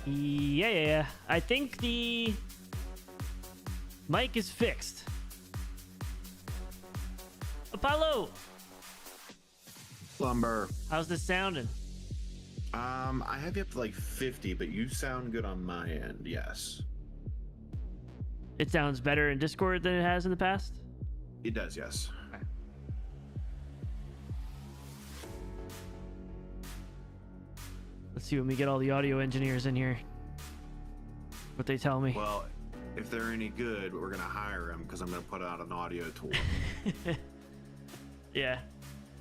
Yeah. I think the mic is fixed. Apollo, Lumber. how's this sounding? I have you up to like 50, but you sound good on my end. Yes, It sounds better in Discord than it has in the past. it does. Yes. Okay. Let's see when we get all the audio engineers in here. What they tell me. Well, if they're any good, we're gonna hire them because I'm gonna put out an audio tool. Yeah.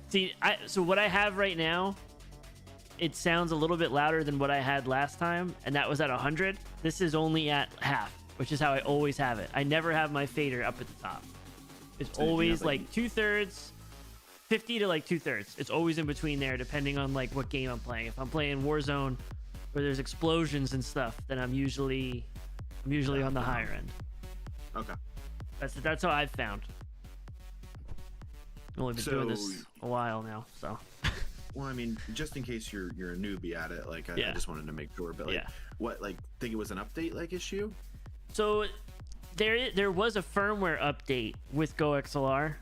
See, so what I have right now, it sounds a little bit louder than what I had last time, and that was at 100. This is only at half, which is how I always have it. I never have my fader up at the top. It's So you always have, like 2/3, 50 to like 2/3. It's always in between there, depending on like what game I'm playing. If I'm playing Warzone, where there's explosions and stuff, then I'm usually on the higher end. Okay. That's how I've found. I've only been doing this So- a while now, so. Well, I mean, just in case you're a newbie at it, like I just wanted to make sure. But like, Yeah. what? Like, think it was an update like issue? So there was a firmware update with GoXLR.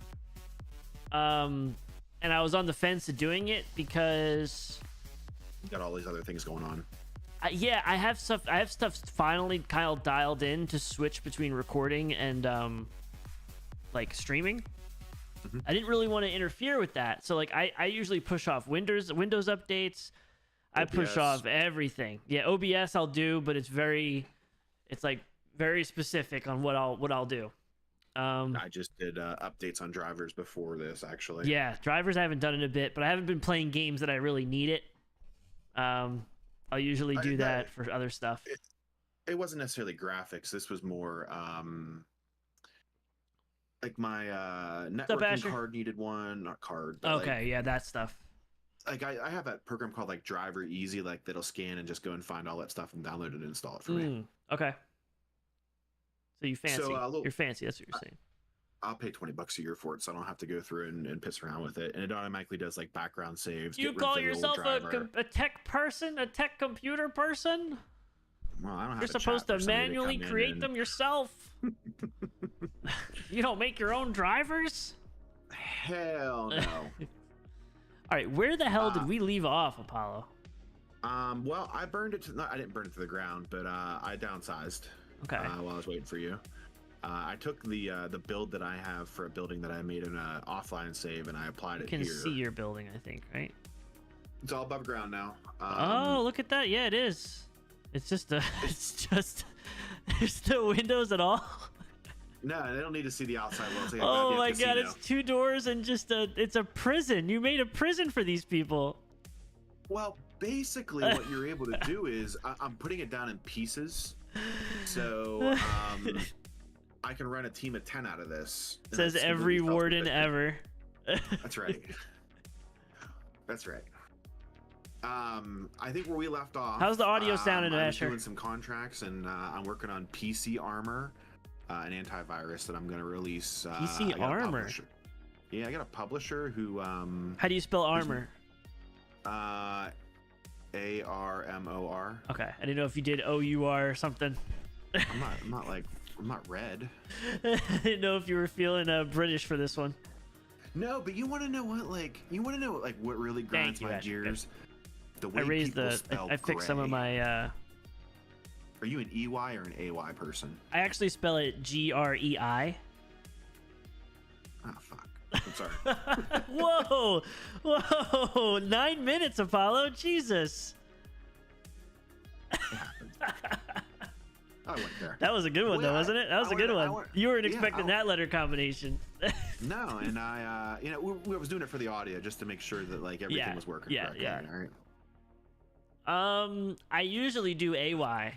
And I was on the fence of doing it because You got all these other things going on. I have stuff finally kind of dialed in to switch between recording and like streaming. Mhm. I didn't really want to interfere with that. So like I usually push off Windows updates. I push OBS. off everything. Yeah, OBS I'll do, but it's like very specific on what I'll do. I just did updates on drivers before this, actually. Yeah, drivers I haven't done in a bit, but I haven't been playing games that I really need it. I'll usually do that for other stuff. It wasn't necessarily graphics. This was more like my networking Asher? card needed one, not card. But Okay, like, yeah, that stuff. like I have that program called like Driver Easy, like that'll scan and just go and find all that stuff and download it and install it for me. Okay. So you fancy. So, You're fancy, that's what you're saying. I'll pay $20 a year for it, so I don't have to go through and piss around with it, and it automatically does like background saves. You get rid of call the old yourself driver. a tech person? A tech computer person? Well, I don't have You're a chat supposed to for somebody manually come in create and- them yourself. You don't make your own drivers? Hell no. All right, where the hell did we leave off, Apollo? Well, I burned it. I didn't burn it to the ground, but I downsized. Okay. While I was waiting for you, I took the build that I have for a building that I made in an offline save, and I applied You it can here. see your building, I think, right? It's all above ground now. Oh, look at that. Yeah, it is. It's just there's no windows at all. No, they don't need to see the outside world. So Oh my god, it's 2 doors and it's a prison. You made a prison for these people. Well, basically, what you're able to do is I'm putting it down in pieces, so I can run a team of 10 out of this. And Says that's every completely warden self-sufficient. ever. That's right. That's right. I think where we left off. How's the audio sounding, I was Asher? doing some contracts, and I'm working on PC armor, an antivirus that I'm going to release. PC I got a armor? publisher. Yeah, I got a publisher who. How do you spell armor? ARMOR. Okay, I didn't know if you did OUR or something. I'm not red. I didn't know if you were feeling British for this one. No, but you want to know what? Like, you want to know like what really grinds you, my Asher. gears? The way I raised people spell I fixed some of gray. my. Are you an EY or an AY person? I actually spell it GREI. Oh fuck. I'm sorry. Whoa! 9 minutes, Apollo. Jesus. I went there. That was a good one, though, wasn't it? That was a good one. You weren't yeah, expecting that letter combination. No, and I, we was doing it for the audio just to make sure that like everything was working correctly. Yeah. All right. I usually do AY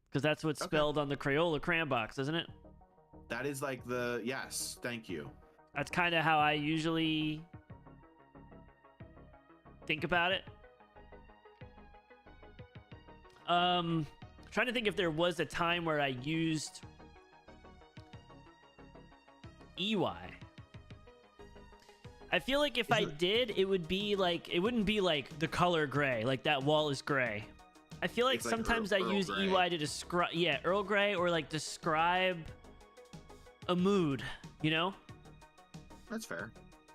because that's what's spelled on the Crayola crayon box, isn't it? That is like yes. Thank you. That's kind of how I usually think about it. Trying to think if there was a time where I used EY. I feel like if I did, it would be like, it wouldn't be like the color gray, like that wall is gray. I feel like sometimes I use EY to describe, yeah, Earl Grey, or like describe a mood, you know? That's fair.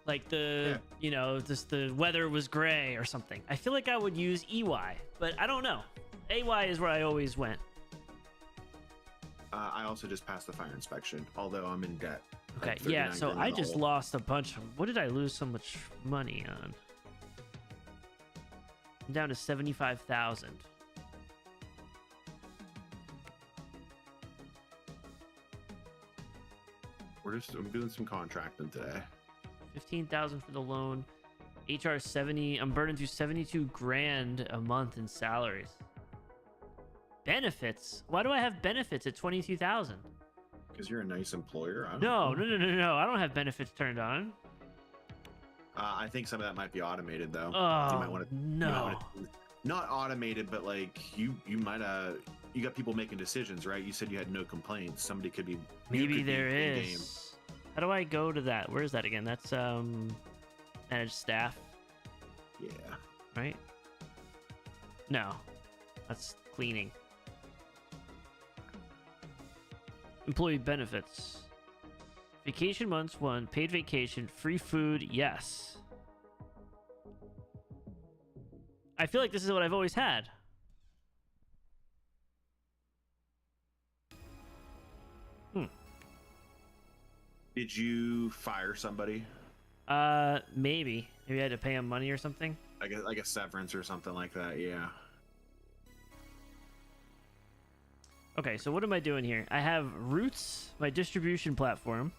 Like you know, just the weather was gray or something. I feel like I would use EY, but I don't know. AY is where I always went. I also just passed the fire inspection, although I'm in debt. Okay, yeah, so I just lost a bunch. What did I lose so much money on? I'm down to 75,000. I'm doing some contracting today. 15,000 for the loan. HR 70. I'm burning through 72 grand a month in salaries. Benefits? Why do I have benefits at 22,000? Because you're a nice employer. No. I don't have benefits turned on. I think some of that might be automated though. Oh, you might want to, no. Not automated, but like you might you got people making decisions, right? You said you had no complaints. Somebody could be. Maybe there is. How do I go to that? Where is that again? That's manage staff. Yeah. Right? No. That's cleaning. Employee benefits. Vacation months 1, paid vacation, free food, yes. I feel like this is what I've always had. Did you fire somebody? Maybe. Maybe I had to pay him money or something. Like a severance or something like that, yeah. Okay, so what am I doing here? I have Roots, my distribution platform,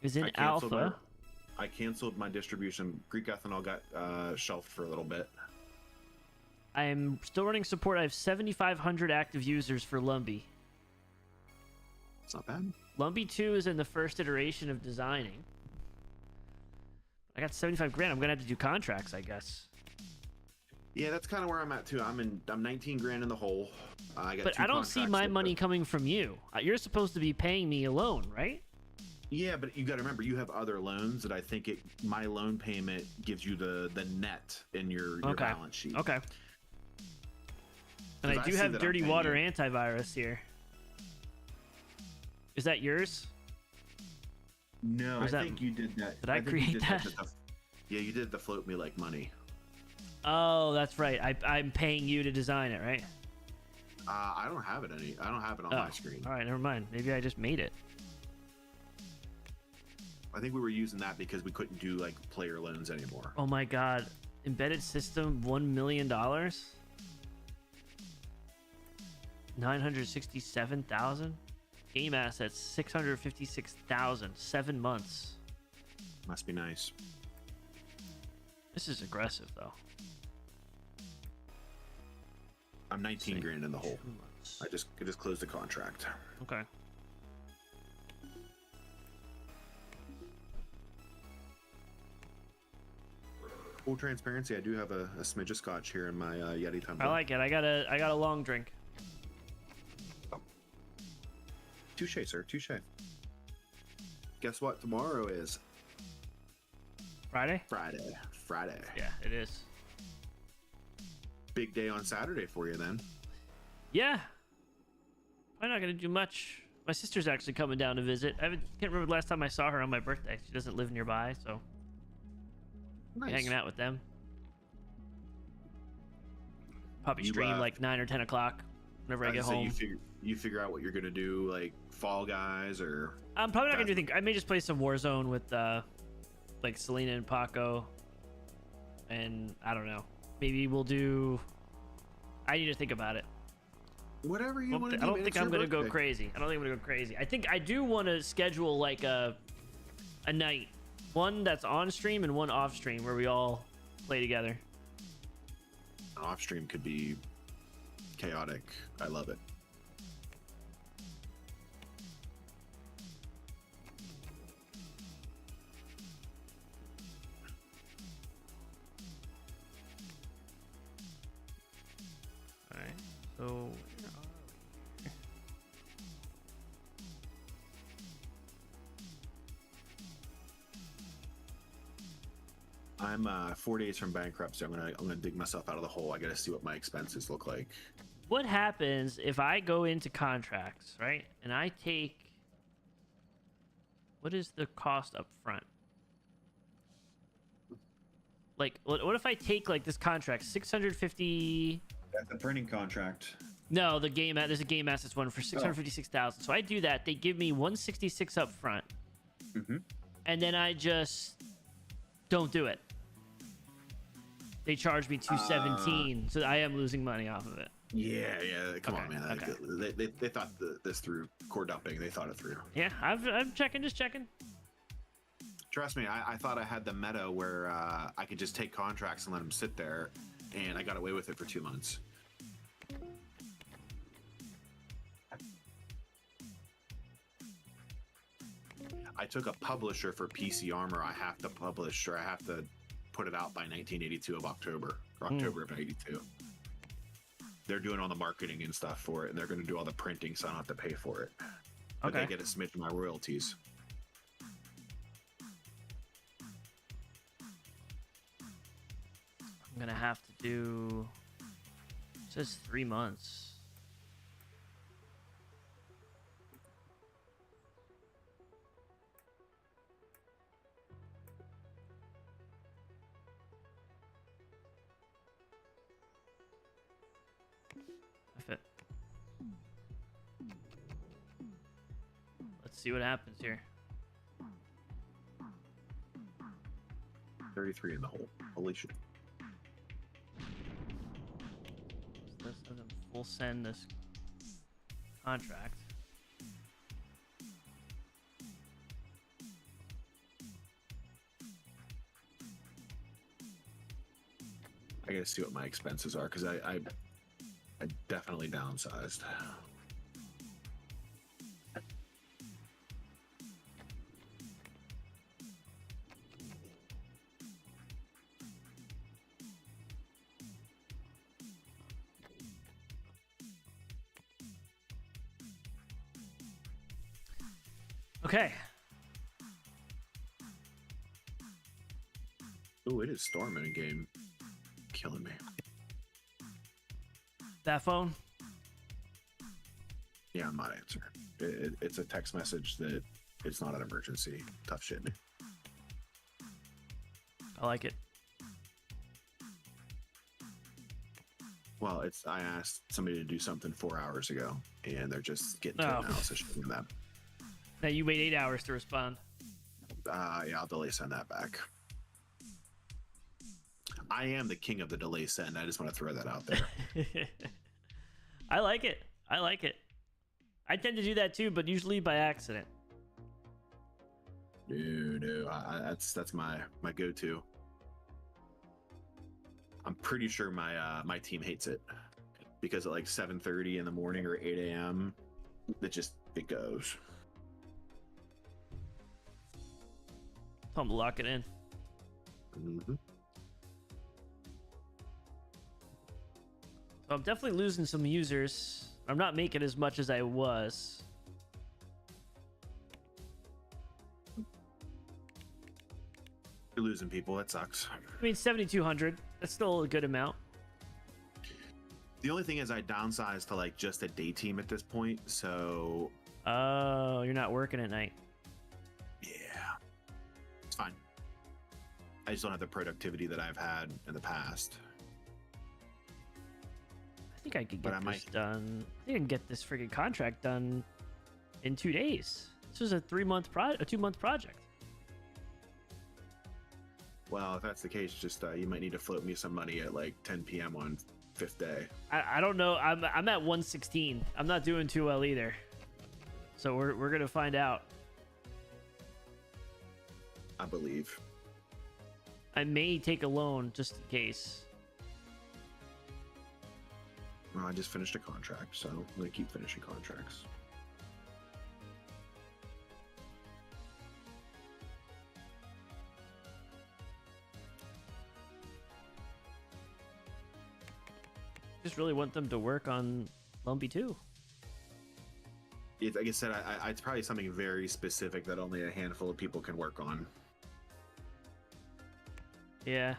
is in alpha. I canceled my distribution. Greek ethanol got shelved for a little bit. I'm still running support. I have 7,500 active users for Lumby. It's not bad. Lumby 2 is in the first iteration of designing. I got 75 grand. I'm going to have to do contracts, I guess. Yeah, that's kind of where I'm at too. I'm 19 grand in the hole. But I don't see my money coming from you. You're supposed to be paying me a loan, right? Yeah, but you got to remember, you have other loans that I think my loan payment gives you the net in your balance sheet. Okay. And I do have Dirty Water antivirus here. Is that yours? No, I think you did that. Did I create that? Yeah, you did the float me like money. Oh, that's right. I'm paying you to design it, right? I don't have it I don't have it on my screen. All right, never mind. Maybe I just made it. I think we were using that because we couldn't do like player loans anymore. Oh my god. Embedded system, $1 million? 967,000? Game assets, 656,000. 7 months. Must be nice. This is aggressive, though. I'm 19 grand in the hole. I just closed the contract. Okay. Full transparency, I do have a smidge of scotch here in my Yeti tumbler. I like it. I got a long drink. Touche, sir. Touche. Guess what tomorrow is? Friday? Friday. Yeah, it is. Big day on Saturday for you then. Yeah. I'm not gonna do much. My sister's actually coming down to visit. Can't remember the last time I saw her on my birthday. She doesn't live nearby, so nice. Hanging out with them. Probably stream like 9 or 10 o'clock whenever I get home. You figure out what you're gonna do, like Fall Guys, or I'm probably not gonna do anything. I may just play some Warzone with like Selena and Paco, and I don't know. Maybe we'll do. I need to think about it. Whatever you want to do. I don't think I'm gonna go crazy. I think I do want to schedule like a night, one that's on stream and one off stream, where we all play together. Off stream could be chaotic. I love it. So where are we? I'm 4 days from bankrupt, so I'm gonna dig myself out of the hole. I gotta see what my expenses look like. What happens if I go into contracts, right? And I take, what is the cost up front? Like, what if I take like this contract, 650? That's a printing contract. No, there's a game assets one for 656,000. So I do that. They give me 166 up front, and then I just don't do it. They charge me 217, so I am losing money off of it. Yeah. Come on, man. Okay. They thought this through. Core dumping. They thought it through. Yeah, I'm checking, just checking. Trust me, I thought I had the meta where I could just take contracts and let them sit there, and I got away with it for 2 months. I took a publisher for PC Armor. I have to publish, or I have to put it out by 1982 of October, or October of 82. They're doing all the marketing and stuff for it, and they're going to do all the printing, so I don't have to pay for it. But Okay. they get a smidge of my royalties. I'm gonna have to do. It says 3 months. If it. Let's see what happens here. 33 in the hole. Holy shit. This doesn't full send this contract. I gotta see what my expenses are, because I definitely downsized. Okay. Oh, it is storming a game. Killing me. That phone? Yeah, I'm not answering. It's a text message that it's not an emergency. Tough shit. I like it. Well, I asked somebody to do something 4 hours ago, and they're just getting to Oh. analysis from them. Now you wait 8 hours to respond. Yeah, I'll delay send that back. I am the king of the delay send. I just want to throw that out there. I like it. I like it. I tend to do that too, but usually by accident. No, that's my go-to. I'm pretty sure my team hates it because at like 7:30 in the morning or 8 a.m. it goes. Tell them to lock it in. Mm-hmm. So I'm definitely losing some users. I'm not making as much as I was. You're losing people. That sucks. I mean, 7,200. That's still a good amount. The only thing is I downsized to like just a day team at this point, so Oh, you're not working at night. yeah, it's fine. I just don't have the productivity that I've had in the past. I think I could But get I this done. I think I can get this friggin' contract done in 2 days. This was a 2-month project. Well, if that's the case, just you might need to float me some money at like 10 p.m. on 5th day. I don't know. I'm at 116. I'm not doing too well either. So we're gonna find out. I believe. I may take a loan just in case. Well, I just finished a contract, so I'm gonna keep finishing contracts. Just really want them to work on Lumpy too. It's, like I said, it's probably something very specific that only a handful of people can work on. Yeah.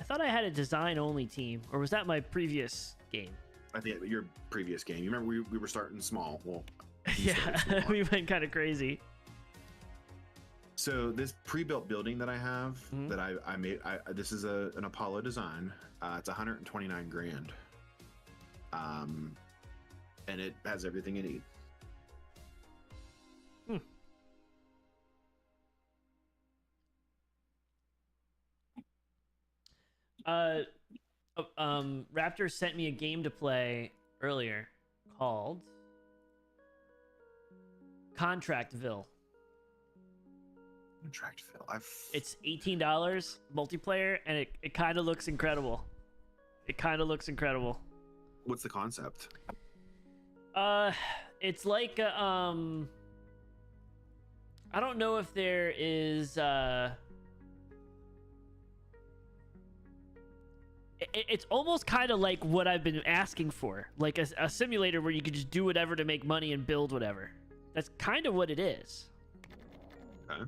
I thought I had a design-only team, or was that my previous game? I think your previous game. You remember we were starting small. Well, Yeah, we went kind of crazy. So this pre-built building that I have that I made, this is an Apollo design. It's 129 grand. And it has everything you need. Raptor sent me a game to play earlier called Contractville. Contractville. It's $18 multiplayer, and it kind of looks incredible. It kind of looks incredible. What's the concept? It's like I don't know if there is it's almost kind of like what I've been asking for, like a simulator where you could just do whatever to make money and build whatever. That's kind of what it is. Okay.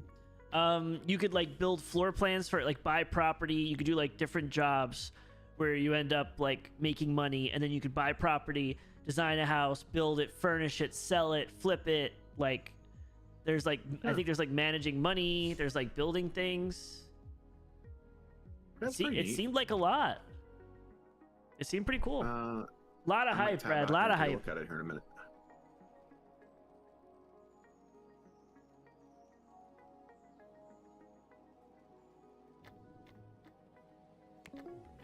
You could like build floor plans for it, like buy property. You could do like different jobs where you end up like making money, and then you could buy property, design a house, build it, furnish it, sell it, flip it. Like there's like I think there's like managing money. There's like building things. It seemed like a lot. It seemed pretty cool. A lot of hype, Brad. A lot of hype. Look at it here in a minute.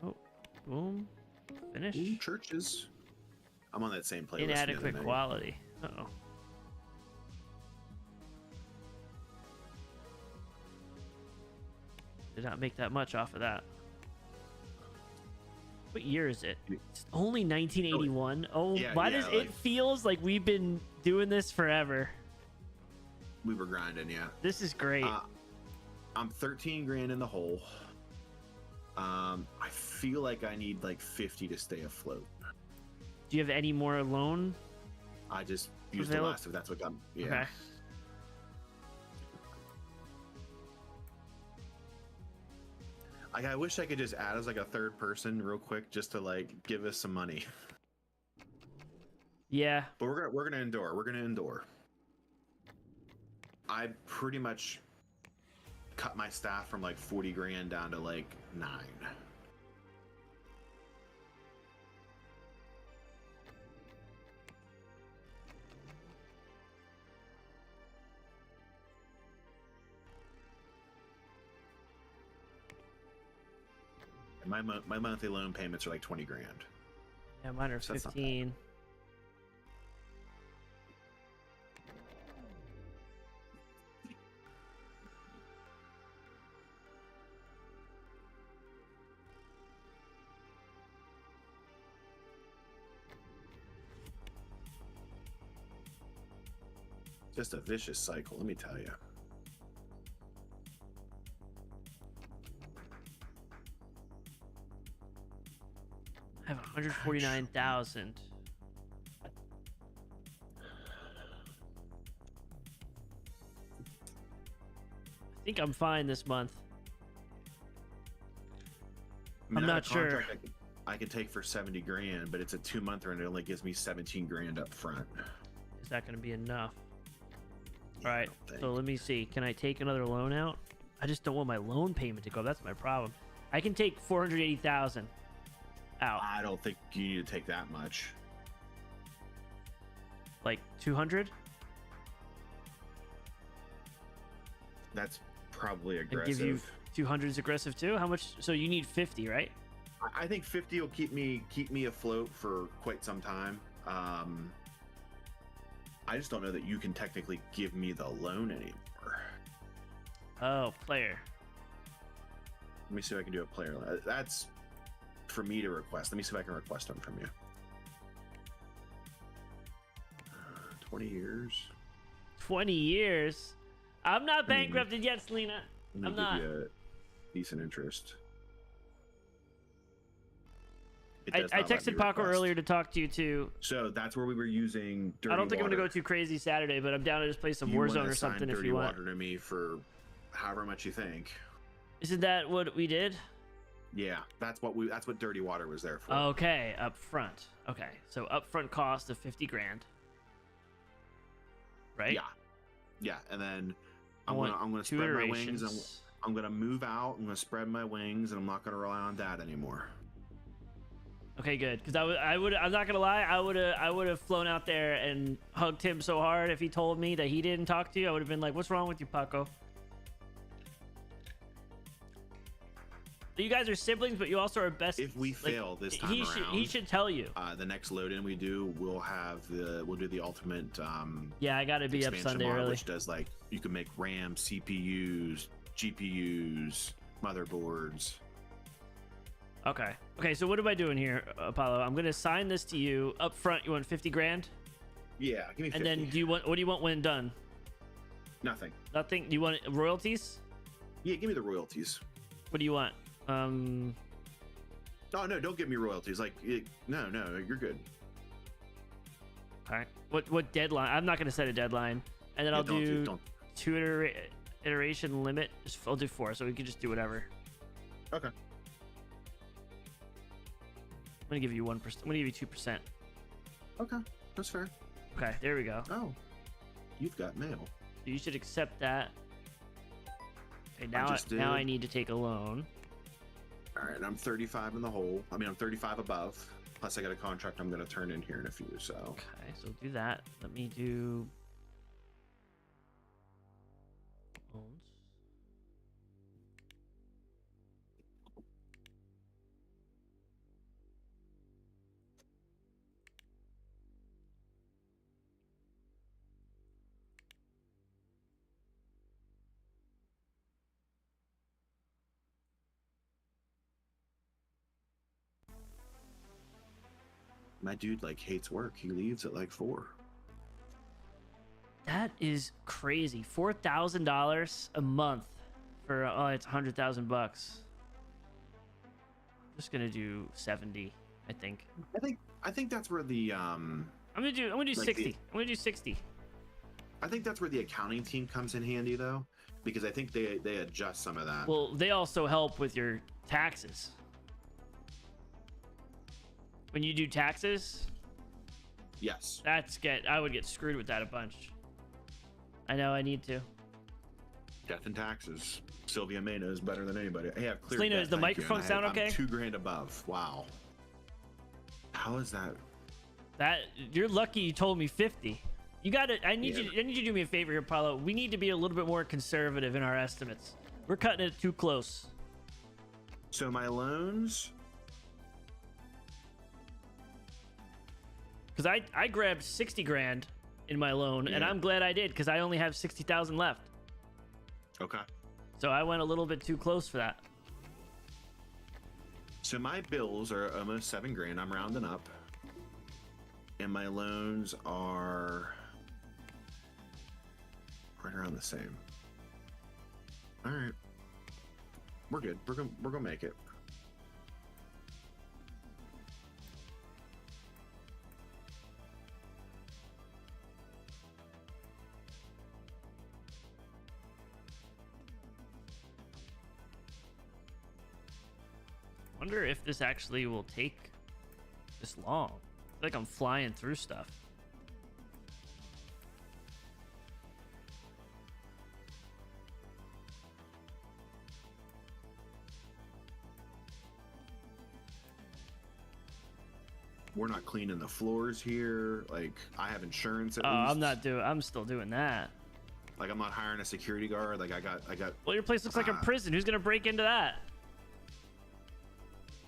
Oh, boom. Finish. Ooh, churches. I'm on that same playlist. Inadequate quality. Uh-oh. Did not make that much off of that. What year is it? It's only 1981. Oh, yeah, why does it feels like we've been doing this forever? We were grinding, yeah. This is great. I'm 13 grand in the hole. I feel like I need like 50 to stay afloat. Do you have any more loan? I just used the last of that's what got me. Yeah. Okay. I wish I could just add as like a third person real quick just to like give us some money. Yeah. But we're gonna endure. We're gonna endure. I pretty much cut my staff from like 40 grand down to like 9. And my monthly loan payments are like 20 grand. Yeah, mine are 15. Just a vicious cycle, let me tell you. I have 149,000. I think I'm fine this month. I'm not sure. I could take for 70 grand, but it's a 2-month and it only gives me 17 grand up front. Is that going to be enough? Yeah, All right, so let me see. Can I take another loan out? I just don't want my loan payment to go. That's my problem. I can take 480,000 out. I don't think you need to take that much. Like 200? That's probably And aggressive. give you 200 is aggressive too? How much? So you need 50, right? I think 50 will keep me afloat for quite some time. I just don't know that you can technically give me the loan anymore. Oh, player. Let me see if I can do a player loan. That's for me to request. Let me see if I can request them from you. 20 years. 20 years? I'm not bankrupted yet, Selena. I'm not. You a decent interest. It I does not let texted me Paco request. earlier to talk to you too. So that's where we were using dirty I don't think I'm water. gonna go too crazy Saturday, but I'm down to just play some You wanna Warzone or assign something if dirty you want. water to me for however much you think. Isn't that what we did? Yeah, that's what dirty water was there for. Okay, up front. Okay, so upfront cost of 50 grand. Right? Yeah, and then I I'm want gonna two spread my wings. iterations. I'm gonna move out. I'm gonna spread my wings, and I'm not gonna rely on that anymore. Okay, good. Because I'm not gonna lie, I would have flown out there and hugged him so hard if he told me that he didn't talk to you. I would have been like, "What's wrong with you, Paco?" You guys are siblings, but you also are best. If we fail this time around, he should tell you. The next load-in we do, we'll do the ultimate. Yeah, I gotta be up expansion Sunday mod, early. which does like you can make RAM, CPUs, GPUs, motherboards. Okay. Okay. So what am I doing here, Apollo? I'm gonna assign this to you up front. You want 50 grand, Yeah, give me 50. and then what do you want when done? Nothing. Nothing. Do you want royalties? Yeah, give me the royalties. What do you want? Oh no, don't give me royalties. Like, no, you're good. Okay. What deadline? I'm not gonna set a deadline, and then Yeah, I'll do don't. two iteration limit. I'll do 4, so we can just do whatever. Okay. I'm gonna give you 1%. I'm gonna give you 2%. Okay, that's fair. Okay, there we go. Oh, you've got mail. You should accept that. Okay, now just did. now I need to take a loan. All right, I'm 35 in the hole. I mean, I'm 35 above. Plus, I got a contract I'm going to turn in here in a few. So, Okay, so do that. Let me do loans. my dude like hates work. He leaves at like 4. That is crazy. $4,000 a month for it's $100,000. Just gonna do 70, I think. I think that's where the I'm gonna do Like 60. the- I'm gonna do 60. I think that's where the accounting team comes in handy though, because I think they adjust some of that. Well, they also help with your taxes. When you do taxes, Yes. I would get screwed with that a bunch. I know I need to. Death and taxes. Sylvia May knows better than anybody. Hey, I've cleared Selena, debt, does the thank you, and microphone sound I'm okay? 2 grand above. Wow. How is that? That you're lucky you told me 50. You got to I need you to do me a favor here, Paulo. We need to be a little bit more conservative in our estimates. We're cutting it too close. So my loans. Cuz I grabbed 60 grand in my loan and Yeah. I'm glad I did cuz I only have 60,000 left. Okay. So I went a little bit too close for that. So my bills are almost 7 grand. I'm rounding up. And my loans are right around the same. All right. We're good. We're gonna make it. Wonder if this actually will take this long. I feel like I'm flying through stuff. We're not cleaning the floors here. Like I have insurance at Oh, least. I'm still doing that. Like I'm not hiring a security guard. Like I got Well, your place looks like a prison. Who's gonna break into that?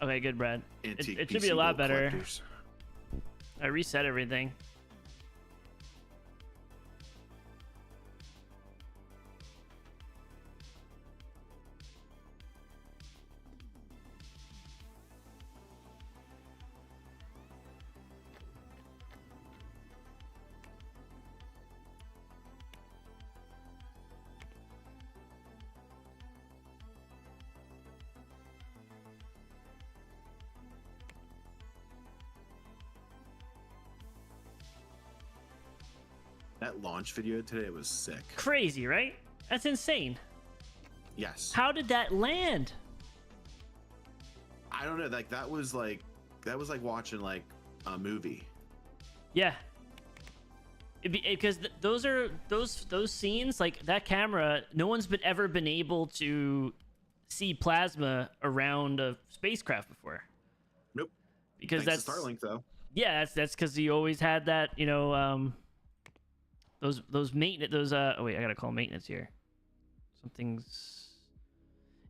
Okay, good, Brad. antique It should be PC a lot boat better. collectors. I reset everything. That launch video today was sick. Crazy, right? That's insane. Yes. How did that land? I don't know. Like that was like watching like a movie. Yeah. Because those scenes, like that camera, no one's ever been able to see plasma around a spacecraft before. Nope. Because Thanks that's to Starlink though. Yeah, that's because you always had that, those maintenance, oh wait, I gotta call maintenance here.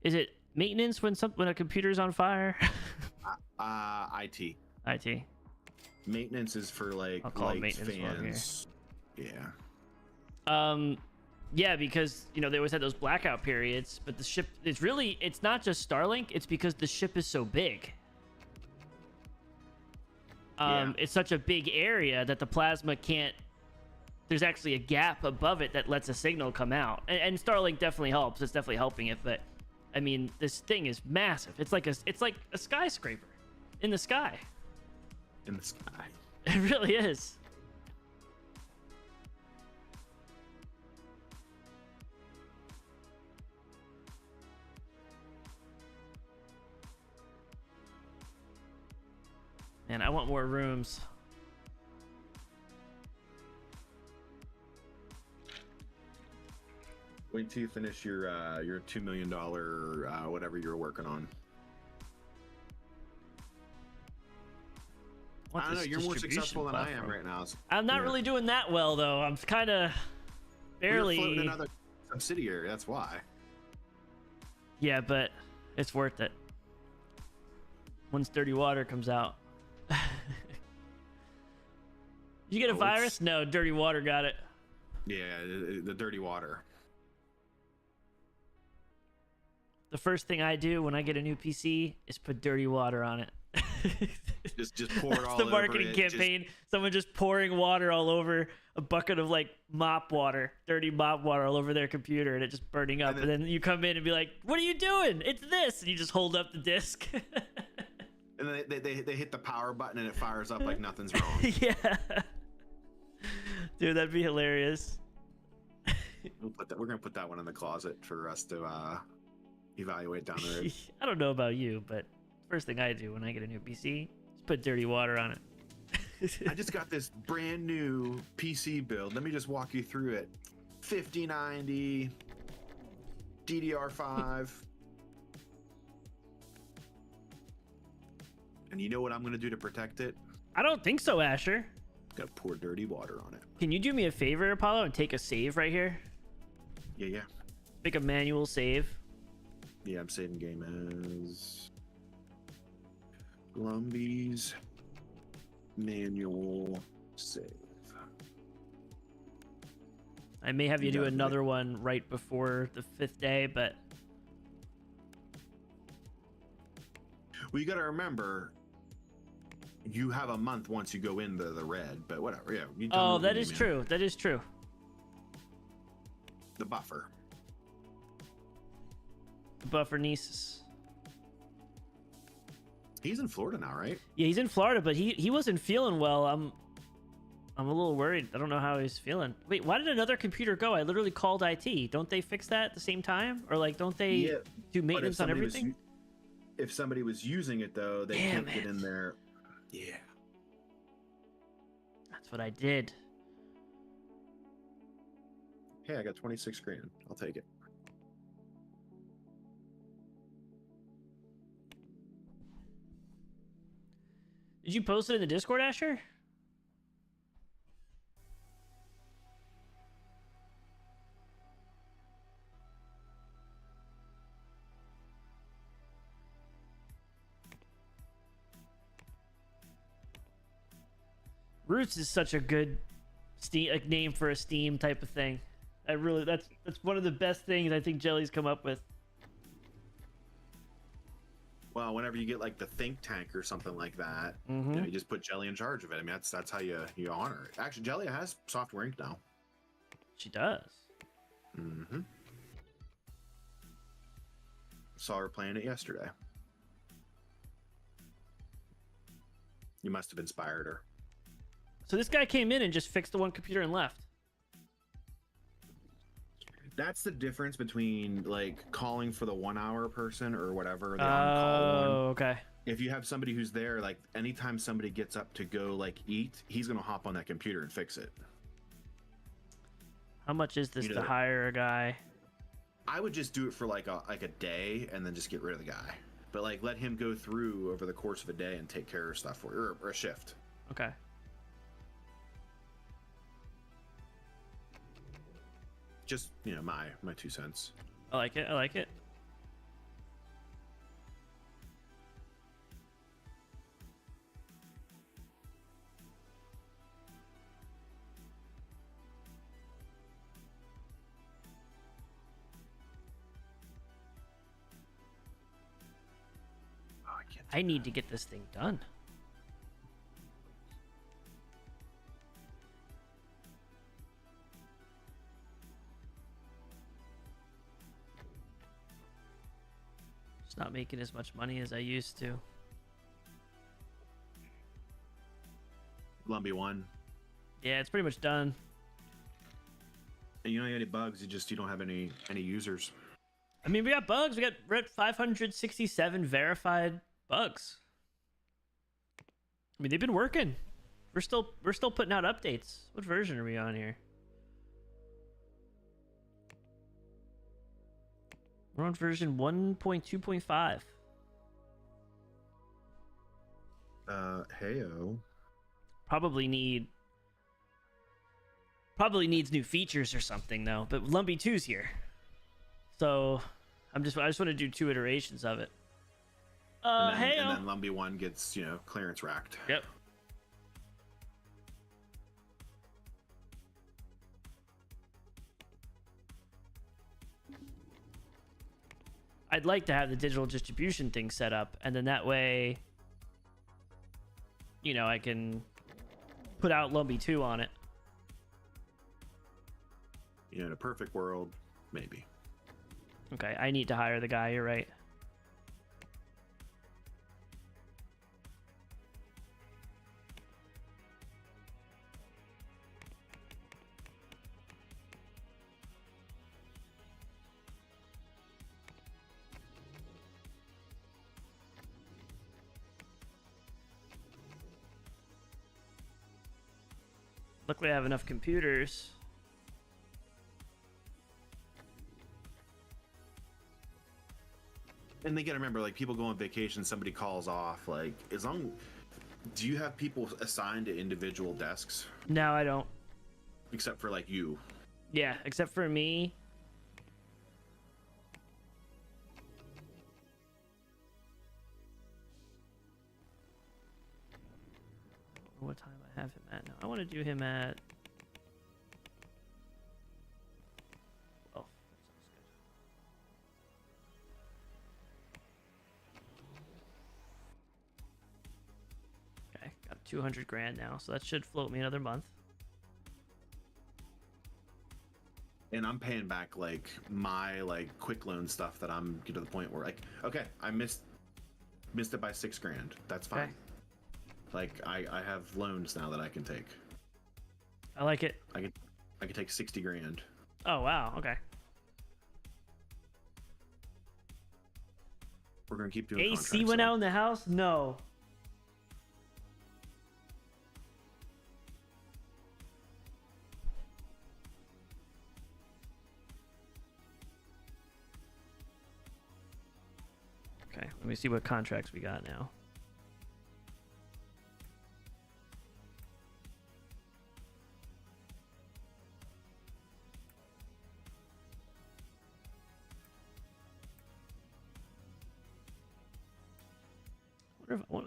Is it maintenance when a computer's on fire? IT. IT. Maintenance is for like I'll call it lights, maintenance fans. Yeah. Yeah, because they always had those blackout periods, but the ship it's not just Starlink, it's because the ship is so big. It's such a big area that the plasma can't. There's actually a gap above it that lets a signal come out, and Starlink definitely helps. It's definitely helping it, but I mean, this thing is massive. It's like a skyscraper in the sky. In the sky. It really is. Man, I want more rooms. Wait till you finish your $2 million whatever you're working on. I don't know. You're more successful than I am right now. So, I'm not really doing that well though. I'm kind of barely. You're floating another subsidiary. That's why. Yeah, but it's worth it. Once dirty water comes out. Did you get a virus? No, dirty water got it. Yeah, the dirty water. The first thing I do when I get a new PC is put dirty water on it. just pour it all over it. That's the marketing campaign. Someone just pouring water all over a bucket of like mop water, dirty mop water all over their computer, and it just burning up. And then you come in and be like, "What are you doing? It's this!" And you just hold up the disc. And then they hit the power button and it fires up like nothing's wrong. Yeah, dude, that'd be hilarious. We're gonna put that one in the closet for us to evaluate down the road. I don't know about you, but first thing I do when I get a new PC is put dirty water on it. I just got this brand new PC build. Let me just walk you through it. 5090 DDR5. And you know what I'm going to do to protect it? I don't think so, Asher. Gotta pour dirty water on it. Can you do me a favor, Apollo, and take a save right here? Yeah. Make a manual save. Yeah, I'm saving game as Lumbies manual save. I may have you do another one right before the 5th day, but well, you got to remember, you have a month once you go into the red, but whatever. Yeah. Oh, that is true. That is true. The buffer. Buffer Nieces. He's in Florida now, right? Yeah, he's in Florida, but he wasn't feeling well. I'm a little worried. I don't know how he's feeling. Wait, why did another computer go? I literally called IT. Don't they fix that at the same time? Or like, don't they do maintenance on everything? If somebody was using it though, they can't get in there. Yeah. That's what I did. Hey, I got 26 grand. I'll take it. Did you post it in the Discord, Asher? Roots is such a good name for a Steam type of thing. That's one of the best things I think Jelly's come up with. Well, whenever you get like the think tank or something like that, you just put Jelly in charge of it. I mean, that's how you honor it. Actually, Jelly has software ink now. She does. Saw her playing it yesterday. You must have inspired her. So this guy came in and just fixed the one computer and left. That's the difference between like calling for the 1 hour person or whatever, the on-call one. Oh, okay. If you have somebody who's there, like anytime somebody gets up to go like eat, he's gonna hop on that computer and fix it. How much is this You know, to hire a guy? I would just do it for like a day and then just get rid of the guy. But like let him go through over the course of a day and take care of stuff for you, or a shift. Okay. Just, you know, my 2 cents. I like it. I like it. Oh, I can't. I need to get this thing done. Just not making as much money as I used to. Lumby 1. Yeah, it's pretty much done. And you don't have any bugs, you don't have any users. I mean, we got bugs. We're at 567 verified bugs. I mean, they've been working. We're still putting out updates. What version are we on here? We're on version 1.2.5. Heyo. Probably needs new features or something though. But Lumpy 2's here, so I just want to do 2 iterations of it. And then Lumby 1 gets, you know, clearance racked. Yep. I'd like to have the digital distribution thing set up, and then that way, you know, I can put out Lumpy 2 on it. You know, in a perfect world, maybe. Okay, I need to hire the guy, you're right. Luckily I have enough computers. And they gotta remember, like, people go on vacation, somebody calls off, like, do you have people assigned to individual desks? No, I don't. Except for, like, you. Yeah, except for me. What time I have him at now? I want to do him at 12. Okay, got 200 grand now, so that should float me another month. And I'm paying back, like, my, like, quick loan stuff that I'm getting to the point where, like, okay, I missed it by $6,000. That's fine. Okay. Like, I have loans now that I can take. I like it. I can take 60 grand. Oh, wow. Okay. We're gonna keep doing AC contracts, went though. out in the house? No. Okay, let me see what contracts we got now.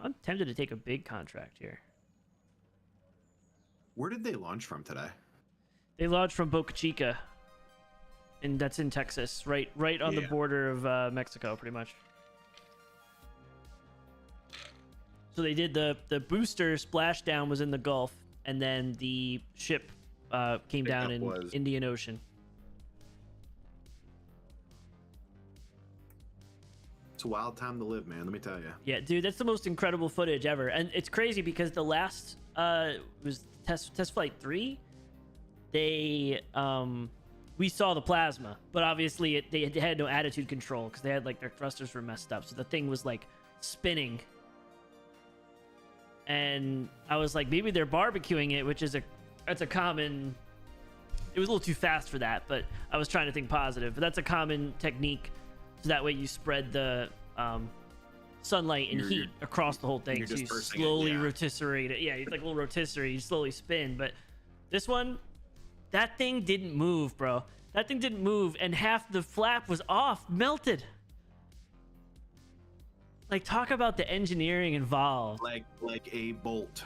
I'm tempted to take a big contract here. Where did they launch from today? They launched from Boca Chica, and that's in Texas, right on the Yeah. border of Mexico, pretty much. So they did the booster splashdown was in the Gulf, and then the ship came down in was- Indian Ocean. It's a wild time to live, man. Let me tell you. Yeah, dude, that's the most incredible footage ever, and it's crazy because the last was test flight 3. They we saw the plasma, but obviously they had no attitude control because they had like their thrusters were messed up, so the thing was like spinning. And I was like, maybe they're barbecuing it, which is that's a common. It was a little too fast for that, but I was trying to think positive. But that's a common technique, so that way you spread the sunlight and heat across the whole thing. So you slowly rotisserate it. Yeah, it's like a little rotisserie. You slowly spin. But this one, that thing didn't move, bro. That thing didn't move, and half the flap was off, melted. Like, talk about the engineering involved. Like a bolt.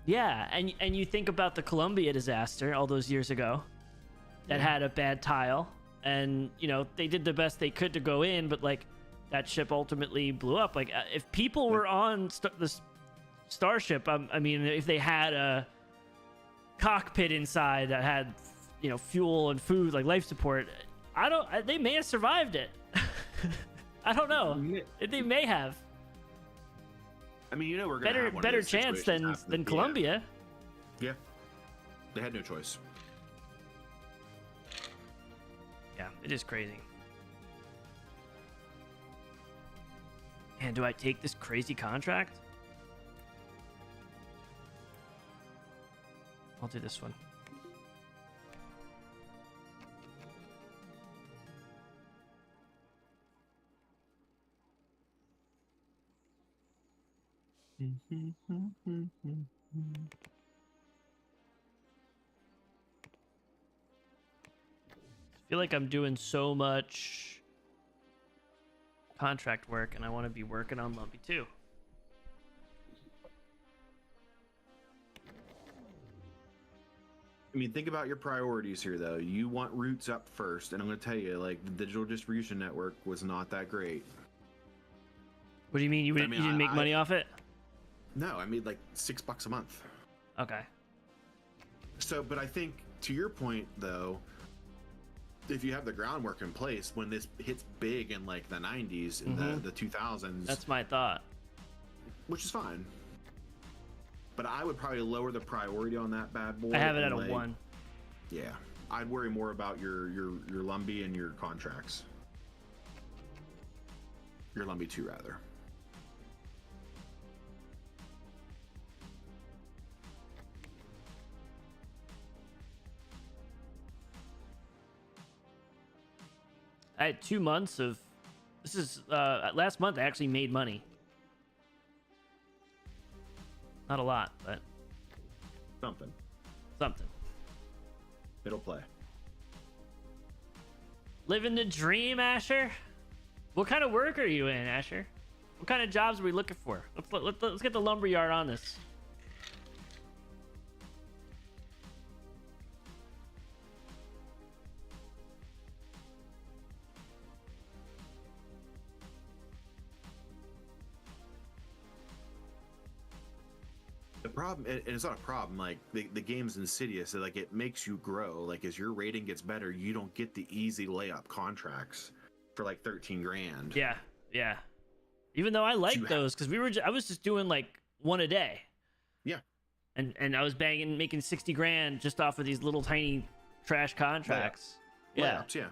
Yeah, and you think about the Columbia disaster all those years ago that had a bad tile, and you know they did the best they could to go in, but like that ship ultimately blew up. Like if people were on the starship, I mean, if they had a cockpit inside that had fuel and food, like life support, they may have survived it. I don't know. They may have. I mean, we're gonna have better chance than Columbia. Yeah, they had no choice. Yeah, it is crazy. And do I take this crazy contract? I'll do this one. I feel like I'm doing so much contract work, and I want to be working on Lumpy too. I mean, think about your priorities here, though. You want roots up first, and I'm going to tell you, like, the digital distribution network was not that great. What do you mean? You didn't make money off it? No, I made like $6 a month. Okay. So, but I think to your point, though, if you have the groundwork in place, when this hits big in like the 90s and the 2000s, that's my thought. Which is fine. But I would probably lower the priority on that bad boy. I have it at a 1. Yeah, I'd worry more about your Lumbee and your contracts. Your Lumbee 2, rather. I had 2 months of. This is last month. I actually made money. Not a lot, but something. It'll play. Living the dream, Asher. What kind of work are you in, Asher? What kind of jobs are we looking for? Let's get the lumberyard on this. The problem, and it's not a problem, like the game's insidious, so like it makes you grow. Like as your rating gets better, you don't get the easy layup contracts for like 13 grand. Yeah. Even though I like those, because I was just doing like one a day. Yeah. And I was making 60 grand just off of these little tiny trash contracts. Layups, yeah.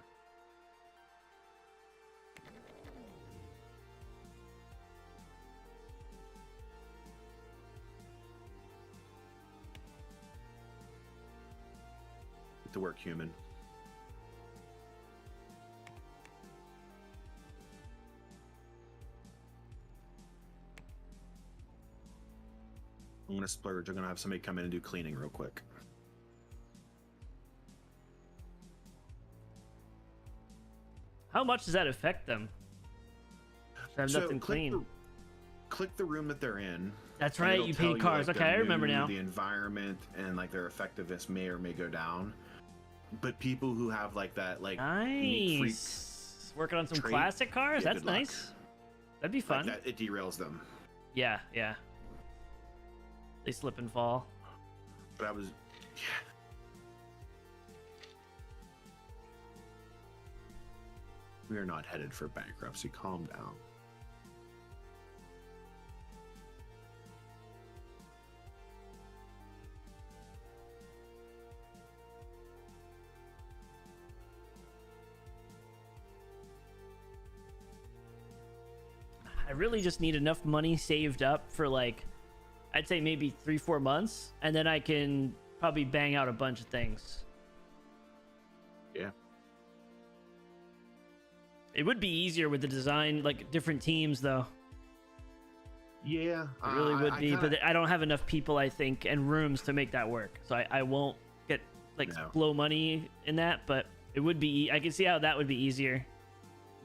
To work, human. I'm gonna splurge. I'm gonna have somebody come in and do cleaning real quick. How much does that affect them? I have nothing clean. Click the room that they're in. That's right. You paid cars. Okay, I remember now. The environment and like their effectiveness may or may go down. But people who have like that, like nice, working on some classic cars. That's nice. That'd be fun. Like that, it derails them. Yeah. They slip and fall. But we are not headed for bankruptcy. Calm down. I really just need enough money saved up for like, I'd say maybe 3-4 months, and then I can probably bang out a bunch of things. Yeah. It would be easier with the design, like different teams, though. Yeah, It really would be, but I don't have enough people, I think, and rooms to make that work. So I won't get like blow money in that, but it would be. I can see how that would be easier.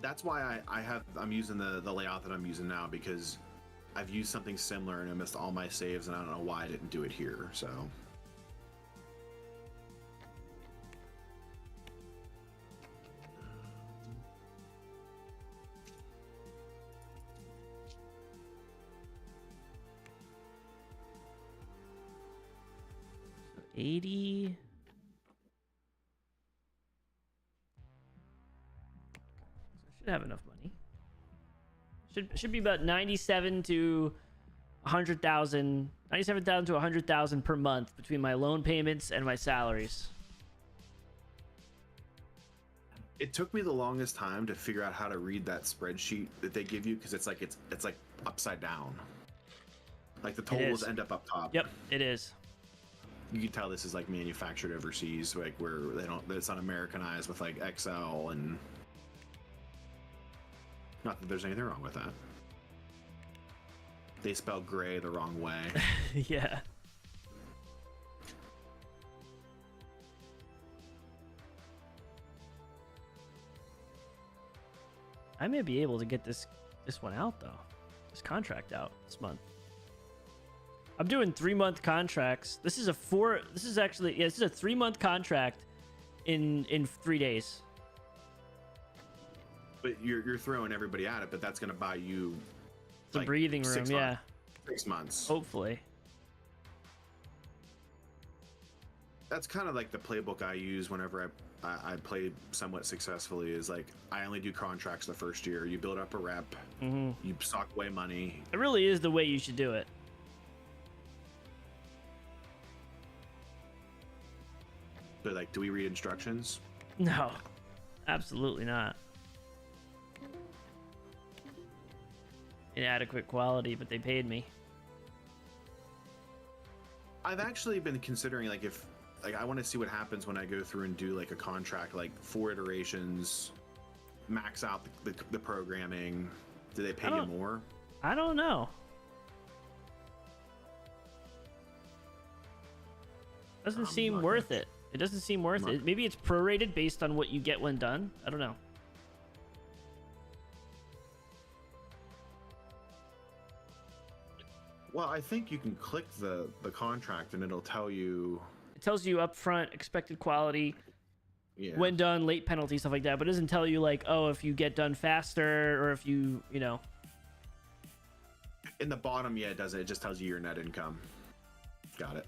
That's why I'm using the layout that I'm using now, because I've used something similar and I missed all my saves, and I don't know why I didn't do it here. So. $80. Should have enough money. Should be about 97 to 100,000, 97,000 to 100,000 per month between my loan payments and my salaries. It took me the longest time to figure out how to read that spreadsheet that they give you, because it's like upside down. Like the totals end up top. Yep, it is. You can tell this is like manufactured overseas, like where it's not Americanized with like XL, and not that there's anything wrong with that. They spell gray the wrong way. Yeah. I may be able to get this one out though. This contract out this month. I'm doing 3-month contracts. This is a 3-month contract in 3 days. But you're throwing everybody at it, but that's going to buy you the like breathing room, 6 months. Hopefully. That's kind of like the playbook I use whenever I play somewhat successfully, is like I only do contracts the first year. You build up a rep, you sock away money. It really is the way you should do it. But like, do we read instructions? No, absolutely not. Inadequate quality, but they paid me. I've actually been considering, like, if like I want to see what happens when I go through and do like a contract, like 4 iterations, max out the programming. Do they pay you more? I don't know. Doesn't seem worth it. It doesn't seem worth it. Maybe it's prorated based on what you get when done. I don't know. Well, I think you can click the contract and it'll tell you. It tells you upfront expected quality, when done, late penalty, stuff like that. But it doesn't tell you like, oh, if you get done faster or if you know. In the bottom, it doesn't. It just tells you your net income. Got it.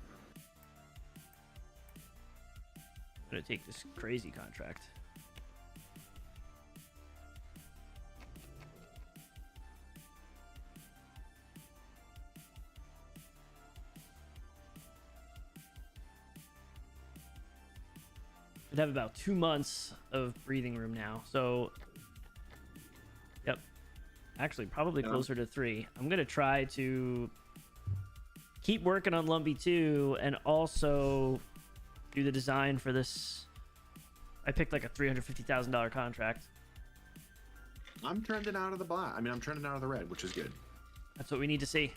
I'm gonna take this crazy contract. I'd have about 2 months of breathing room now, so yep, actually probably closer to 3. I'm gonna try to keep working on Lumby 2 and also do the design for this. I picked like a $350,000 contract. I'm trending out of the black. I mean, I'm trending out of the red, which is good. That's what we need to see.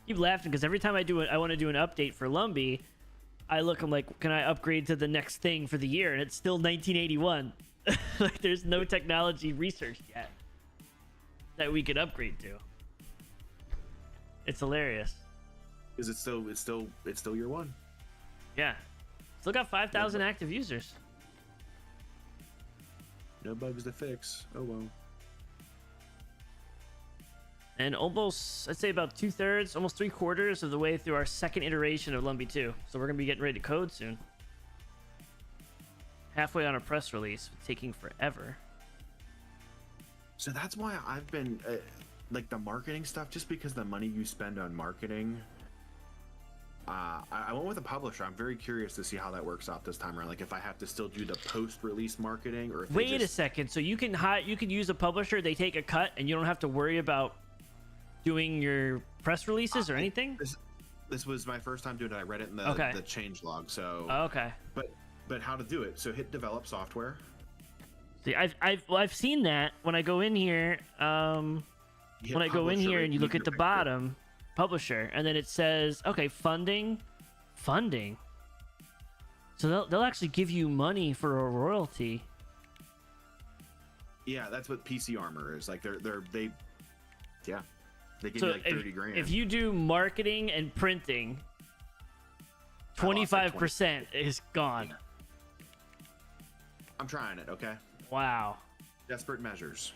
Keep laughing because every time I want to do an update for Lumby, I'm like, can I upgrade to the next thing for the year? And it's still 1981. Like, there's no technology researched yet that we could upgrade to. It's hilarious. Is it still? It's still year 1. Yeah, still got 5,000 active users. No bugs to fix. Oh well. And almost, I'd say about 2/3, almost 3/4 of the way through our second iteration of Lumby 2. So we're going to be getting ready to code soon. Halfway on a press release, taking forever. So that's why I've been, like the marketing stuff, just because the money you spend on marketing. I went with a publisher. I'm very curious to see how that works out this time around. Like if I have to still do the post-release marketing, or if Wait a second. So you can use a publisher. They take a cut, and you don't have to worry about doing your press releases or anything. This was my first time doing it. I read it in the change log. So okay. But how to do it? So hit develop software. See, I've seen that when I go in here. When I go in here and you look at the bottom. Publisher, and then it says okay, funding. So they'll actually give you money for a royalty. Yeah, that's what PC Armor is. Like they give so you like 30 grand. If you do marketing and printing, 25% is gone. I'm trying it. Okay. Wow. Desperate measures.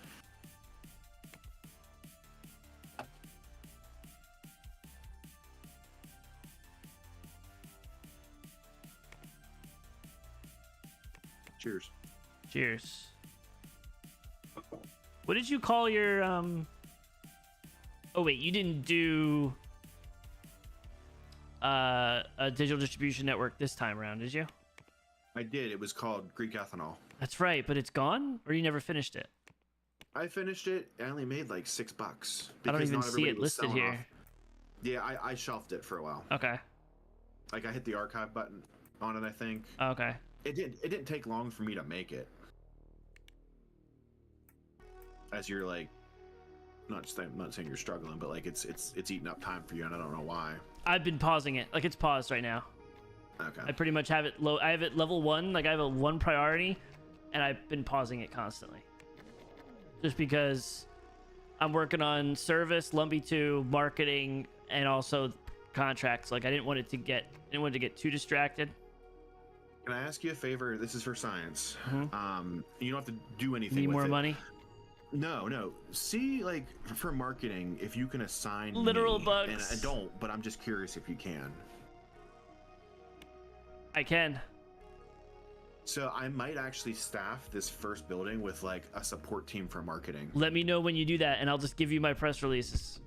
Cheers. Cheers. What did you call your Oh wait, you didn't do a digital distribution network this time around, did you? I did. It was called Greek Ethanol. That's right, but it's gone, or you never finished it? I finished it. I only made like $6. I don't even see it listed here. Off. Yeah, I shelved it for a while. Okay. Like I hit the archive button on it, I think. Okay. It didn't take long for me to make it. As you're like, not saying you're struggling, but like it's eating up time for you, and I don't know why. I've been pausing it. Like it's paused right now. Okay. I pretty much have it low. I have it level 1. Like I have a 1 priority, and I've been pausing it constantly. Just because I'm working on service, Lumbee 2, marketing, and also contracts. Like I didn't want it to get too distracted. Can I ask you a favor? This is for science. Mm-hmm. You don't have to do anything. Need with more it. money? No. See, like for marketing, if you can assign literal me, bugs. and I don't, but I'm just curious if you can. I can. So I might actually staff this first building with like a support team for marketing. Let me know when you do that, and I'll just give you my press releases.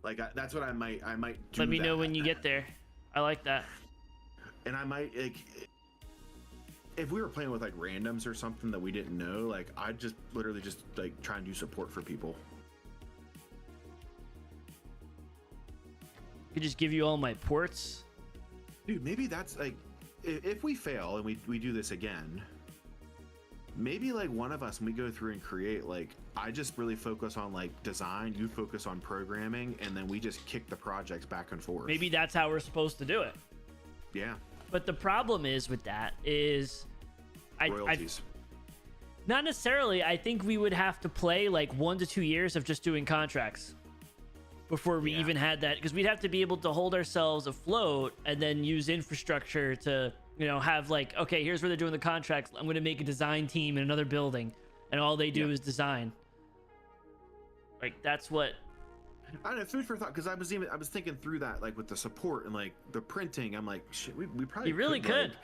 Like that's what I might do. Let me know when you get there. I like that. And I might like, if we were playing with like randoms or something that we didn't know, like I'd just literally just like try and do support for people. I could just give you all my ports. Dude, maybe that's like, if we fail and we do this again, maybe like one of us, when we go through and create, like I just really focus on like design, you focus on programming, and then we just kick the projects back and forth. Maybe that's how we're supposed to do it. Yeah. But the problem is with that is royalties. Not necessarily. I think we would have to play like 1 to 2 years of just doing contracts before we even had that, because we'd have to be able to hold ourselves afloat and then use infrastructure to, have like, okay, here's where they're doing the contracts. I'm going to make a design team in another building, and all they do is design. Like that's what. I don't know, food for thought, because I was thinking through that, like with the support and like the printing. I'm like, shit, we probably you really could.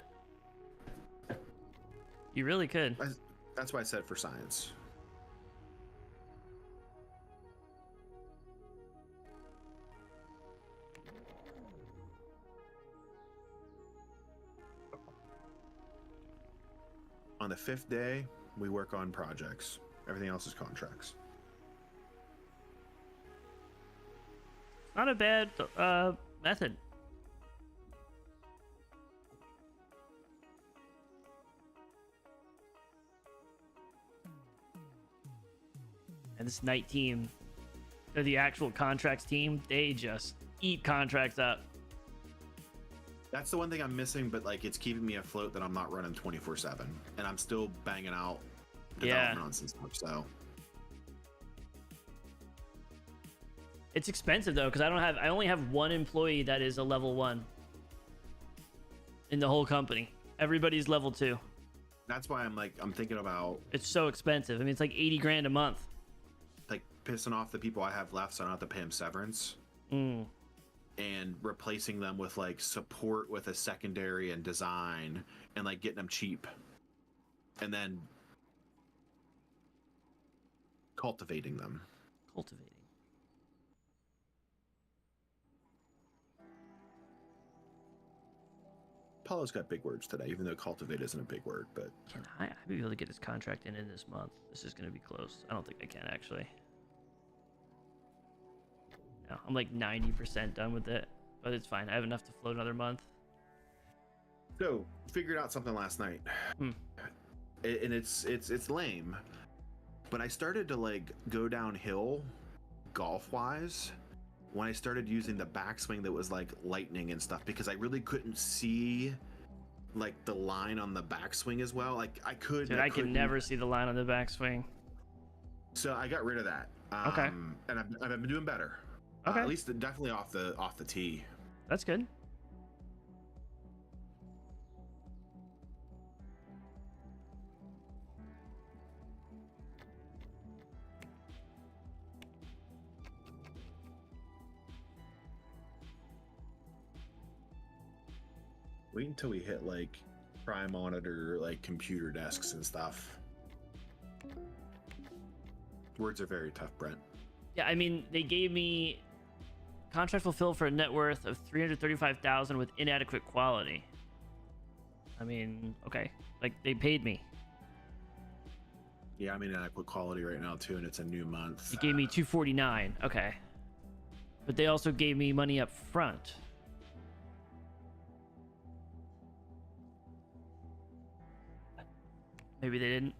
Like, you really could. That's why I said for science. On the 5th day, we work on projects. Everything else is contracts. Not a bad method. And this night team, or the actual contracts team, they just eat contracts up. That's the one thing I'm missing, but like it's keeping me afloat that I'm not running 24/7, and I'm still banging out development on some stuff. So it's expensive though, because I only have 1 employee that is a level 1 in the whole company. Everybody's level 2. that's why I'm thinking about, It's so expensive. I mean, it's like 80 grand a month. like pissing off the people I have left, so I don't have to pay them severance. And replacing them with like support with a secondary and design, and like getting them cheap, and then cultivating them. Cultivating. Paulo's got big words today, even though cultivate isn't a big word. But Can I be able to get this contract in this month? This is going to be close. I don't think I can, actually. No, I'm like 90% done with it, but it's fine. I have enough to float another month. so figured out something last night, and it's lame, but I started to like go downhill golf wise when I started using the backswing that was like lightning and stuff, because I really couldn't see like the line on the backswing as well. Like I could. Dude, I can never see the line on the backswing. So I got rid of that. Okay. And I've been doing better. Okay. At least definitely off the tee. That's good. Wait until we hit like prime monitor, like computer desks and stuff. Words are very tough, Brent. Yeah, I mean, they gave me contract fulfilled for a net worth of $335,000 with inadequate quality. I mean, okay, like they paid me. Yeah, I'm in inadequate quality right now too, and it's a new month. They gave me $249. Okay, but they also gave me money up front. Maybe they didn't.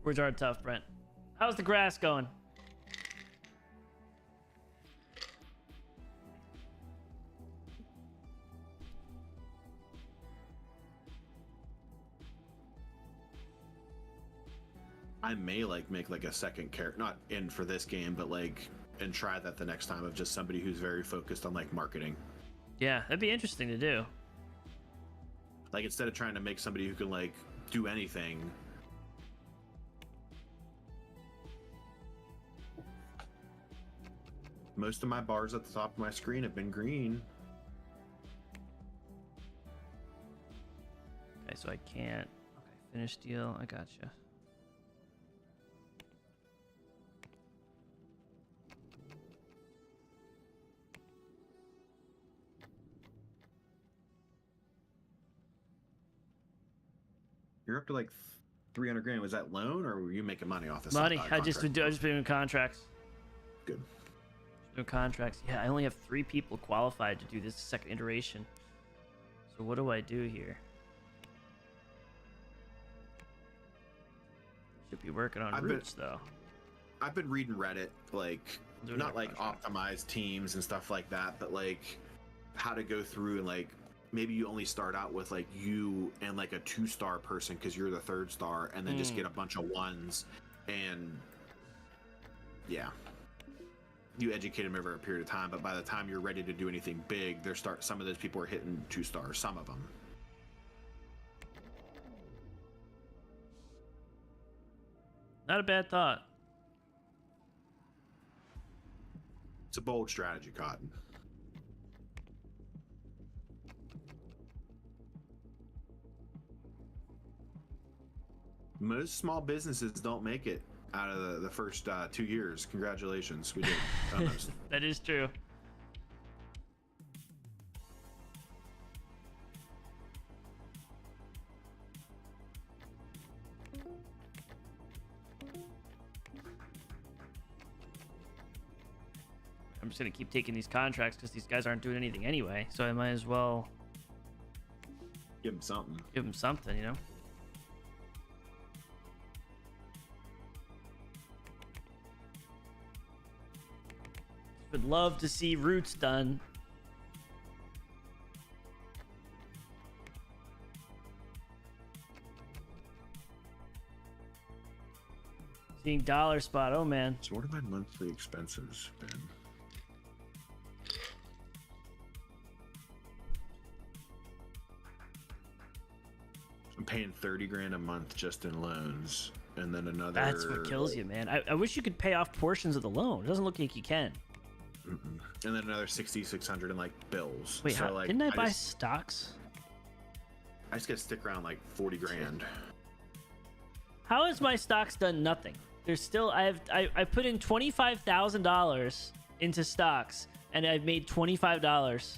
Words are tough, Brent. How's the grass going? I may like make like a second character, not in for this game, but like, and try that the next time, of just somebody who's very focused on like marketing. Yeah, that'd be interesting to do. Like instead of trying to make somebody who can like do anything. Most of my bars at the top of my screen have been green. Okay, so I can't. Okay, finish deal. I gotcha. You're up to like 300 grand. Was that loan, or were you making money off this? Money. I just been doing contracts. Good. Doing contracts. Yeah, I only have 3 people qualified to do this second iteration. So what do I do here? Should be working on roots though. I've been reading Reddit, like Doing not that like contract. optimized teams and stuff like that, but like how to go through and like maybe you only start out with like you and like a 2-star person because you're the 3rd star, and then just get a bunch of 1s, and yeah, you educate them over a period of time. But by the time you're ready to do anything big, some of those people are hitting 2 stars, some of them. Not a bad thought. It's a bold strategy, Cotton. Most small businesses don't make it out of the first 2 years. Congratulations, we did. Almost. That is true. I'm just gonna keep taking these contracts because these guys aren't doing anything anyway, so I might as well Give them something. give them something, you know? Would love to see roots done. Seeing dollar spot, oh man. So what have my monthly expenses been? I'm paying 30 grand a month just in loans, and then another. That's what kills you, man. I wish you could pay off portions of the loan. It doesn't look like you can. And then another 6,600 in like bills. Wait, so, like, didn't I buy stocks? I just gotta stick around like 40 grand. How has my stocks done nothing? There's still I put in $25,000 into stocks and I've made $25.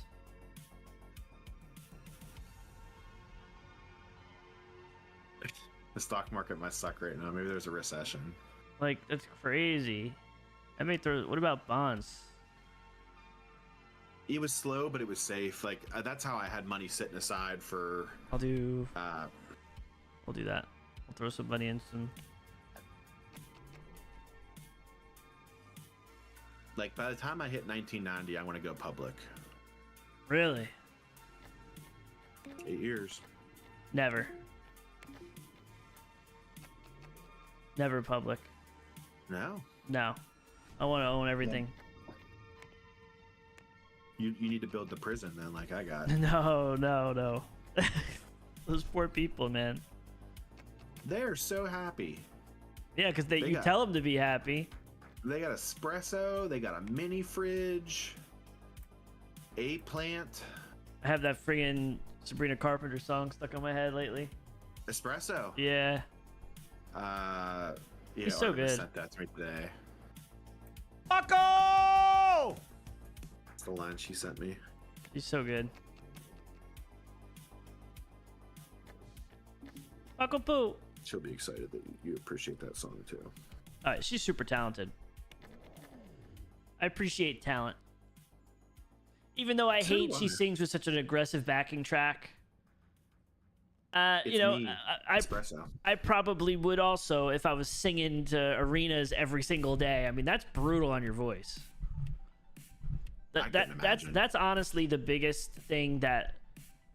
The stock market must suck right now. Maybe there's a recession. Like, that's crazy. I may throw. What about bonds? It was slow, but it was safe. Like that's how I had money sitting aside for. I'll do that. I'll throw some money in some. Like by the time I hit 1990, I want to go public. Really? 8 years. Never. Never public. No. No. I want to own everything. You need to build the prison then, like I got. No. Those poor people, man. They're so happy. Yeah, because you tell them to be happy. They got espresso. They got a mini fridge. A plant. I have that friggin' Sabrina Carpenter song stuck in my head lately. Espresso. Yeah. Yeah. He's so Artemis good. sent that to me today. Paco! That's the line she sent me. He's so good. Paco Poo. She'll be excited that you appreciate that song too. All right, she's super talented. I appreciate talent. Even though I hate she sings with such an aggressive backing track. It's you know, me, espresso. I probably would also if I was singing to arenas every single day. I mean, that's brutal on your voice. That's honestly the biggest thing that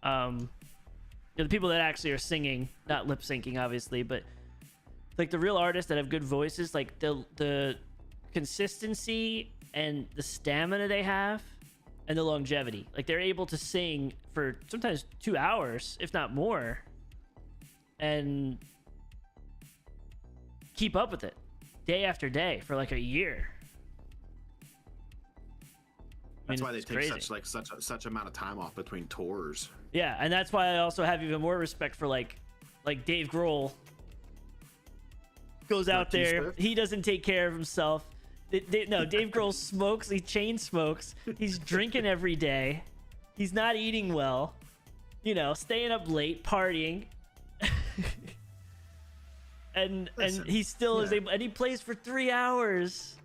the people that actually are singing, not lip syncing obviously, but like the real artists that have good voices, like the consistency and the stamina they have and the longevity. Like they're able to sing for sometimes 2 hours, if not more, and keep up with it day after day for like a year. That's why they take such amount of time off between tours. Yeah, and that's why I also have even more respect for like Dave Grohl. Goes out there, he doesn't take care of himself. No, Dave Grohl smokes, he chain smokes, he's drinking every day, he's not eating well, you know, staying up late, partying. and he still is able, and he plays for 3 hours.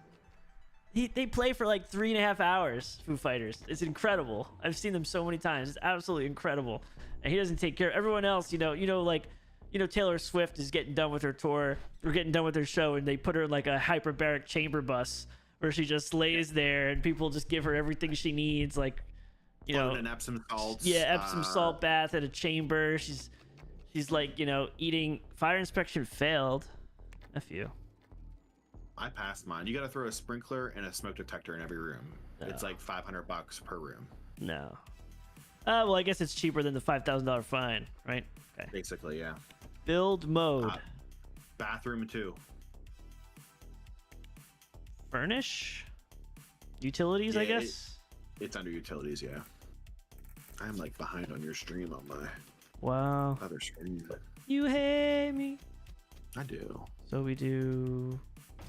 They play for like 3.5 hours, Foo Fighters. It's incredible. I've seen them so many times. It's absolutely incredible. And he doesn't take care of everyone else. Taylor Swift is getting done with her tour. We're getting done with her show, and they put her in like a hyperbaric chamber bus where she just lays there, and people just give her everything she needs, like, you know, an Epsom salts. Yeah, Epsom salt bath at a chamber. She's like, you know, eating. Fire inspection failed. A few. I passed mine. You got to throw a sprinkler and a smoke detector in every room. No. It's like $500 per room. No. Well, I guess it's cheaper than the $5,000 fine, right? Okay. Basically, yeah. Build mode. Bathroom too. Furnish. Utilities, I guess. It's under utilities, yeah. I'm like behind on your stream on my other screen. You hate me. I do. So we do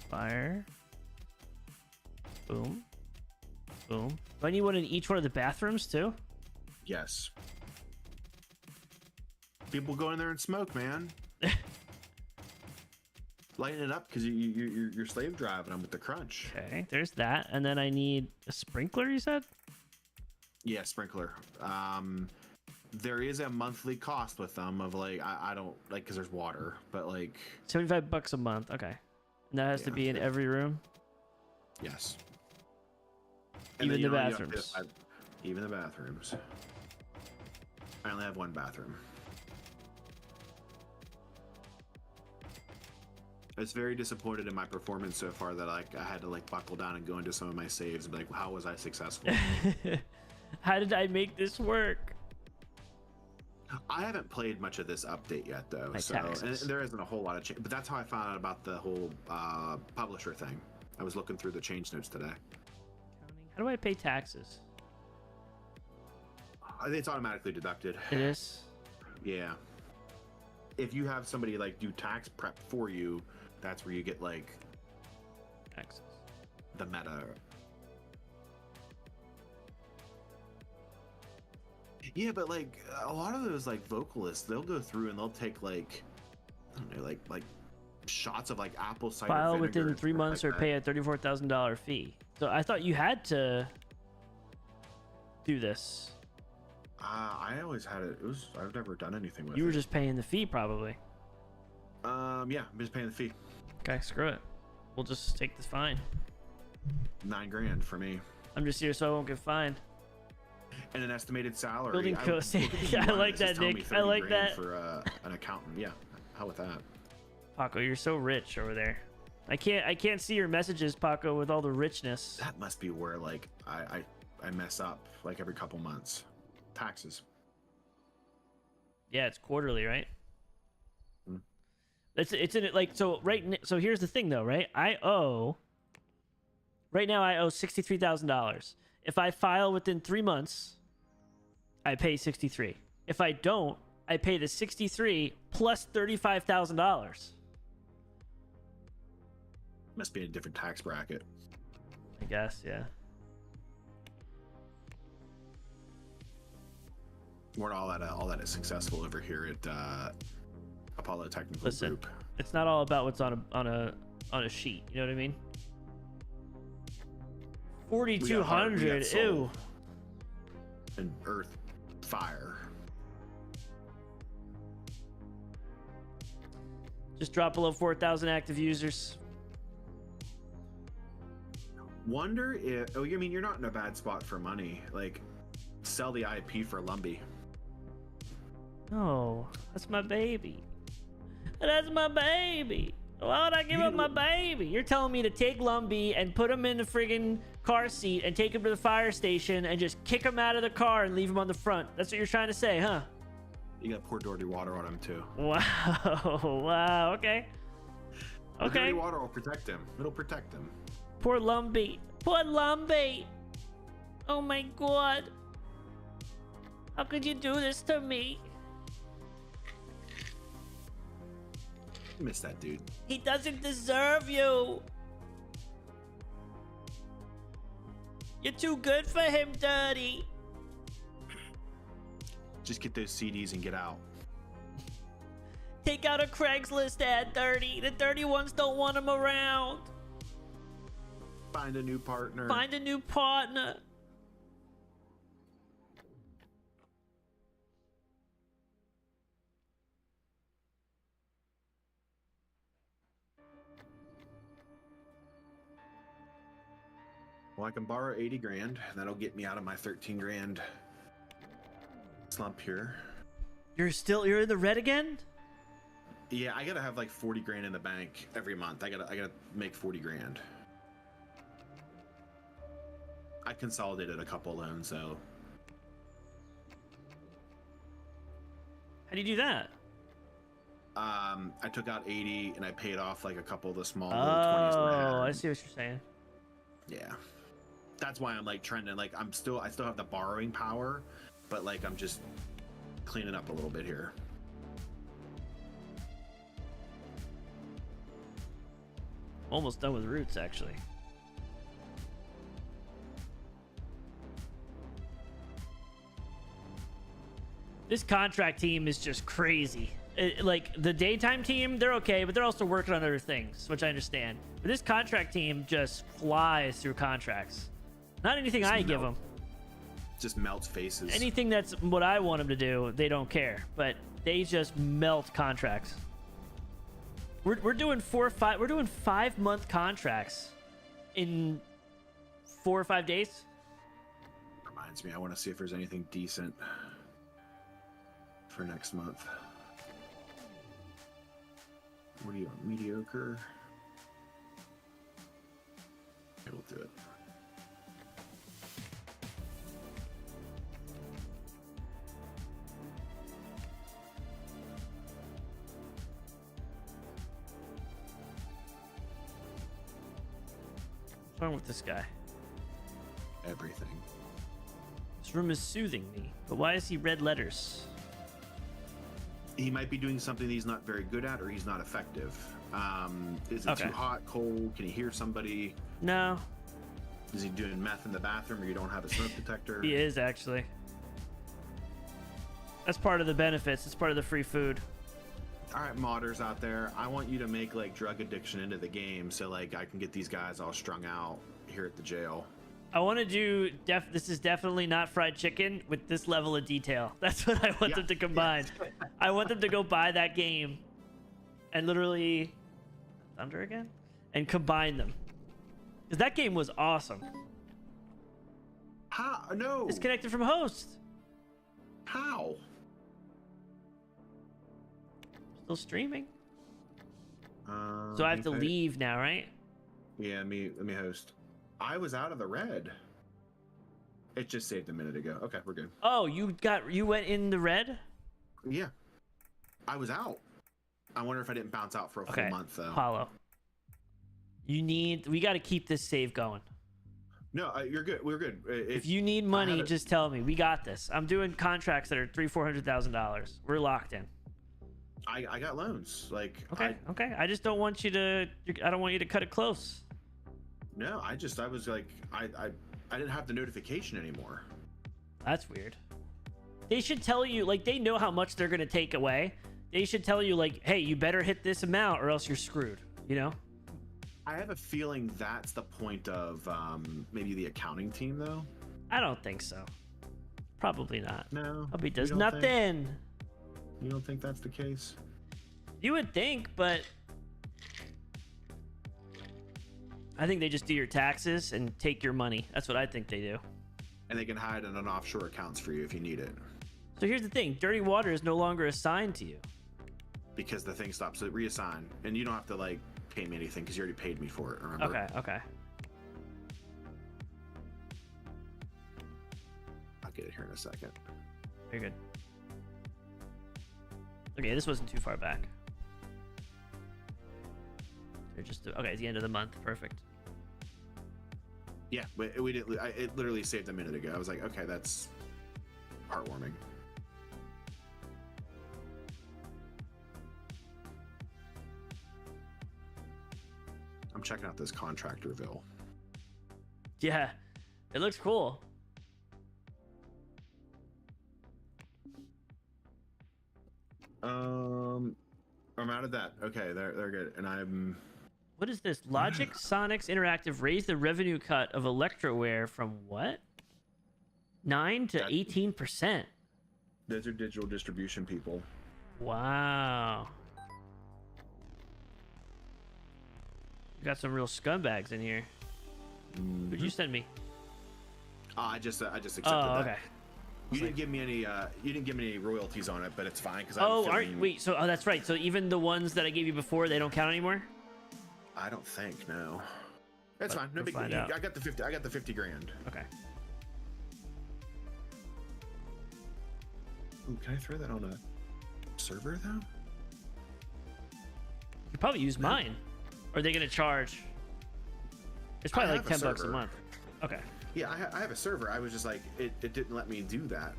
fire. Boom. Boom. Do I need one in each one of the bathrooms too? Yes. People go in there and smoke, man. Lighten it up because you're slave driving them with the crunch. Okay, there's that. And then I need a sprinkler, you said? Yeah, sprinkler. There is a monthly cost with them of like, I don't like, because there's water, but like $75 a month. Okay. And that has to be in every room? Yes. Even the bathrooms. Even the bathrooms. I only have one bathroom. I was very disappointed in my performance so far that I had to like buckle down and go into some of my saves and be like, how was I successful? How did I make this work? I haven't played much of this update yet, though. My so taxes. and there isn't a whole lot of change. But that's how I found out about the whole publisher thing. I was looking through the change notes today. How do I pay taxes? It's automatically deducted. It is. Yeah. If you have somebody like do tax prep for you, that's where you get like Taxes. the meta. Yeah, but like a lot of those like vocalists, they'll go through and they'll take like I don't know, like shots of like apple cider File vinegar within and 3 stuff months like or that. pay a $34,000 fee. So I thought you had to do this. I always had it. I've never done anything with You were it. just paying the fee, probably. Yeah, I'm just paying the fee. Okay, screw it. We'll just take this fine. $9,000 for me. I'm just here so I won't get fined. And an estimated salary. Building I- cost. look at the I one like that's that, telling Nick. me I like $30,000 that. for an accountant. Yeah, how with that? Paco, you're so rich over there. I can't see your messages, Paco, with all the richness. That must be where like I mess up like every couple months. Taxes. Yeah, it's quarterly, right? Hmm. It's in it like so so here's the thing though, right? I owe $63,000. If I file within 3 months, I pay 63. If I don't, I pay the 63 plus $35,000. Must be in a different tax bracket. I guess, yeah. We're not all that is successful over here at Apollo Technical Listen, Group. it's not all about what's on a sheet. You know what I mean? We got heart, we got 4,200. soul. Ew. And earth, fire. Just drop below 4,000 active users. Wonder if I mean you're not in a bad spot for money. Like sell the IP for Lumby. No, that's my baby. That's my baby. Why would I give up my baby? You're telling me to take Lumbee and put him in the friggin' car seat and take him to the fire station and just kick him out of the car and leave him on the front. That's what you're trying to say, huh? You got to pour dirty water on him too. Wow. Wow. Okay. The Okay. dirty water will protect him. It'll protect him. Poor Lumbee. Poor Lumbee. Oh my god. How could you do this to me? Miss that dude. He doesn't deserve you. You're too good for him, Dirty. Just get those CDs and get out. Take out a Craigslist ad, Dirty. The dirty ones don't want him around. Find a new partner. Find a new partner. Well, I can borrow 80 grand. That'll get me out of my 13 grand slump here. You're in the red again? Yeah, I gotta have like 40 grand in the bank every month. I gotta make 40 grand. I consolidated a couple loans though. How do you do that? I took out 80 and I paid off like a couple of the small little 20s that Oh, I I had. see what you're saying. Yeah. That's why I'm like trending. Like I still have the borrowing power, but like I'm just cleaning up a little bit here. Almost done with Roots, actually. This contract team is just crazy. Like the daytime team, they're okay, but they're also working on other things, which I understand. But this contract team just flies through contracts. Not anything I give them. Just melts faces. Anything that's what I want them to do, they don't care. But they just melt contracts. We're doing 5-month contracts in 4 or 5 days. Reminds me, I want to see if there's anything decent for next month. What are you on? Mediocre? Okay, we'll do it. wrong with this guy? Everything. This room is soothing me, but why is he red letters? He might be doing something that he's not very good at, or he's not effective. Is it Okay. too hot, cold? Can he hear somebody? No, Is he doing meth in the bathroom, or you don't have a smoke detector? he is actually. That's part of the benefits. It's part of the free food. All right, modders out there, I want you to make like drug addiction into the game, so like I can get these guys all strung out here at the jail. I want to do this is definitely not fried chicken with this level of detail. That's what I want them to combine. I want them to go buy that game and literally Thunder again and combine them. Because that game was awesome. How? No. Disconnected from host. How? Still streaming. So So I have to leave now, right? Yeah, let me host. I was out of the red. It just saved a minute ago. Okay, we're good. Oh, you went in the red? Yeah, I was out. I wonder if I didn't bounce out for a full month though. Apollo. We got to keep this save going. No, you're good. We're good. If you need money, just tell me. We got this. I'm doing contracts that are $300,000-$400,000. We're locked in. I got loans. Like Okay. I just don't want you to. I don't want you to cut it close. No, I was like I didn't have the notification anymore. That's weird. They should tell you, like, they know how much they're gonna take away. They should tell you, like, hey, you better hit this amount or else you're screwed. You know? I have a feeling that's the point of maybe the accounting team though. I don't think so. Probably not. No. Hubby does you don't nothing. You don't think that's the case? You would think, but I think they just do your taxes and take your money. That's what I think they do. And they can hide in an offshore accounts for you if you need it. So here's the thing. Dirty water is no longer assigned to you. Because the thing stops at reassign. And you don't have to like pay me anything because you already paid me for it, remember? Okay. I'll get it here in a second. You're good. Okay, this wasn't too far back. They're just okay. It's the end of the month. Perfect. Yeah, we didn't. It literally saved a minute ago. I was like, okay, that's heartwarming. I'm checking out this contractorville. Yeah, it looks cool. I'm out of that. Okay, they're good, and I'm. What is this? Logic Sonics Interactive raised the revenue cut of Electroware from what? 9 to 18%. Those are digital distribution people. Wow. You got some real scumbags in here. Who'd you send me? I just accepted Oh, that. okay. You didn't give me any royalties on it, but it's fine because Wait. So, that's right. So even the ones that I gave you before, they don't count anymore. I don't think no. It's But fine. No we'll big find deal. out. I got the 50. I got the 50 grand. Okay. Ooh, can I throw that on a server though? You could probably use mine. Or are they gonna charge? It's probably I like have a $10 a server. month. Okay. Yeah, I have a server. I was just like, it didn't let me do that.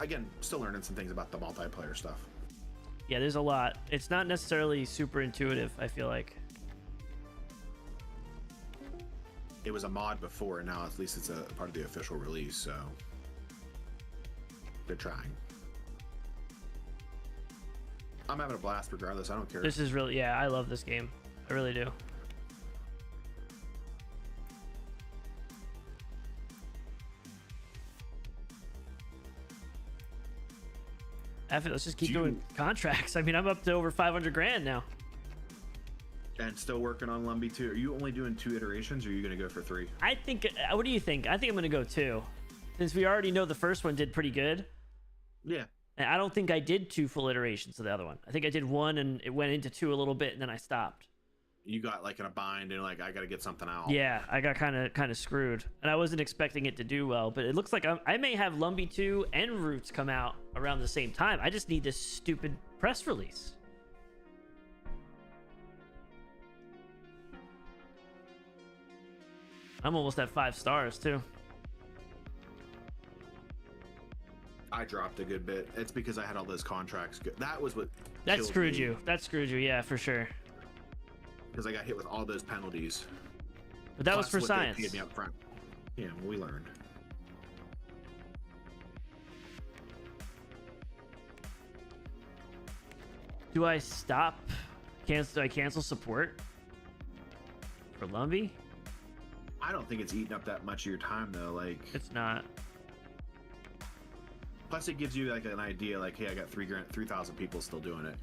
Again, still learning some things about the multiplayer stuff. Yeah, there's a lot. It's not necessarily super intuitive, I feel like. It was a mod before, and now at least it's a part of the official release, so they're trying. I'm having a blast regardless. I don't care. This is really, yeah, I love this game. I really do. Let's just keep doing contracts. I mean, I'm up to over 500 grand now. And still working on Lumby 2. Are you only doing 2 iterations, or are you going to go for 3? I think, what do you think? I think I'm going to go 2. Since we already know the first one did pretty good. Yeah. And I don't think I did 2 full iterations of the other one. I think I did 1 and it went into 2 a little bit and then I stopped. You got like in a bind and like, I got to get something out. Yeah, I got kind of screwed. And I wasn't expecting it to do well, but it looks like I may have Lumby 2 and Roots come out around the same time. I just need this stupid press release. I'm almost at 5 stars too. I dropped a good bit. It's because I had all those contracts. That was what That killed screwed me, you. That screwed you. Yeah, for sure. because I got hit with all those penalties. But that was Plus for what they science. paid me up front. Yeah, we learned. Do I stop? Do I cancel support for Lumby? I don't think it's eating up that much of your time though. Like, It's not. plus it gives you like an idea. Like, hey, I got 3,000 people still doing it.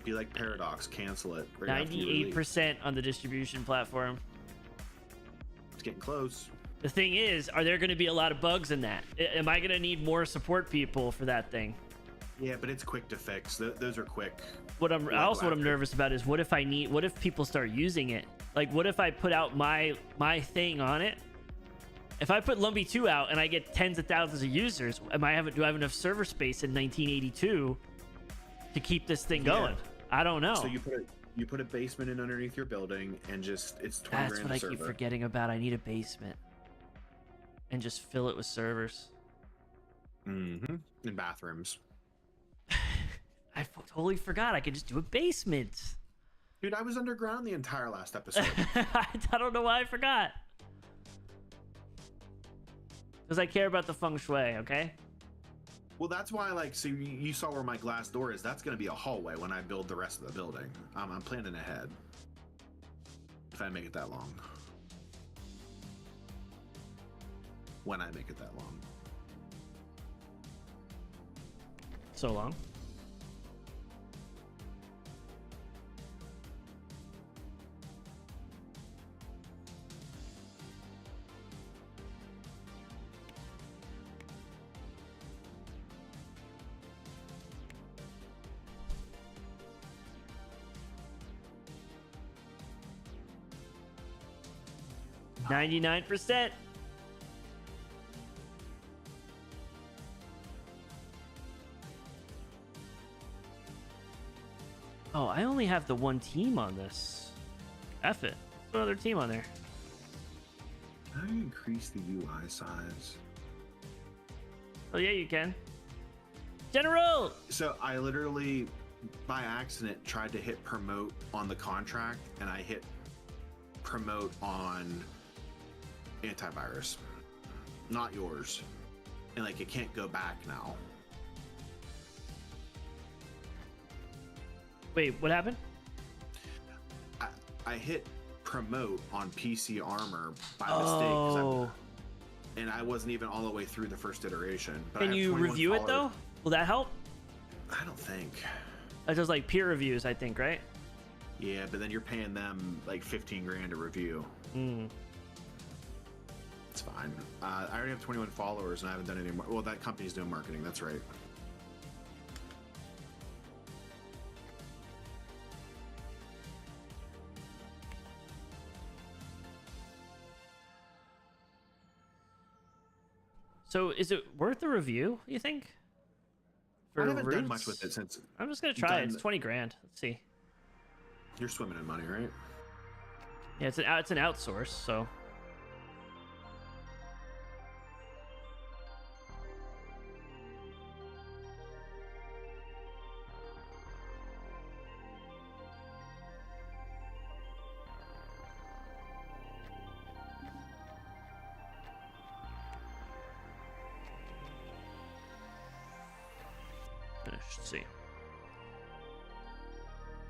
Be like Paradox, cancel it. Right after you release. 98% on the distribution platform. It's getting close. The thing is, are there going to be a lot of bugs in that? Am I going to need more support people for that thing? Yeah, but it's quick to fix. Those are quick. What I'm nervous about is what if people start using it? Like, what if I put out my thing on it? If I put Lumby 2 out and I get tens of thousands of users, do I have enough server space in 1982 to keep this thing going? I don't know. So you put a basement in underneath your building and just it's 20 That's grand what a I server. keep forgetting about. I need a basement and just fill it with servers. Mm-hmm. And bathrooms. I totally forgot I could just do a basement. Dude, I was underground the entire last episode. I don't know why I forgot. Because I care about the feng shui, okay? Well, that's why, like, so you saw where my glass door is. That's going to be a hallway when I build the rest of the building. I'm planning ahead. If I make it that long. When I make it that long. So long. $99%. Oh, I only have the one team on this. F it. Put another team on there. How do you increase the UI size? Oh yeah, you can. General! So I literally, by accident, tried to hit promote on the contract, and I hit promote on antivirus, not yours, and like it can't go back now. Wait, what happened? I hit promote on PC Armor by mistake, and I wasn't even all the way through the first iteration. But Can you review it though? Will that help? I don't think. That's just like peer reviews, I think, right? Yeah, but then you're paying them like 15 grand to review. It's fine. I already have 21 followers and I haven't done any more. Well, that company's doing marketing. That's right. So is it worth a review, you think? I haven't done Roots? much with it since. I'm just gonna try it. It's 20 grand. Let's see. You're swimming in money, right? Yeah, it's an outsource, so. Let's see.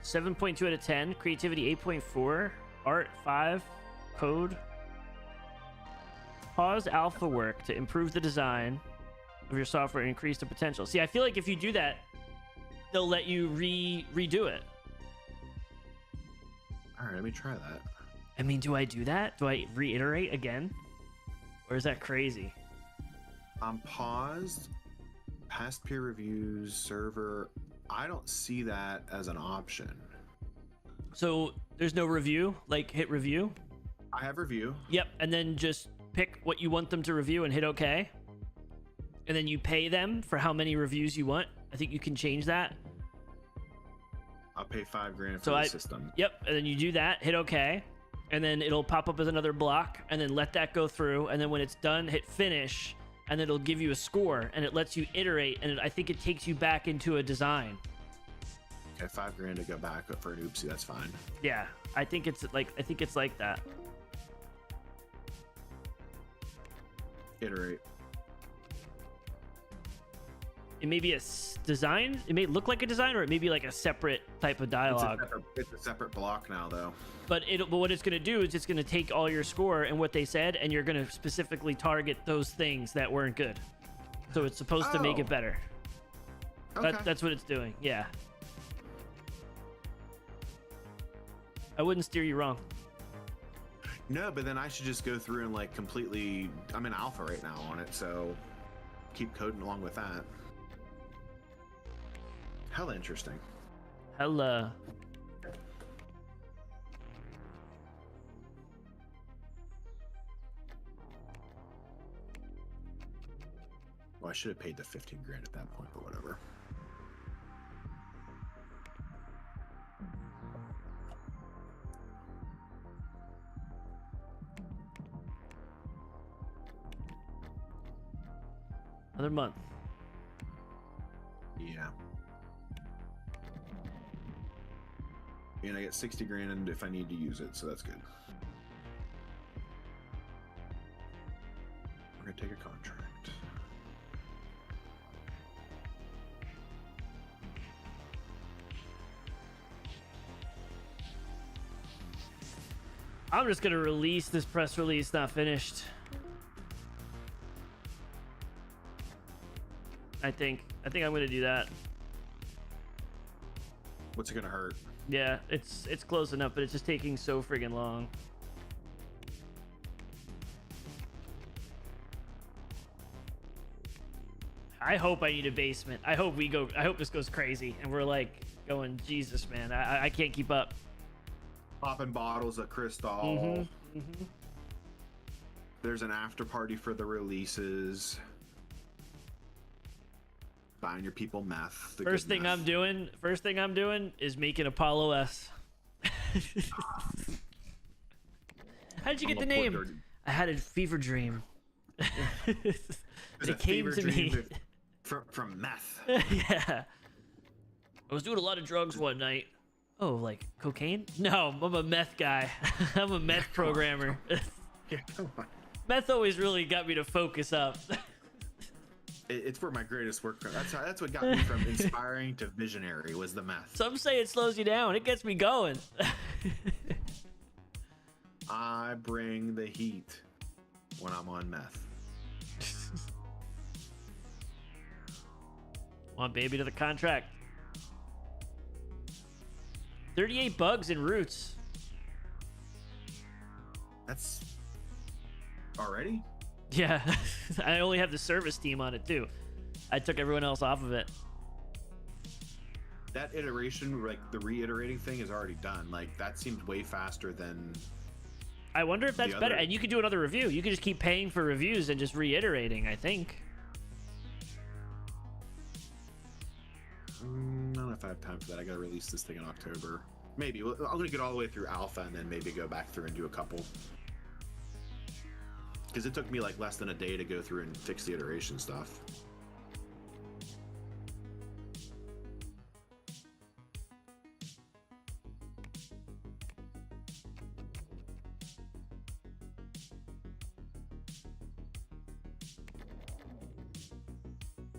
7.2 out of 10. Creativity 8.4. Art 5. Code. Pause alpha work to improve the design of your software and increase the potential. See, I feel like if you do that, they'll let you redo it. All right, let me try that. I mean, do I do that? Do I reiterate again? Or is that crazy? I'm paused. Past peer reviews, server. I don't see that as an option. So there's no review? Like hit review? I have review. Yep, and then just pick what you want them to review and hit OK. and then you pay them for how many reviews you want. I think you can change that. I'll pay $5,000 for So the system. Yep, and then you do that, hit OK, and then it'll pop up as another block, and then let that go through, and then when it's done, hit finish, and then it'll give you a score, and it lets you iterate, and I think it takes you back into a design. Okay, $5,000 to go back for an oopsie. That's fine. Yeah, I think it's like that. Iterate. It may be a design. It may look like a design, or it may be like a separate type of dialogue. It's a separate block now, though. But what it's going to do is it's going to take all your score and what they said, and you're going to specifically target those things that weren't good. So it's supposed to make it better. Okay. That's what it's doing. Yeah. I wouldn't steer you wrong. No, but then I should just go through and like completely. I'm in alpha right now on it, so keep coding along with that. Hella interesting. Hella. Well, I should have paid the $15,000 at that point, but whatever. Another month. Yeah. And I get $60,000 if I need to use it, so that's good. We're gonna take a contract. I'm just gonna release this press release not finished. I think I'm gonna do that. What's it gonna hurt? Yeah, it's close enough, but it's just taking so friggin' long. I hope I need a basement. I hope this goes crazy and we're like going, Jesus, man, I can't keep up. Popping bottles of Cristal. Mm-hmm. Mm-hmm. There's an after party for the releases. Buying your people meth. First thing I'm doing is making Apollo S. How'd you get the name? I had a fever dream. It came to me from meth. Yeah. I was doing a lot of drugs one night. Oh, like cocaine? No, I'm a meth guy. I'm a meth programmer. Yeah, come on. Meth always really got me to focus up. It's where my greatest work. That's what got me from inspiring to visionary was the meth. Some say it slows you down. It gets me going. I bring the heat when I'm on meth. Want baby to the contract. 38 bugs and roots. That's already? Yeah, I only have the service team on it too. I took everyone else off of it. That iteration, like the reiterating thing, is already done. Like that seemed way faster than. I wonder if that's better. And you could do another review. You could just keep paying for reviews and just reiterating, I think. I don't know if I have time for that. I gotta release this thing in October. Maybe. I'm gonna get all the way through alpha and then maybe go back through and do a couple. Because it took me like less than a day to go through and fix the iteration stuff.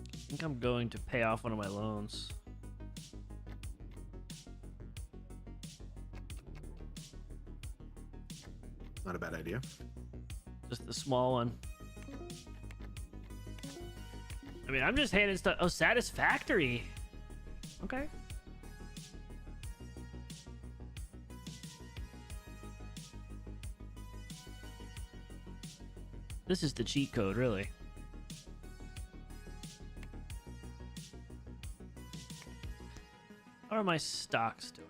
I think I'm going to pay off one of my loans. Not a bad idea. Just the small one. I mean, I'm just handing stuff. Oh, Satisfactory. Okay. This is the cheat code, really. How are my stocks doing?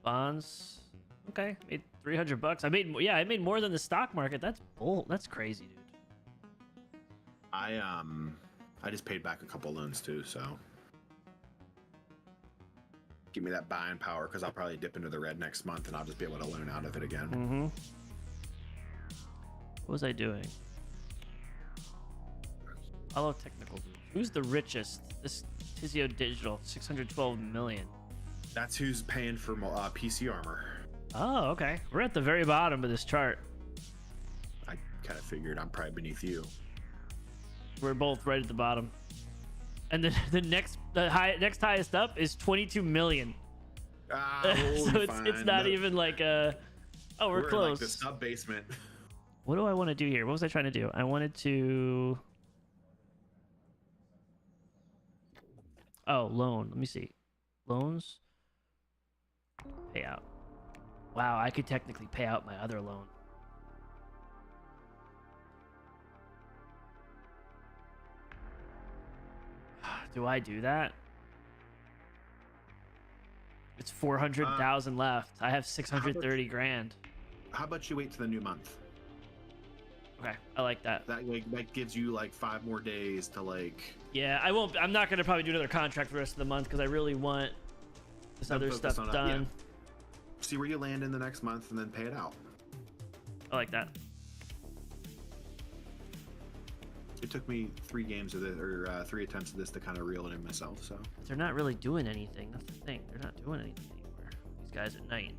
Bonds. Okay, made $300. I made more than the stock market. That's bull. That's crazy, dude. I just paid back a couple loans too, so give me that buying power because I'll probably dip into the red next month and I'll just be able to loan out of it again. Mm-hmm. What was I doing? Follow technical. Who's the richest? This Tizio Digital, 612 million. That's who's paying for PC armor. Oh, okay. We're at the very bottom of this chart. I kind of figured I'm probably beneath you. We're both right at the bottom. And then the next highest up is 22 million. So it's not even like a. Oh, we're close. In like the sub basement. What do I want to do here? What was I trying to do? I wanted to. Oh, loan. Let me see. Loans. Payout. Wow, I could technically pay out my other loan. Do I do that? It's 400,000 left. I have 630 grand. How about you wait till the new month? Okay, I like that. That gives you like 5 more days to like. Yeah, I won't. I'm not gonna probably do another contract for the rest of the month because I really want this other stuff done. Yeah. See where you land in the next month and then pay it out. I like that. It took me 3 games of this, or 3 attempts of this to kind of reel it in myself. So they're not really doing anything. That's the thing. They're not doing anything anymore. These guys at night.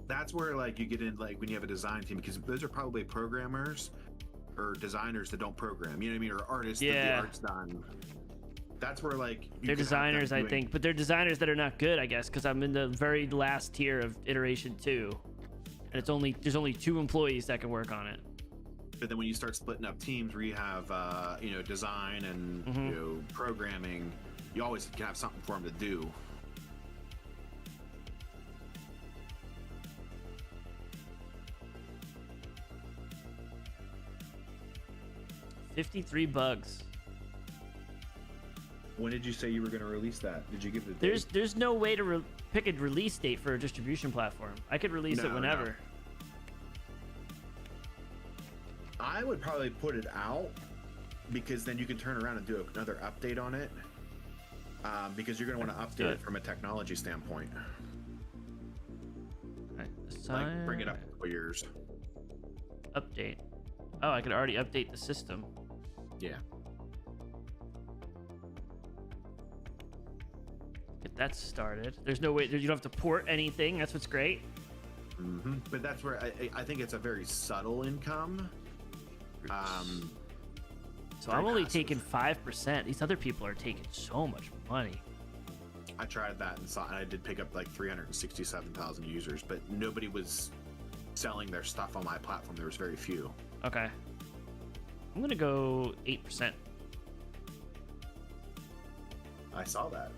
That's where like you get in like when you have a design team, because those are probably programmers or designers that don't program. You know what I mean? Or artists that the art's done. That's where like they're designers, I think, but they're designers that are not good, I guess, because I'm in the very last tier of iteration 2, and there's only 2 employees that can work on it. But then when you start splitting up teams where you have design and programming, you always can have something for them to do. $53 bugs. When did you say you were going to release that? Did you give the date? There's no way to pick a release date for a distribution platform. I could release it whenever. No. I would probably put it out because then you can turn around and do another update on it. Because you're going to want to update it from a technology standpoint. Right, like bring it up a couple years. Update. Oh, I could already update the system. Yeah. Get that started. There's no way. You don't have to port anything. That's what's great. Mm-hmm. But that's where I think it's a very subtle income. So I'm only taking 5%. These other people are taking so much money. I tried that and I did pick up like 367,000 users, but nobody was selling their stuff on my platform. There was very few. Okay. I'm gonna go 8%. I saw that.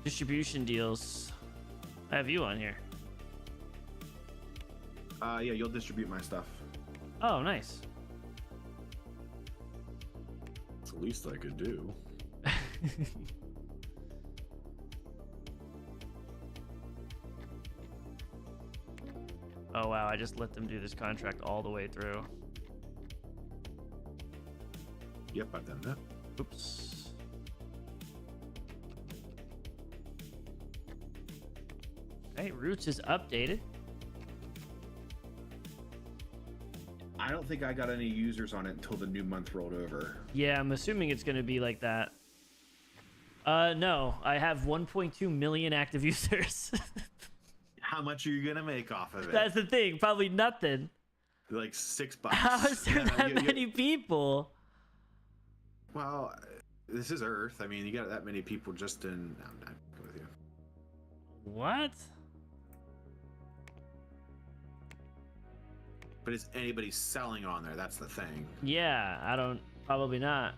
Distribution deals. I have you on here. Yeah, you'll distribute my stuff. Oh, nice. It's the least I could do. Oh wow, I just let them do this contract all the way through. Yep, I've done that. Oops. Okay, Roots is updated. I don't think I got any users on it until the new month rolled over. Yeah, I'm assuming it's going to be like that. No, I have 1.2 million active users. How much are you gonna make off of it? That's the thing, probably nothing. Like $6. How is there that many people? Well, this is Earth. I mean, you got that many people just in. No, I'm not with you. What? But is anybody selling on there? That's the thing. Yeah, I don't. Probably not.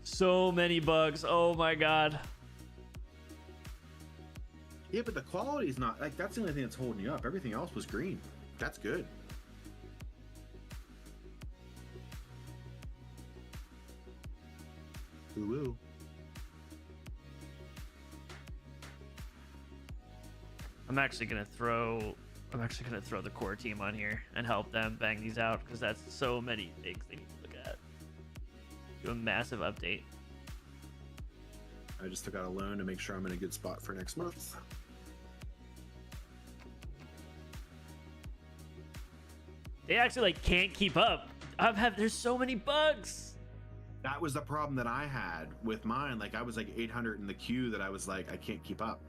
So many bugs. Oh my god. Yeah, but the quality's not like that's the only thing that's holding you up. Everything else was green. That's good. Ooh. I'm actually gonna throw the core team on here and help them bang these out because that's so many things they need to look at. Do a massive update. I just took out a loan to make sure I'm in a good spot for next month. They actually like can't keep up. There's so many bugs. That was the problem that I had with mine. Like I was like 800 in the queue that I was like, I can't keep up.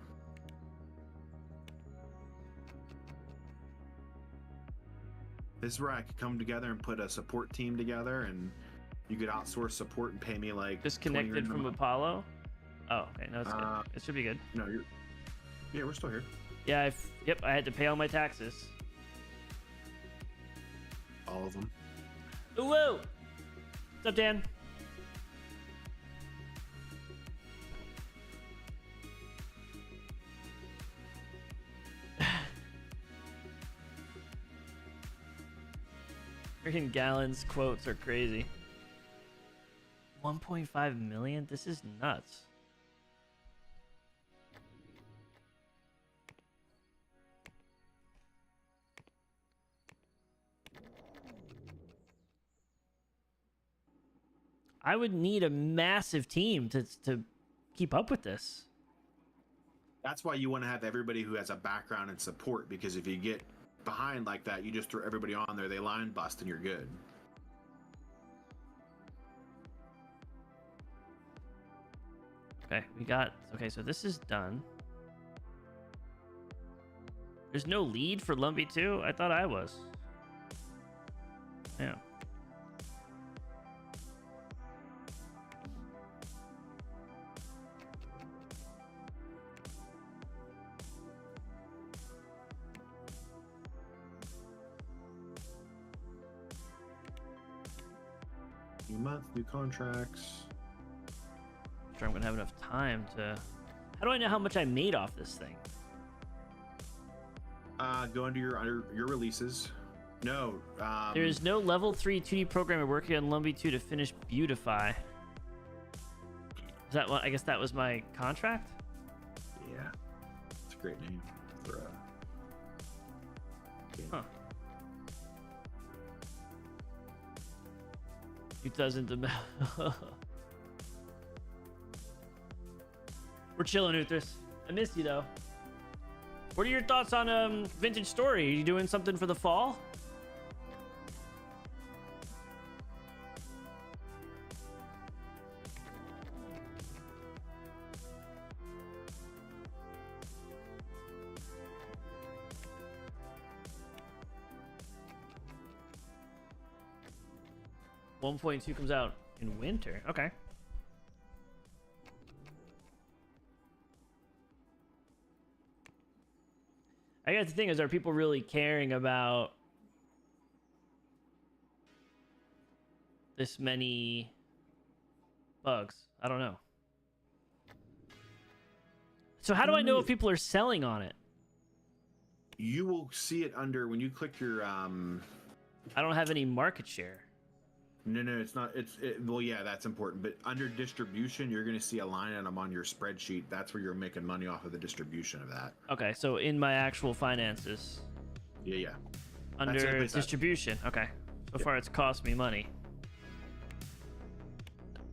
This is where I could come together and put a support team together, and you could outsource support and pay me like Disconnected from Apollo. Oh, okay. No, it's good. It should be good. No, yeah, we're still here. Yeah, yep. I had to pay all my taxes. All of them. Ooh, whoa. What's up, Dan? Freaking Gallons quotes are crazy. 1.5 million? This is nuts. I would need a massive team to keep up with this. That's why you want to have everybody who has a background in support, because if you get behind like that, you just throw everybody on there, they line bust, and you're good. Okay, so this is done. There's no lead for Lumpy 2? I thought I was. Yeah. New month, new contracts. Sure, I'm gonna have enough time to. How do I know how much I made off this thing? Go under your releases. No. There is no level 3 2D programmer working on Lumpy 2 to finish Beautify. Is that what? I guess that was my contract. Yeah, it's a great name for a game. Huh. 2000. We're chilling, Uthris. I missed you though. What are your thoughts on Vintage Story? Are you doing something for the fall? .2 comes out in winter. Okay. I guess the thing is, are people really caring about this many bugs? I don't know. So how do I know if people are selling on it? You will see it under when you click your I don't have any market share. No, it's not. Well, yeah, that's important. But under distribution, you're going to see a line item on your spreadsheet. That's where you're making money off of the distribution of that. Okay, so in my actual finances. Yeah. Under distribution. Okay. So far, it's cost me money.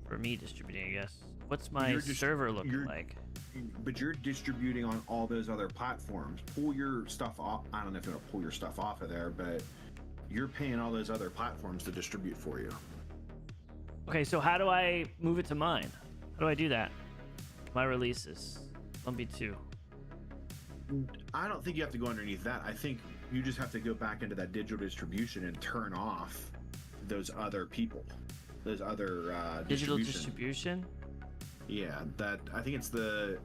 For me distributing, I guess. What's my server looking like? But you're distributing on all those other platforms. Pull your stuff off. I don't know if you're going to pull your stuff off of there, but you're paying all those other platforms to distribute for you. Okay, so how do I move it to mine? How do I do that? My releases. Lumpy 2. I don't think you have to go underneath that. I think you just have to go back into that digital distribution and turn off those other people. Those other digital distribution? Yeah, that I think it's the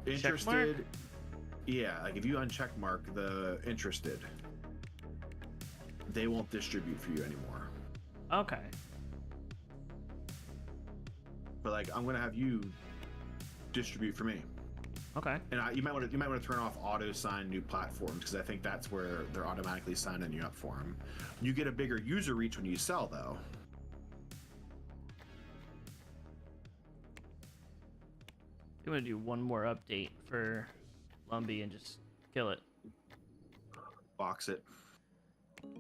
interested. Yeah, like if you uncheck mark the interested, they won't distribute for you anymore. Okay. But like I'm gonna have you distribute for me. Okay. And you might want to turn off auto sign new platforms, because I think that's where they're automatically signing you up for them. You get a bigger user reach when you sell, though. I'm gonna do one more update for Lumby and just kill it. Box it. Let's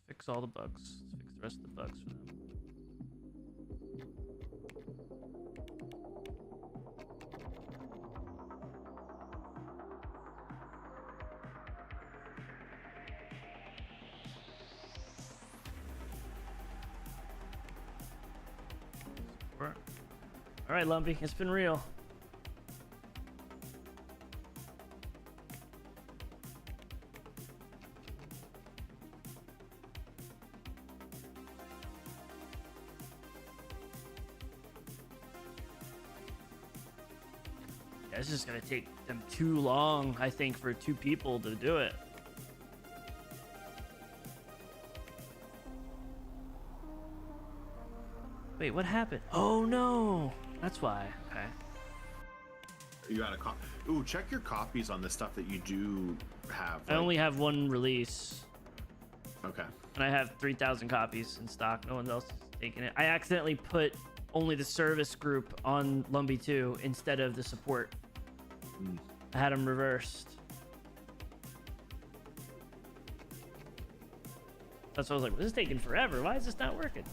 fix all the bugs. Let's fix the rest of the bugs for them. All right, Lumpy, it's been real. Yeah, it's just gonna take them too long, I think, for 2 people to do it. Wait, what happened? Oh no! That's why. Okay. You got a copy. Ooh, check your copies on the stuff that you do have. I only have 1 release, Okay. and I have 3,000 copies in stock. No one else is taking it. I accidentally put only the service group on Lumby 2 instead of the support. I had them reversed. That's why I was like, this is taking forever. Why is this not working?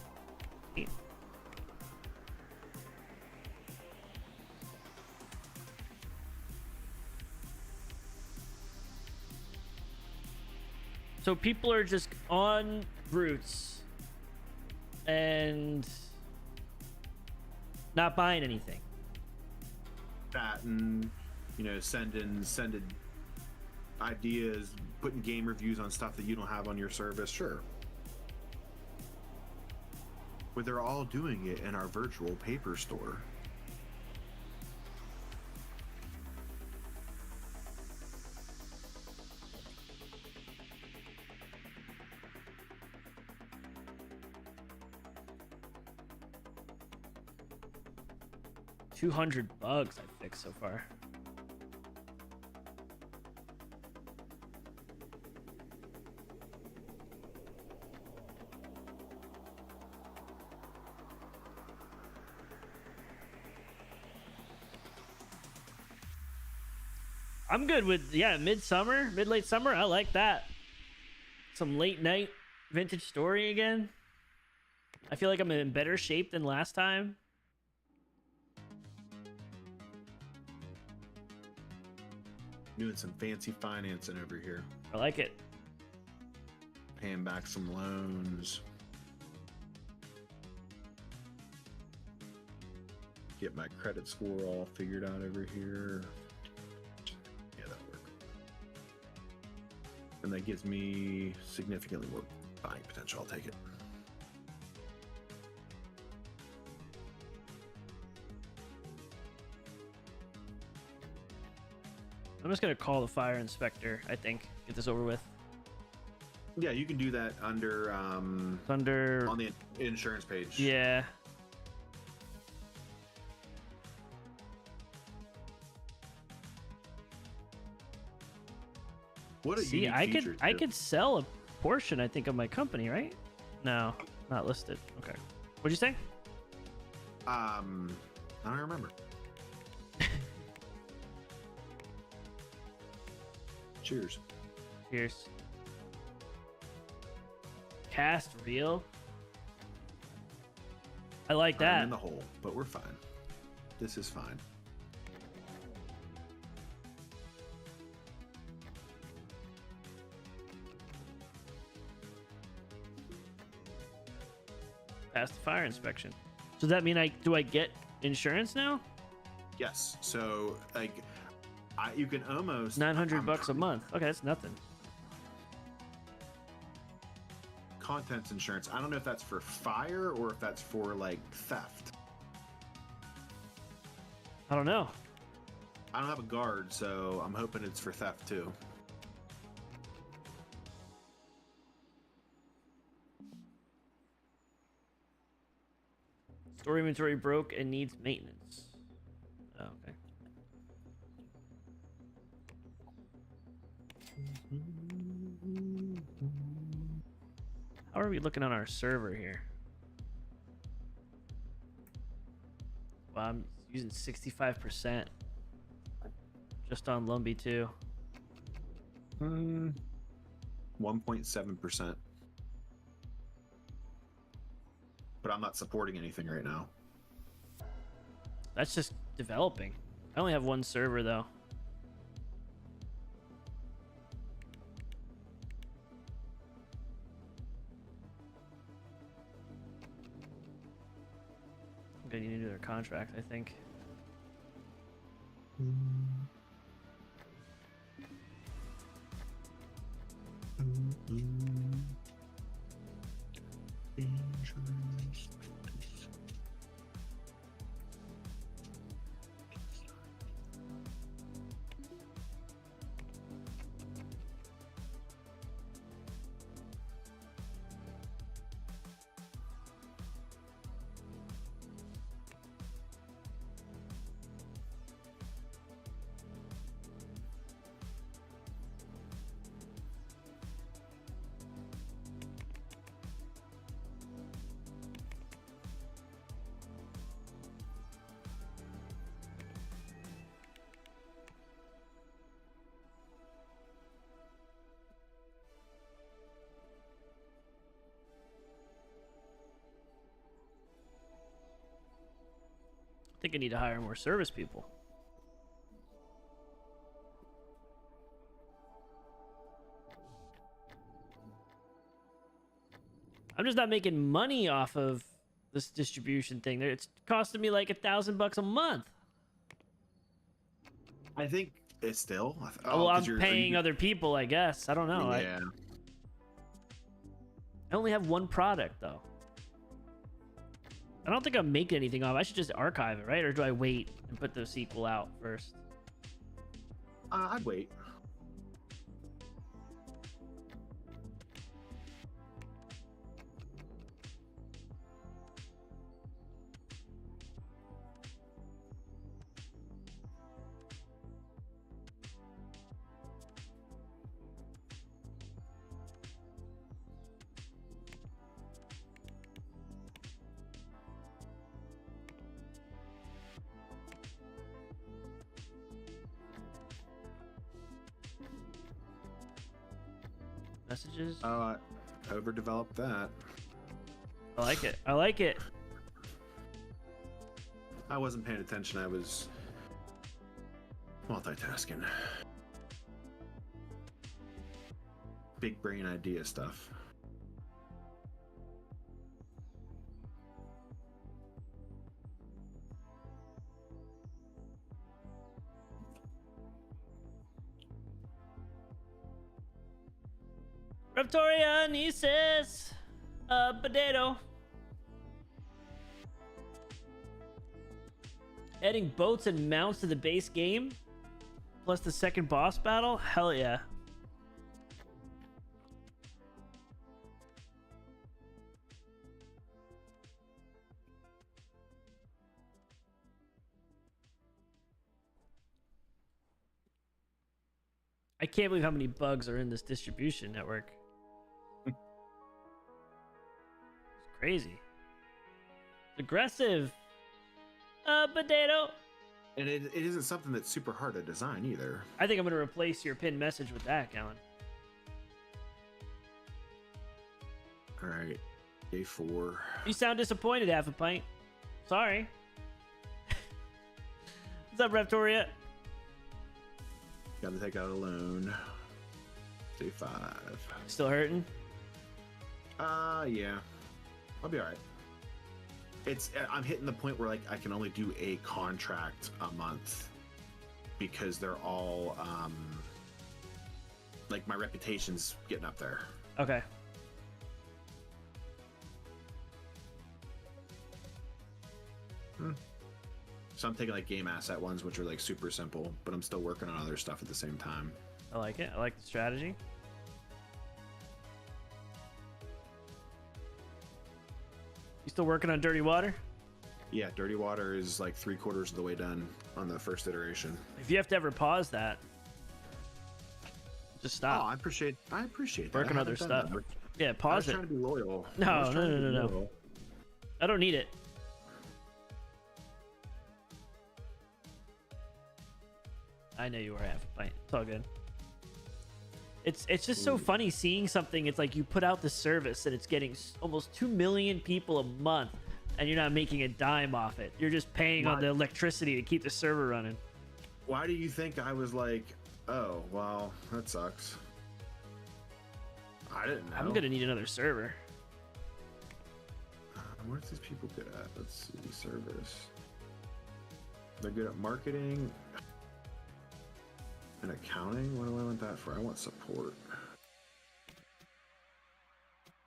So people are just on routes and not buying anything. That and sending ideas, putting game reviews on stuff that you don't have on your service. Sure. But they're all doing it in our virtual paper store. $200 bugs I fixed so far. I'm good with, yeah, midsummer, mid-late summer. I like that. Some late night vintage story again. I feel like I'm in better shape than last time. Doing some fancy financing over here. I like it. Paying back some loans. Get my credit score all figured out over here. Yeah, that'll work. And that gives me significantly more buying potential. I'll take it. I'm just gonna call the fire inspector, I think. Get this over with. Yeah, you can do that under Under on the insurance page. yeah. What a See, unique I feature, I too. could sell a portion, I think, of my company, right? No, not listed. Okay. What'd you say? I don't remember. Cheers. Cheers. Cast reel. I like I'm that. in the hole, but we're fine. This is fine. Passed the fire inspection. So does that mean do I get insurance now? Yes. So you can almost $900 a month. Okay, that's nothing. Contents insurance. I don't know if that's for fire or if that's for like theft. I don't know. I don't have a guard, so I'm hoping it's for theft too. Store inventory broke and needs maintenance. Oh, okay. How are we looking on our server here? Wow, I'm using 65% just on Lumby too. 1.7%. But I'm not supporting anything right now. That's just developing. I only have one server though. I'm gonna need to do their contract, I think. I think I need to hire more service people. I'm just not making money off of this distribution thing. It's costing me like $1,000 a month. I think it's still. Well, I'm paying other people, I guess. I don't know. Yeah. I only have one product though. I don't think I'm making anything off. I should just archive it, right? Or do I wait and put the sequel out first? I'd wait. Messages. Overdeveloped that. I like it. I like it. I wasn't paying attention. I was multitasking. Big brain idea stuff. Raptoria, Nieces, Potato. Adding boats and mounts to the base game, plus the second boss battle. Hell yeah! I can't believe how many bugs are in this distribution network. It's crazy. It's aggressive. Potato. And it isn't something that's super hard to design either. I think I'm going to replace your pinned message with that, Alan. All right. Day 4. You sound disappointed, half a pint. Sorry. What's up, Raptoria? Gotta take out a loan. Day 5. Still hurting? Yeah. I'll be all right. I'm hitting the point where like I can only do a contract a month because they're all like my reputation's getting up there. Okay. So I'm taking like game asset ones, which are like super simple, but I'm still working on other stuff at the same time. I like it. I like the strategy. You still working on Dirty Water? Yeah, Dirty Water is like 3/4 of the way done on the first iteration. If you have to ever pause that, just stop. Oh, I appreciate that. Work on other stuff. Yeah, pause it. I was trying to be loyal. No. I don't need it. I know you were half a pint. It's all good. It's just so funny seeing something. It's like you put out the service and it's getting almost 2 million people a month, and you're not making a dime off it. You're just paying on the electricity to keep the server running. Why do you think I was like, oh, well, that sucks? I didn't know. I'm gonna need another server. What are these people good at? Let's see, service. They're good at marketing and accounting. What do I want that for? I want support.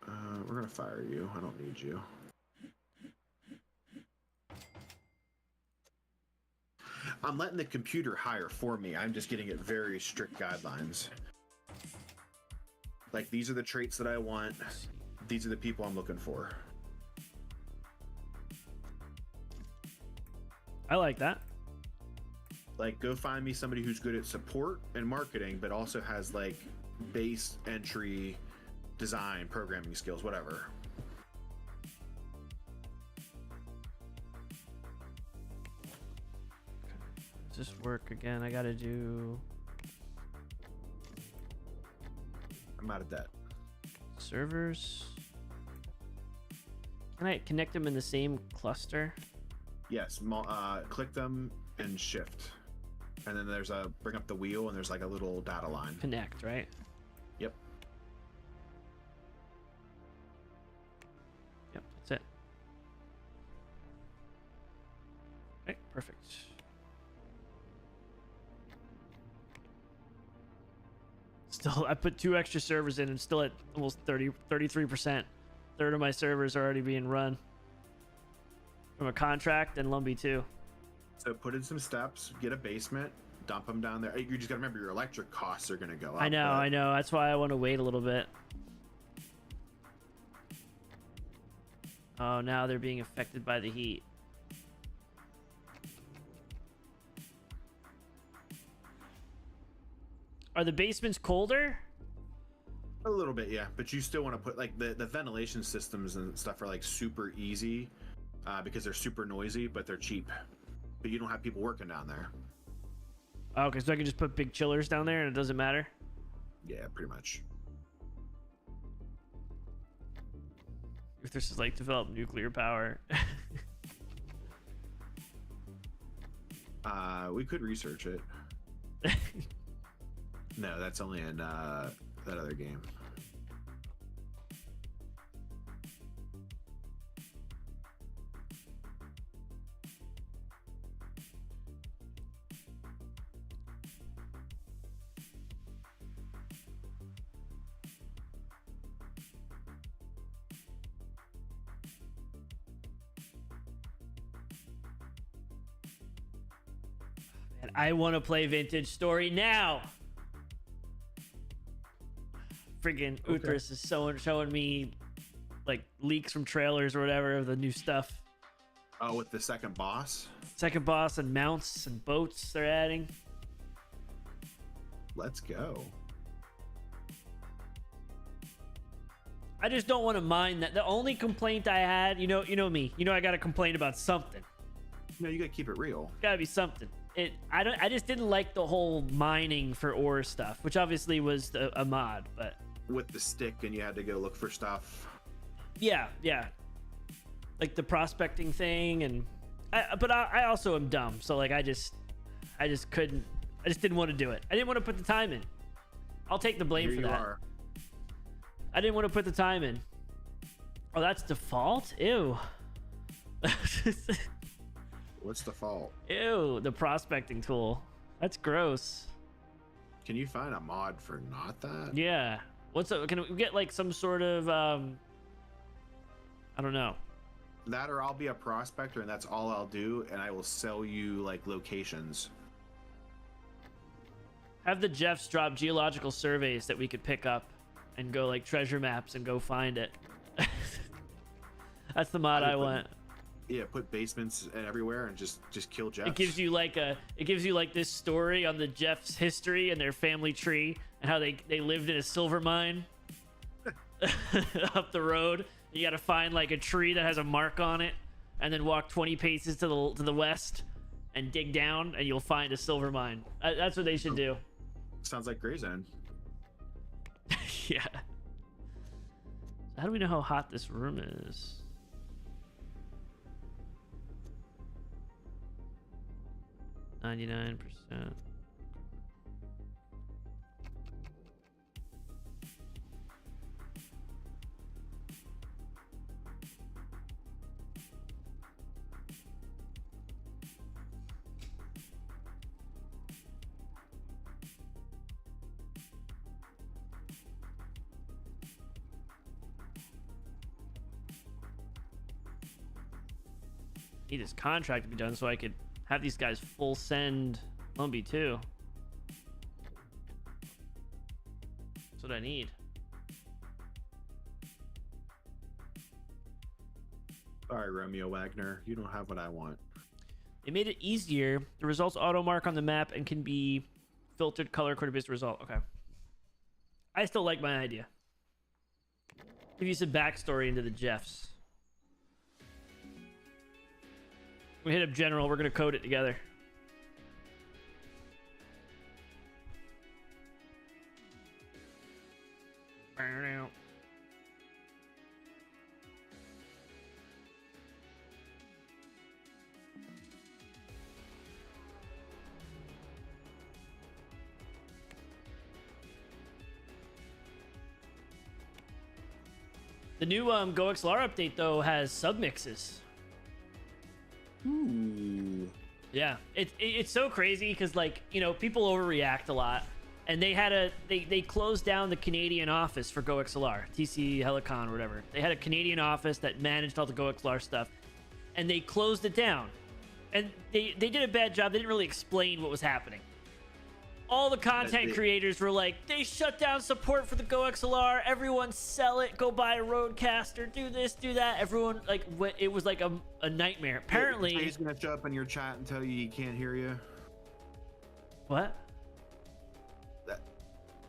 We're gonna fire you. I don't need you. I'm letting the computer hire for me. I'm just getting it very strict guidelines. Like, these are the traits that I want. These are the people I'm looking for. I like that. Like, go find me somebody who's good at support and marketing, but also has like base entry, design, programming skills, whatever. Does this work again? I gotta do I'm out of debt. servers. Can I connect them in the same cluster? Yes, click them and shift. And then there's a bring up the wheel and there's like a little data line. Connect, right? Yep. Yep, that's it. Okay, perfect. Still, I put 2 extra servers in and still at almost 33%. Third of my servers are already being run from a contract and Lumby too. So put in some steps, get a basement, dump them down there. You just gotta remember your electric costs are gonna go up. I know. That's why I want to wait a little bit. Oh, now they're being affected by the heat. Are the basements colder? A little bit, yeah. But you still want to put like the ventilation systems and stuff are like super easy because they're super noisy, but they're cheap. But you don't have people working down there. Okay, so I can just put big chillers down there and it doesn't matter? Yeah, pretty much. If this is like develop nuclear power. We could research it. No, that's only in that other game. And I want to play Vintage Story now. Friggin' Uthris is showing me like leaks from trailers or whatever of the new stuff. Oh, with the second boss? Second boss and mounts and boats they're adding. Let's go. I just don't want to mind that. The only complaint I had, you know me. You know I got to complain about something. No, you gotta keep it real. Gotta be something. I just didn't like the whole mining for ore stuff, which obviously was a mod, but With the stick and you had to go look for stuff. yeah, like the prospecting thing, and I also am dumb, so like I just didn't want to do it. I didn't want to put the time in. I'll take the blame Here for you that. are. I didn't want to put the time in. Oh, that's default? Ew. What's the fault? Ew, the prospecting tool. That's gross. Can you find a mod for not that? Yeah. What's up? Can we get like some sort of I don't know. That, or I'll be a prospector and that's all I'll do, and I will sell you like locations. Have the Jeffs drop geological surveys that we could pick up and go like treasure maps and go find it. That's the mod I want. Yeah, put basements and everywhere and just kill Jeffs. It gives you like this story on the Jeffs history and their family tree and how they lived in a silver mine up the road. You got to find like a tree that has a mark on it and then walk 20 paces to the west and dig down, and you'll find a silver mine. That's what they should do. Sounds like Gray Zone. Yeah. So how do we know how hot this room is? %. Need this contract to be done so I could have these guys full send Lumby too. That's what I need. Sorry, Romeo Wagner. You don't have what I want. They made it easier. The results auto mark on the map and can be filtered color coded based result. Okay. I still like my idea. Give you some backstory into the Jeffs. We hit up general. We're gonna code it together. The new GoXLR update though has submixes. Ooh. Yeah, it's so crazy because, like, you know, people overreact a lot, and they closed down the Canadian office for GoXLR, TC Helicon or whatever. They had a Canadian office that managed all the GoXLR stuff, and they closed it down, and they did a bad job. They didn't really explain what was happening. All the content creators were like, they shut down support for the GoXLR. Everyone sell it. Go buy a Roadcaster. Do this, do that. Everyone, like, it was like a nightmare. Apparently, he's gonna show up in your chat and tell you he can't hear you. What?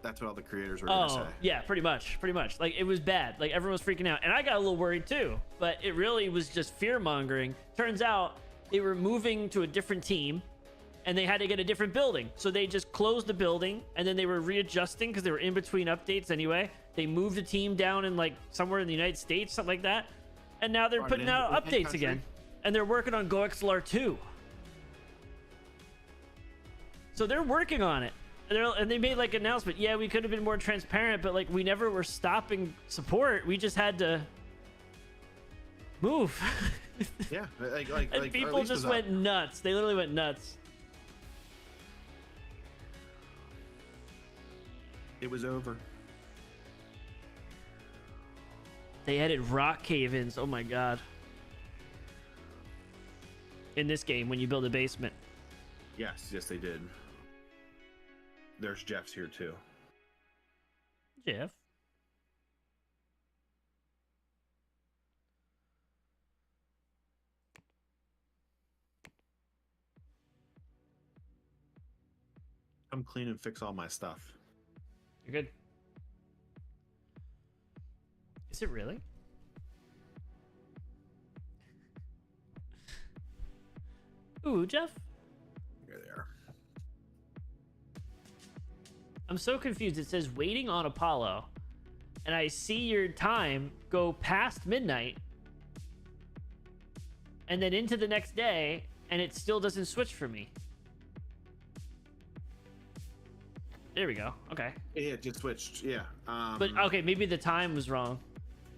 That's what all the creators were gonna say. Yeah, pretty much. Like, it was bad. Like, everyone was freaking out, and I got a little worried too. But it really was just fear mongering. Turns out they were moving to a different team, and they had to get a different building. So they just closed the building, and then they were readjusting because they were in between updates anyway. They moved the team down in, like, somewhere in the United States, something like that. And now they're putting out updates again. And they're working on GoXLR 2. So they're working on it. And they made, like, an announcement. Yeah, we could have been more transparent, but, like, we never were stopping support. We just had to move. Yeah, like people just went nuts. They literally went nuts. It was over. They added rock cave-ins. Oh my god. In this game, when you build a basement. Yes, they did. There's Jeff's here too. Jeff. Come clean and fix all my stuff. You're good. Is it really? Ooh, Jeff. Here they are. I'm so confused. It says waiting on Apollo, and I see your time go past midnight, and then into the next day, and it still doesn't switch for me. There we go. Okay. Yeah, it just switched. Yeah. But okay, maybe the time was wrong.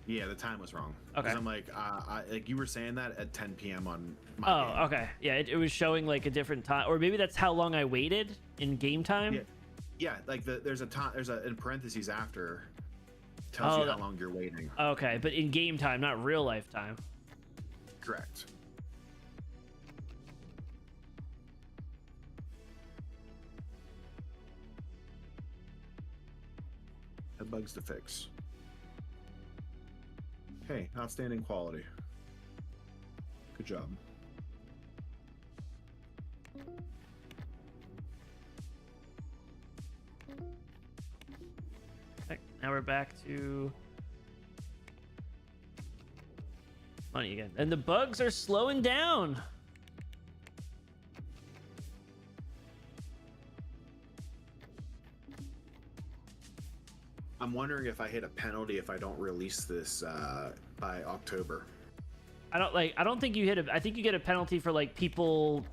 Yeah, the time was wrong. Okay. I'm like, like you were saying that at 10 p.m. on my game. Okay. Yeah, it was showing like a different time, or maybe that's how long I waited in game time. Yeah. Like there's a time. There's a in parentheses after tells you how long you're waiting. Okay, but in game time, not real life time. Correct. Bugs to fix. Hey, outstanding quality. Good job. Okay, now we're back to money again. And the bugs are slowing down. I'm wondering if I hit a penalty if I don't release this by October. I don't think you hit a. I think you get a penalty for like people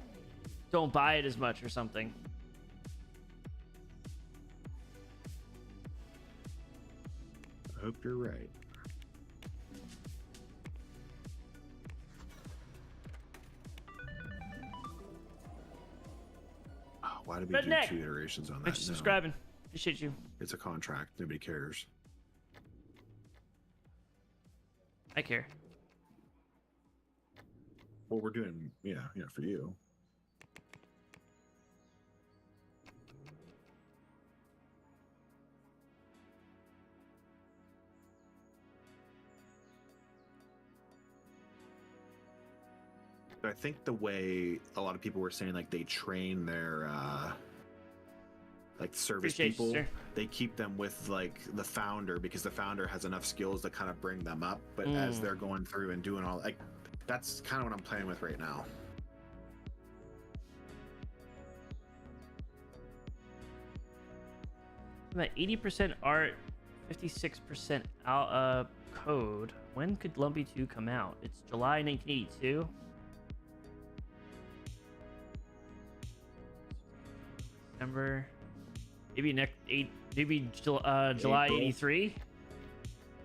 don't buy it as much or something. I hope you're right. Oh, why did we do Redneck. 2 iterations on that? Thanks for No, subscribing. Appreciate you. it's a contract. Nobody cares. I care. Well, we're doing, for you. I think the way a lot of people were saying, like, they train their like service Appreciate you, people, sir. they keep them with like the founder because the founder has enough skills to kind of bring them up. But as they're going through and doing all, like, that's kind of what I'm playing with right now. I'm at 80% art, 56% out code. When could Lumpy 2 come out? It's July 1982. December. Maybe July April. 83.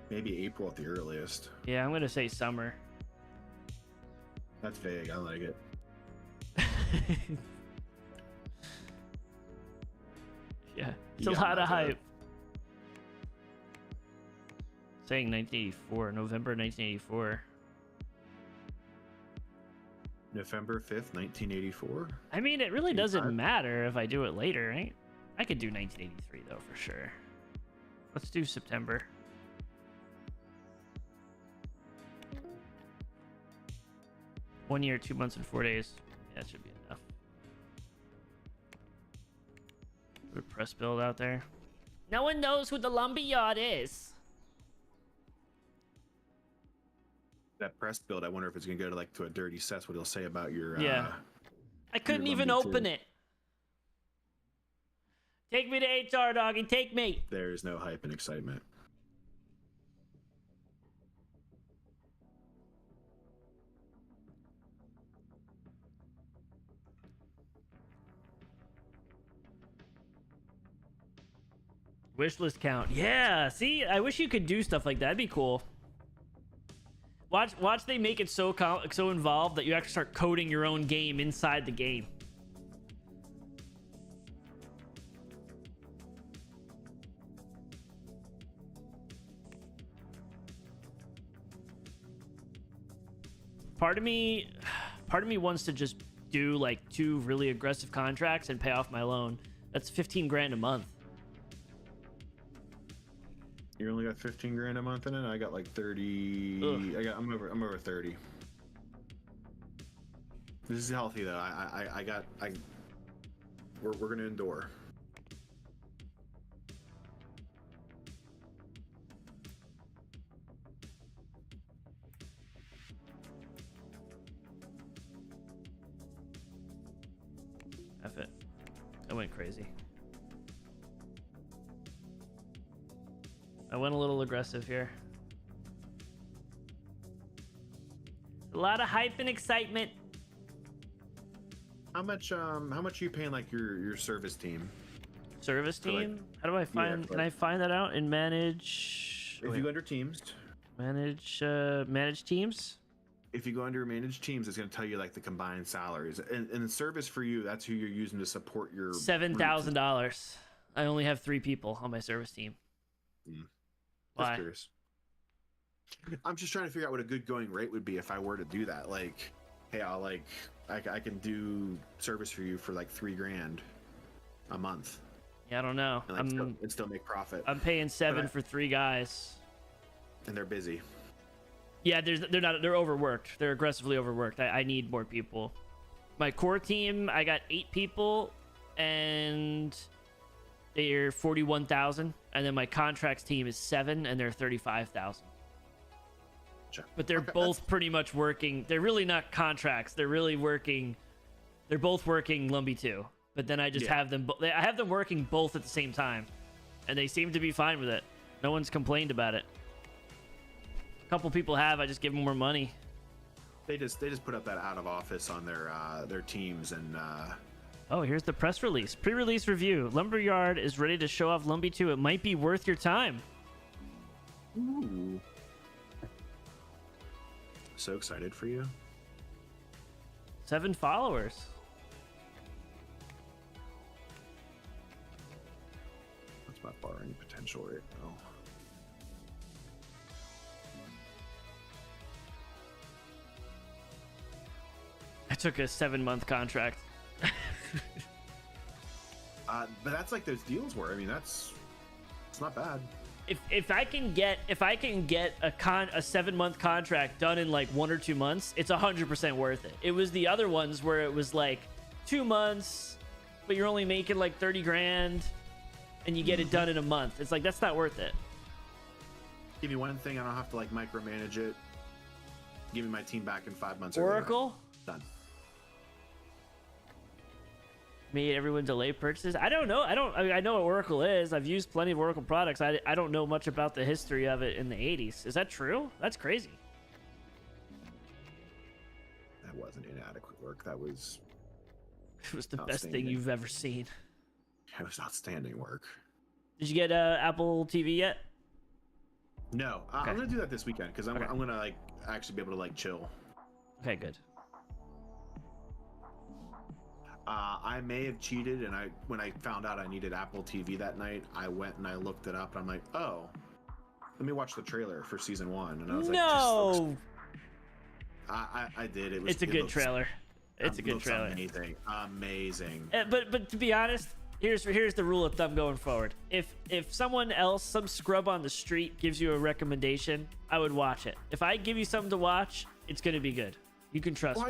Maybe April at the earliest. Yeah, I'm gonna say summer. That's vague. I like it. Yeah, it's a Yeah, lot of not bad. hype. Saying 1984, November 1984. November 5th, 1984. I mean, it really doesn't 85? matter if I do it later, right? I could do 1983 though, for sure. Let's do September. One year, 2 months, and 4 days. Yeah, that should be enough. Put a press build out there. No one knows who the lumberyard is. That press build, I wonder if it's gonna go to a dirty cess. What he'll say about your Yeah. I couldn't Your even Lumby open too. it. Take me to HR, doggy. Take me. There's no hype and excitement. Wishlist count. Yeah. See, I wish you could do stuff like that. That'd be cool. Watch they make it so involved that you actually start coding your own game inside the game. Part of me wants to just do like 2 really aggressive contracts and pay off my loan. That's 15 grand a month. You only got 15 grand a month in it. I got like 30. Ugh. I'm over 30. This is healthy though. We're gonna endure. F it. I went crazy. I went a little aggressive here. A lot of hype and excitement. How much are you paying like your service team? Service For, like- team? How do I find? for, Can I find that out in manage? If you go under teams, Manage teams. if you go under managed teams, it's gonna tell you like the combined salaries. And service for you, that's who you're using to support your $7,000. I only have 3 people on my service team. Just Why? curious. I'm just trying to figure out what a good going rate would be if I were to do that. Like, hey, I can do service for you for like 3 grand a month Yeah, I don't know. and still make profit. I'm paying 7 I- for 3 guys. And they're busy. Yeah, they're overworked. They're aggressively overworked. I need more people. My core team, I got 8 people, and they're 41,000. And then my contracts team is 7, and they're 35,000. Sure. But they're Okay, both pretty much working. They're really not contracts. They're really working. They're both working Lumby 2. But then I just Yeah. have them. I have them working both at the same time, and they seem to be fine with it. No one's complained about it. A couple people have. I just give them more money. They just put up that out of office on their teams and. Oh, here's the press release. Pre-release review. Lumberyard is ready to show off Lumby 2. It might be worth your time. Ooh. So excited for you. 7 followers. What's my borrowing potential right now? I took a 7-month contract. But that's like those deals were. I mean, it's not bad. If I can get a 7-month contract done in like 1 or 2 months, it's 100% worth it. It was the other ones where it was like 2 months, but you're only making like 30 grand, and you get it done in a month. It's like, that's not worth it. Give me one thing, I don't have to like micromanage it. Give me my team back in 5 months. Oracle Done. made everyone delay purchases. I don't know. I mean, I know what Oracle is. I've used plenty of Oracle products. I don't know much about the history of it in the 80s. Is that true? That's crazy. That wasn't inadequate work. That was. It was the best thing you've ever seen. It was outstanding work. Did you get Apple TV yet? No, Okay. I'm gonna do that this weekend because I'm gonna like actually be able to like chill. Okay, good. I may have cheated, and when I found out I needed Apple TV that night, I went and I looked it up, and I'm like, oh, let me watch the trailer for season 1, and I was like, no. I did. It's a good trailer. It's a good trailer. Amazing. But to be honest, here's the rule of thumb going forward. If someone else, some scrub on the street, gives you a recommendation, I would watch it. If I give you something to watch, it's gonna be good. You can trust me.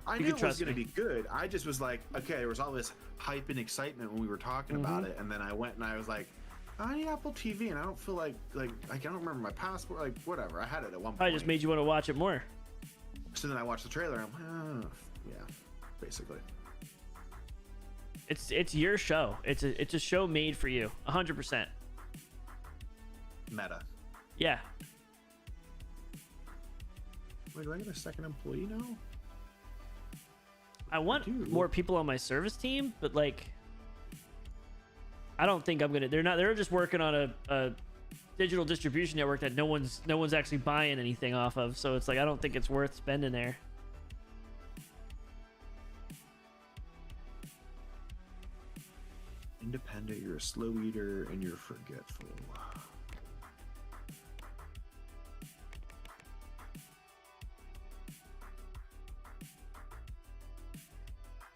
I knew it was going to be good. I just was like, okay, there was all this hype and excitement when we were talking about it, and then I went and I was like, I need Apple TV, and I don't feel like I don't remember my password, like whatever. I had it at one point. I just made you want to watch it more. So then I watched the trailer. And I'm like, yeah, basically. It's your show. It's a show made for you, 100%. Meta. Yeah. Wait, do I get a second employee now? I want more people on my service team, but like, I don't think I'm gonna. They're just working on a digital distribution network that no one's actually buying anything off of. So it's like, I don't think it's worth spending there. Independent, you're a slow eater, and you're forgetful.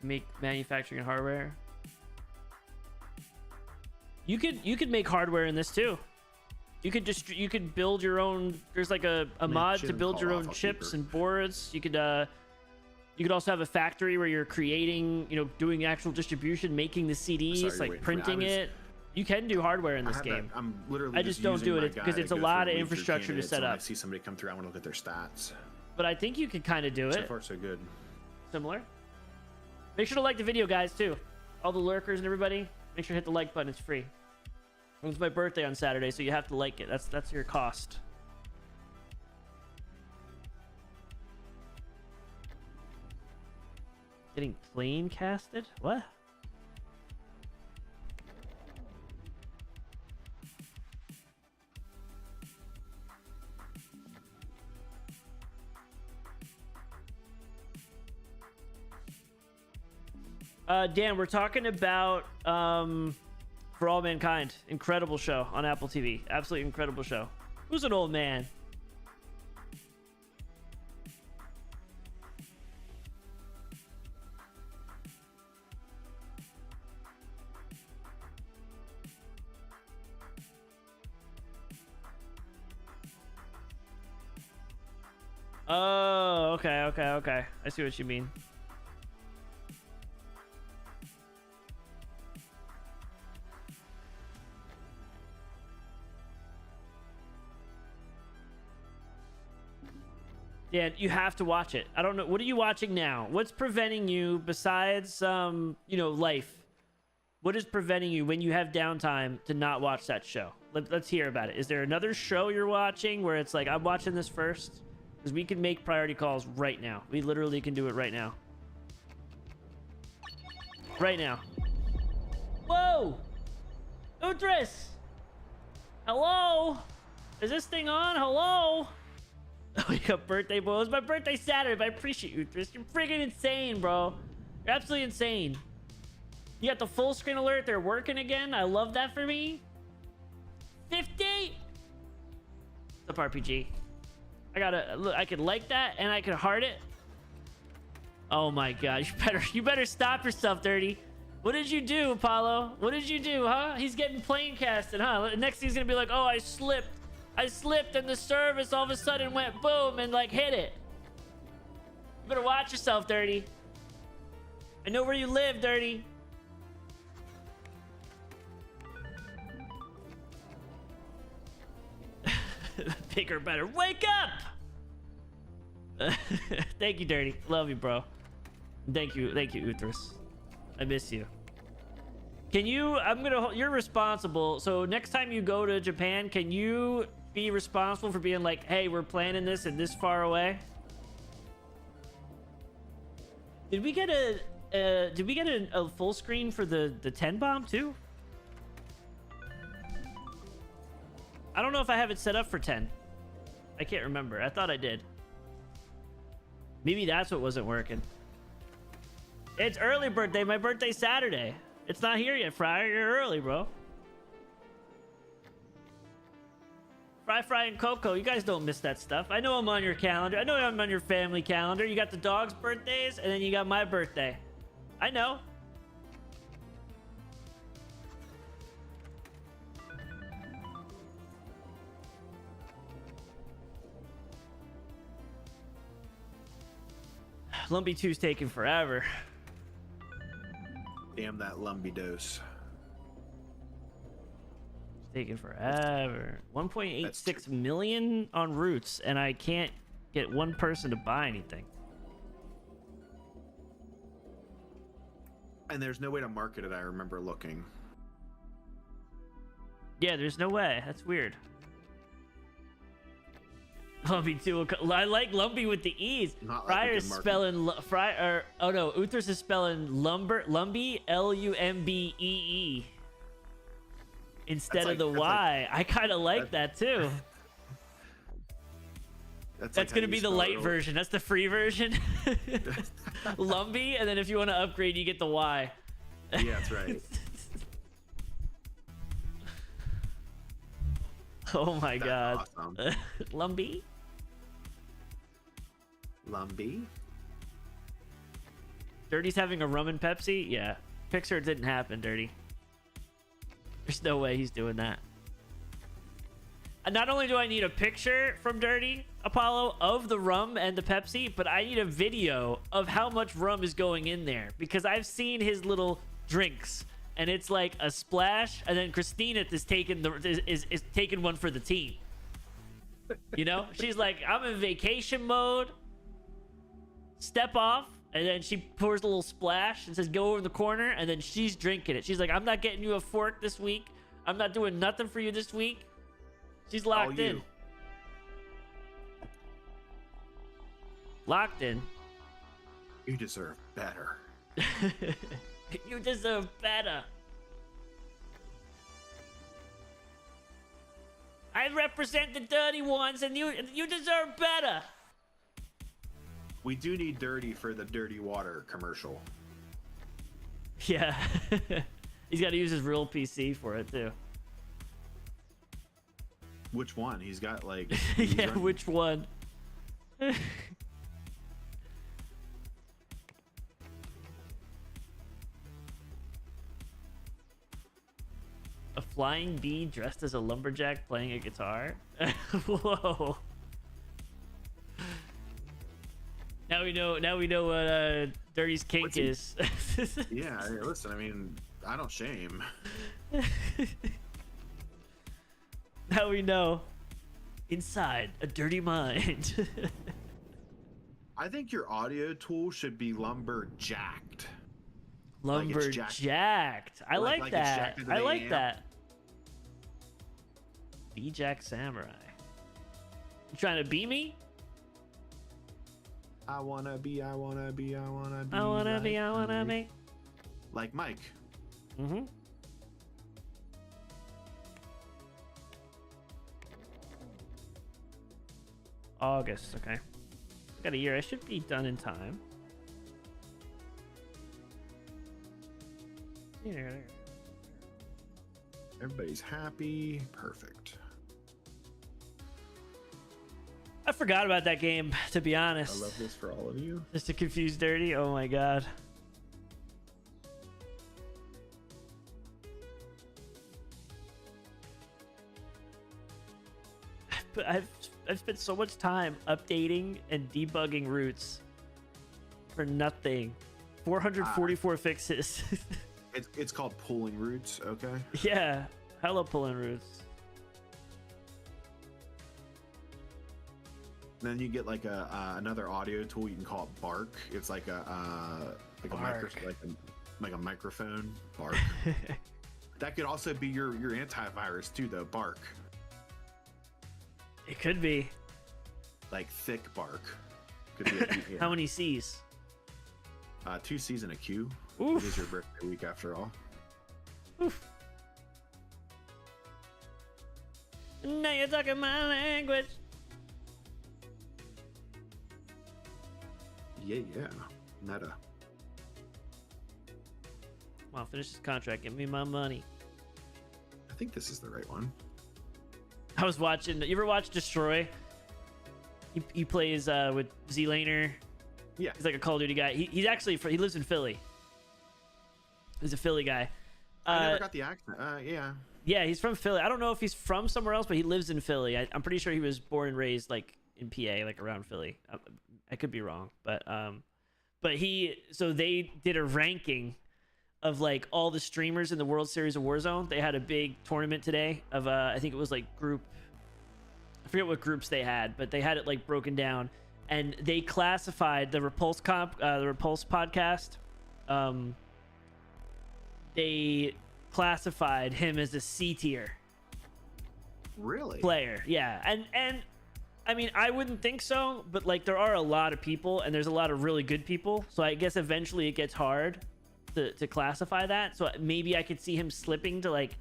Make manufacturing and hardware. You could make hardware in this too. You could build your own. There's like a mod to build your own chips and boards. You could also have a factory where you're creating, doing actual distribution, making the CDs, like printing it. You can do hardware in this game. I'm literally. I just don't do it because it's a lot of infrastructure to set up. I see somebody come through, I want to look at their stats. But I think you could kind of do it. So far, so good. Similar. Make sure to like the video, guys, too. All the lurkers and everybody, make sure to hit the like button. It's free. It's my birthday on Saturday, so you have to like it. That's your cost. Getting plane casted? What? Dan, we're talking about For All Mankind. Incredible show on Apple TV. Absolutely incredible show. Who's an old man? Oh, okay. I see what you mean. Yeah, you have to watch it. I don't know. What are you watching now? What's preventing you besides, life? What is preventing you when you have downtime to not watch that show? Let's hear about it. Is there another show you're watching where it's like, I'm watching this first? Because we can make priority calls right now. We literally can do it right now. Right now. Whoa! Utris! Hello? Is this thing on? Hello? Oh, you got birthday boy. It was my birthday Saturday, but I appreciate you, Utris. You're freaking insane, bro. You're absolutely insane. You got the full screen alert. They're working again. I love that for me. 50? What's up, RPG? I gotta look. I could like that, and I could heart it. Oh my god! You better stop yourself, Dirty. What did you do, Apollo? What did you do, huh? He's getting plane casted, huh? Next he's gonna be like, oh, I slipped, and the service all of a sudden went boom and like hit it. You better watch yourself, Dirty. I know where you live, Dirty. Bigger, better. Wake up! Thank you, Dirty. Love you, bro. Thank you, Uthras. I miss you. Can you? You're responsible. So next time you go to Japan, can you be responsible for being like, hey, we're planning this and this far away? Did we get a full screen for the 10 bomb too? I don't know if I have it set up for 10. I can't remember. I thought I did. Maybe that's what wasn't working. It's early birthday. My birthday's Saturday. It's not here yet, Fryer. You're early, bro. Fry, and Coco, you guys don't miss that stuff. I know I'm on your calendar. I know I'm on your family calendar. You got the dog's birthdays, and then you got my birthday. I know. Lumpy 2's taking forever. Damn that Lumpy dose. It's taking forever. 1.86 million on routes, and I can't get one person to buy anything. And there's no way to market it, I remember looking. Yeah, there's no way. That's weird. Lumpy 2. I like Lumpy with the E's. Fryer's spelling oh no, Uthers is spelling Lumby Lumbee instead of the Y. I kind of like that too. That's gonna be the light version. That's the free version. Lumbee, and then if you want to upgrade, you get the Y. Yeah, that's right. Oh my god. Awesome. Lumbee? Lumbee? Dirty's having a rum and Pepsi? Yeah. Pixar didn't happen, Dirty. There's no way he's doing that. And not only do I need a picture from Dirty, Apollo, of the rum and the Pepsi, but I need a video of how much rum is going in there. Because I've seen his little drinks. And it's like a splash, and then Christina is taking is taking one for the team. You know, she's like, I'm in vacation mode. Step off, and then she pours a little splash and says, "Go over in the corner," and then she's drinking it. She's like, "I'm not getting you a fork this week. I'm not doing nothing for you this week." She's locked in. Locked in. You deserve better. You deserve better. I represent the dirty ones, and you deserve better. We do need Dirty for the dirty water commercial. Yeah. He's got to use his real PC for it, too. Which one? He's got, like... Yeah, which one? A flying bee dressed as a lumberjack playing a guitar? Whoa. Now we know what Dirty's kink is. Yeah, listen, I mean, I don't shame. Now we know. Inside a dirty mind. I think your audio tool should be lumberjacked. Lumberjacked. I like like it's that. jacked into I the like amp. that. LumberjackSamurai. You trying to beat me? I wanna be. I wanna be. I wanna be. Like Mike. Mm-hmm. August. Okay. Got a year. I should be done in time. Everybody's happy. Perfect. I forgot about that game, to be I honest. love this for all of you. Just to confuse Dirty. Oh my god. But I've spent so much time updating and debugging routes for nothing. 444 fixes. It's called pulling roots. Okay. Yeah, hella pulling routes. And then you get like another audio tool. You can call it Bark. It's like Bark. like a microphone. Bark. That could also be your antivirus too, though. Bark. It could be. Like thick bark. Could be a, How many C's? 2 C's and a Q. Oof. It is your birthday week after all. Oof. Now you're talking my language. Yeah. Meta. Come on, finish this contract. Give me my money. I think this is the right one. I was watching. You ever watch Destroy? He plays with Z-Laner. Yeah. He's like a Call of Duty guy. He's actually he lives in Philly. He's a Philly guy. I never got the accent. Yeah. Yeah, he's from Philly. I don't know if he's from somewhere else, but he lives in Philly. I'm pretty sure he was born and raised like in PA, like around Philly. I could be wrong, but they did a ranking of like all the streamers in the World Series of Warzone. They had a big tournament today of I think it was like group. I forget what groups they had, but they had it like broken down, and they classified the Repulse podcast. They classified him as a C tier Really? player. Yeah, and I mean, I wouldn't think so, but like there are a lot of people, and there's a lot of really good people. So I guess eventually it gets hard to classify that. So maybe I could see him slipping to like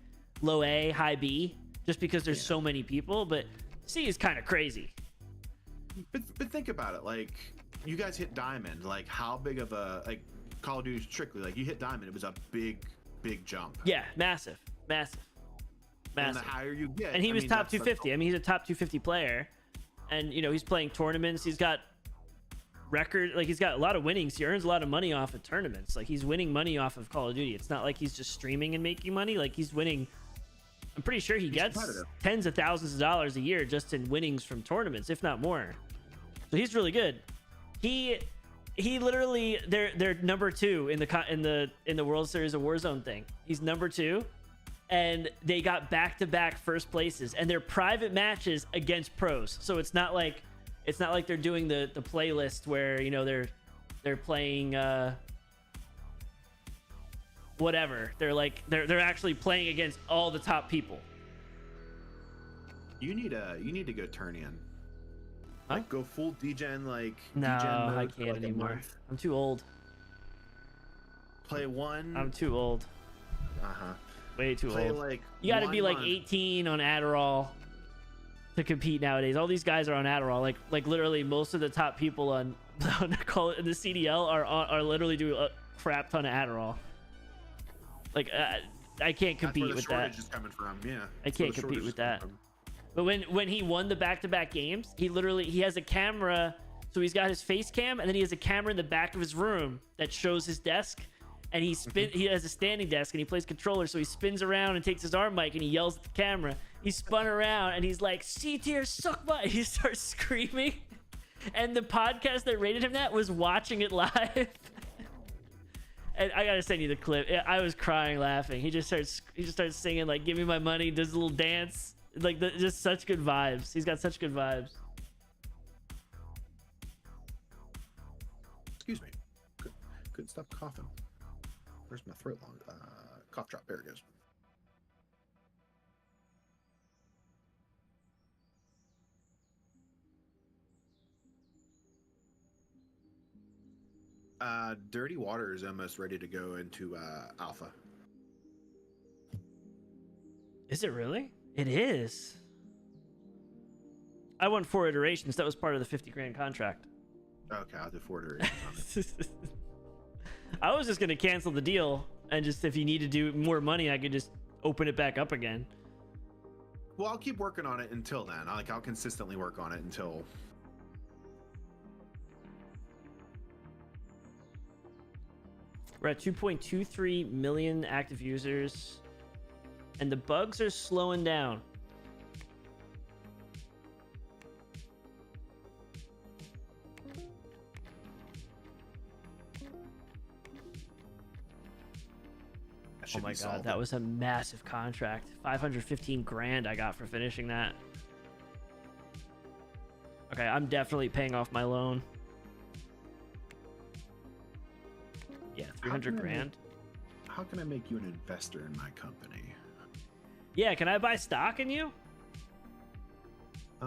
low A, high B, just because there's so many people. But C is kind of crazy. But think about it. Like, you guys hit diamond. Like, how big of a like Call of Duty strictly? Like, you hit diamond. It was a big jump. Yeah, massive. And the higher you get, And he was top that's 250. I mean, he's a top 250 player, and you know he's playing tournaments. He's got he's got a lot of winnings. He earns a lot of money off of tournaments. Like, he's winning money off of Call of Duty. It's not like he's just streaming and making money. Like, he's winning. I'm pretty sure he gets tens of thousands of dollars a year just in winnings from tournaments, if not more. So he's really good. He literally they're number 2 in the World Series of Warzone thing. He's number 2, and they got back-to-back first places, and they're private matches against pros. So it's not like they're doing the playlist where, you know, they're playing whatever. They're actually playing against all the top people. You need to go turn in. Huh? Like, go full degen, like No, degen mode I for, can't like, a anymore. month. I'm too old. Play one. I'm too old. Way too Play old. like You got to one be like month. 18 on Adderall to compete nowadays. All these guys are on Adderall. Like literally most of the top people on the CDL are literally doing a crap ton of Adderall. Like I can't compete with that. That's where the shortage is coming from. Yeah. I can't compete with that. But when he won the back-to-back games, he has a camera. So he's got his face cam, and then he has a camera in the back of his room that shows his desk. And he has a standing desk, and he plays controller. So he spins around and takes his arm mic, and he yells at the camera. He spun around, and he's like, "C tier, suck butt." He starts screaming. And the podcast that rated him that was watching it live. And I gotta send you the clip. I was crying laughing. He just starts singing like, "Give me my money." Does a little dance. Like, just such good vibes. He's got such good vibes. Excuse me. Couldn't stop coughing. Where's my throat long? Cough drop. There it goes. Dirty Water is almost ready to go into alpha. Is it really? It is. I won 4 iterations. That was part of the 50 grand contract. Okay, I'll do 4 iterations on it. I was just gonna cancel the deal, and just if you need to do more money, I could just open it back up again. Well, I'll keep working on it until then. I'll consistently work on it until. We're at 2.23 million active users, and the bugs are slowing down. Oh my god, that was a massive contract. 515 grand I got for finishing that. Okay, I'm definitely paying off my loan. Yeah, 300 grand. How can I make you an investor in my company? Yeah, can I buy stock in you? I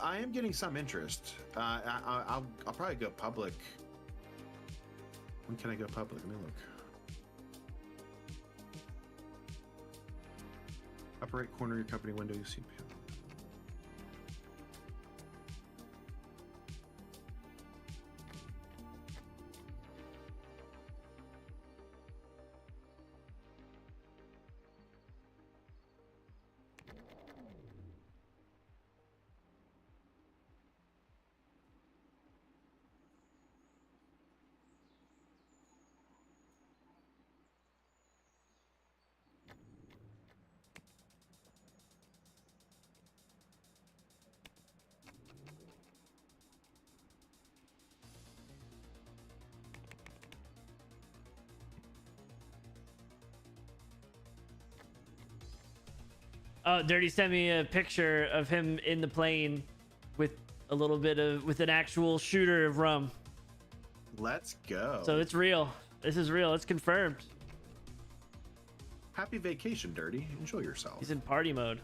am getting some interest. I'll probably go public. When can I go public? Let me look. Upper right corner of your company window, you see. Oh, Dirty sent me a picture of him in the plane with a little bit of, with an actual shooter of rum. Let's go. So it's real. This is real. It's confirmed. Happy vacation, Dirty. Enjoy yourself. He's in party mode.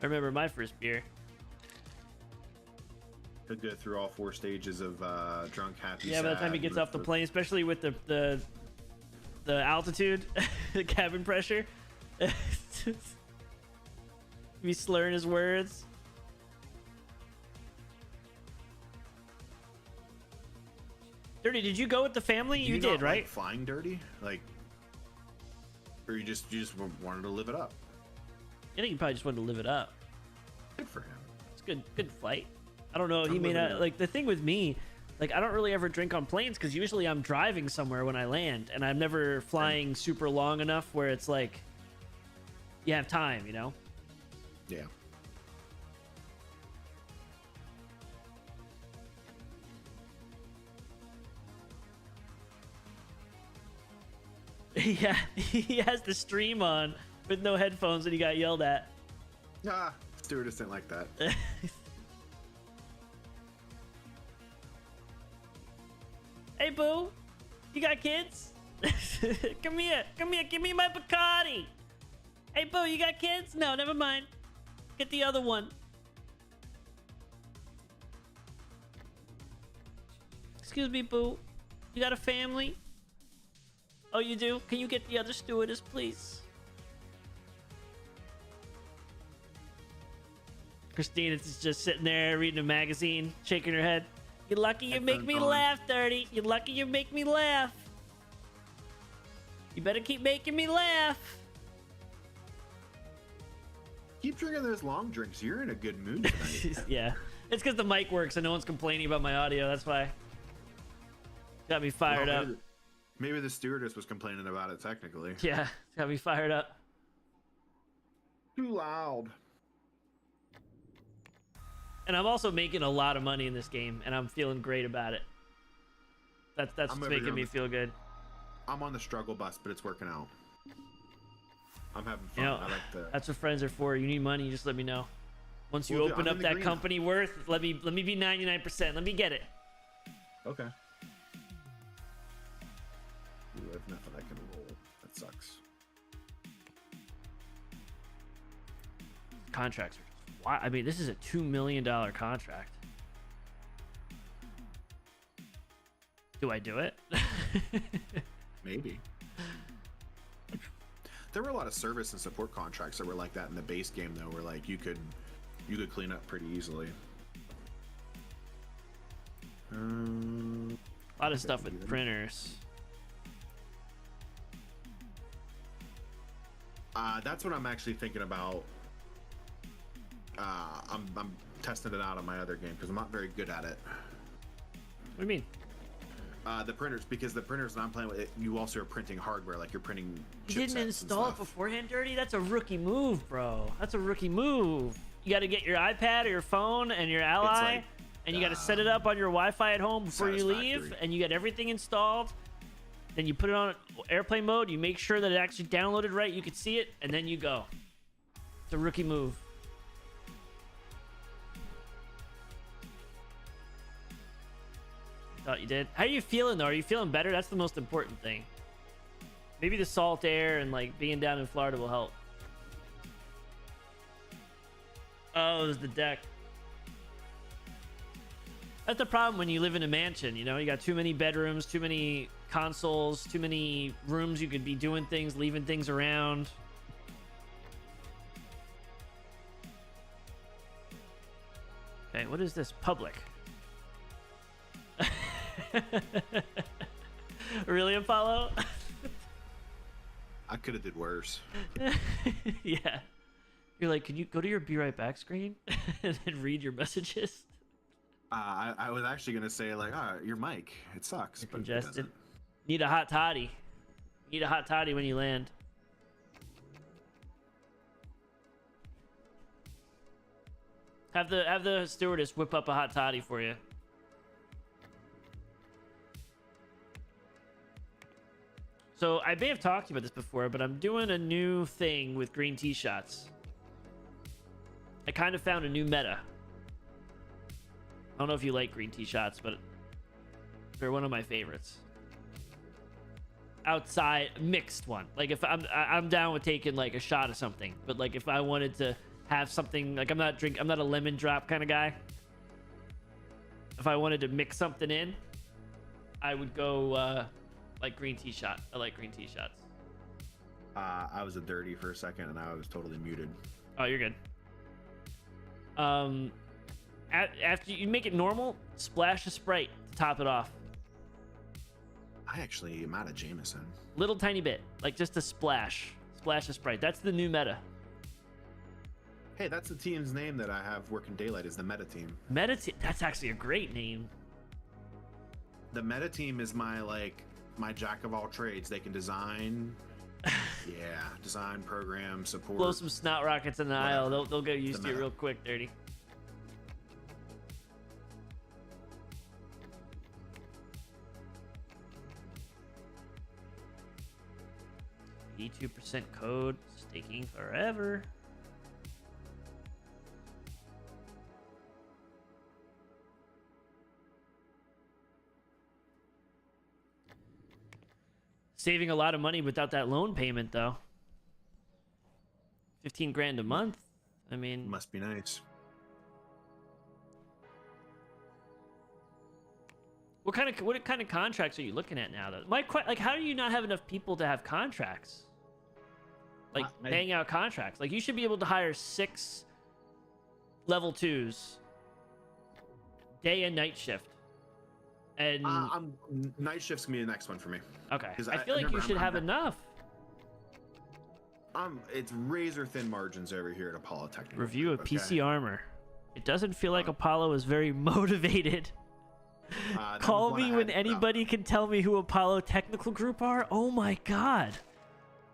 I remember my first beer. He'll go through all 4 stages of drunk, happy, Yeah, by the time he gets off the plane, especially with the altitude, the cabin pressure. He's slurring his words. Dirty, did you go with the family? You did, right? Like flying, Dirty? Like, or you just wanted to live it up? I think he probably just wanted to live it up. Good for him. It's good flight. I don't know. He may not, like, the thing with me, like, I don't really ever drink on planes because usually I'm driving somewhere when I land, and I'm never flying super long enough where it's like you have time, you know? Yeah. Yeah, he has the stream on with no headphones and he got yelled at. Ah, stewardess didn't like that. Hey, boo, you got kids? Come here, give me my Bacardi. Hey, boo, you got kids? No, never mind. Get the other one. Excuse me, boo. You got a family? Oh, you do? Can you get the other stewardess, please? Christina is just sitting there reading a magazine, shaking her head. You're lucky you make me laugh, Dirty. You're lucky you make me laugh. You better keep making me laugh. Keep drinking those long drinks. You're in a good mood tonight. Yeah. It's because the mic works and no one's complaining about my audio. That's why. Got me fired up. Maybe the stewardess was complaining about it technically. Yeah, got me fired up. Too loud. And I'm also making a lot of money in this game, and I'm feeling great about it. That's what's making me feel good. I'm on the struggle bus, but it's working out. I'm having fun. You know, I like the. That's what friends are for. You need money, just let me know. Once you open up that company worth, let me be 99%. Let me get it. Okay. have nothing I can roll. That sucks. Contracts are why? I mean, this is a $2 million contract. Do I do it? Maybe. There were a lot of service and support contracts that were like that in the base game, though, where like you could clean up pretty easily. A lot of stuff with printers. That's what I'm actually thinking about. I'm testing it out on my other game because I'm not very good at it. What do you mean? The printers, because the printers that I'm playing with, you also are printing hardware, like you're printing. You didn't install it beforehand, Dirty? That's a rookie move, bro. That's a rookie move. You got to get your iPad or your phone and your Ally, like, and you got to set it up on your Wi-Fi at home before you leave, and you get everything installed. Then you put it on airplane mode. You make sure that it actually downloaded right. You can see it, and then you go. It's a rookie move. Thought you did. How are you feeling though? Are you feeling better? That's the most important thing. Maybe the salt air and like being down in Florida will help. Oh, there's the deck. That's the problem when you live in a mansion, you know? You got too many bedrooms, too many consoles, too many rooms you could be doing things, leaving things around. Okay, what is this? Public. Really, Apollo? I could have did worse. Yeah. You're like, can you go to your be right back screen and then read your messages? I was actually gonna say like, your mic, it sucks. You're but congested. Need a hot toddy. Need a hot toddy when you land. Have the stewardess whip up a hot toddy for you. So I may have talked to you about this before, but I'm doing a new thing with green tea shots. I kind of found a new meta. I don't know if you like green tea shots, but they're one of my favorites. Outside mixed one. Like if I'm down with taking like a shot of something, but like if I wanted to have something like I'm not a lemon drop kind of guy. If I wanted to mix something in, I would go like green tea shot. I like green tea shots. I was a dirty for a second and I was totally muted. Oh, you're good. After you make it normal, splash of Sprite to top it off. I actually am out of Jameson. Little tiny bit, like just a splash of Sprite. That's the new meta. Hey, that's the team's name that I have working daylight is the Meta Team. Meta Team. That's actually a great name. The Meta Team is my jack of all trades. They can design, design, program, support. Blow some snot rockets in the aisle. They'll get used to it real quick, Dirty. E2% code. It's taking forever. Saving a lot of money without that loan payment, though. 15 grand a month. I mean, must be nice. What kind of contracts are you looking at now, though? Like, how do you not have enough people to have contracts? Like paying out contracts. Like you should be able to hire 6 level 2s, day and night shift. And night shift's gonna be the next one for me. Okay. I feel like you should have enough. It's razor thin margins over here at Apollo Technical. Review of PC Armor. It doesn't feel like Apollo is very motivated. Call me when anybody can tell me who Apollo Technical Group are. Oh my god.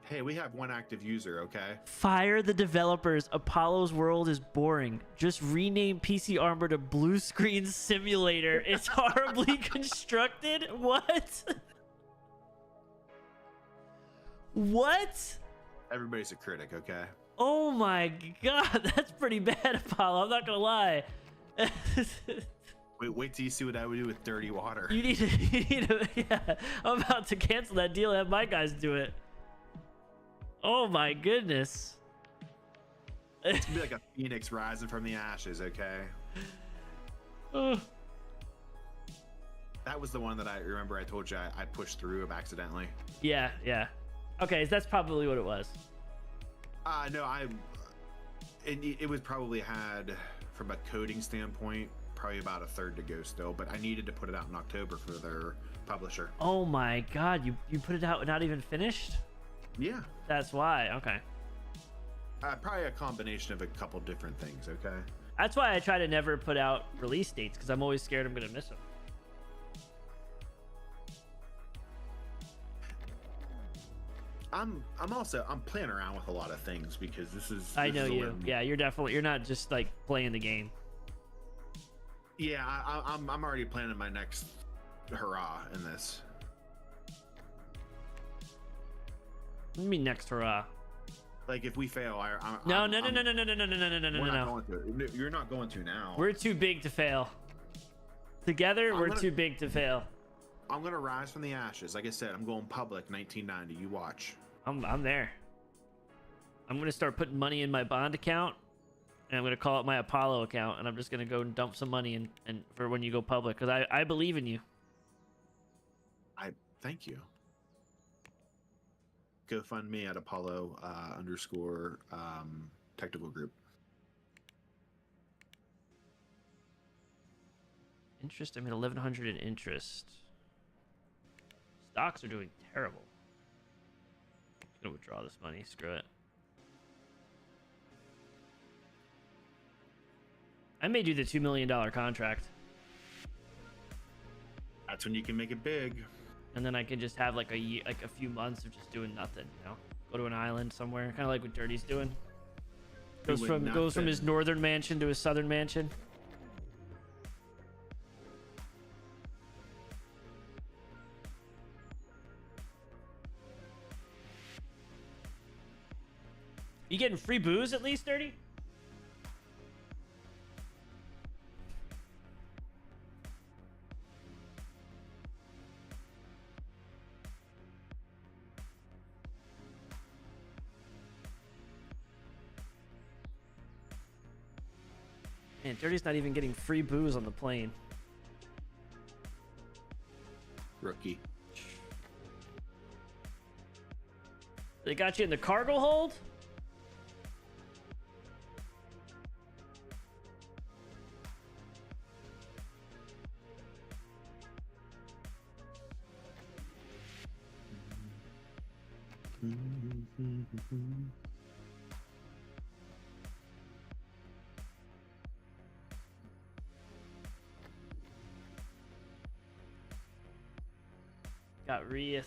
Hey, we have one active user, okay? Fire the developers. Apollo's world is boring. Just rename PC Armor to Blue Screen Simulator. It's horribly constructed. What? What? Everybody's a critic, okay? Oh my god, that's pretty bad, Apollo. I'm not gonna lie. Wait till you see what I would do with dirty water. You need to, yeah. I'm about to cancel that deal and have my guys do it. Oh my goodness. It's gonna be like a phoenix rising from the ashes, okay? Oh. That was the one that I remember I told you I pushed through accidentally. Yeah, yeah. Okay, so that's probably what it was. No, it was probably had, from a coding standpoint, probably about a third to go still, but I needed to put it out in October for their publisher. Oh my god, you put it out not even finished? Yeah. That's why. Okay. Probably a combination of a couple different things, okay? That's why I try to never put out release dates, because I'm always scared I'm gonna miss them. I'm playing around with a lot of things because this is I know you. Yeah, you're not just like playing the game. Yeah, I'm already planning my next hurrah in this. What do you mean next hurrah? Like if we fail, No. We're not going to. You're not going to now. We're too big to fail. Together, we're too big to fail. I'm gonna rise from the ashes. Like I said, I'm going public 1990. You watch. I'm there. I'm gonna start putting money in my bond account, and I'm gonna call it my Apollo account, and I'm just gonna go and dump some money in and for when you go public, because I believe in you. I thank you. Go fund me at Apollo _ technical group. Interest. I made 1,100 in interest. Stocks are doing terrible. I'm gonna withdraw this money. Screw it. I may do the $2 million contract, That's when you can make it big. and then I can just have like a year, like a few months of just doing nothing. You know, go to an island somewhere, kind of like what Dirty's doing. Goes from his northern mansion to his southern mansion. You getting free booze at least, Dirty? Man, Dirty's not even getting free booze on the plane. Rookie. They got you in the cargo hold? Got Reeth.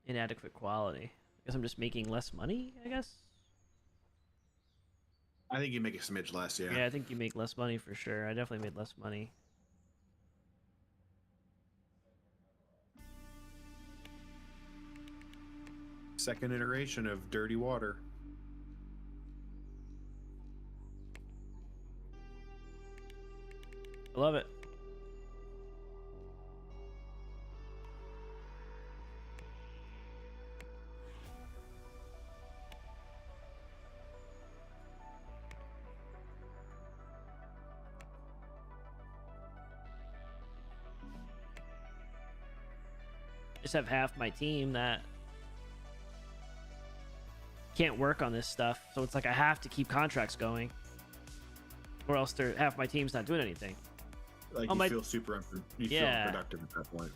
Inadequate quality. I guess I'm just making less money, I guess? I think you make a smidge less, yeah. Yeah, I think you make less money for sure. I definitely made less money. Second iteration of Dirty Water. I love it. Just have half my team that can't work on this stuff, so it's like I have to keep contracts going, or else half my team's not doing anything. Like you feel super feel unproductive at that point.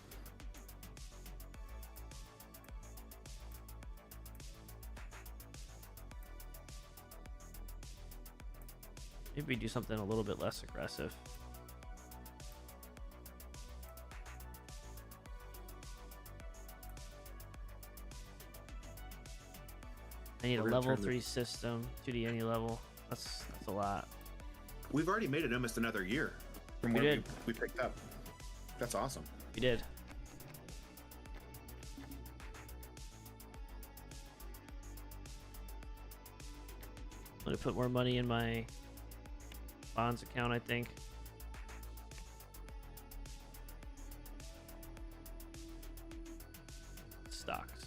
Maybe do something a little bit less aggressive. I need a level 3 system, 2D any level. That's a lot. We've already made it almost another year. from We where did. we picked up. That's awesome. We did. I'm gonna put more money in my bonds account, I think. Stocks.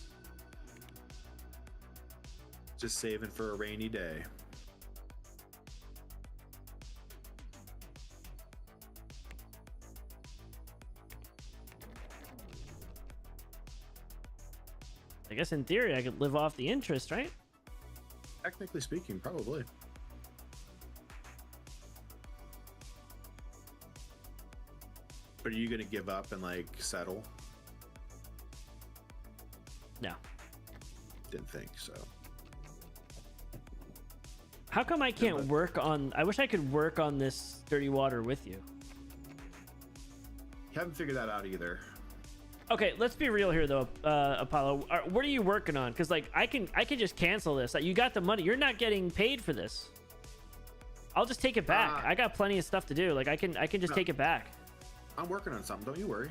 Just saving for a rainy day. I guess in theory I could live off the interest, right? Technically speaking, probably. But are you gonna give up and like settle? No. Didn't think so. How come I can't but- work on... I wish I could work on this dirty water with you. Haven't figured that out either. Okay, let's be real here though, Apollo. What are you working on? Because like I can just cancel this. Like, you got the money. You're not getting paid for this. I'll just take it back. I got plenty of stuff to do. Like I can just take it back. I'm working on something. Don't you worry.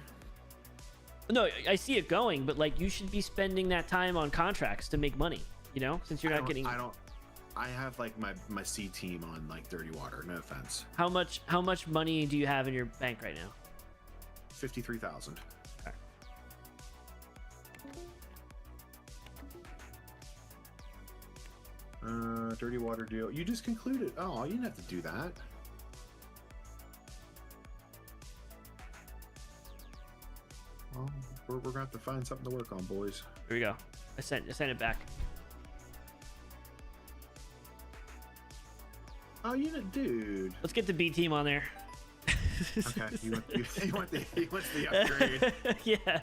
No, I see it going, but like you should be spending that time on contracts to make money. You know, since you're not getting. I have like my C team on like dirty water. No offense. How much money do you have in your bank right now? 53,000. Dirty water deal. You just concluded. Oh, you didn't have to do that. Well, we're gonna have to find something to work on, boys. Here we go. I sent it back. Oh, you didn't, dude. Let's get the B team on there. Okay, you want the upgrade. Yeah,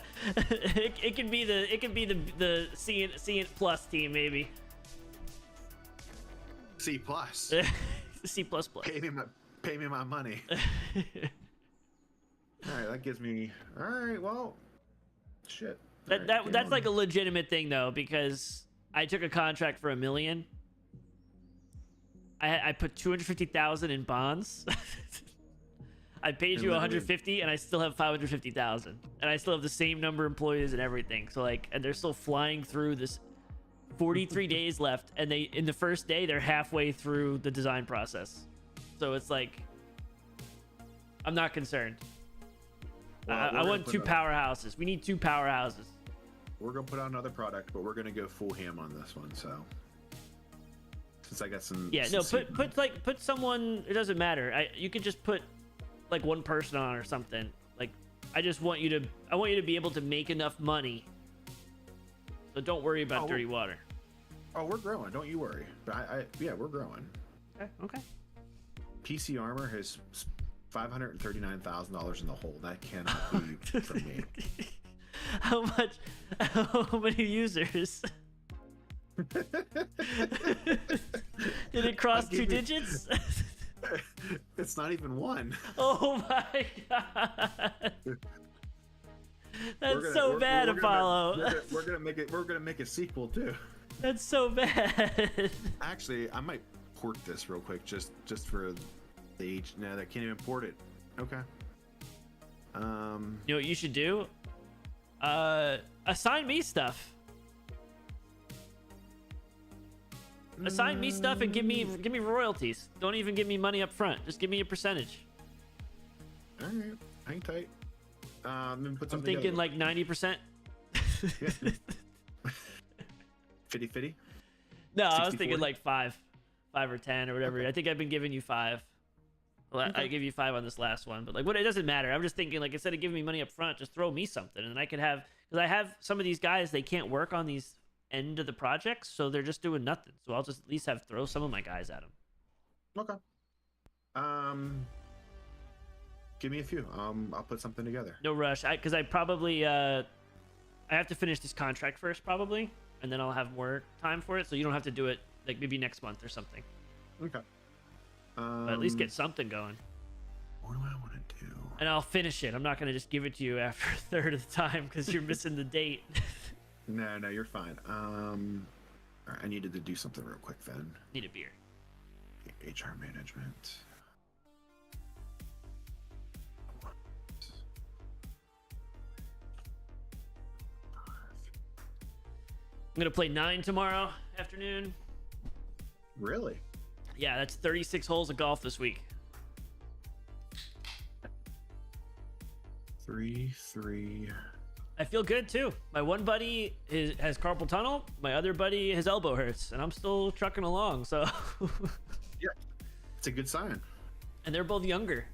it can be the C plus team maybe. C plus. C plus plus. Pay me my money. All right, that gives me. All right, well, shit. That's like a legitimate thing though, because I took a contract for $1 million. I put 250,000 in bonds. I paid you 150, and I still have 550,000, and I still have the same number of employees and everything. So like, and they're still flying through this. 43 days left, and in the first day they're halfway through the design process. So it's like, I'm not concerned. Well, I want two powerhouses. We need two powerhouses. We're gonna put out another product, but we're gonna go full ham on this one. So since I got some. Yeah, no, put someone. It doesn't matter. You could just put like one person on or something. Like, I want you to be able to make enough money. So don't worry about dirty water. Oh, we're growing. Don't you worry. But yeah, we're growing. Okay. PC Armor has $539,000 in the hole. That cannot be from me. How many users? Did it cross 2 digits? It's not even one. Oh my god. That's so bad, Apollo. We're gonna make it. We're gonna make a sequel too. That's so bad. Actually, I might port this real quick, just for the age. No, I can't even port it. Okay. You know what you should do? Assign me stuff. Assign me stuff and give me royalties. Don't even give me money up front. Just give me a percentage. All right, hang tight. Let me put I'm something thinking together. like 90%. 50-50? No, I was 60-40? thinking like 5 or 10 or whatever. Okay. I think I've been giving you 5. Well, Okay. I gave you 5 on this last one, but like, what? It doesn't matter. I'm just thinking like, instead of giving me money up front, just throw me something, and I could have, because I have some of these guys, they can't work on these end of the projects, so they're just doing nothing. So I'll just at least throw some of my guys at them. Okay. Give me a few. I'll put something together. No rush, because I probably I have to finish this contract first probably, and then I'll have more time for it. So you don't have to do it like maybe next month or something. Okay. But at least get something going. What do I want to do? And I'll finish it. I'm not gonna just give it to you after a third of the time because you're missing the date. No, you're fine. All right, I needed to do something real quick then. Need a beer. HR management. gonna play 9 tomorrow afternoon. Really? Yeah, that's 36 holes of golf this week. 3. I feel good too. My one buddy has carpal tunnel. My other buddy, his elbow hurts, and I'm still trucking along. So, Yeah, it's a good sign. and they're both younger.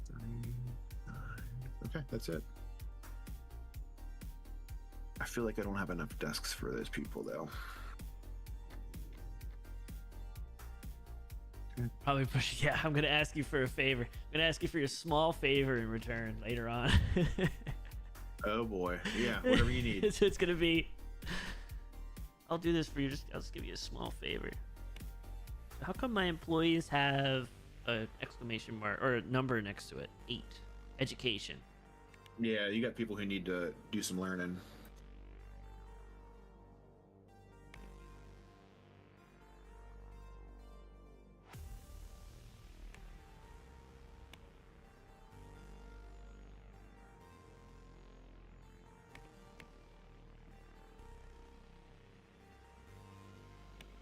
3, 9. Okay, that's it. I feel like I don't have enough desks for those people though. Probably push. Yeah, I'm gonna ask you for a favor. I'm gonna ask you for your small favor in return later on. Oh boy, yeah, whatever you need. It's gonna be. I'll do this for you. I'll just give you a small favor. How come my employees have a exclamation mark or a number next to it? 8. Education. Yeah, you got people who need to do some learning.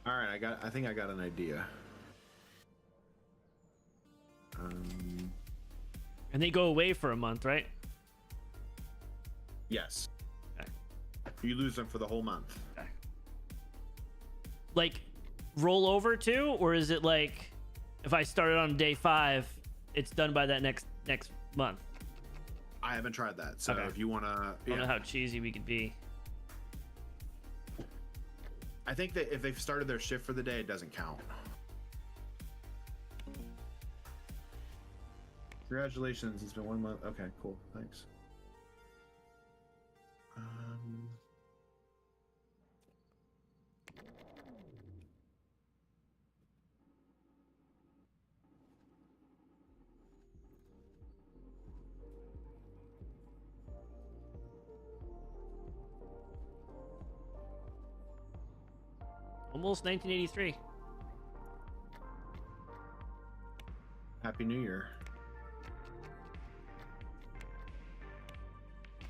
All right, I think I got an idea. And they go away for a month, right? Yes. Okay. You lose them for the whole month. Okay. Like roll over too, or is it like if I started on day 5, it's done by that next month? I haven't tried that, so Okay. if you want to, I don't know how cheesy we could be. I think that if they've started their shift for the day, it doesn't count. Congratulations, it's been 1 month. Okay, cool, thanks. Almost 1983. Happy New Year.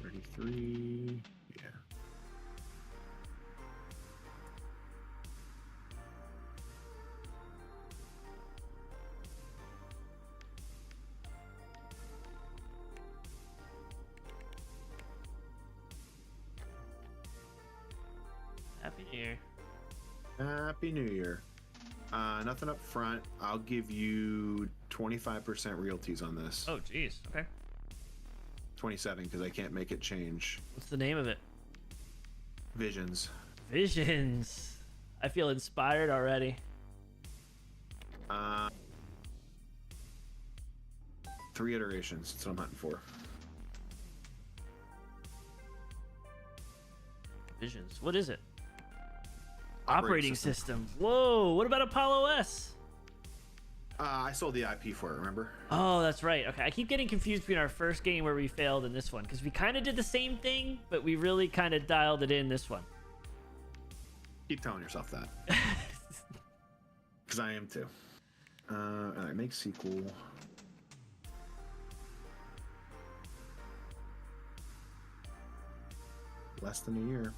33. Yeah. Happy New Year. Happy New Year. Nothing up front. I'll give you 25% realties on this. Oh, geez. Okay. 27 because I can't make it change. What's the name of it? Visions. Visions. I feel inspired already. 3 iterations. That's what I'm hunting for. Visions. What is it? Operating system. Whoa. What about Apollo S? I sold the IP for it, remember? Oh, that's right. Okay, I keep getting confused between our first game where we failed and this one because we kind of did the same thing, but we really kind of dialed it in this one. Keep telling yourself that. Because I am too. Alright, make sequel. Less than a year.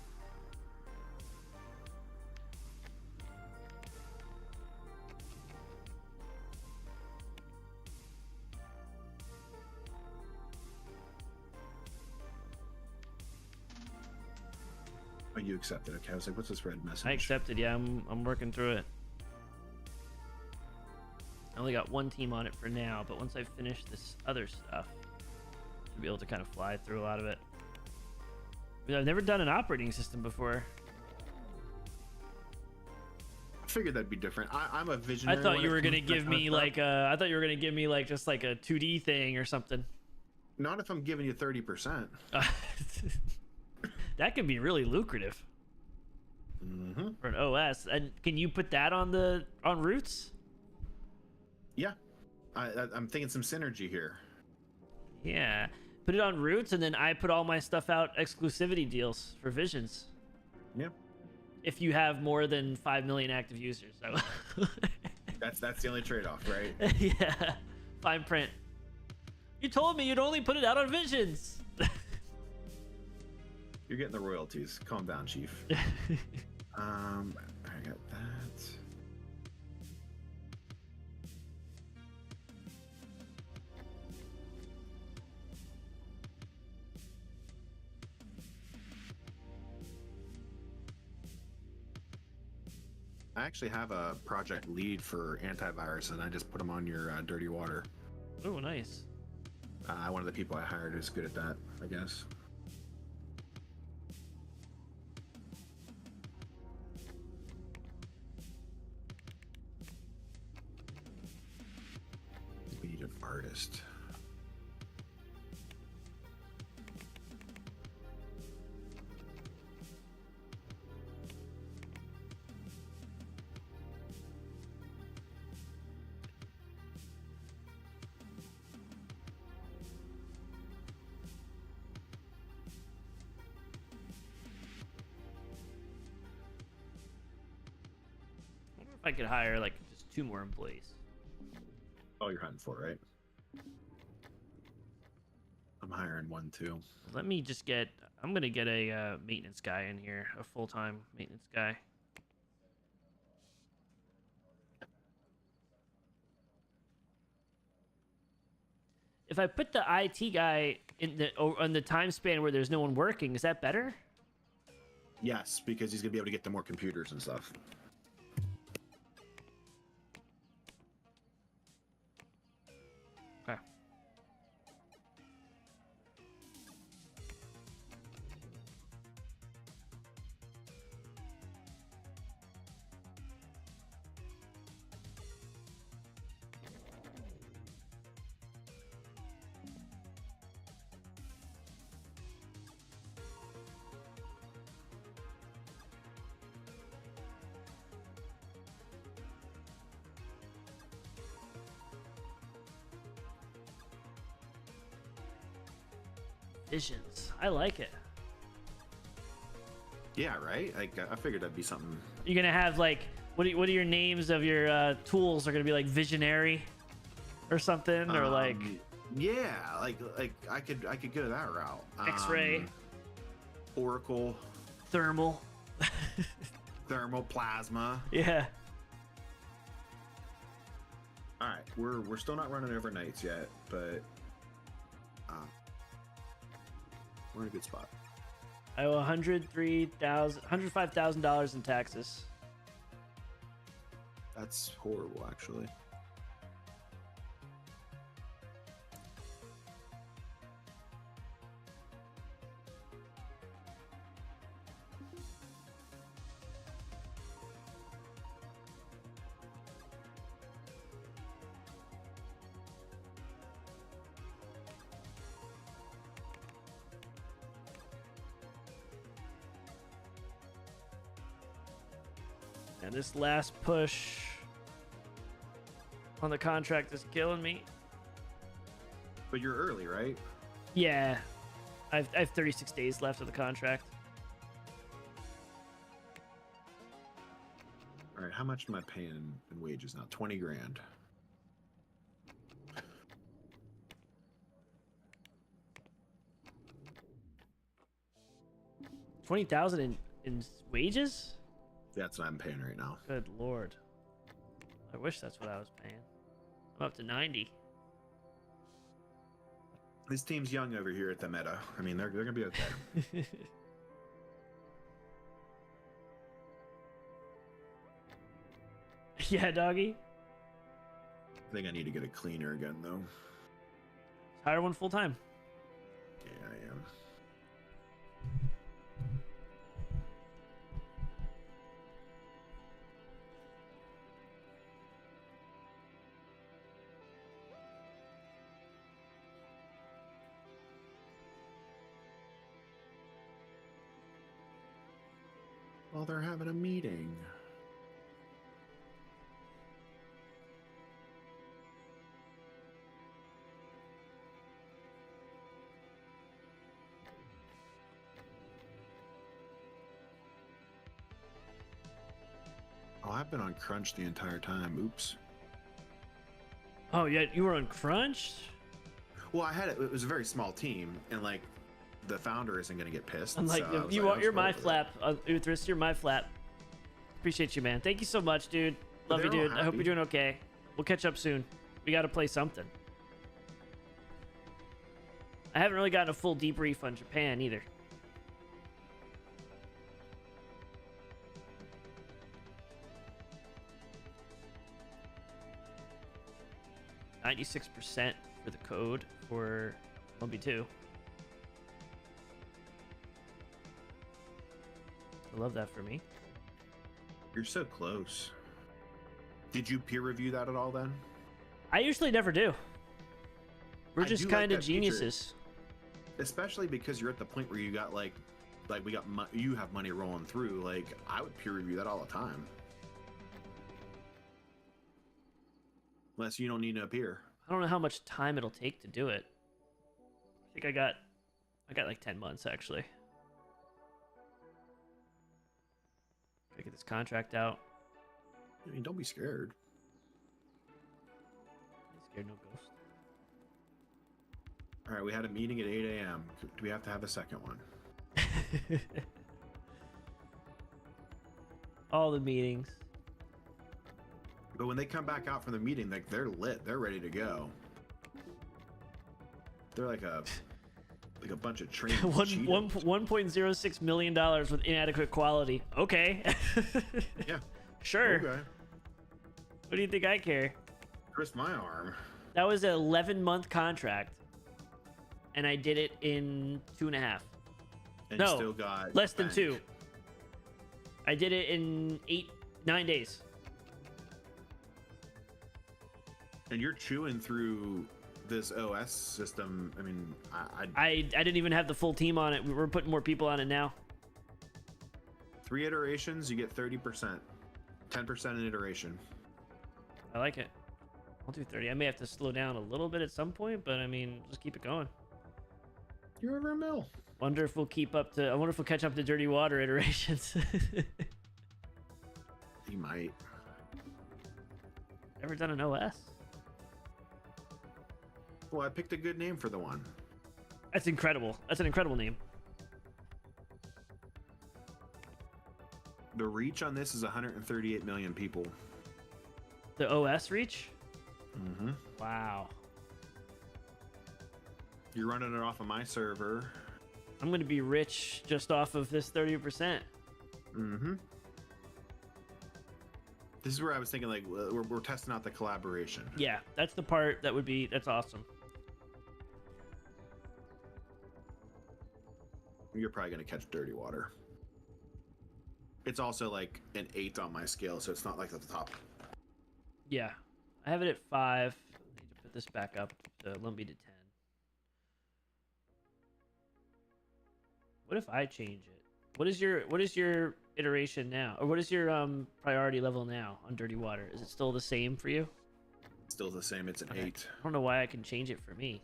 Oh, you accepted. Okay, I was like, what's this red message? I accepted. Yeah, I'm working through it. I only got 1 team on it for now, but once I finish this other stuff, I'll be able to kind of fly through a lot of it. But I've never done an operating system before. I figured that'd be different. I'm a visionary. I thought when you it were gonna comes to give that me kind of like a. I thought you were gonna give me like just like a 2D thing or something. stuff. Not if I'm giving you 30%. That could be really lucrative Mm-hmm. for an OS. And can you put that on Roots? Yeah. I'm thinking some synergy here. Yeah, put it on Roots, and then I put all my stuff out exclusivity deals for Visions. Yeah. If you have more than 5 million active users, so That's the only trade-off, right? yeah, fine print. You told me you'd only put it out on Visions. You're getting the royalties. Calm down, Chief. I got that. I actually have a project lead for antivirus, and I just put them on your dirty water. Oh, nice. One of the people I hired is good at that, I guess. We need an artist. If I could hire like just 2 more employees. Oh, you're hunting for it, right? I'm hiring 1 too. Let me just get. I'm gonna get a maintenance guy in here, a full-time maintenance guy. If I put the IT guy in the on the time span where there's no one working, is that better? Yes, because he's gonna be able to get to more computers and stuff. Okay. Visions. I like it. Yeah, right. Like I figured that'd be something. You're gonna have like what are your names of your tools are gonna be like visionary or something or like Yeah, like I could go that route. X-ray, Oracle, thermal. thermal, plasma. Yeah. All right, we're still not running overnights yet, but we're in a good spot. I owe $105,000 in taxes. That's horrible, actually. And this last push on the contract is killing me. But you're early, right? Yeah. I have 36 days left of the contract. All right, how much am I paying in wages now? 20 grand. $20,000 in wages? That's what I'm paying right now. Good lord. I wish that's what I was paying. I'm up to 90. This team's young over here at the Meta. I mean, they're gonna be okay. Yeah, doggy. I think I need to get a cleaner again, though. Hire one full time. Yeah, I am. Well, they're having a meeting. Oh, I've been on crunch the entire time. Oops. Oh, yeah, you were on crunch? Well, I had it was a very small team, and like the founder isn't going to get pissed. I'm like, so I if was you like, want, I'll you're just roll my with it. flap. Uthris, you're my flap. Appreciate you, man. Thank you so much, dude. Love you, They're all dude. I hope you're happy. doing okay. We'll catch up soon. We got to play something. I haven't really gotten a full debrief on Japan either. %96% for the code for 1v2. I love that for me. You're so close. Did you peer review that at all then? I usually never do. We're I just do like kind of that feature. geniuses. Especially because you're at the point where you got like we got you have money rolling through. Like I would peer review that all the time. Unless you don't need to appear. I don't know how much time it'll take to do it. I think I got like 10 months actually. Gotta get this contract out. I mean, don't be scared. Scared no ghost. All right, we had a meeting at 8 a.m. Do we have to have a second one? All the meetings. But when they come back out from the meeting, like they're lit, they're ready to go. They're like a bunch of trained Cheetos. $1.06 million with inadequate quality. Okay. Yeah. Sure. Okay. What do you think I care? Twist my arm. That was an 11-month contract, and I did it in 2.5. And No, still got less than bank. 2. I did it in 9 days. And you're chewing through this OS system. I mean, I didn't even have the full team on it. We're putting more people on it now. 3 iterations, you get 30%. 10% an iteration. I like it. I'll do 30. I may have to slow down a little bit at some point, but I mean, just keep it going. You're over a mill. Wonder if we'll keep up to. I wonder if we'll catch up to dirty water iterations. You might. Ever done an OS? Well, I picked a good name for the one. That's incredible. That's an incredible name. The reach on this is 138 million people. The OS reach? Mm-hmm. Wow. You're running it off of my server. I'm gonna be rich just off of this 30%. Mm-hmm. This is where I was thinking, like, we're testing out the collaboration. Yeah, that's the part that would be. That's awesome. You're probably gonna catch dirty water. It's also like an 8 on my scale, so it's not like at the top. Yeah, I have it at 5. I need to put this back up to Lumpy to 10. What if I change it? What is your iteration now, or what is your priority level now on dirty water? Is it still the same for you? Still the same. It's an Okay. 8. I don't know why I can change it for me.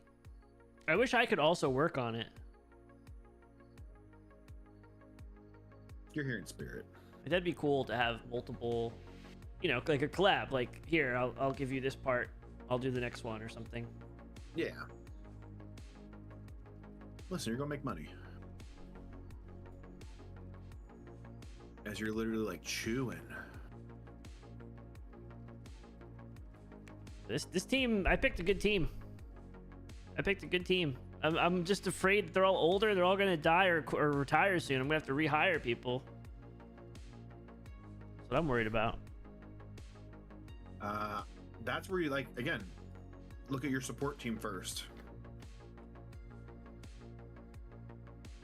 I wish I could also work on it. You're here in spirit. That'd be cool to have multiple, you know, like a collab. Like, here, I'll give you this part. I'll do the next one or something. Yeah. Listen, you're gonna make money. As you're literally like chewing. This team, I picked a good team. I'm just afraid that they're all older. They're all gonna die or retire soon. I'm gonna have to rehire people. That's what I'm worried about. That's where you, like, again, look at your support team first.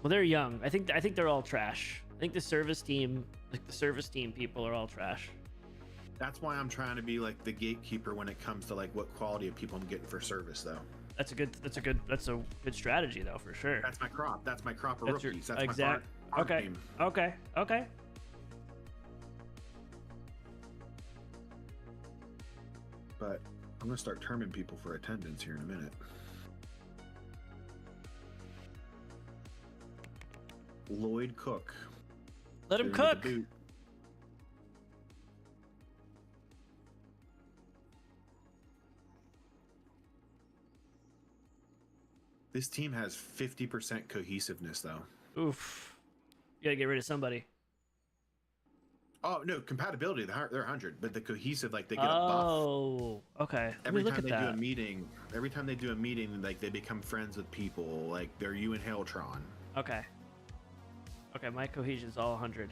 Well, they're young. I think they're all trash. I think the service team, like the service team people, are all trash. That's why I'm trying to be like the gatekeeper when it comes to like what quality of people I'm getting for service, though. That's a good strategy though, for sure. That's my crop. That's my crop of That's your rookies. That's exact. my farm Okay. team. Okay. But I'm gonna start terming people for attendance here in a minute. Lloyd Cook. Let him Get him with cook. the boot. This team has 50% cohesiveness, though. Oof. You gotta get rid of somebody. Oh no, compatibility. They're 100, but the cohesive, like they get a buff. Oh, okay. Let me Every look time at they that. do a meeting, like they become friends with people. Like they're you and Hailtron. Okay. Okay, my cohesion's all 100.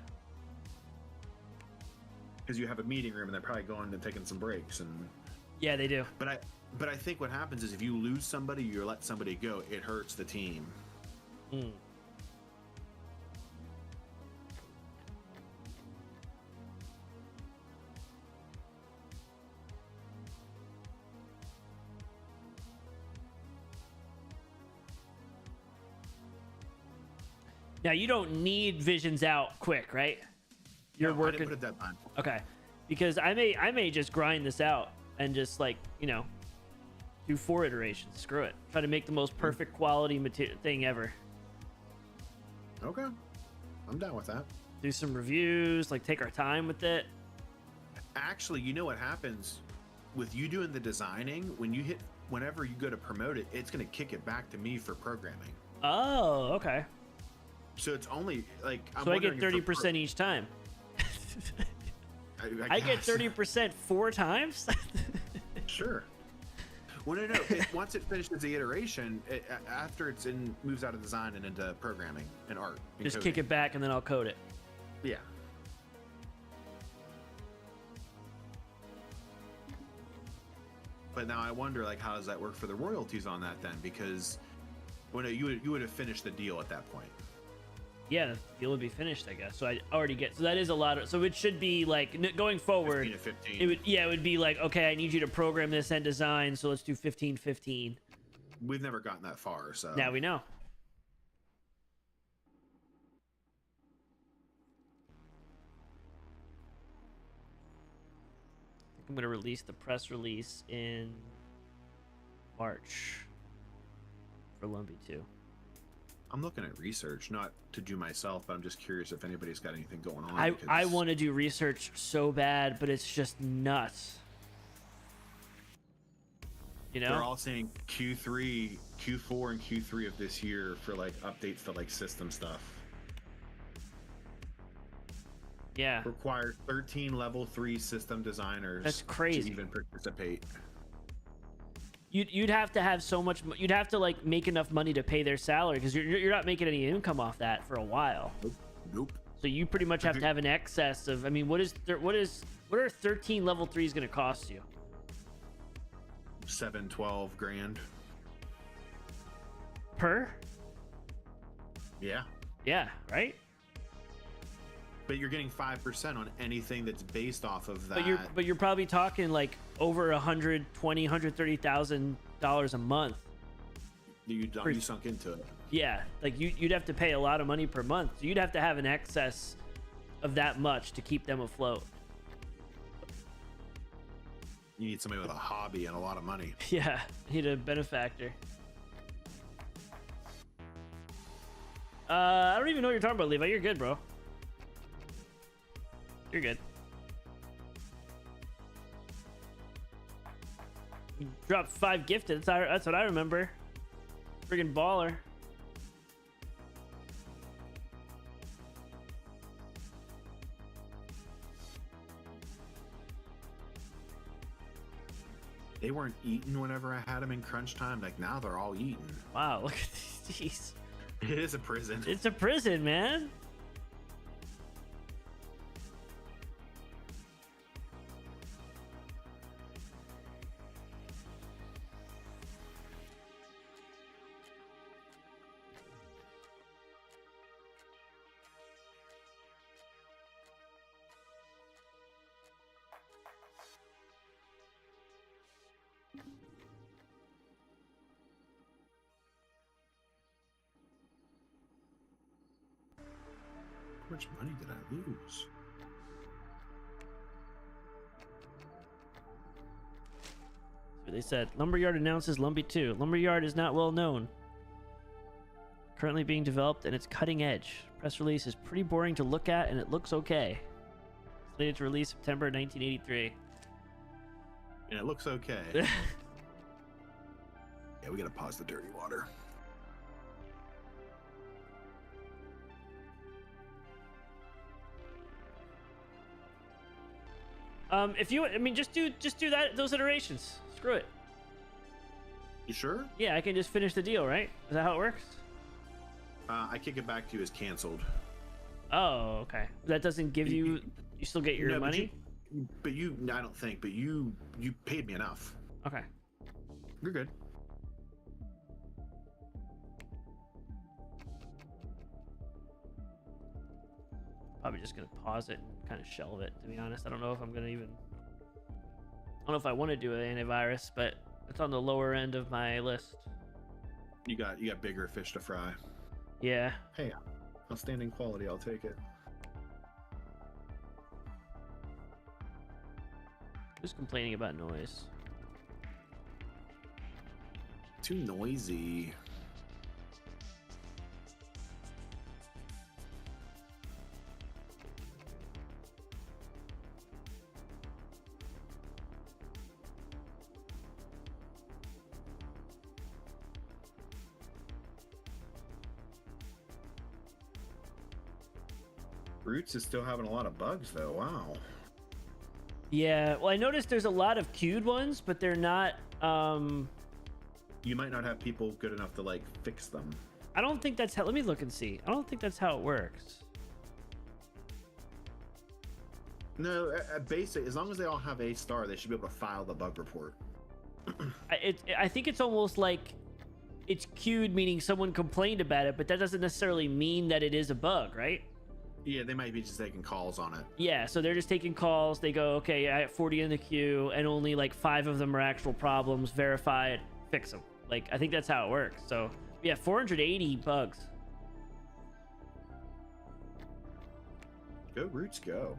Because you have a meeting room and they're probably going and taking some breaks. And Yeah, they do. but I think what happens is if you lose somebody, you let somebody go, it hurts the team. Hmm. Now you don't need visions out quick, right? You're No, I working. didn't put a deadline. Okay, because I may just grind this out and just like do 4 iterations. Screw it. Try to make the most perfect quality thing ever. Okay, I'm down with that. Do some reviews, like take our time with it. Actually, you know what happens with you doing the designing whenever you go to promote it, it's going to kick it back to me for programming. Oh, okay. So it's only like So I get 30% each time. I get guess. 30% 4 times. Sure. Well, no. Once it finishes the iteration, after it's moves out of design and into programming and art. And Just coding. kick it back and then I'll code it. Yeah. But now I wonder, like, how does that work for the royalties on that then? Because you would have finished the deal at that point. Yeah, the deal would be finished, I guess. So I already get. So that is a lot of. So it should be like going forward. 15 to 15. It would be like, okay, I need you to program this and design. So let's do 15-15. We've never gotten that far, so Now we know. I'm gonna release the press release in March for Lumpy 2. I'm looking at research, not to do myself, but I'm just curious if anybody's got anything going on. I want to do research so bad, but it's just nuts. They're all saying Q3, Q4, and Q3 of this year for like updates to like system stuff. Yeah. Require 13 level 3 system designers. That's crazy. To even participate. You'd have to have so much. You'd have to like make enough money to pay their salary because you're not making any income off that for a while. Nope. So you pretty much have to have an excess of. I mean, what are 13 level 3s going to cost you? 7-12 grand. Per? Yeah. Yeah. Right. But you're getting 5% on anything that's based off of that. But you're probably talking like over $130,000 a month. You sunk into it. Yeah, like you'd have to pay a lot of money per month. So you'd have to have an excess of that much to keep them afloat. You need somebody with a hobby and a lot of money. Yeah, need a benefactor. I don't even know what you're talking about, Levi. You're good, bro. You're good. You dropped 5 gifted. That's what I remember. Friggin' baller. They weren't eating whenever I had them in crunch time. Like now they're all eating. Wow, look at these. Jeez. It is a prison. It's a prison, man. How much money did I lose? They said Lumberyard announces Lumpy 2. Lumberyard is not well known. Currently being developed and it's cutting edge. Press release is pretty boring to look at and it looks okay. Slated to release September 1983. And it looks okay. Yeah, we gotta pause the dirty water. If you, I mean, just do that, those iterations. Screw it. You sure? Yeah, I can just finish the deal, right? Is that how it works? I kick it back to you as canceled. Oh, okay. That doesn't give you still get your No, money? But you, I don't think, but you paid me enough. Okay. You're good. Probably just gonna pause it and kind of shelve it, to be honest. I don't know if I'm gonna even, I don't know if I want to do an antivirus, but it's on the lower end of my list. You got bigger fish to fry. Yeah. Hey, outstanding quality. I'll take it. Who's complaining about noise? Too noisy. Roots is still having a lot of bugs though. Wow. Yeah, well, I noticed there's a lot of queued ones, but they're not, You might not have people good enough to like fix them. I don't think that's how, let me look and see. I don't think that's how it works. No, at basic, as long as they all have a star, they should be able to file the bug report. I think it's almost like it's queued, meaning someone complained about it, but that doesn't necessarily mean that it is a bug, right? Yeah, they might be just taking calls on it. Yeah, so they're just taking calls. They go, okay, I have 40 in the queue, and only like 5 of them are actual problems. Verify it, fix them. Like, I think that's how it works. So, yeah, 480 bugs. Go Roots, go.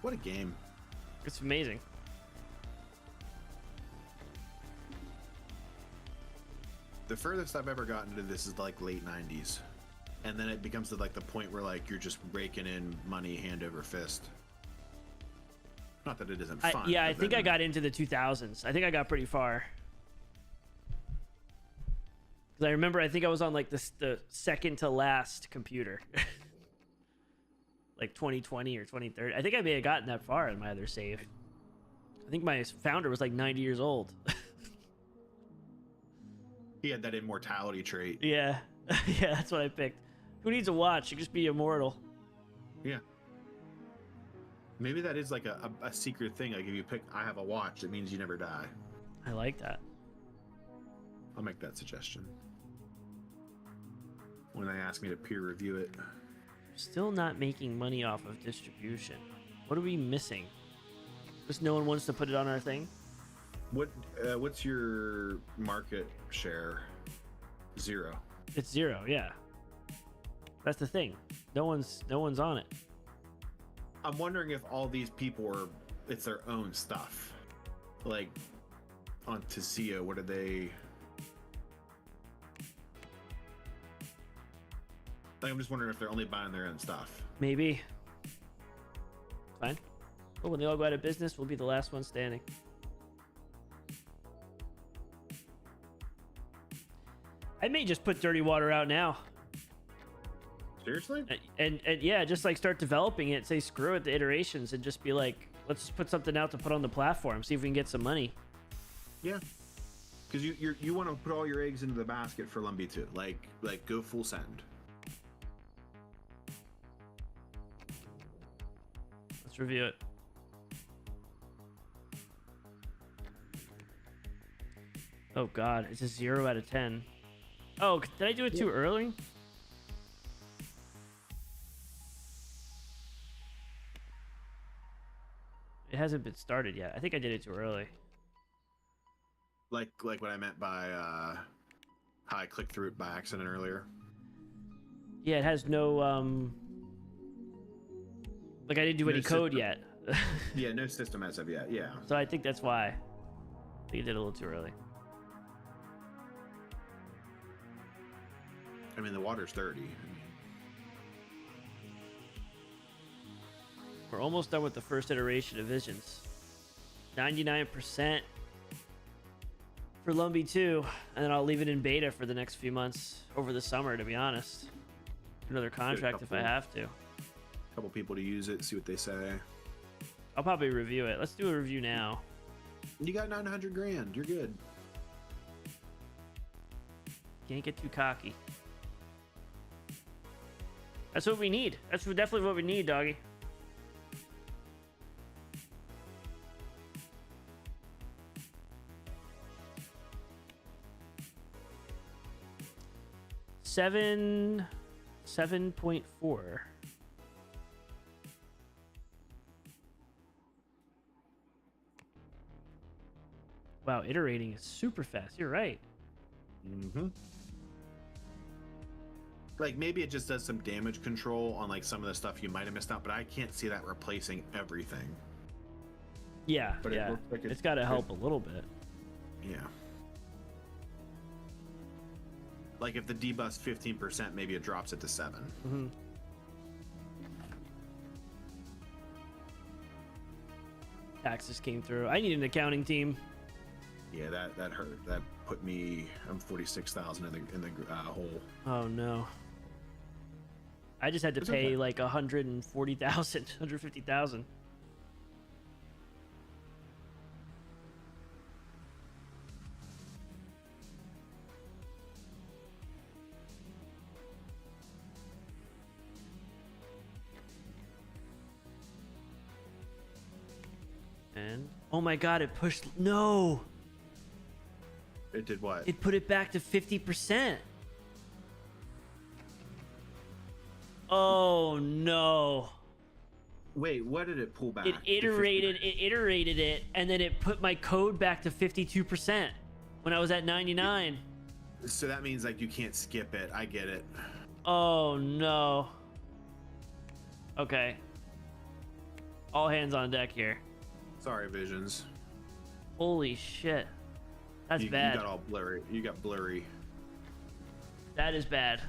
What a game. It's amazing. The furthest I've ever gotten to this is like late 90s. And then it becomes to like the point where like you're just raking in money hand over fist. Not that it isn't fun. Yeah, I think I got into the 2000s. I think I got pretty far. Because I remember, I think I was on like the second to last computer. Like 2020 or 2030. I think I may have gotten that far in my other save. I think my founder was like 90 years old. He had that immortality trait. Yeah. Yeah, that's what I picked. Who needs a watch? You can just be immortal. Yeah. Maybe that is like a secret thing. Like if you pick I have a watch, it means you never die. I like that. I'll make that suggestion. When they ask me to peer review it. Still not making money off of distribution. What are we missing? Just no one wants to put it on our thing? What's your market share? 0. It's 0, yeah. That's the thing. No one's on it. I'm wondering if all these people are it's their own stuff. Like on Tizio, what are they? Like, I'm just wondering if they're only buying their own stuff. Maybe. Fine. Well, when they all go out of business, we'll be the last one standing. I may just put Dirty Water out now. Seriously? And yeah, just like start developing it. Say screw it, the iterations, and just be like, let's just put something out to put on the platform. See if we can get some money. Yeah. Because you want to put all your eggs into the basket for Lumby too. Like go full send. Let's review it. Oh God, it's a 0 out of 10. Oh, did I do it too early? It hasn't been started yet. I think I did it too early. Like what I meant by how I clicked through it by accident earlier. Yeah, it has no like I didn't do any code yet. Yeah, no system as of yet. Yeah. So I think that's why. I think I did it a little too early. I mean, the water's 30. I mean, We're almost done with the first iteration of Visions. 99% for Lumby 2, and then I'll leave it in beta for the next few months over the summer, to be honest. Another contract if I have to. a couple people to use it, see what they say. I'll probably review it. Let's do a review now. You got 900 grand. You're good. Can't get too cocky. That's what we need. That's definitely what we need, doggy. Seven 7.4. Wow, iterating is super fast. You're right. Mm-hmm. Like, maybe it just does some damage control on like some of the stuff you might have missed out, but I can't see that replacing everything. Yeah, But it yeah. looks like It's got to help a little bit. Yeah. Like if the debuff's 15%, maybe it drops it to 7. Mm-hmm. Taxes came through. I need an accounting team. Yeah, that hurt. That put me. I'm 46,000 in the hole. Oh no. I just had to It's pay okay. like 140,000, 150,000. And oh my god, it pushed. No, It did what? it put it back to 50%. Oh no. Wait, what did it pull back? It iterated it, and then it put my code back to 52% when I was at 99. So that means like you can't skip it. I get it. Oh no. Okay. All hands on deck here. Sorry, Visions. Holy shit. That's bad. You got all blurry. You got blurry. That is bad.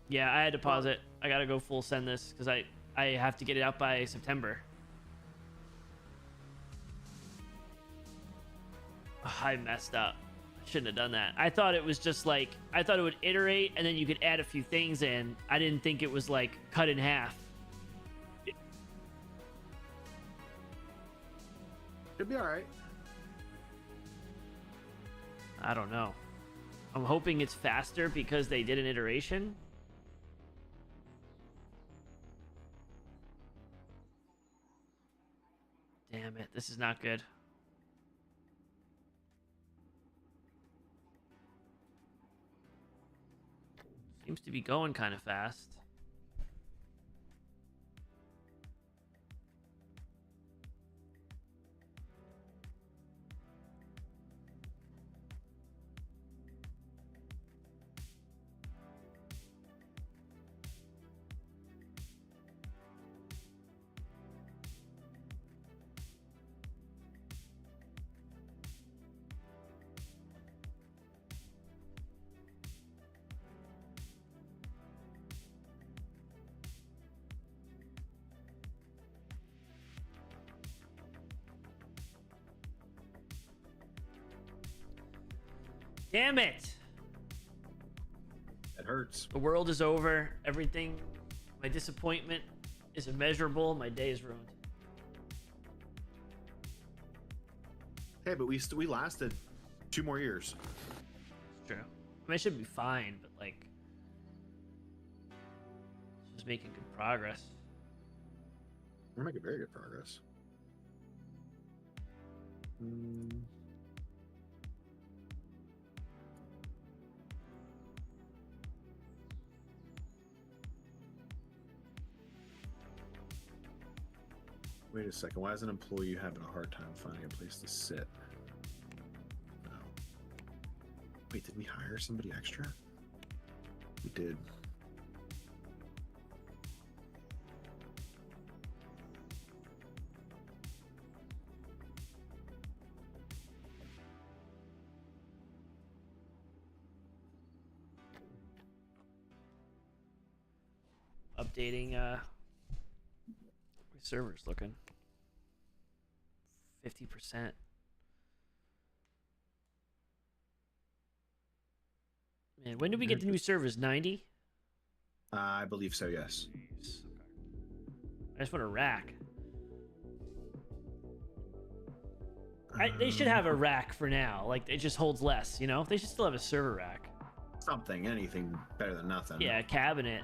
Yeah, I had to pause it. I gotta go full send this because I have to get it out by September. I messed up. I shouldn't have done that. I thought it was just like, I thought it would iterate and then you could add a few things in. I didn't think it was like cut in half. It'll be all right. I don't know. I'm hoping it's faster because they did an iteration. Damn it, this is not good. Seems to be going kind of fast. Damn it! It hurts. The world is over. Everything, my disappointment is immeasurable. My day is ruined. Hey, but we lasted 2 more years. It's true. I mean, I should be fine, but like, just making good progress. We're making very good progress. Wait a second. Why is an employee having a hard time finding a place to sit? No. Wait, did we hire somebody extra? We did. updating my server's looking. 50%. Man, when did we get the new servers? 90? I believe so, yes. Jeez. I just want a rack. They should have a rack for now. Like, it just holds less, you know? They should still have a server rack. Something, anything better than nothing. Yeah, a cabinet.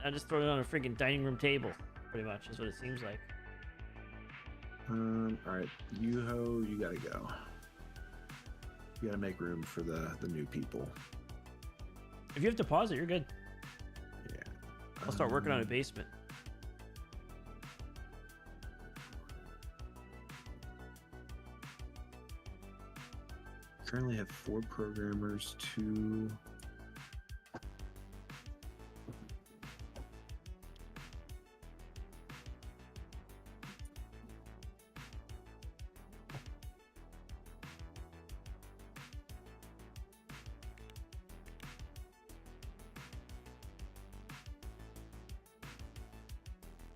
I just throw it on a freaking dining room table, pretty much, is what it seems like. All right, Yuho, you gotta go. You gotta make room for the new people. If you have to pause it, you're good. Yeah. I'll start working on a basement. Currently have 4 programmers, 2.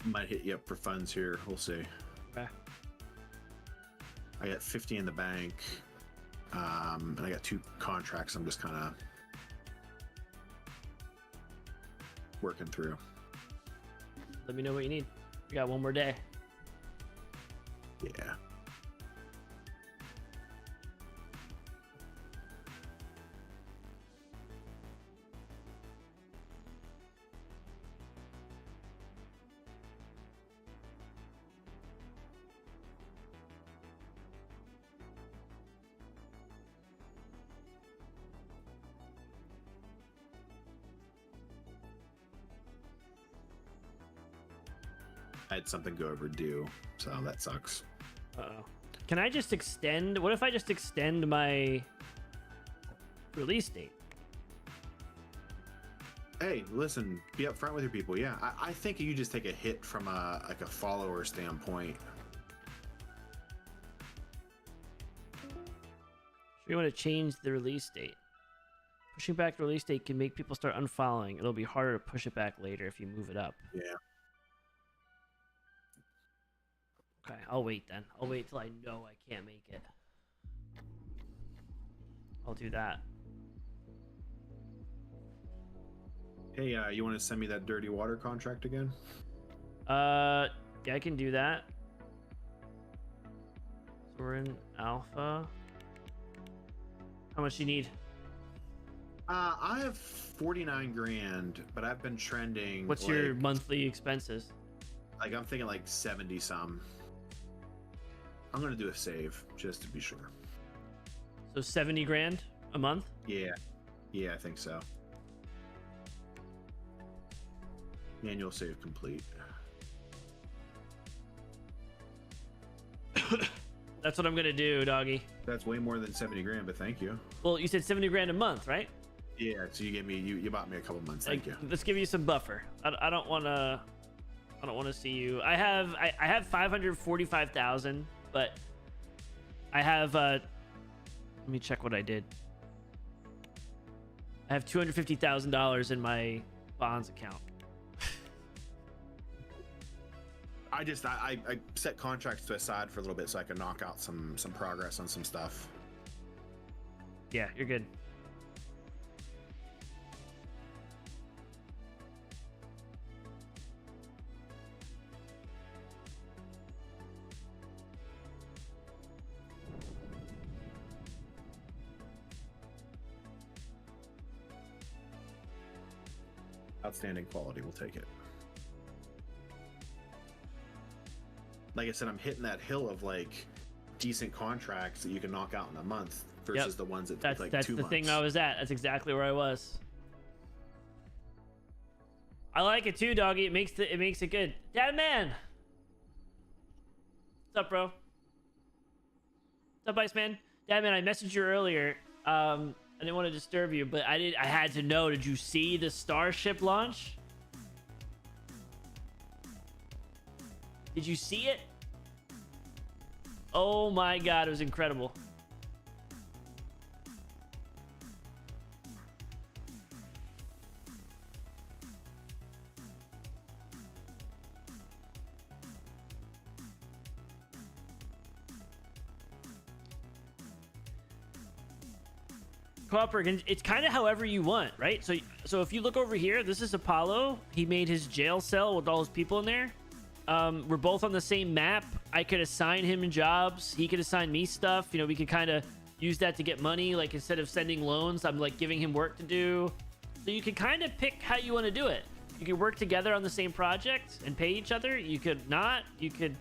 Might hit you up for funds here. We'll see. Okay. I got 50 in the bank, and I got 2 contracts. I'm just kind of working through. Let me know what you need. We got one more day. Yeah. I had something go overdue, so that sucks. Uh-oh. Can I just extend? What if I just extend my release date? Hey, listen, be upfront with your people. Yeah, I think you just take a hit from a follower standpoint. So you want to change the release date. Pushing back the release date can make people start unfollowing. It'll be harder to push it back later if you move it up. Yeah. Okay, I'll wait then. I'll wait till I know I can't make it. I'll do that. Hey, you want to send me that dirty water contract again? Yeah, I can do that. So we're in alpha. How much do you need? I have 49 grand, but I've been trending. What's your monthly expenses? Like, I'm thinking like 70 some. I'm gonna do a save just to be sure. So 70 grand a month? Yeah, I think so. Annual save complete. That's what I'm gonna do, doggy. That's way more than 70 grand, but thank you. Well, you said 70 grand a month, right? Yeah, so you gave me you bought me a couple months. Thank you. Let's give you some buffer. I don't want to see you. I have 545,000, but I have let me check what I did. I have $250,000 in my bonds account. I set contracts to aside for a little bit so I can knock out some progress on some stuff. Yeah, you're good. Outstanding quality, we'll take it. Like I said, I'm hitting that hill of like decent contracts that you can knock out in a month versus the ones that take like 2 months. That's the thing I was at. That's exactly where I was. I like it too, doggy. It makes it good. Dad man. What's up, bro? What's up, Iceman? Dad man, I messaged you earlier. I didn't want to disturb you, but I had to know. Did you see the Starship launch? Did you see it? Oh my god, it was incredible. Co-op, it's kind of however you want, right? So if you look over here, this is Apollo. He made his jail cell with all his people in there. We're both on the same map. I could assign him jobs. He could assign me stuff. You know, we could kind of use that to get money. Like, instead of sending loans, I'm like giving him work to do. So you can kind of pick how you want to do it. You could work together on the same project and pay each other. You could not. You could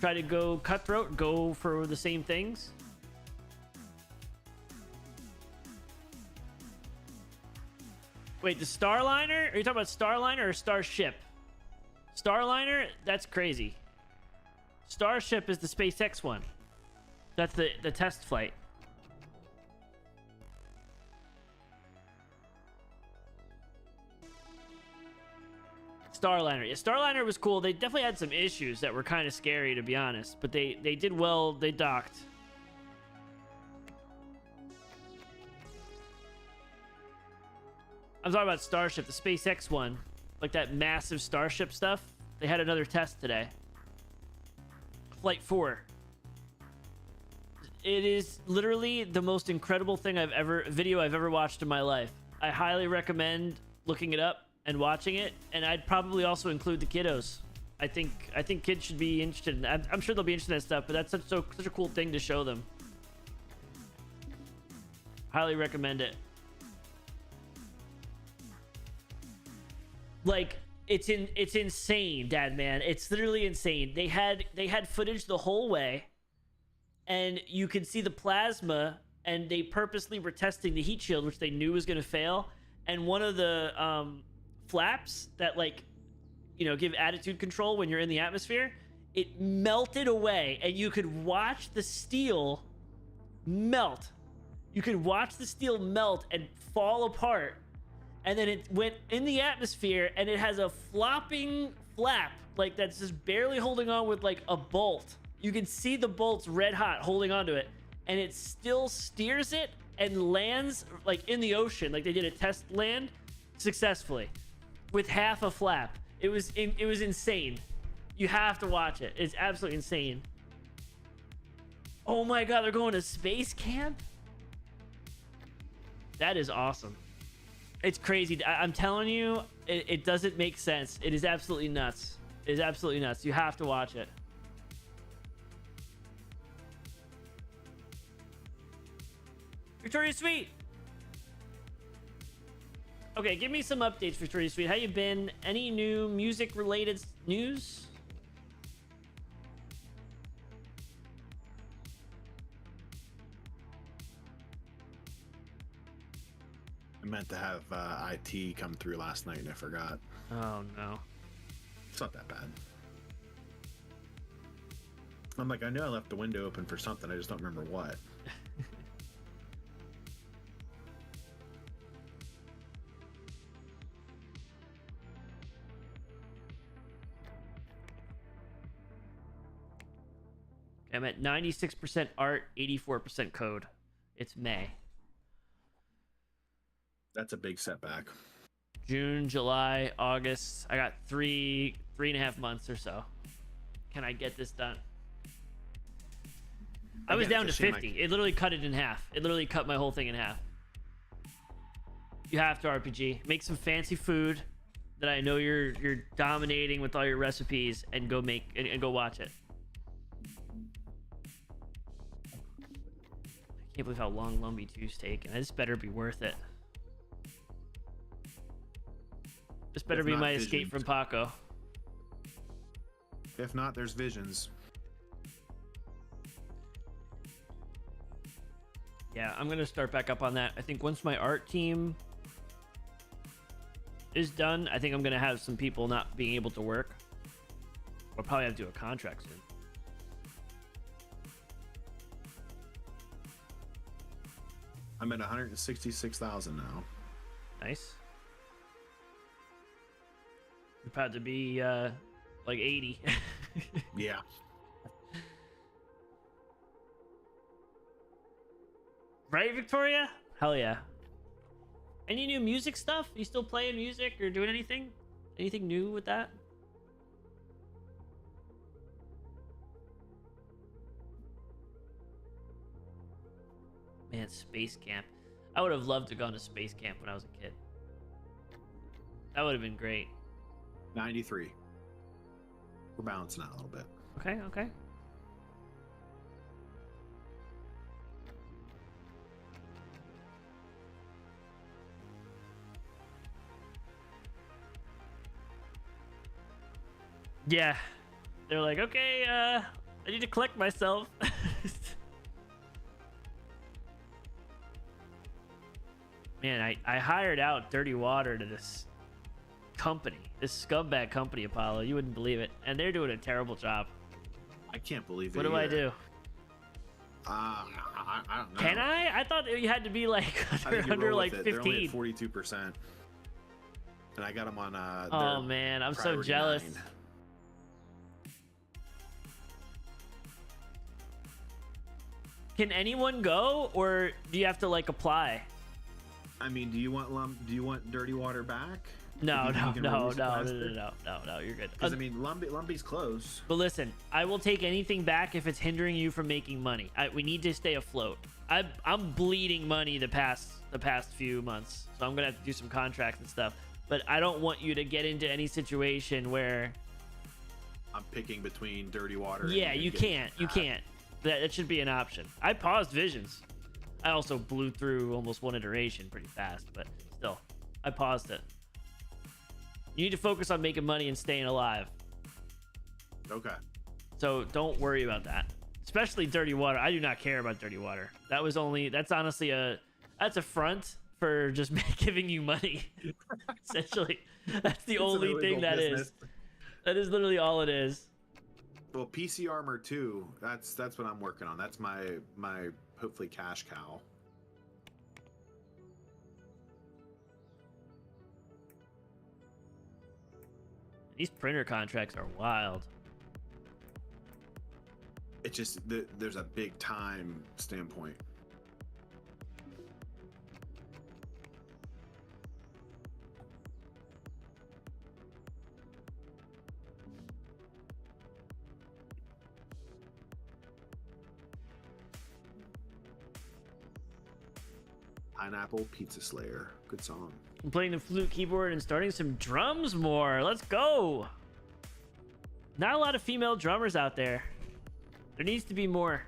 try to go cutthroat, go for the same things. Wait, the Starliner? Are you talking about Starliner or Starship? Starliner? That's crazy. Starship is the SpaceX one. That's the test flight. Starliner. Yeah, Starliner was cool. They definitely had some issues that were kind of scary, to be honest. But they did well. They docked. I'm talking about Starship, the SpaceX one. Like that massive Starship stuff. They had another test today. Flight 4. It is literally the most incredible thing video I've ever watched in my life. I highly recommend looking it up and watching it, and I'd probably also include the kiddos. I think kids should be interested in that. I'm sure they'll be interested in that stuff, but that's such a cool thing to show them. Highly recommend it. Like, it's insane, Dad, man. It's literally insane. They had footage the whole way, and you could see the plasma, and they purposely were testing the heat shield, which they knew was going to fail. And one of the flaps that, like, you know, give attitude control when you're in the atmosphere, it melted away, and you could watch the steel melt. You could watch the steel melt and fall apart. And then it went in the atmosphere, and it has a flopping flap, like, that's just barely holding on with, like, a bolt. You can see the bolts red hot holding onto it, and it still steers it and lands, like, in the ocean. Like, they did a test land successfully with half a flap. It was insane. You have to watch it. It's absolutely insane. Oh my God, they're going to space camp? That is awesome. It's crazy. I'm telling you, it doesn't make sense. It is absolutely nuts. It is absolutely nuts. You have to watch it. Victoria Sweet. Okay, give me some updates, Victoria Sweet. How you been? Any new music-related news? I meant to have IT come through last night and I forgot. Oh, no. It's not that bad. I'm like, I know I left the window open for something. I just don't remember what. I'm at 96% art, 84% code. It's May. That's a big setback. June, July, August. I got three and a half months or so. Can I get this done? I was down to 50. It literally cut it in half. It literally cut my whole thing in half. You have to RPG. Make some fancy food that I know you're dominating with all your recipes, and go make and go watch it. I can't believe how long Lumby 2's taking. This better be worth it. This better be my escape from Paco. If not, there's visions. Yeah, I'm gonna start back up on that. I think once my art team is done, I think I'm gonna have some people not being able to work. I'll probably have to do a contract soon. I'm at 166,000 now. Nice. You're about to be like 80. Yeah. Right, Victoria? Hell yeah. Any new music stuff? You still playing music or doing anything? Anything new with that? Man, Space Camp. I would have loved to go to space camp when I was a kid. That would have been great. 93. We're balancing out a little bit. Okay, okay. Yeah. They're like, okay, I need to collect myself. Man, I hired out Dirty Water to this company, this scumbag company, Apollo. You wouldn't believe it. And they're doing a terrible job. I can't believe it. What do I do? I don't know. Can I? I thought you had to be like I think you under roll like with it. They're only 15. at 42%. And I got them on Oh their man, I'm so priority jealous. 9. Can anyone go, or do you have to like apply? I mean, do you want Dirty Water back? No, If you no, can no, release it no, no, faster? no, you're good. Because I mean, Lumpy's close. But listen, I will take anything back if it's hindering you from making money. We need to stay afloat. I'm bleeding money the past few months, so I'm gonna have to do some contracts and stuff. But I don't want you to get into any situation where. I'm picking between Dirty Water. Yeah, and you getting can't. You that. can't. That should be an option. I paused Visions. I also blew through almost one iteration pretty fast, but still, I paused it. You need to focus on making money and staying alive. Okay. So don't worry about that. Especially Dirty Water. I do not care about Dirty Water. That's honestly that's a front for just getting you money. Essentially, that's the It's an only thing illegal that business. is. That is literally all it is. Well, PC Armor 2, that's what I'm working on. That's my hopefully cash cow. These printer contracts are wild. It's just there's a big time standpoint. Pineapple Pizza Slayer. Good song. I'm playing the flute keyboard and starting some drums more. Let's go. Not a lot of female drummers out there. There needs to be more.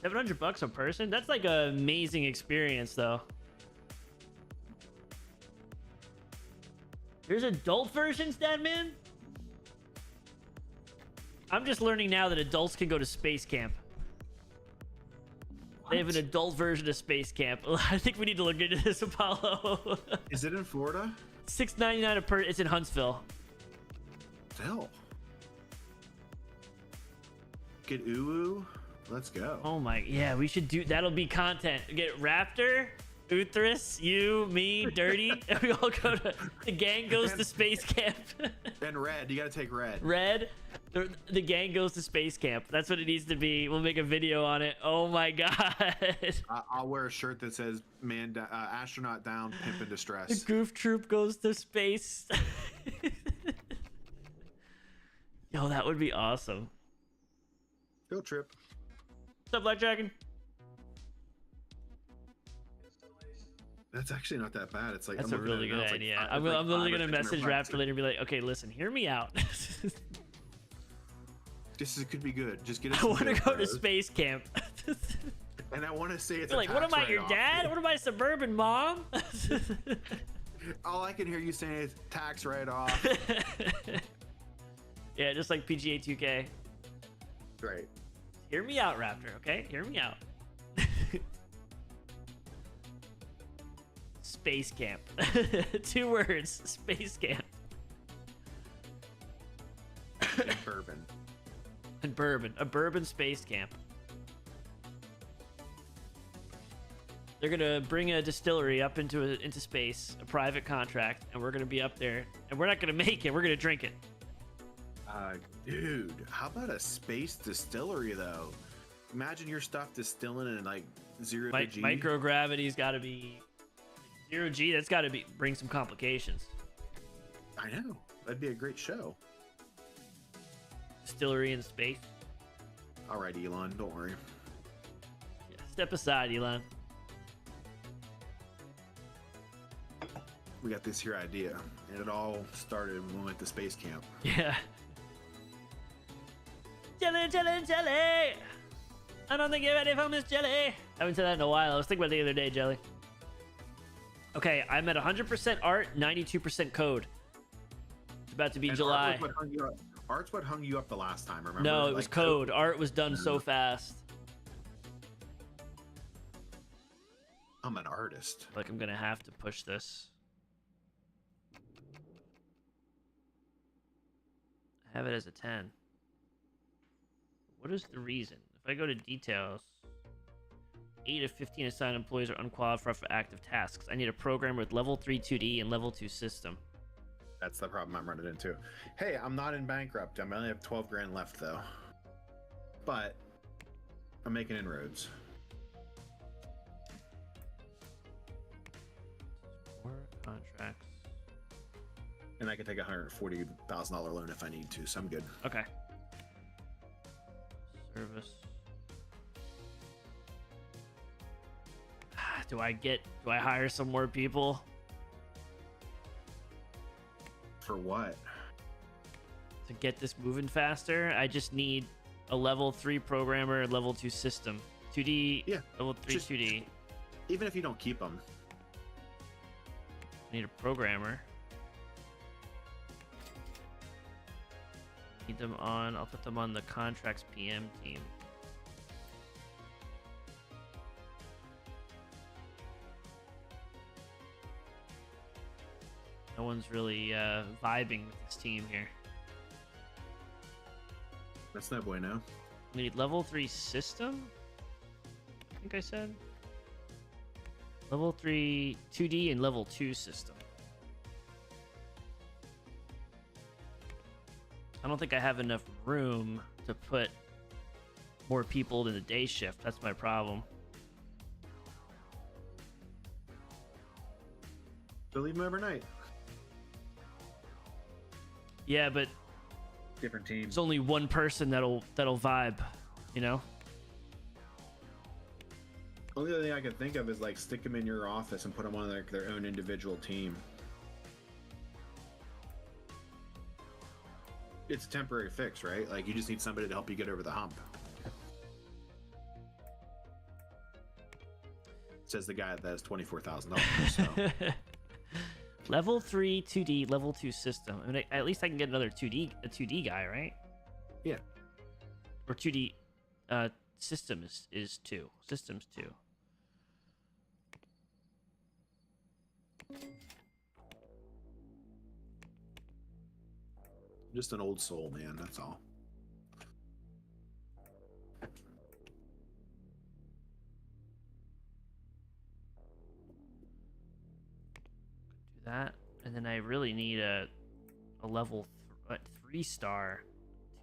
$700 a person? That's like an amazing experience though. There's adult versions, Deadman? I'm just learning now that adults can go to space camp. They have an adult version of space camp. I think we need to look into this, Apollo. Is it in Florida? $6.99 a per. It's in Huntsville. Hell. Get uwu. Let's go. Oh my, yeah, we should do. That'll be content. Get Raptor, Uthris, you, me, Dirty, and we all go to. The gang goes to space camp. And Red, you gotta take Red. Red, the gang goes to space camp. That's what it needs to be. We'll make a video on it. Oh my god. I'll wear a shirt that says astronaut down, pimp in The distress. goof troop goes to space. Yo, that would be awesome. Field trip. What's up, Black Dragon? That's actually not that bad. It's like That's I'm a looking at really it now, good it's like idea. five- I'm it's like literally 5 or gonna 6 message bucks. Raptor later and be like, okay, listen, hear me out. Could be good. Just get us. I want to go to space camp. And I want to say it's You're a like, what am tax I, your write-off. dad? What am I, suburban mom? All I can hear you saying is tax write-off. Yeah, just like PGA 2K. Great. Hear me out, Raptor, okay? Hear me out. Space camp. 2 words. Space camp. And bourbon. And bourbon. A bourbon space camp. They're gonna bring a distillery up into space, a private contract, and we're gonna be up there. And we're not gonna make it. We're gonna drink it. Dude, how about a space distillery though? Imagine your stuff distilling in like 0 G. Microgravity's got to be 0 G. That's got to bring some complications. I know. That'd be a great show. Distillery in space. All right, Elon, don't worry. Yeah, step aside, Elon. We got this here idea, and it all started when we went to space camp. Yeah. Jelly, jelly, jelly. I don't think you're ready for Miss Jelly. I haven't said that in a while. I was thinking about it the other day, Jelly. Okay, I'm at 100% art, 92% code. It's about to be And July. Art's what hung you up the last time, remember? No, it was Like, code. Art was done so fast. I'm an artist. Like, I'm gonna have to push this. I have it as a 10. What is the reason? If I go to details, 8 of 15 assigned employees are unqualified for active tasks. I need a programmer with level 3 2D and level 2 system. That's the problem I'm running into. Hey, I'm not in Bankrupt. I only have 12 grand left, though. But I'm making inroads. 4 contracts. And I can take a $140,000 loan if I need to, so I'm good. Okay. Service. Do I hire some more people? For what? To get this moving faster? I just need a level 3 programmer and level 2 system. 2D, Yeah, level 3 just- 2D. Even if you don't keep them. I need a programmer. Need them on, I'll put them on the contracts PM team. No one's really vibing with this team here. That's no bueno. We need level 3 system? I think I said. Level 3 2D and level 2 system. I don't think I have enough room to put more people in the day shift. That's my problem. So leave them overnight. Yeah, but Different teams. there's only one person that'll vibe, you know? Only other thing I can think of is like stick them in your office and put them on their own individual team. It's a temporary fix, right? Like you just need somebody to help you get over the hump. Says the guy that has $24,000. So Level 3 2D, level 2 system. I mean, at least I can get another 2D guy, right? yeah, Or 2D system is 2. Systems 2. just an old soul, man. That's all. Do that, and then I really need a level 3-star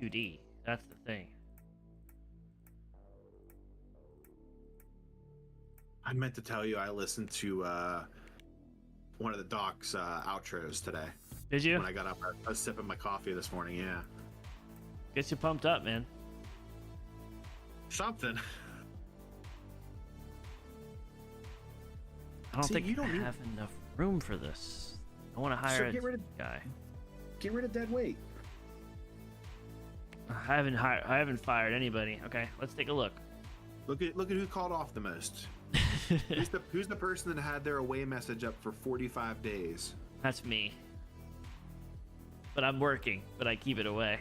2D. That's the thing. I meant to tell you I listened to one of the Doc's outros today. Did you? When I got up, I was sipping my coffee this morning. Yeah, Gets you pumped up, man. something. I don't See, think you don't I need- have enough room for this. I want to hire get rid a of- guy. Get rid of dead weight. I haven't fired anybody. Okay, let's take a look. Look at who called off the most. Who's the person that had their away message up for 45 days? That's me. But I'm working, but I keep it away.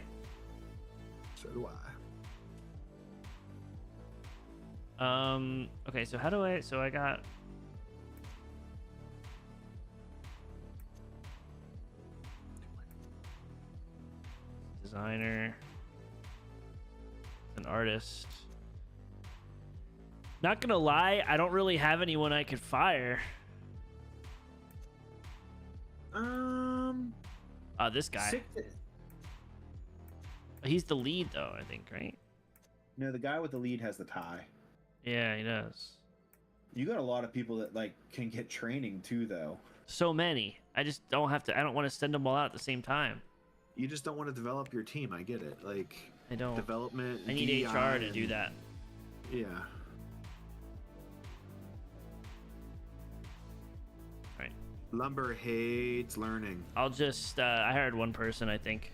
So do I. Okay, so how do I, so I got designer, an artist. Not gonna lie, I don't really have anyone I could fire. This guy. He's the lead though, I think, right? No, the guy with the lead has the tie. Yeah, he does. You got a lot of people that like can get training too, though. So many. I just don't have to. I don't want to send them all out at the same time. You just don't want to develop your team. I get it. Like I don't. development. I need DEI, HR to do that. Yeah. Right. Lumber hates learning. I'll just. I hired one person. I think.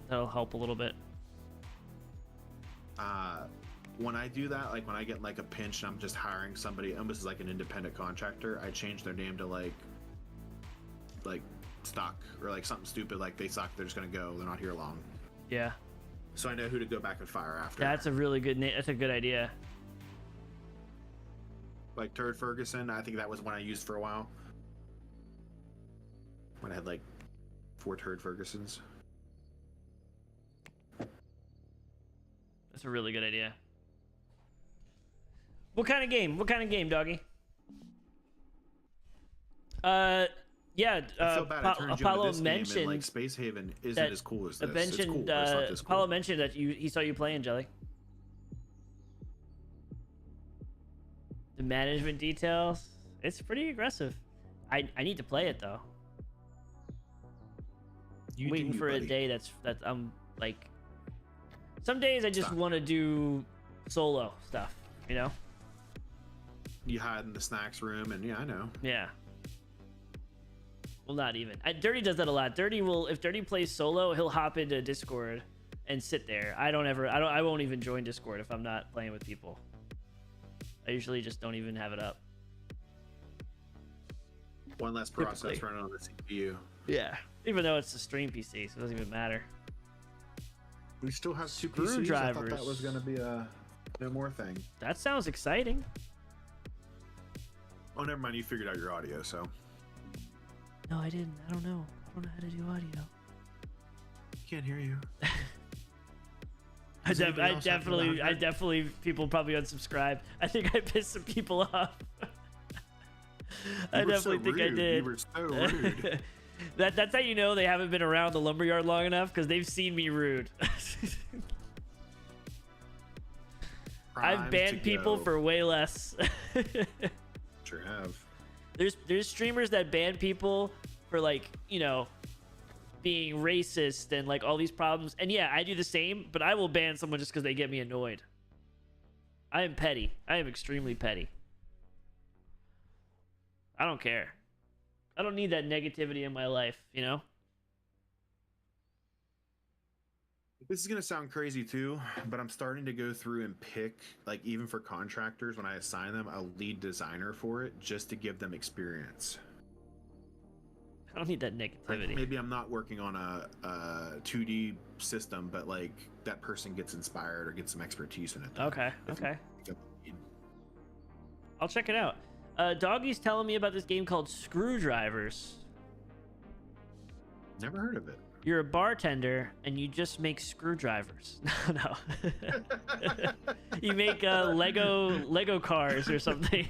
That'll help a little bit. When I do that, like when I get like a pinch and I'm just hiring somebody, almost as like an independent contractor, I change their name to like stock or like something stupid, like they suck, they're just gonna go, they're not here long. Yeah. So I know who to go back and fire after. That's a really good name. That's a good idea. Like Turd Ferguson, I think that was one I used for a while. When I had like 4 Turd Fergusons. That's a really good idea. What kind of game? What kind of game, doggy? Yeah. I feel bad I turned you Apollo into this mentioned game and, like Space Haven isn't that- as cool as this. Mentioned, it's cool, but it's not this cool. Apollo mentioned that he saw you playing, Jelly. The management details. It's pretty aggressive. I need to play it though. You Waiting do, for a buddy. day that I'm like. Some days I just Stop. want to do solo stuff, you know? You hide in the snacks room, and yeah, I know. Yeah. Well, not even. Dirty does that a lot. If Dirty plays solo, he'll hop into Discord and sit there. I won't even join Discord if I'm not playing with people. I usually just don't even have it up. One less process Typically. running on the CPU. Yeah. Even though it's a stream PC, so it doesn't even matter. We still have 2 PCs. I thought that Screwdrivers. was going to be a no more thing. That sounds exciting. Oh, never mind. You figured out your audio, so No, I didn't. I don't know how to do audio. can't hear you. I Does anybody else have the definitely, people probably unsubscribe. I think I pissed some people off. I You were so definitely think I rude. did. You were so rude. That's how you know they haven't been around the lumberyard long enough, because they've seen me rude. I've Prime banned to people go. for way less. Sure have. There's streamers that ban people for, like, you know, being racist and like all these problems. And yeah, I do the same, but I will ban someone just because they get me annoyed. I am petty. I am extremely petty. I don't care. I don't need that negativity in my life, you know? This is gonna sound crazy too, but I'm starting to go through and pick, like, even for contractors, when I assign them a lead designer for it, just to give them experience. I don't need that Like, negativity. maybe I'm not working on a 2D system, but like that person gets inspired or gets some expertise in it. Okay, If okay. you- I'll check it out. Doggy's telling me about this game called Screwdrivers. Never heard of it. You're a bartender and you just make screwdrivers. No. You make Lego cars or something.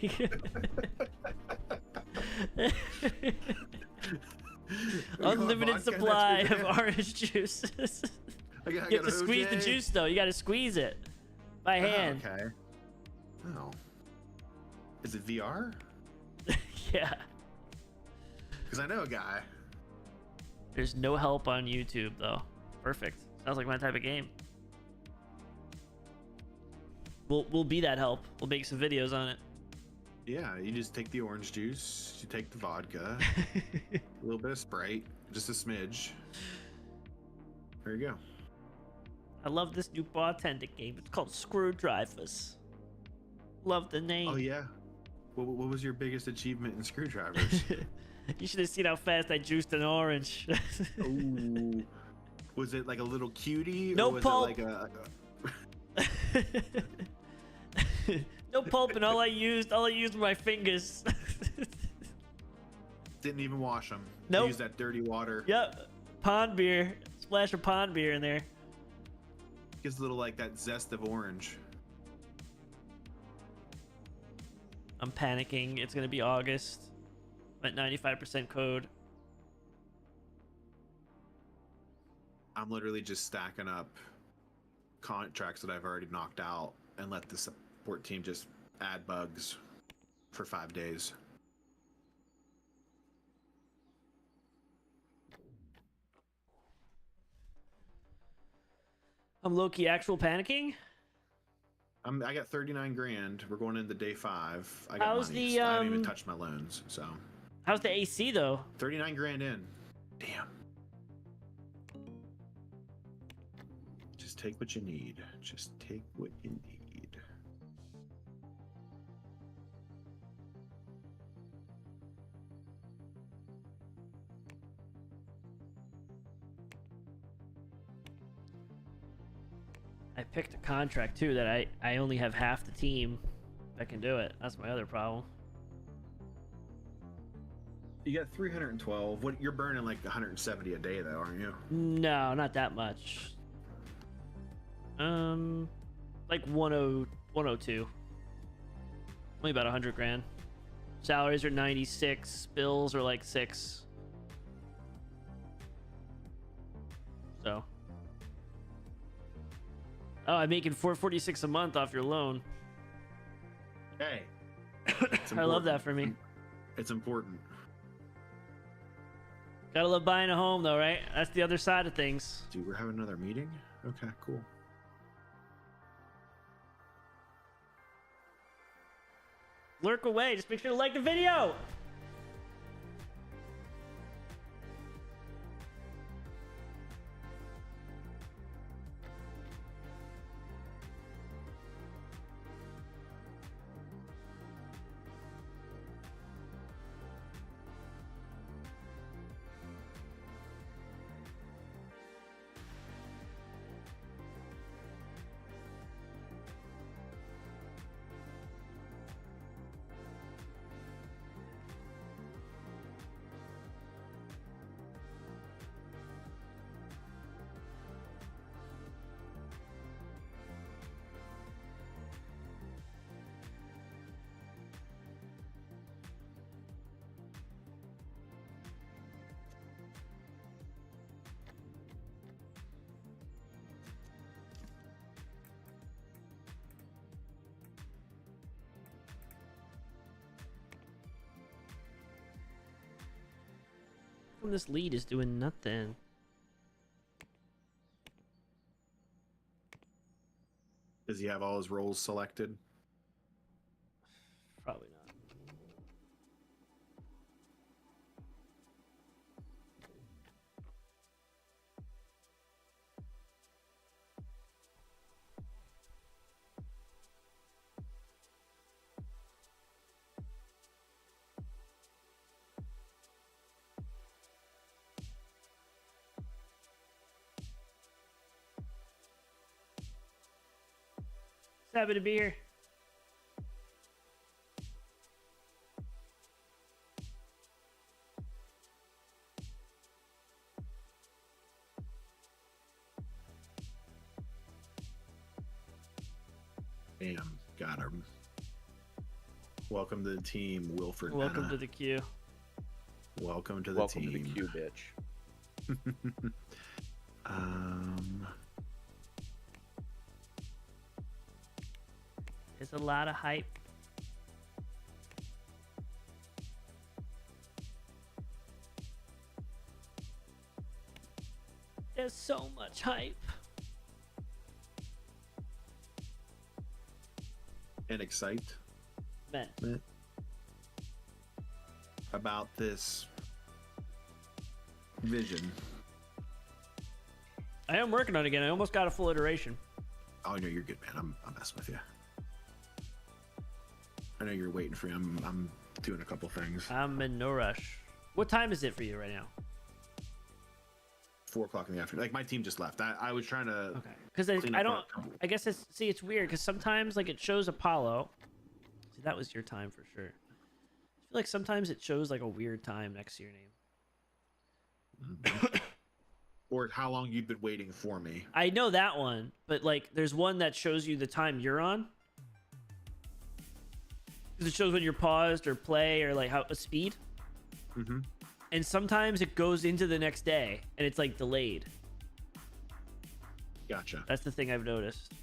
Unlimited Vodka supply next to of that. orange juice. I You got have to squeeze the OJ. juice though. You got to squeeze it by hand. Oh, okay. Oh. Is it VR? Yeah. Because I know a guy. There's no help on YouTube though. Perfect. Sounds like my type of game. We'll be that help. We'll make some videos on it. Yeah, you just take the orange juice, you take the vodka, a little bit of Sprite, just a smidge. There you go. I love this new bartender game. It's called Screwdrivers. Love the name. Oh yeah. What was your biggest achievement in screwdrivers? You should have seen how fast I juiced an orange. Ooh. Was it like a little cutie? No or was pulp. It like No pulp, and all I used were my fingers. didn't even wash them. Nope. Use that dirty water. Yep. Pond beer. Splash of pond beer in there. Gives a little like that zest of orange. I'm panicking. It's gonna be August. I'm at 95% code. I'm literally just stacking up contracts that I've already knocked out and let the support team just add bugs for 5 days. I'm low-key actual panicking. I got 39 grand. We're going into day 5. I got How's money. the, I haven't even touched my loans. So How's the AC though? 39 grand in. Damn. Just take what you need. Just take what you need. I picked a contract too that I only have half the team that can do it. That's my other problem. You got 312. What you're burning like 170 a day though, aren't you? No, not that much. Like 102. Only about 100 grand. Salaries are 96. Bills are like 6. So. Oh, I'm making 446 a month off your loan. Hey. I love that for me. It's important. Gotta love buying a home though, right? That's the other side of things. Dude, we're having another meeting? Okay, cool. Lurk away. Just make sure to like the video. This lead is doing nothing. Does he have all his roles selected? Probably not. Happy to be here. Bam, got him. Welcome to the team, Wilford. Welcome Anna. to the queue. Welcome to the Welcome team. to the queue, bitch. There's a lot of hype. There's so much hype. And excite Man. about this vision. I am working on it again. I almost got a full iteration. Oh no, you're good, man. I'm messing with you. I know you're waiting for me. I'm doing a couple things. I'm in no rush. What time is it for you right now? 4 o'clock in the afternoon. Like my team just left. I was trying to. Okay. Because clean I up don't. our- I guess it's weird because sometimes like it shows Apollo. See, that was your time for sure. I feel like sometimes it shows like a weird time next to your name. Or how long you've been waiting for me. I know that one, but like there's one that shows you the time you're on. Because it shows when you're paused or play or like how a speed. Mm-hmm. And sometimes it goes into the next day and it's like delayed. Gotcha. That's the thing I've noticed.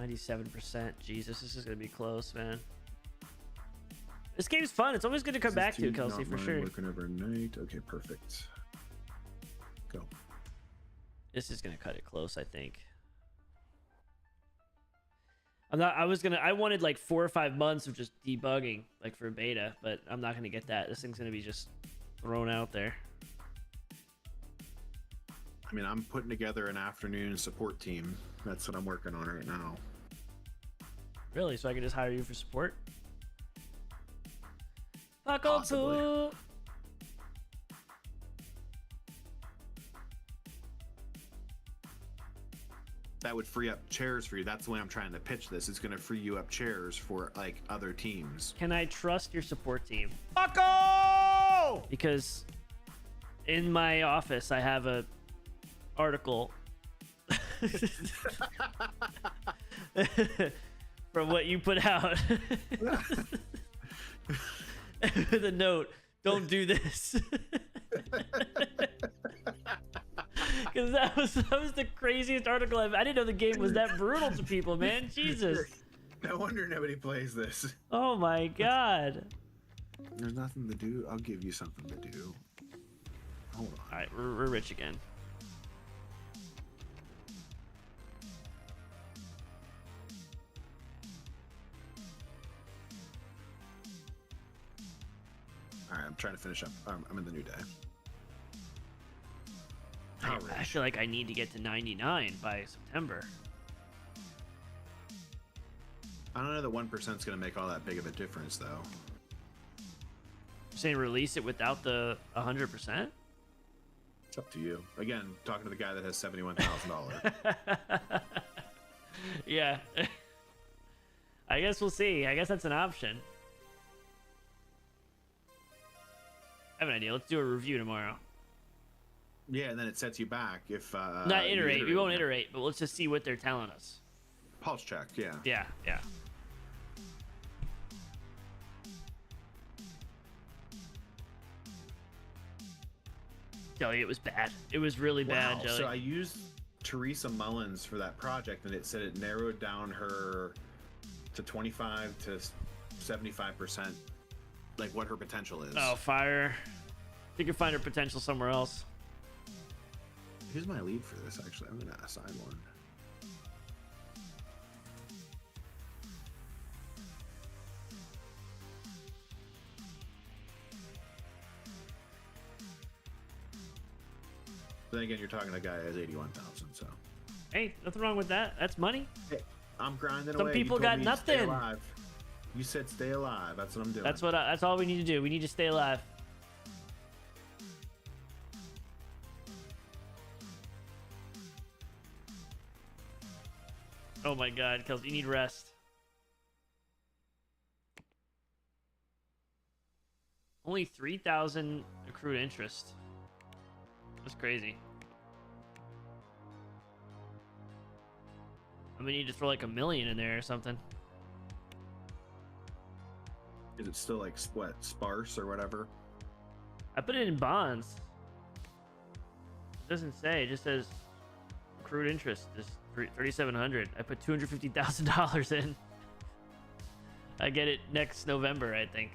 97%. Jesus, this is gonna be close, man. This game's fun. It's always good to come back to, Kelsey, for sure. Working overnight. Okay, perfect. Go. This is gonna cut it close, I think. I wanted like 4 or 5 months of just debugging, like for beta, but I'm not gonna get that. This thing's gonna be just thrown out there. I mean, I'm putting together an afternoon support team. That's what I'm working on right now. Really? So I can just hire you for support? Possibly. That would free up chairs for you. That's the way I'm trying to pitch this. It's going to free you up chairs for like other teams. Can I trust your support team? Fucko! Because in my office, I have a article from what you put out with a note, don't do this. Because that was the craziest article I didn't know the game was that brutal to people, man. Jesus. No wonder nobody plays this. Oh my god. There's nothing to do. I'll give you something to do. Hold on. All right, we're rich again. All right, I'm trying to finish up. I'm in the new day. I feel like I need to get to 99 by September. I don't know that 1% is going to make all that big of a difference, though. You're saying release it without the 100%? It's up to you. Again, talking to the guy that has $71,000. Yeah. I guess we'll see. I guess that's an option. I have an idea. Let's do a review tomorrow. Yeah, and then it sets you back if Not iterate. We won't iterate, but let's just see what they're telling us. Pulse check, yeah. Yeah, yeah. Jelly, it was bad. It was really bad, Jelly. So I used Teresa Mullins for that project, and it said it narrowed down her to 25 to 75%, like what her potential is. Oh, fire. You can find her potential somewhere else. Who's my lead for this, actually? I'm going to assign one. Then again, you're talking to a guy who has 81,000, so. Hey, nothing wrong with that. That's money. Hey, I'm grinding Some away. people You told got me to stay nothing. alive. You said stay alive. That's what I'm doing. That's all we need to do. We need to stay alive. Oh my god, Kelsey, you need rest. Only 3,000 accrued interest. That's crazy. I'm gonna need to throw like $1 million in there or something. Is it still like what, sparse or whatever? I put it in bonds. It doesn't say. It just says accrued interest. Just 3,700. I put $250,000 in. I get it next November, I think.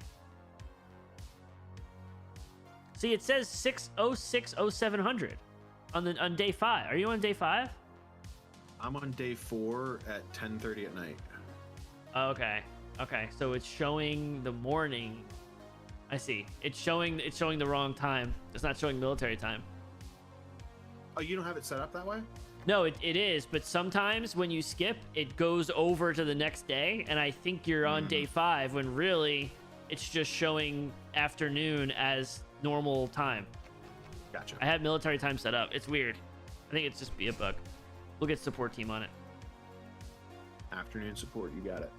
See, it says 6060700 on day 5. Are you on day 5? I'm on day 4 at 10:30 at night. Okay. Okay. So it's showing the morning. I see. It's showing the wrong time. It's not showing military time. Oh, you don't have it set up that way? No, it is, but sometimes when you skip, it goes over to the next day, and I think you're on day 5 when really it's just showing afternoon as normal time. Gotcha. I have military time set up. It's weird. I think it's just be a bug. We'll get support team on it. Afternoon support, you got it.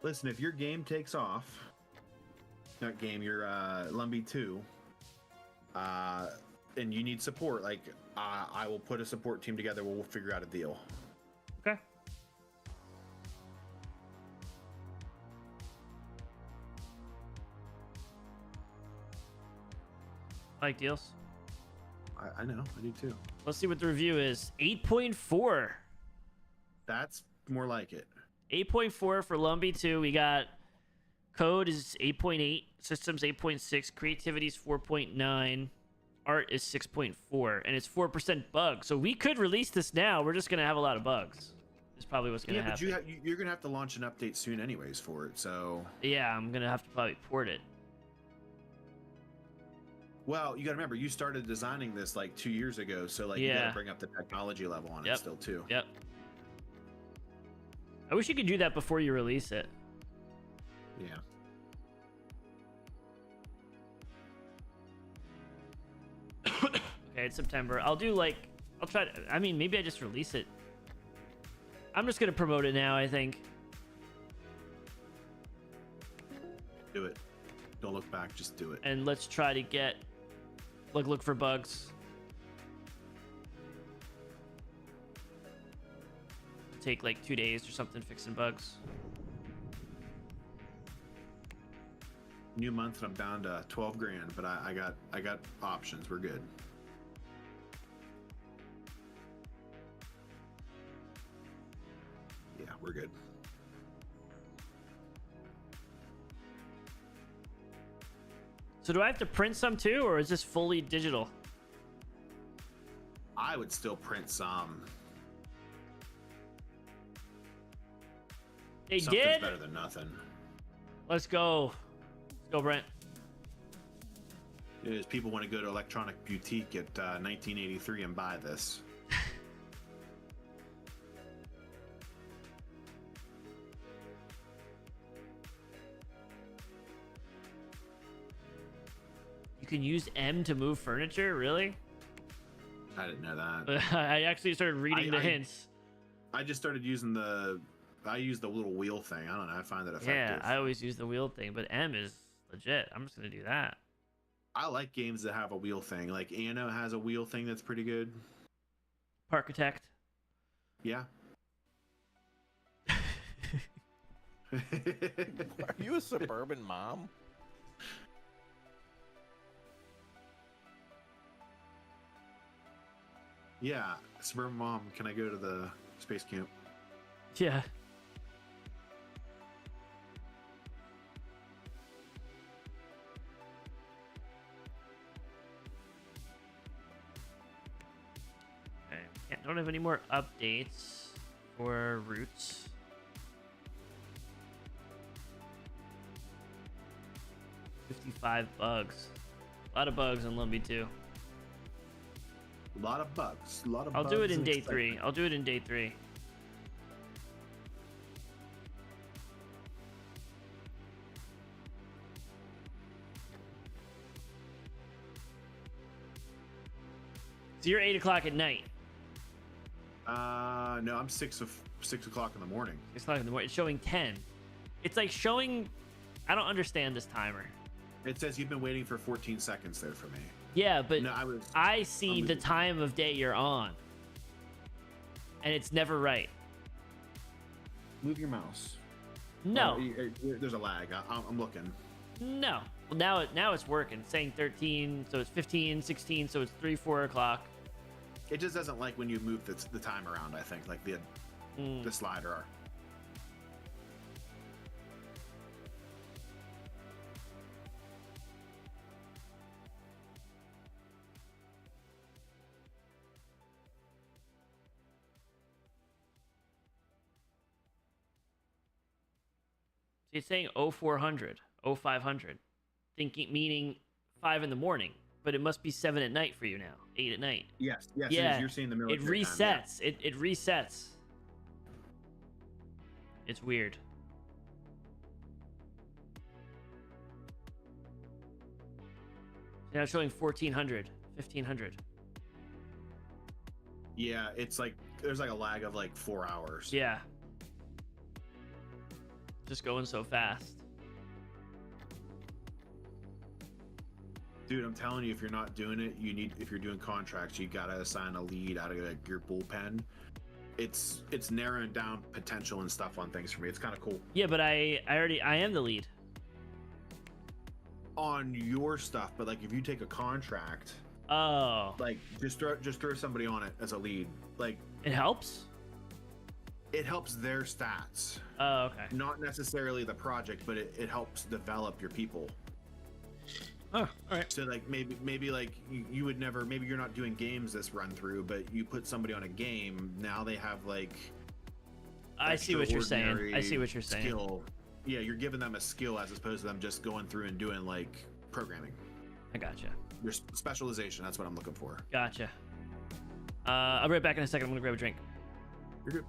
Listen, if your game takes off, not game, your Lumby 2, and you need support, like I will put a support team together. We'll figure out a deal. Okay. I like deals. I know, I do too. Let's see what the review is. 8.4. That's more like it. 8.4 for Lumby 2. We got code is 8.8, systems 8.6, creativity is 4.9, art is 6.4, and it's 4% bugs. So we could release this now. We're just gonna have a lot of bugs. Is probably what's gonna happen. But you're gonna have to launch an update soon, anyways, for it. So Yeah, I'm gonna have to probably port it. well, you gotta remember, you started designing this like 2 years ago, so like you Yeah. gotta bring up the technology level on Yep. it still too. Yep. I wish you could do that before you release it. Yeah. Okay, it's September. I'll try to, I mean, maybe I just release it. I'm just gonna promote it now, I think. Do it. Don't look back, just do it. And let's try to get, look for bugs. Take like 2 days or something fixing bugs. New month, I'm down to 12 grand, but I got options. We're good. Yeah, we're good. So do I have to print some too, or is this fully digital? I would still print some. They Something's did? better than nothing. Let's go. Let's go, Brent. Is people want to go to Electronic Boutique at 1983 and buy this. You can use M to move furniture? Really? I didn't know that. I actually started reading the hints. I just started using I use the little wheel thing. I don't know. I find that effective. Yeah, I always use the wheel thing, but M is legit. I'm just gonna do that. I like games that have a wheel thing. Like Anno has a wheel thing that's pretty good. Parkitect. Yeah. Are you a suburban mom? Yeah. Suburban Mom, can I go to the space camp? Yeah. Okay. Yeah, don't have any more updates for Roots. $55 bugs. A lot of bugs on Lumby too. A lot of bugs. A lot of I'll bugs do it in and day excitement. 3. I'll do it in day 3. So you're 8 o'clock at night. No, I'm 6 o'clock in the morning. 6 o'clock in the morning. It's showing 10. It's like showing. I don't understand this timer. It says you've been waiting for 14 seconds there for me. Yeah, but No, I see I'm the with you. time of day you're on, and it's never right. Move your mouse. No, There's a lag. I'm looking. no. Well, now it's working. It's saying 13, so it's 15, 16, so it's 3, 4 o'clock. It just doesn't like when you move the time around, I think, like the slider. See, it's saying 0400, 0500, meaning 5 in the morning, but it must be 7 at night for you now, 8 at night. Yes, Yeah, you're seeing the It military resets. time, yeah. It resets. It's weird. Now showing 1400, 1500. Yeah, it's like there's like a lag of like 4 hours. Yeah. Just going so fast. Dude, I'm telling you, if you're not doing it, if you're doing contracts, you gotta assign a lead out of like your bullpen. It's narrowing down potential and stuff on things for me. It's kind of cool. Yeah, but I am the lead. on your stuff, but like if you take a contract, Oh, like just throw somebody on it as a lead. Like it helps. it helps their stats, Oh, okay. not necessarily the project, but it helps develop your people. Oh, all right. So like maybe like you would never, maybe you're not doing games this run through, but you put somebody on a game, now they have like I see what you're saying. I see extraordinary what you're saying. skill. Yeah, you're giving them a skill as opposed to them just going through and doing like programming. I gotcha. Your specialization, that's what I'm looking for. Gotcha. I'll be right back in a second. I'm gonna grab a drink. You're good.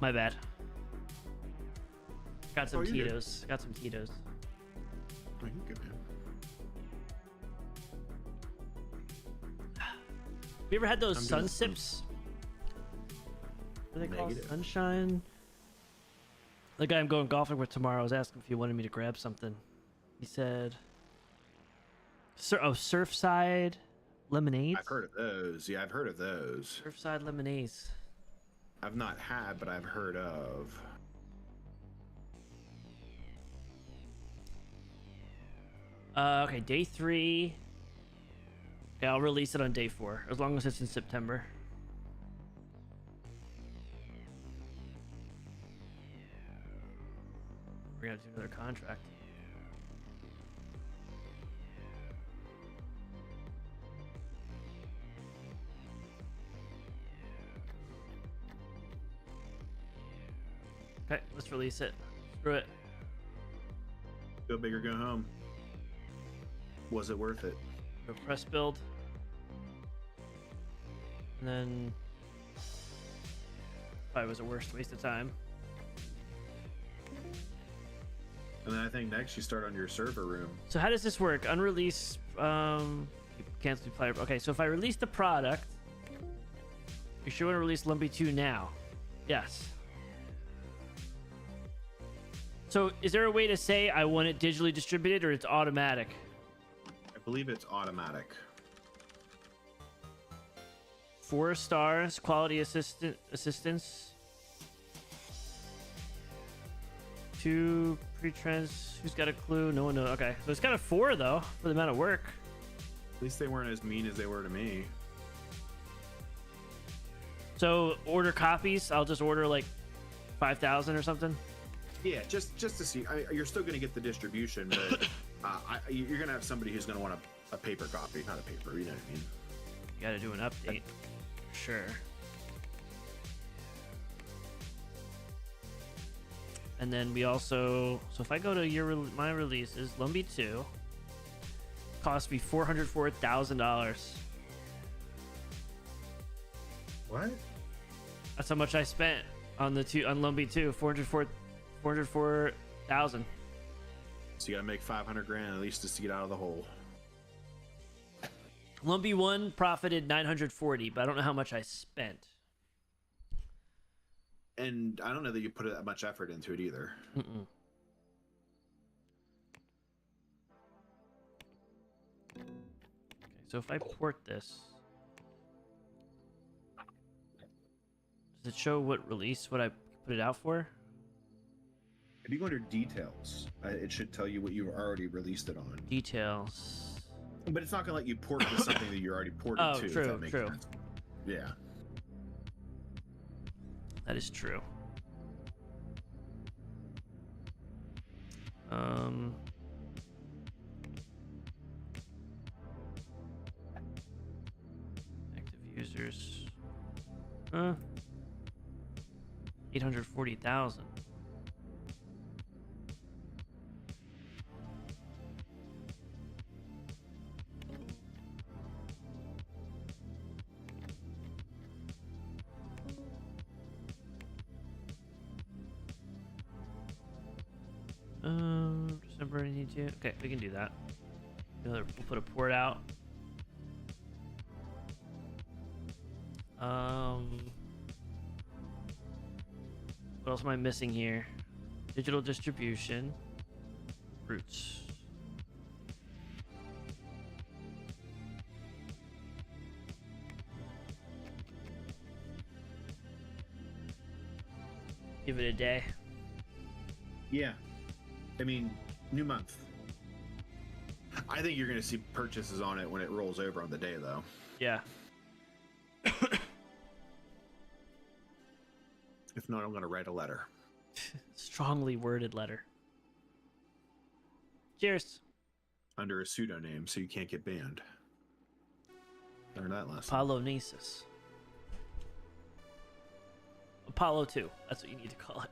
My bad. Got some Oh, you're good. Tito's. Got some Tito's. Oh, you good, man. Have you ever had those I'm sun doing some- sips? What are they called? Negative. Sunshine? The guy I'm going golfing with tomorrow, I was asking if he wanted me to grab something. He said, Surfside lemonade. I've heard of those. Yeah, I've heard of those. Surfside lemonades. I've not had, but I've heard of. Okay, day 3. Okay, I'll release it on day 4, as long as it's in September. We're gonna do another contract. Okay, let's release it. Screw it. Go big or go home. Was it worth it? Go press build. And then probably was a worst waste of time. And then I think next you start on your server room. So how does this work? Unrelease cancel player. Okay, so if I release the product, you sure want to release Lumpy 2 now? Yes. So is there a way to say I want it digitally distributed or it's automatic? I believe it's automatic. 4 stars, quality assistance. 2 pre-trans. Who's got a clue? No one knows. Okay, so it's got a 4 though for the amount of work. At least they weren't as mean as they were to me. So order copies. I'll just order like 5,000 or something. Yeah, just to see. You're still going to get the distribution, but you're going to have somebody who's going to want a paper copy, not a paper. You know what I mean? You gotta do an update. Sure. And then we also, so if I go to my releases, Lumpy 2 cost me $404,000. What? That's how much I spent on on Lumpy 2. 404,000. So you got to make 500 grand at least just to get out of the hole. Lumpy 1 profited 940, but I don't know how much I spent. And I don't know that you put that much effort into it either. Mm-mm. Okay, so if I port this, does it show what release, what I put it out for? If you go under details, it should tell you what you've already released it on. Details. But it's not going to let you port to something that you're already ported Oh, to. true, if that makes true. sense. Yeah. That is true. Active users. 840,000. December 92. Okay, we can do that. We'll put a port out. What else am I missing here? Digital distribution. Roots. Give it a day. Yeah. I mean, new month. I think you're going to see purchases on it when it rolls over on the day, though. Yeah. If not, I'm going to write a letter. Strongly worded letter. Cheers. Under a pseudonym so you can't get banned. Learn that lesson. Apollonesis. Apollo 2. That's what you need to call it.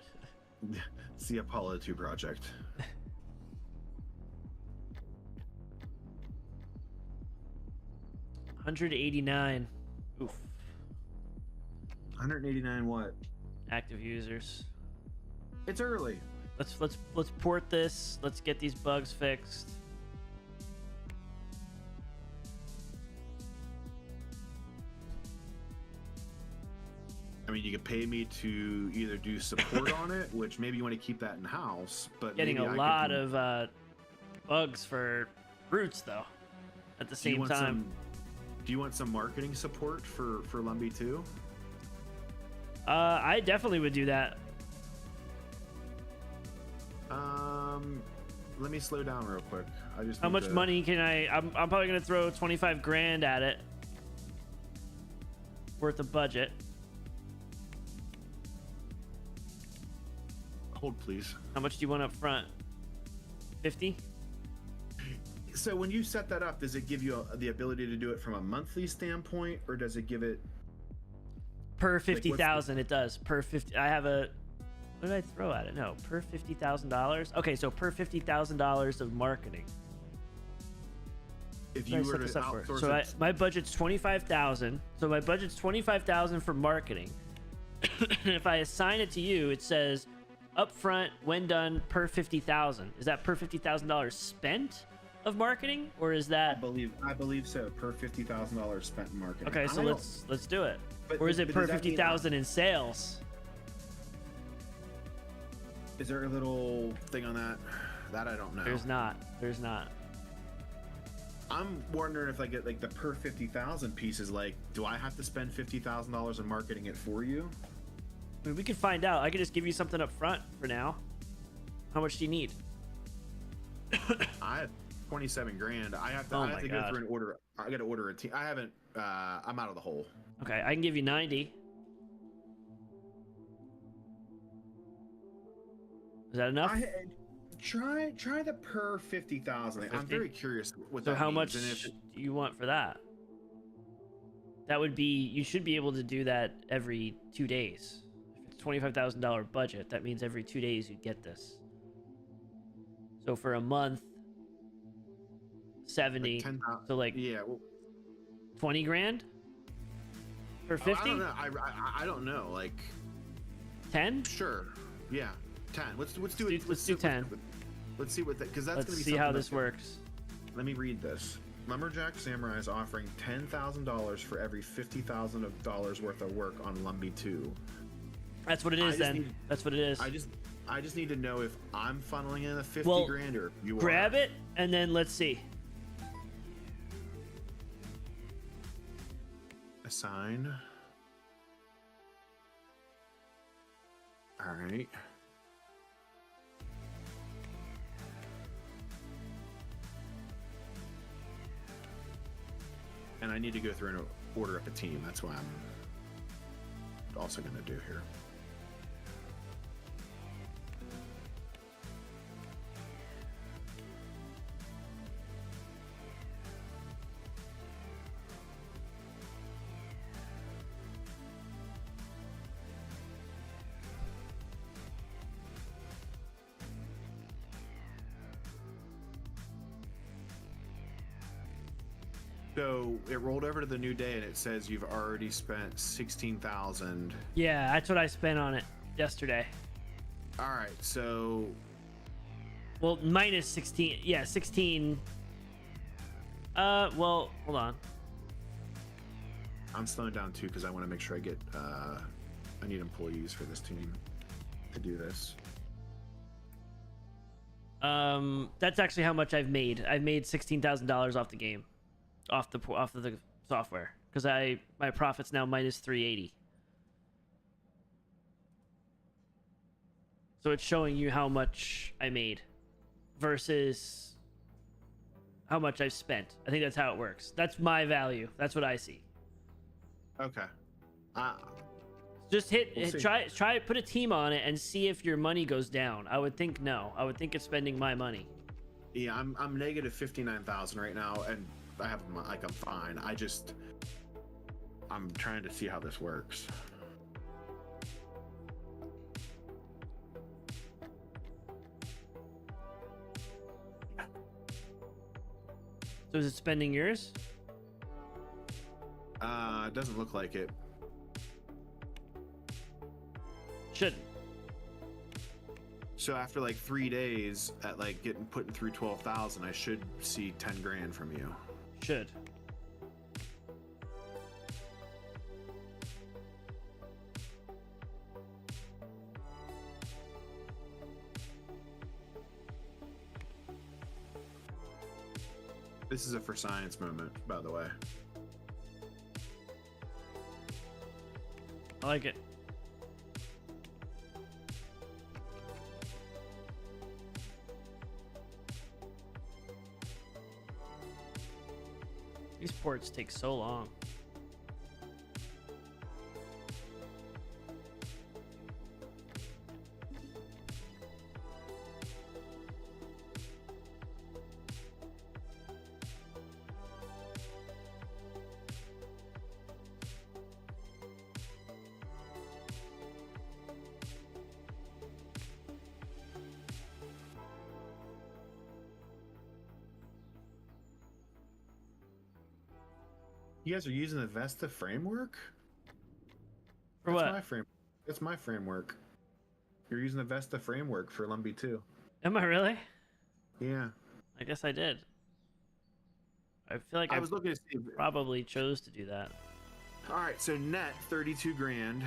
It's the Apollo 2 project. $189. Oof. 189 what? Active users. It's early. Let's port this. Let's get these bugs fixed. I mean, you could pay me to either do support on it, which maybe you want to keep that in house, but Getting maybe a I lot could of bugs for brutes though. At the same time. Do you want some marketing support for Lumby too? I definitely would do that. Let me slow down real quick. I just How need much to- money can I'm probably gonna throw 25 grand at it. Worth of budget. Hold, please. How much do you want up front? 50? So when you set that up, does it give you the ability to do it from a monthly standpoint, or does it give it? Per what's the- 50,000 it does. Per 50 I have a what did I throw at it? No, per $50,000. Okay, so per $50,000 of marketing. If What you did I were set to this up for? outsource So it, my budget's 25,000. So my budget's 25,000 for marketing. If I assign it to you, it says upfront when done per 50,000. Is that per $50,000 spent of marketing, or is I that believe so. Per $50,000 spent in marketing. okay? So I don't- let's do it. but- Or is it but per does that mean- 50,000 in sales? Is there a little? thing on that, I don't know. There's not. There's not. I'm wondering if I get like the per 50,000 piece is like, do I have to spend $50,000 in marketing it for you? I mean, we can find out. I could just give you something up front for now. How much do you need? I have 27 grand. I have to, Oh I have my to God. go through and order. I got to order a team. I haven't. I'm out of the hole. Okay, I can give you 90. Is that enough? Try the per 50,000. I'm 50? very curious what So that how means, much and if it- do you want for that? That would be, you should be able to do that every 2 days. If it's $25,000 budget, that means every 2 days you get this. So for a month, 70. 10,000. So like Yeah. Well, 20 grand? For 50? I don't know. I don't know. Like, 10? sure. Yeah. 10. Let's do it. Let's do 10. Let's see what that, because that's Let's gonna be see how something this that's- works. Let me read this. Lumberjack Samurai is offering $10,000 for every $50,000 worth of work on Lumby 2. That's what it I is just then. need- That's what it is. I just need to know if I'm funneling in a 50 Well, grand or you Grab are. it and then let's see. Assign. All right. And I need to go through and order up a team. That's what I'm also going to do here. So it rolled over to the new day and it says you've already spent 16,000. Yeah, that's what I spent on it yesterday. All right, so Well, minus 16. Yeah, 16. Well, hold on. I'm slowing down too because I want to make sure I get. I need employees for this team to do this. That's actually how much I've made. I've made $16,000 off the game, off the software, because my profit's now minus 380. So it's showing you how much I made versus how much I've spent. I think that's how it works. That's my value. That's what I see. Okay. Just We'll see. try put a team on it and see if your money goes down. I would think no. I would think it's spending my money. Yeah, I'm negative 59,000 right now, and I have like I'm fine. I'm trying to see how this works. So is it spending yours? It doesn't look like it. shouldn't. So after like 3 days at like putting through 12,000, I should see 10 grand from you. Should. This is a for science moment, by the way. I like it. These ports take so long. You guys are using the Vesta framework? For That's what? my frame. That's my framework. You're using the Vesta framework for Lumby 2. Am I really? Yeah. I guess I did. I feel like I was looking to see. probably chose to do that. All right, so net 32 grand.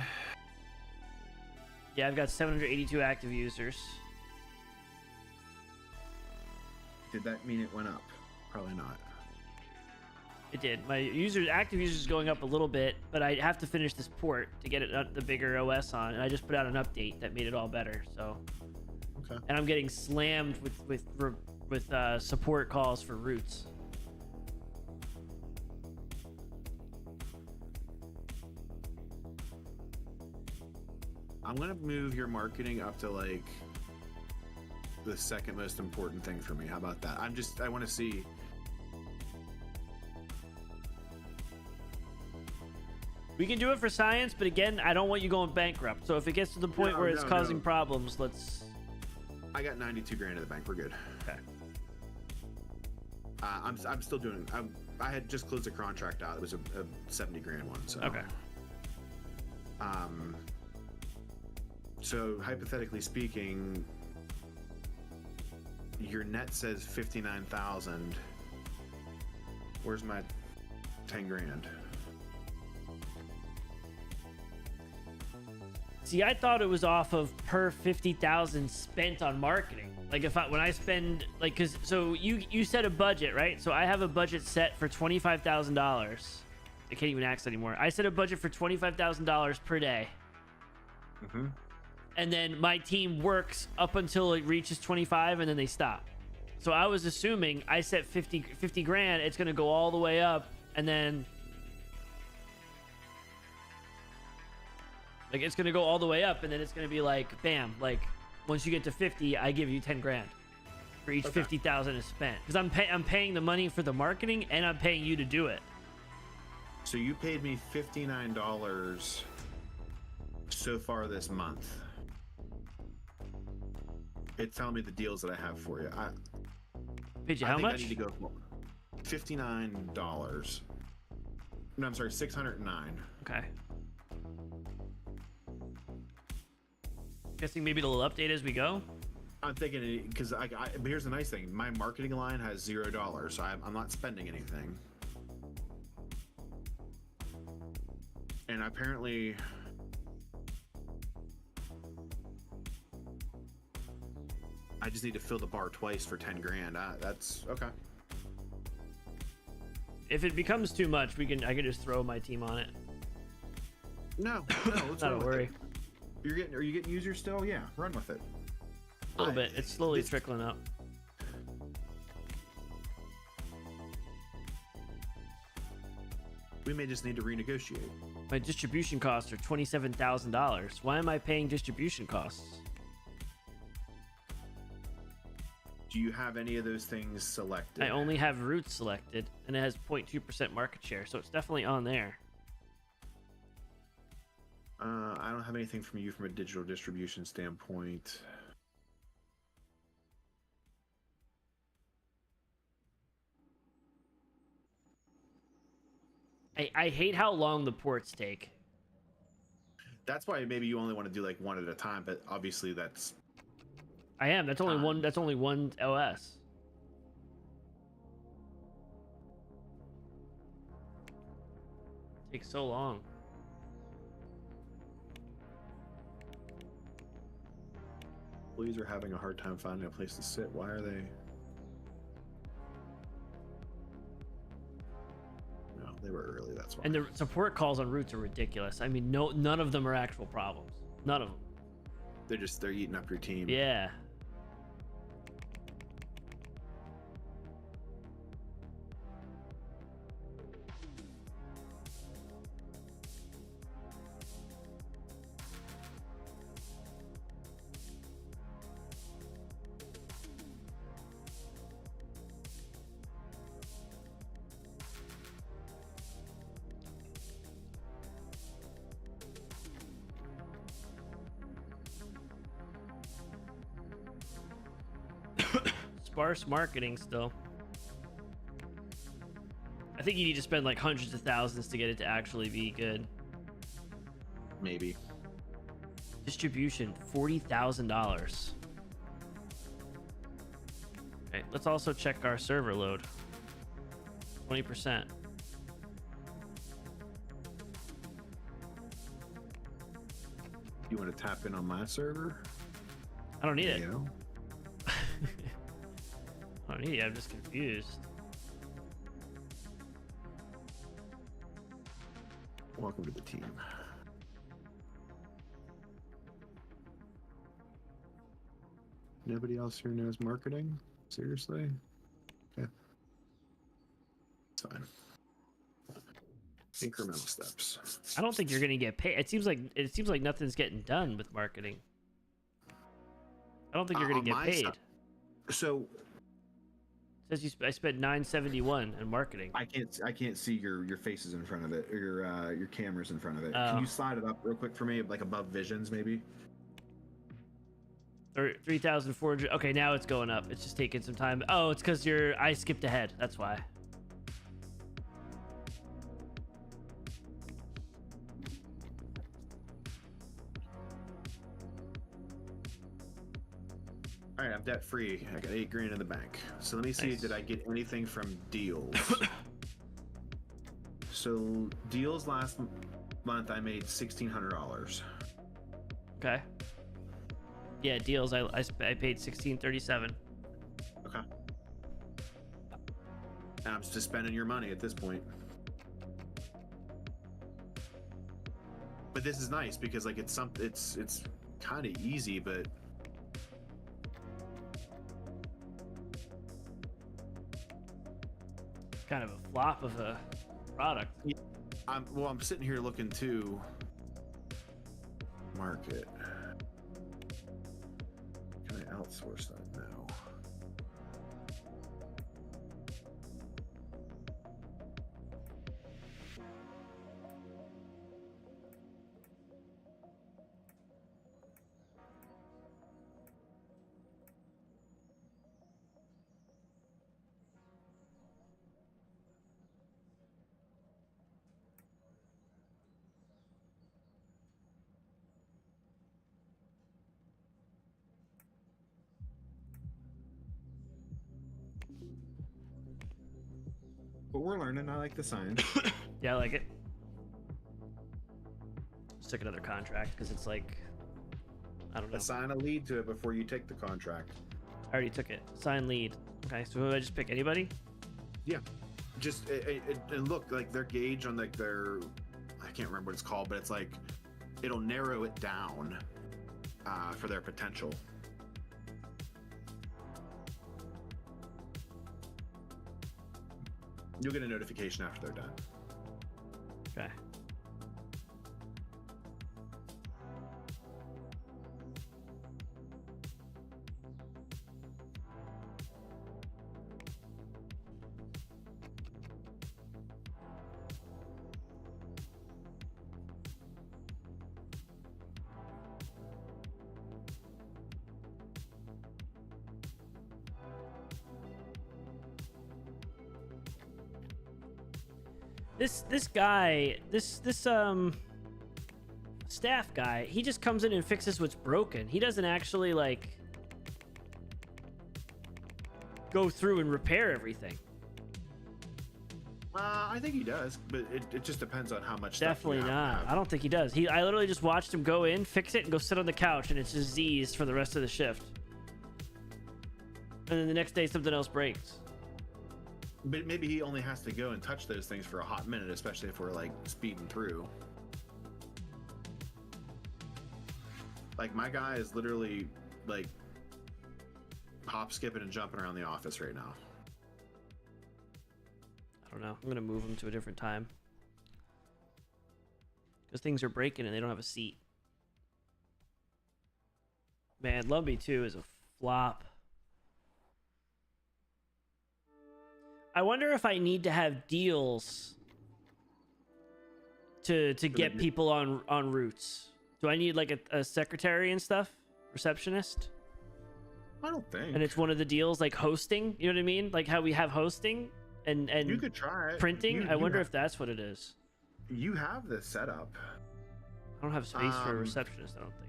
Yeah, I've got 782 active users. Did that mean it went up? Probably not. It did. My active users is going up a little bit, but I have to finish this port to get it the bigger OS on, and I just put out an update that made it all better. So, Okay. and I'm getting slammed with support calls for roots. I'm gonna move your marketing up to like the second most important thing for me. How about that? I want to see. We can do it for science, but again, I don't want you going bankrupt. So if it gets to the point No, where it's no, causing no. problems, let's. I got 92 grand in the bank. We're good. Okay. I'm still doing. I had just closed a contract out. It was a 70 grand one. So. Okay. So hypothetically speaking, your net says 59,000. Where's my 10 grand? See, I thought it was off of per 50,000 spent on marketing. Like when I spend so you set a budget, right? So I have a budget set for $25,000. I can't even ask anymore. I set a budget for $25,000 per day. Mm-hmm. And then my team works up until it reaches 25 and then they stop. So I was assuming I set 50 grand. It's going to go all the way up and then it's going to go all the way up and then it's going to be like, bam, like once you get to 50, I give you 10 grand for each 50,000 is spent. Because I'm paying the money for the marketing and I'm paying you to do it. So you paid me $59 so far this month. It's telling me the deals that I have for you. Paid you I how think much? I need to go for $59. No, I'm sorry, 609. Okay. Guessing maybe it'll update as we go. I'm thinking because but here's the nice thing: my marketing line has $0, so I'm not spending anything. And apparently, I just need to fill the bar twice for 10 grand. That's okay. If it becomes too much, I can just throw my team on it. No, let's Not roll a with worry. it. Are you getting users still? Yeah, run with it. A little bit. It's slowly trickling up. We may just need to renegotiate. My distribution costs are $27,000. Why am I paying distribution costs? Do you have any of those things selected? I only have roots selected, and it has 0.2% market share, so it's definitely on there. I don't have anything from you from a digital distribution standpoint. I hate how long the ports take. That's why maybe you only want to do like one at a time, but obviously that's I am. That's only one. That's only one OS. Takes so long. employees are having a hard time finding a place to sit. Why are they? No, they were early. That's why. And the support calls on routes are ridiculous. I mean, none of them are actual problems. None of them. They're eating up your team. Yeah. Sparse marketing still. I think you need to spend like hundreds of thousands to get it to actually be good. Maybe. Distribution, $40,000. Okay, let's also check our server load. 20%. You want to tap in on my server? I don't need it. You know? I don't need it. I'm just confused. Welcome to the team. Nobody else here knows marketing? Seriously? Okay. It's fine. Incremental steps. I don't think you're gonna get paid. It seems like nothing's getting done with marketing. I don't think you're gonna On get my paid. side- So It says I spent $971 in marketing. I can't see your faces in front of it, or your cameras in front of it. Oh. Can you slide it up real quick for me, like above visions, maybe? 3,400. Okay, now it's going up. It's just taking some time. Oh, it's because I skipped ahead. That's why. all right, I'm debt free. I got $8 grand in the bank. So let me see, Nice. did I get anything from deals? So deals last month I made $1,600. Okay. Yeah, deals. I paid $1,637. Okay. And I'm just spending your money at this point. But this is nice because like it's kind of easy, but Kind of a flop of a product. I'm sitting here looking to market. Can I outsource that now? But we're learning. I like the sign. Yeah, I like it. Just took another contract because it's like, I don't know. Assign a lead to it before you take the contract. I already took it. Sign lead. Okay, so who do I just pick? Anybody? Yeah, just and look, like their gauge on like their, I can't remember what it's called, but it's like it'll narrow it down for their potential. You'll get a notification after they're done. Okay. This guy, this staff guy. He just comes in and fixes what's broken. He doesn't actually like go through and repair everything. I think he does, but it just depends on how much. Definitely stuff you not. have. I don't think he does. I literally just watched him go in, fix it, and go sit on the couch, and it's just Z's for the rest of the shift. And then the next day, something else breaks. But maybe he only has to go and touch those things for a hot minute, especially if we're like speeding through. Like my guy is literally like hop, skipping, and jumping around the office right now. I don't know. I'm gonna move him to a different time because things are breaking and they don't have a seat. Man, Lumby 2 is a flop. I wonder if I need to have deals to get people on routes. Do I need like a secretary and stuff? Receptionist? I don't think. And it's one of the deals like hosting, you know what I mean? Like how we have hosting and you could try it. printing. I wonder if that's what it is. You have this set up. I don't have space for a receptionist, I don't think.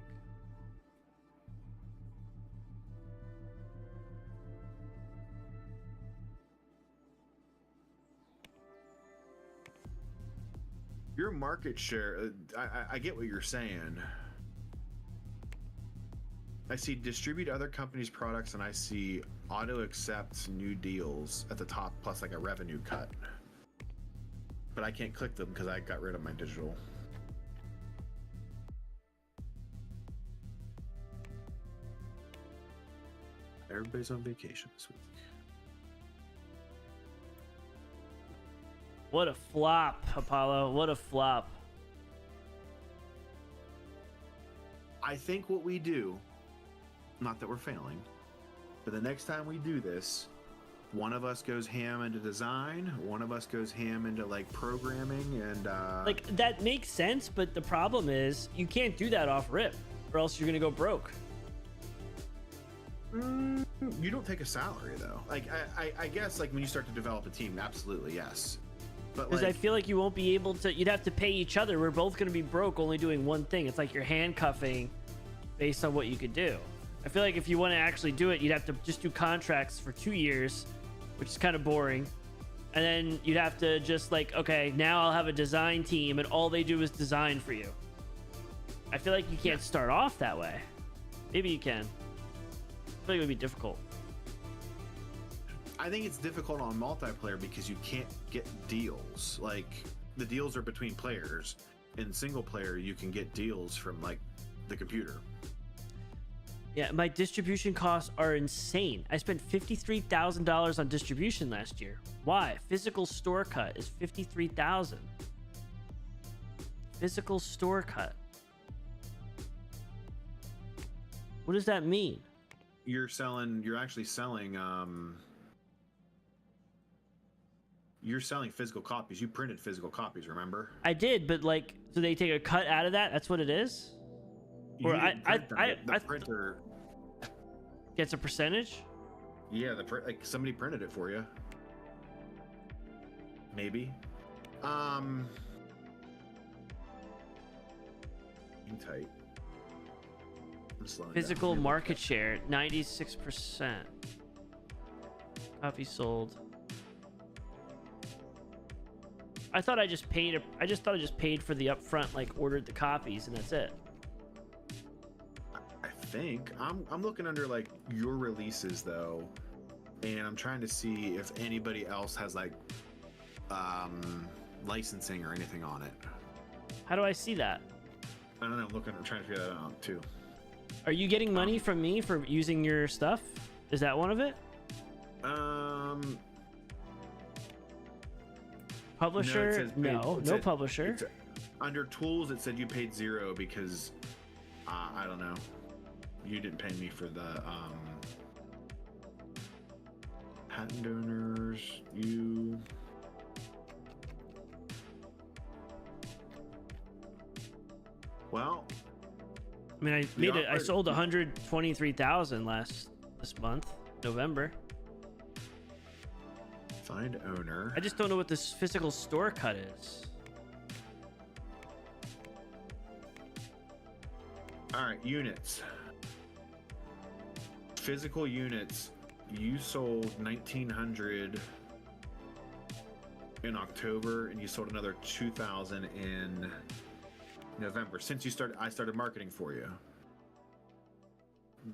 Your market share, I get what you're saying. I see distribute other companies' products, and I see auto accept new deals at the top, plus like a revenue cut. But I can't click them because I got rid of my digital. Everybody's on vacation this week. What a flop, Apollo. What a flop. I think what we do, not that we're failing, but the next time we do this, one of us goes ham into design, one of us goes ham into like programming, and Like that makes sense, but the problem is you can't do that off rip, or else you're gonna go broke. you don't take a salary though. Like I guess like when you start to develop a team, absolutely yes. But Because like, I feel like you won't be able to. You'd have to pay each other. We're both gonna be broke, only doing one thing. It's like you're handcuffing based on what you could do. I feel like if you want to actually do it, you'd have to just do contracts for 2 years, which is kind of boring. And then you'd have to just like, okay, now I'll have a design team and all they do is design for you. I feel like you can't start off that way. Maybe you can. I feel like it would be difficult. I think it's difficult on multiplayer because you can't get deals. Like the deals are between players. In single player, you can get deals from like the computer. Yeah, my distribution costs are insane. I spent $53,000 on distribution last year. Why? Physical store cut is $53,000. Physical store cut. What does that mean? You're actually selling you're selling physical copies. You printed physical copies, remember? I did, but like, so they take a cut out of that? That's what it is? Or You didn't print them. The printer gets a percentage? Yeah, like somebody printed it for you. Maybe. Hang tight. I'm slowing down. Physical market share, 96%. Copies sold. I thought I just paid. I just thought I just paid for the upfront, like ordered the copies, and that's it. I think I'm looking under like your releases though, and I'm trying to see if anybody else has like licensing or anything on it. How do I see that? I don't know. I'm trying to figure that out too. Are you getting money from me for using your stuff? Is that one of it? Publisher? No, publisher. Under tools, it said you paid 0 because I don't know. You didn't pay me for the patent owners. You. Well, I mean, I made it. I sold 123,000 this month, November. Find owner. I just don't know what this physical store cut is. All right, units. Physical units. You sold 1,900 in October, and you sold another 2,000 in November. Since you started, I started marketing for you.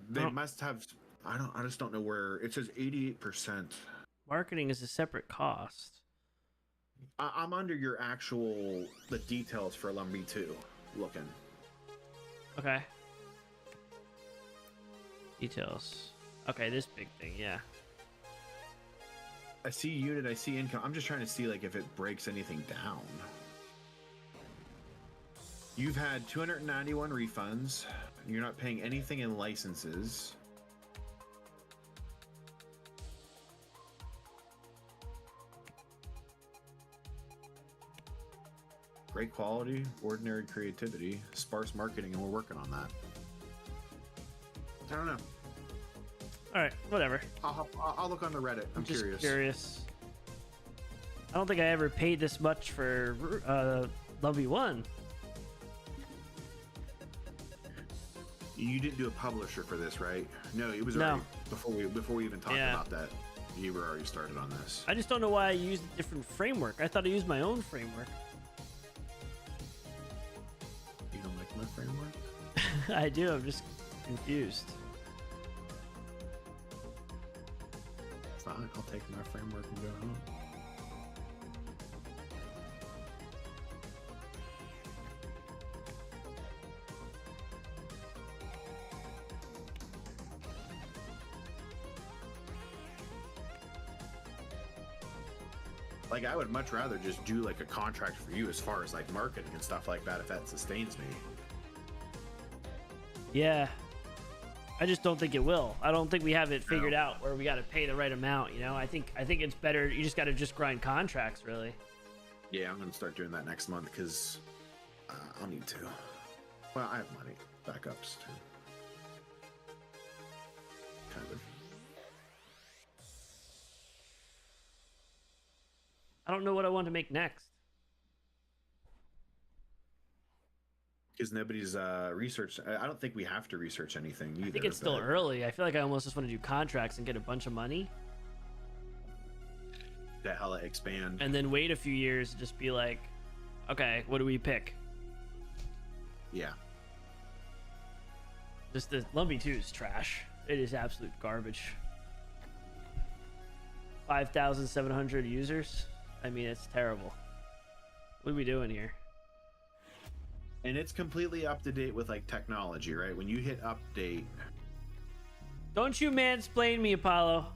They must have. I just don't know where it says 88%. Marketing is a separate cost. I'm under your the details for Lumby 2 looking. Okay. Details. Okay, this big thing, yeah. I see unit, I see income. I'm just trying to see like if it breaks anything down. You've had 291 refunds. You're not paying anything in licenses. Great quality, ordinary creativity, sparse marketing, and we're working on that. I don't know. All right, whatever. I'll look on the Reddit. I'm just curious. I don't think I ever paid this much for Lumby 1. You didn't do a publisher for this, right? No, it was already before we even talked about that. You were already started on this. I just don't know why I used a different framework. I thought I used my own framework. You don't like my framework? I do. I'm just confused. Fine, I'll take my framework and go home. Like, I would much rather just do like a contract for you as far as like marketing and stuff like that if that sustains me. Yeah. I just don't think it will. I don't think we have it figured out where we got to pay the right amount, you know? I think it's better. You just got to just grind contracts, really. Yeah, I'm going to start doing that next month because I'll need to. Well, I have money. Backups, too. Kind of. I don't know what I want to make next. Because nobody's researched. I don't think we have to research anything either. I think it's still early. I feel like I almost just want to do contracts and get a bunch of money. To hella expand. And then wait a few years and just be like, okay, what do we pick? Yeah. Just the Lumby 2 is trash. It is absolute garbage. 5,700 users. I mean, it's terrible. What are we doing here? And it's completely up to date with like technology, right? When you hit update. Don't you mansplain me, Apollo.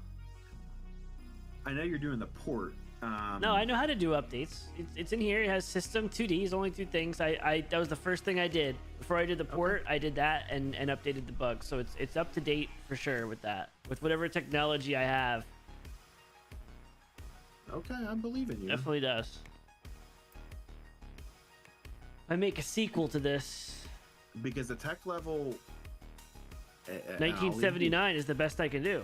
I know you're doing the port. No, I know how to do updates. It's in here. It has system 2D. It's only 2 things. That was the first thing I did. Before I did the port, I did that and updated the bugs. So it's up to date for sure with that. With whatever technology I have. Okay, I believe in you. Definitely does. I make a sequel to this. Because the tech level 1979 is the best I can do.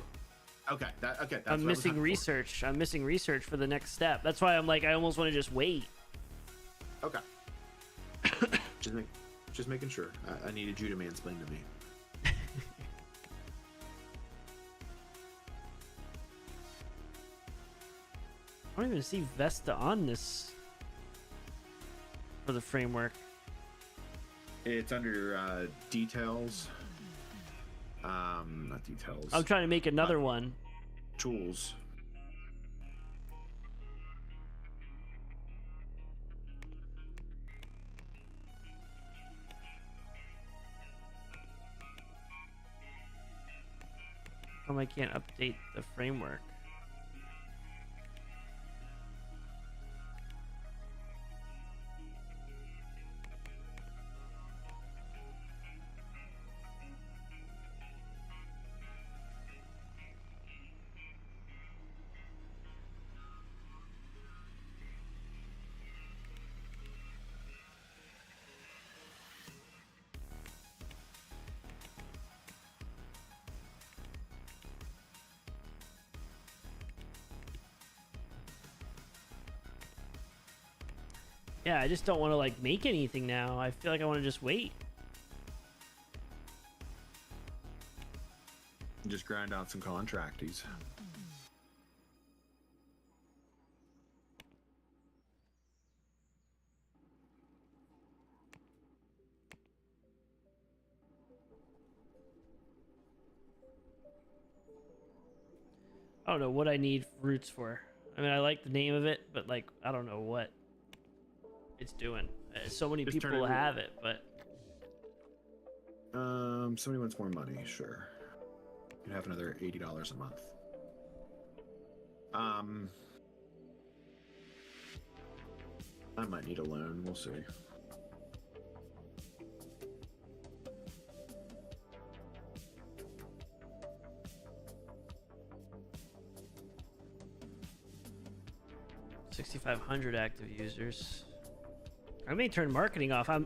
Okay, that's I'm missing research. I'm missing research for the next step. That's why I'm like, I almost want to just wait. Okay. just making sure. I needed you to mansplain to me. I don't even see Vesta on this for the framework. It's under details. Not details. I'm trying to make another one. Tools. How come I can't update the framework? Yeah, I just don't want to like make anything now. I feel like I want to just wait. just grind out some contracties. I don't know what I need roots for. I mean, I like the name of it, but like, I don't know what it's doing. So many Just turn people it- have it, but Somebody wants more money, sure. You have another $80 a month. I might need a loan. We'll see. $6,500 active users. I may turn marketing off. I'm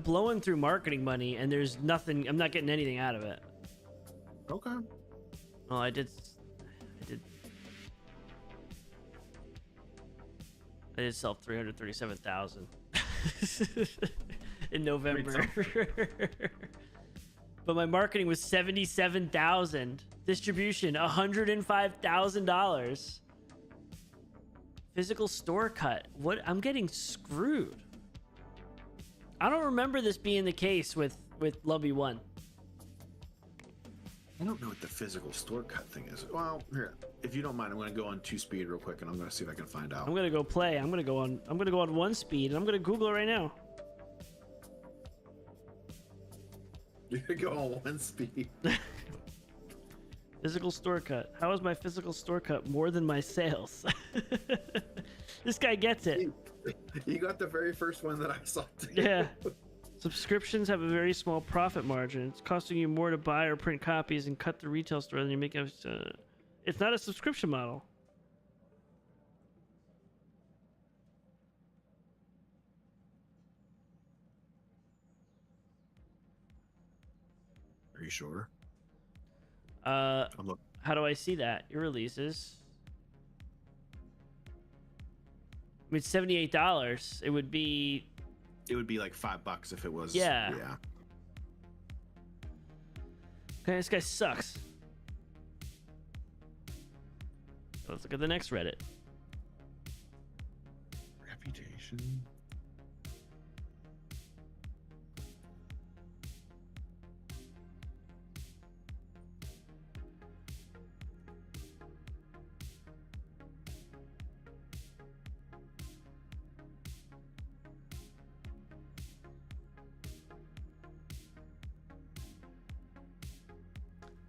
blowing through marketing money, and there's nothing. I'm not getting anything out of it. Okay. Well, I did sell 337,000 in November. But my marketing was 77,000. Distribution $105,000. Physical store cut. What? I'm getting screwed. I don't remember this being the case with Lumby 1. I don't know what the physical store cut thing is. Well, here, if you don't mind, I'm going to go on 2-speed real quick, and I'm going to see if I can find out. I'm gonna go play. I'm gonna go on 1 speed, and I'm gonna Google it right now. You're going to go on 1 speed. Physical store cut. How is my physical store cut more than my sales? This guy gets it. You got the very first one that I saw. Too. Yeah. Subscriptions have a very small profit margin. It's costing you more to buy or print copies and cut the retail store than you make. It's not a subscription model. Are you sure? How I'm looking. do I see that? Your releases. I mean, $78. It would be. It would be like $5 if it was. Yeah. Yeah. Okay, this guy sucks. Let's look at the next Reddit. Reputation.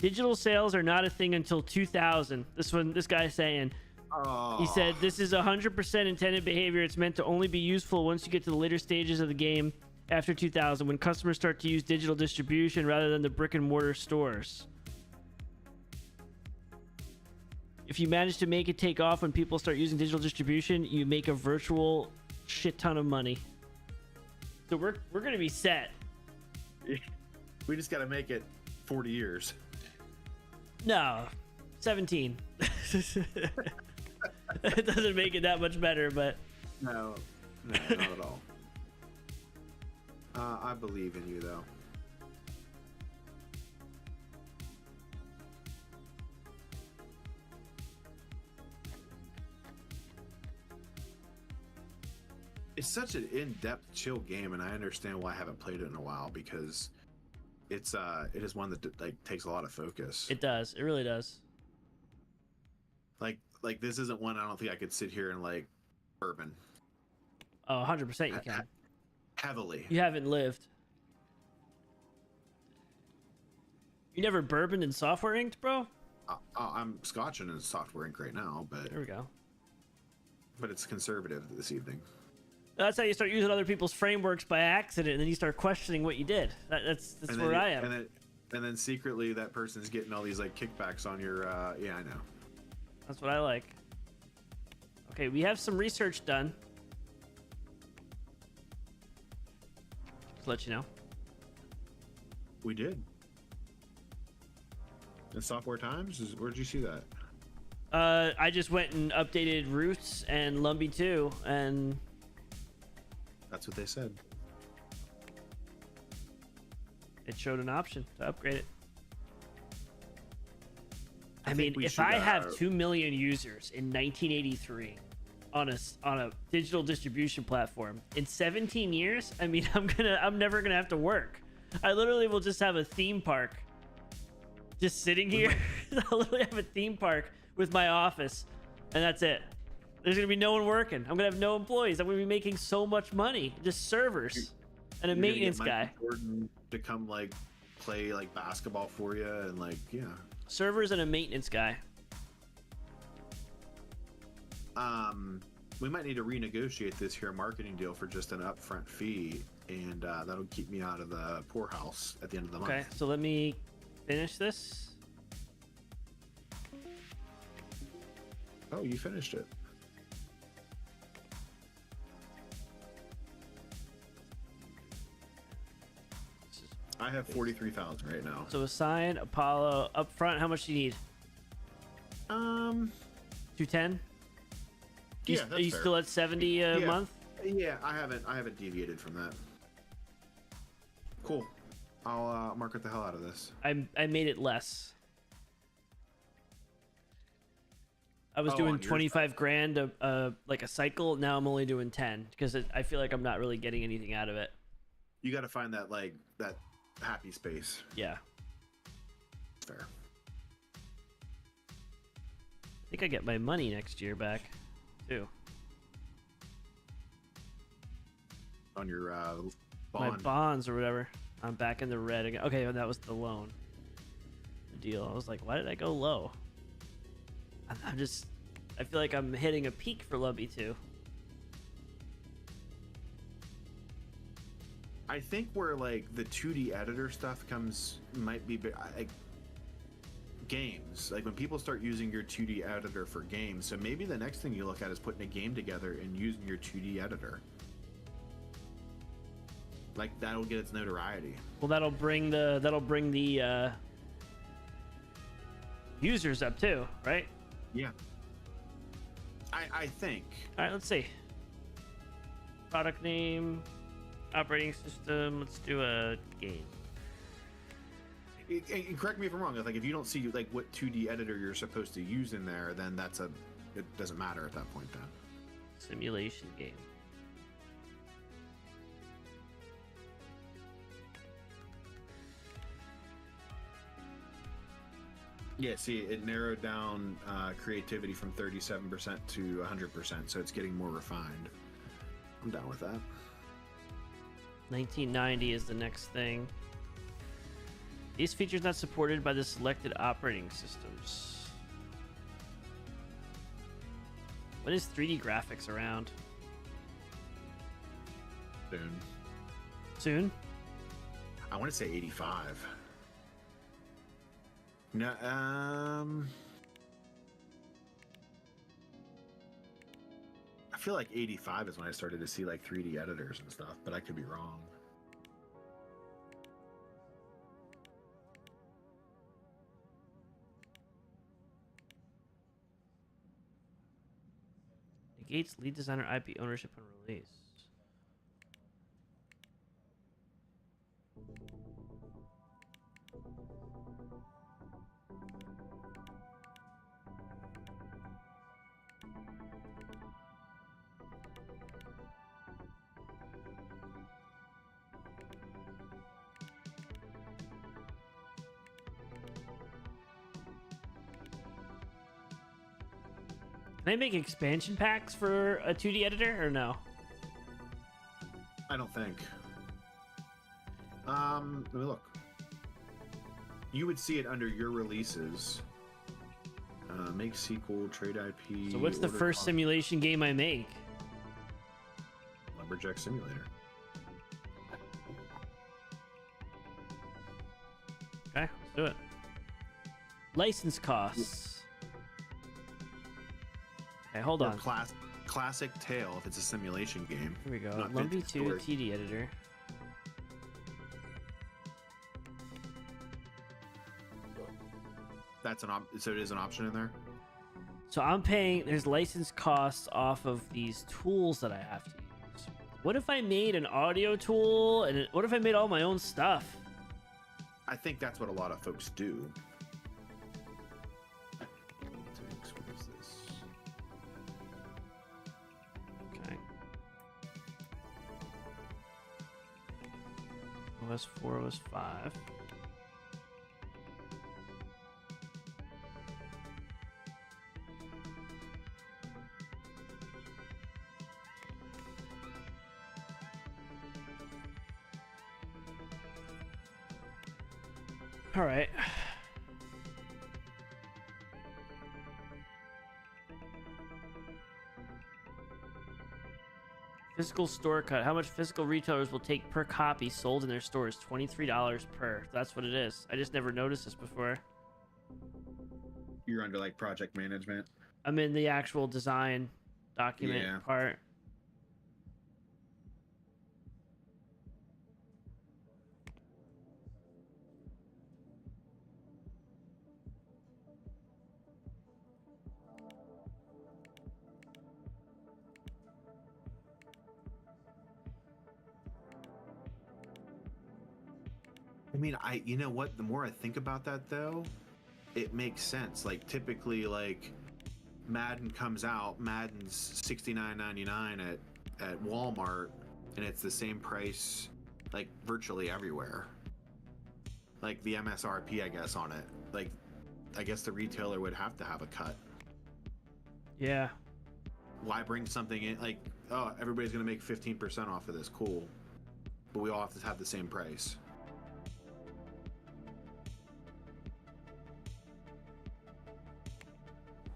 Digital sales are not a thing until 2000. This guy's saying. Oh. He said, this is 100% intended behavior. It's meant to only be useful once you get to the later stages of the game after 2000, when customers start to use digital distribution rather than the brick and mortar stores. If you manage to make it take off when people start using digital distribution, you make a virtual shit ton of money. So we're going to be set. We just got to make it 40 years. No, 17. It doesn't make it that much better, but No, not at all. I believe in you, though. It's such an in-depth, chill game, and I understand why I haven't played it in a while, because it is one that like takes a lot of focus. it does. It really does. Like this isn't one I don't think I could sit here and like bourbon Oh, 100% you can. heavily. You haven't lived. You never bourboned and software inked, bro? I'm scotching in software ink right now, There we go. but it's conservative this evening. That's how you start using other people's frameworks by accident, and then you start questioning what you did. That's And where then, I am. And then secretly that person's getting all these like kickbacks on your. Yeah, I know. That's what I like. Okay, we have some research done. Just to let you know. We did. In Software Times, where'd you see that? I just went and updated Roots and Lumby 2, and That's what they said. it showed an option to upgrade it. I mean, if I have 2 million users in 1983 on a digital distribution platform in 17 years, I mean, I'm never gonna have to work. I literally will just have a theme park just sitting here. I'll literally have a theme park with my office, and that's it. There's gonna be no one working. I'm gonna have no employees. I'm gonna be making so much money, just servers and a maintenance guy. Jordan to come like play like basketball for you and like servers and a maintenance guy. We might need to renegotiate this here marketing deal for just an upfront fee, and that'll keep me out of the poorhouse at the end of the month. Okay, so let me finish this. Oh, you finished it. I have 43,000 right now. So assign Apollo up front. How much do you need? 210. Yeah, Are you fair. still at 70 a month? Yeah, I haven't deviated from that. Cool. I'll market the hell out of this. I made it less. I was Oh, doing on your 25 grand like a cycle. Now I'm only doing 10 because I feel like I'm not really getting anything out of it. You got to find that like that happy space. Yeah. Fair. I think I get my money next year back too. On your My bond. bonds or whatever. I'm back in the red again. Okay, that was the loan. The deal. I was like, why did I go low? I feel like I'm hitting a peak for Lubby 2. I think where like the 2D editor stuff might be like games. Like when people start using your 2D editor for games, so maybe the next thing you look at is putting a game together and using your 2D editor. Like that'll get its notoriety. Well, that'll bring the users up too, right? Yeah. I think. All right, let's see. Product name, operating system. Let's do a game. And correct me if I'm wrong. Like if you don't see like what 2D editor you're supposed to use in there, then it doesn't matter at that point. Then Simulation game. yeah, see, it narrowed down creativity from 37% to 100%, so it's getting more refined. I'm down with that. 1990 is the next thing. These features not supported by the selected operating systems. When is 3D graphics around? Soon. Soon? I want to say 85. No, I feel like 85 is when I started to see like 3D editors and stuff, but I could be wrong. Negates lead designer IP ownership on release. Can I make expansion packs for a 2D editor or no? I don't think. Let me look. You would see it under your releases. Make sequel, trade IP. So what's the first simulation game I make? Lumberjack Simulator. Okay, let's do it. License costs. Okay, hold on. Classic Tale if it's a simulation game. Here we go. Not Lumpy vintage 2 story. TD editor. So it is an option in there. So I'm paying, there's license costs off of these tools that I have to use. What if I made an audio tool and what if I made all my own stuff? I think that's what a lot of folks do. was 4 was 5. All right. Physical store cut. How much physical retailers will take per copy sold in their stores? $23 per. That's what it is. I just never noticed this before. You're under like project management. I'm in the actual design document Yeah. part. I mean, you know what? The more I think about that, though, it makes sense. Like typically, like Madden comes out, Madden's $69.99 at Walmart, and it's the same price, like virtually everywhere. Like the MSRP, I guess, on it. Like, I guess the retailer would have to have a cut. Yeah. Why bring something in? Like, oh, everybody's gonna make 15% off of this. Cool, but we all have to have the same price.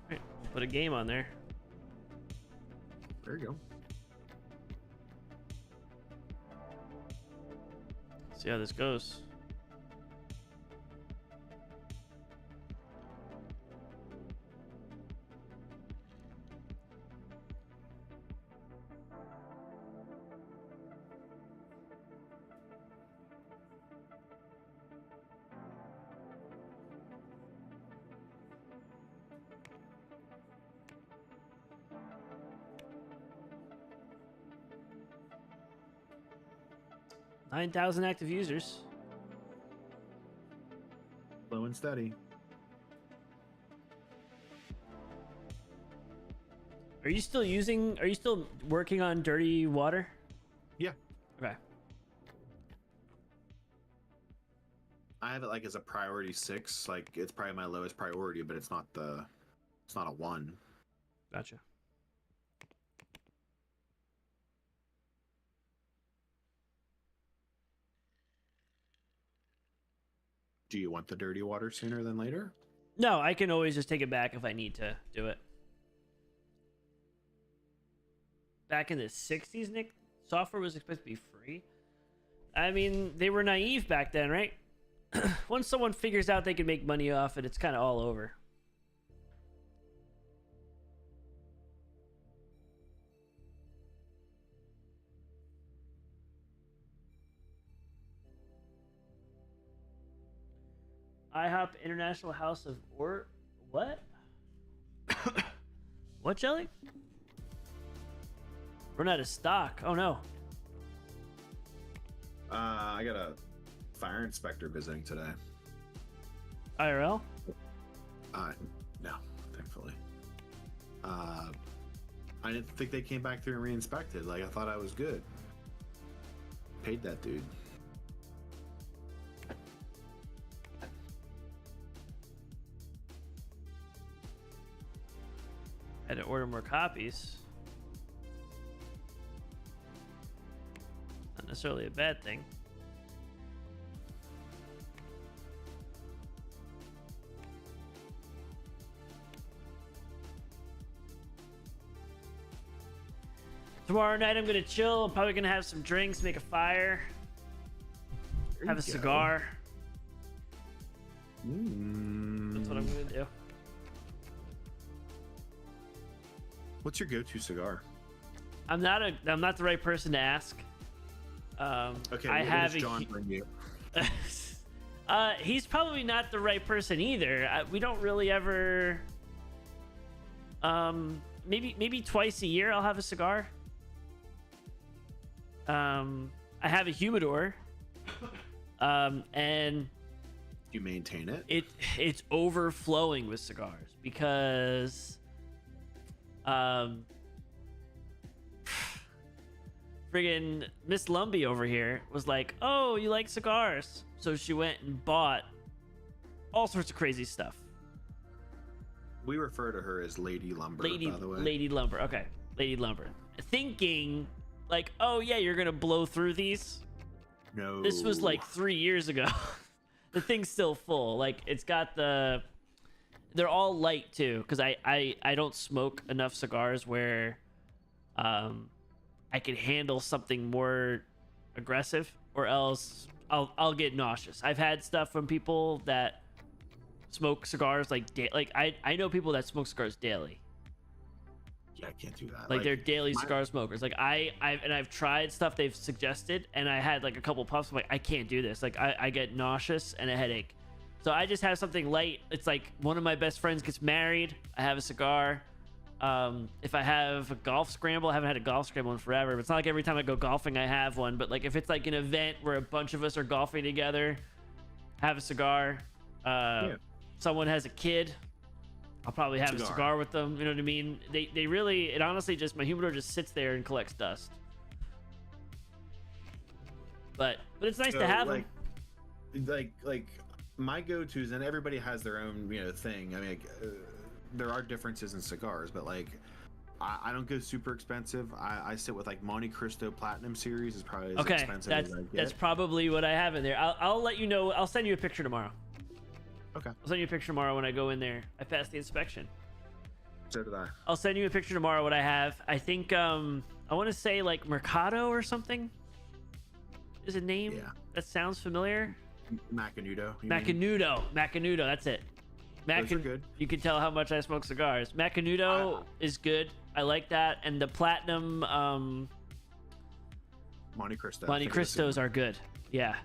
Right. Put a game on there. There you go. See how this goes. $9,000 active users. Slow and steady. Are you still working on dirty water? Yeah. Okay. I have it like as a priority 6. Like it's probably my lowest priority, but it's not a 1. Gotcha. Do you want the dirty water sooner than later? No, I can always just take it back if I need to do it. Back in the 60s, Nick, software was expected to be free. I mean, they were naive back then, right? Once someone figures out they can make money off it, it's kind of all over. IHOP International House of what? What, Jelly? Run out of stock. Oh no. I got a fire inspector visiting today. IRL? No, thankfully. I didn't think they came back through and re-inspected. Like I thought I was good. Paid that dude. Had to order more copies. Not necessarily a bad thing. Tomorrow night I'm gonna chill. I'm probably gonna have some drinks, make a fire, have a cigar. That's what I'm gonna do. What's your go-to cigar? I'm not the right person to ask. Okay, I what have does John bring you? He's probably not the right person either. We don't really ever. Maybe twice a year I'll have a cigar. I have a humidor, and You maintain it? it's overflowing with cigars because for friggin' Miss Lumbie over here was like, "Oh, you like cigars?" So she went and bought all sorts of crazy stuff. We refer to her as Lady Lumber, by the way. Lady Lumber. Okay, Lady Lumber. Thinking like, "Oh yeah, you're gonna blow through these." No. This was like 3 years ago. The thing's still full. Like it's got the. They're all light too, because I don't smoke enough cigars where, I could handle something more aggressive, or else I'll get nauseous. I've had stuff from people that smoke cigars like I know people that smoke cigars daily. Yeah, I can't do that. Like they're daily cigar smokers. Like I've tried stuff they've suggested, and I had like a couple puffs. I'm like, I can't do this. Like I get nauseous and a headache. So I just have something light. It's like one of my best friends gets married. I have a cigar. If I have a golf scramble, I haven't had a golf scramble in forever. But it's not like every time I go golfing I have one. But like if it's like an event where a bunch of us are golfing together, have a cigar. Someone has a kid, I'll probably have a cigar with them. You know what I mean? They really, it honestly just, my humidor just sits there and collects dust. But it's nice to have them. Like my go-tos, and everybody has their own, thing. I mean, there are differences in cigars, but like I don't go super expensive. I sit with like Monte Cristo Platinum Series is probably as expensive as I get. That's probably what I have in there. I'll let you know. I'll send you a picture tomorrow. Okay. I'll send you a picture tomorrow when I go in there. I passed the inspection. So did I. I'll send you a picture tomorrow what I have. I think I want to say like Mercado or something is a name that sounds familiar. Macanudo. Macanudo. That's it. Those are good. You can tell how much I smoke cigars. Macanudo is good. I like that. And the Platinum Monte Cristo. Monte Cristos are good. Yeah.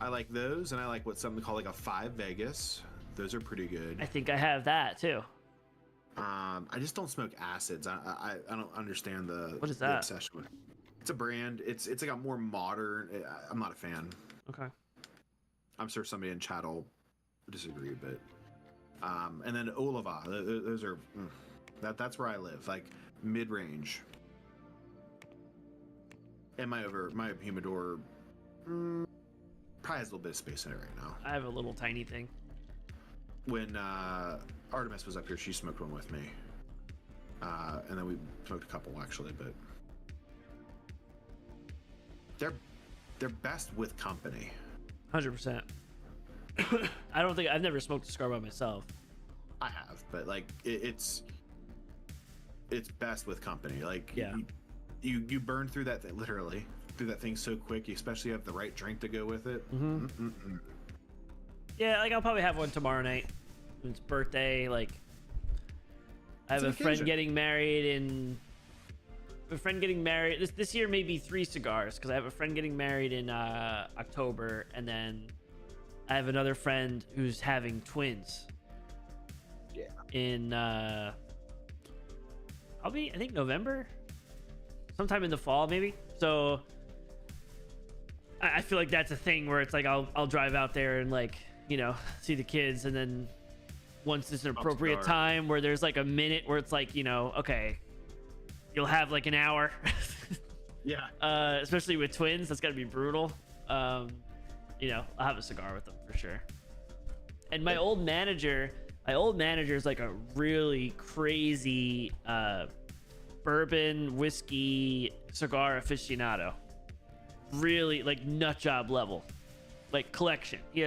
I like those, and I like what something called like a 5 Vegas. Those are pretty good. I think I have that too. I just don't smoke acids. I don't understand the what is the that? obsession with it. It's a brand. It's like a more modern. I'm not a fan. Okay. I'm sure somebody in chat will disagree, but and then Oliva. Those are that's where I live, like mid range. And my humidor probably has a little bit of space in it right now. I have a little tiny thing. When Artemis was up here, she smoked one with me, and then we smoked a couple actually. But they're best with company. 100%. I've never smoked a cigar by myself. I have, but like it's best with company. Like you burn through that thing, literally through that thing so quick. You especially have the right drink to go with it. Mm-hmm. Yeah, like I'll probably have one tomorrow night. It's birthday. Like I have a friend getting married this year, maybe 3 cigars, because I have a friend getting married in October, and then I have another friend who's having twins. Yeah. In I think November, sometime in the fall maybe. So I feel like that's a thing where it's like I'll drive out there and like see the kids, and then once it's an appropriate time where there's like a minute where it's like okay, you'll have like an hour. Yeah. Especially with twins, that's gotta be brutal. I'll have a cigar with them for sure. And my old manager is like a really crazy bourbon whiskey cigar aficionado. Really like nut job level, like collection. He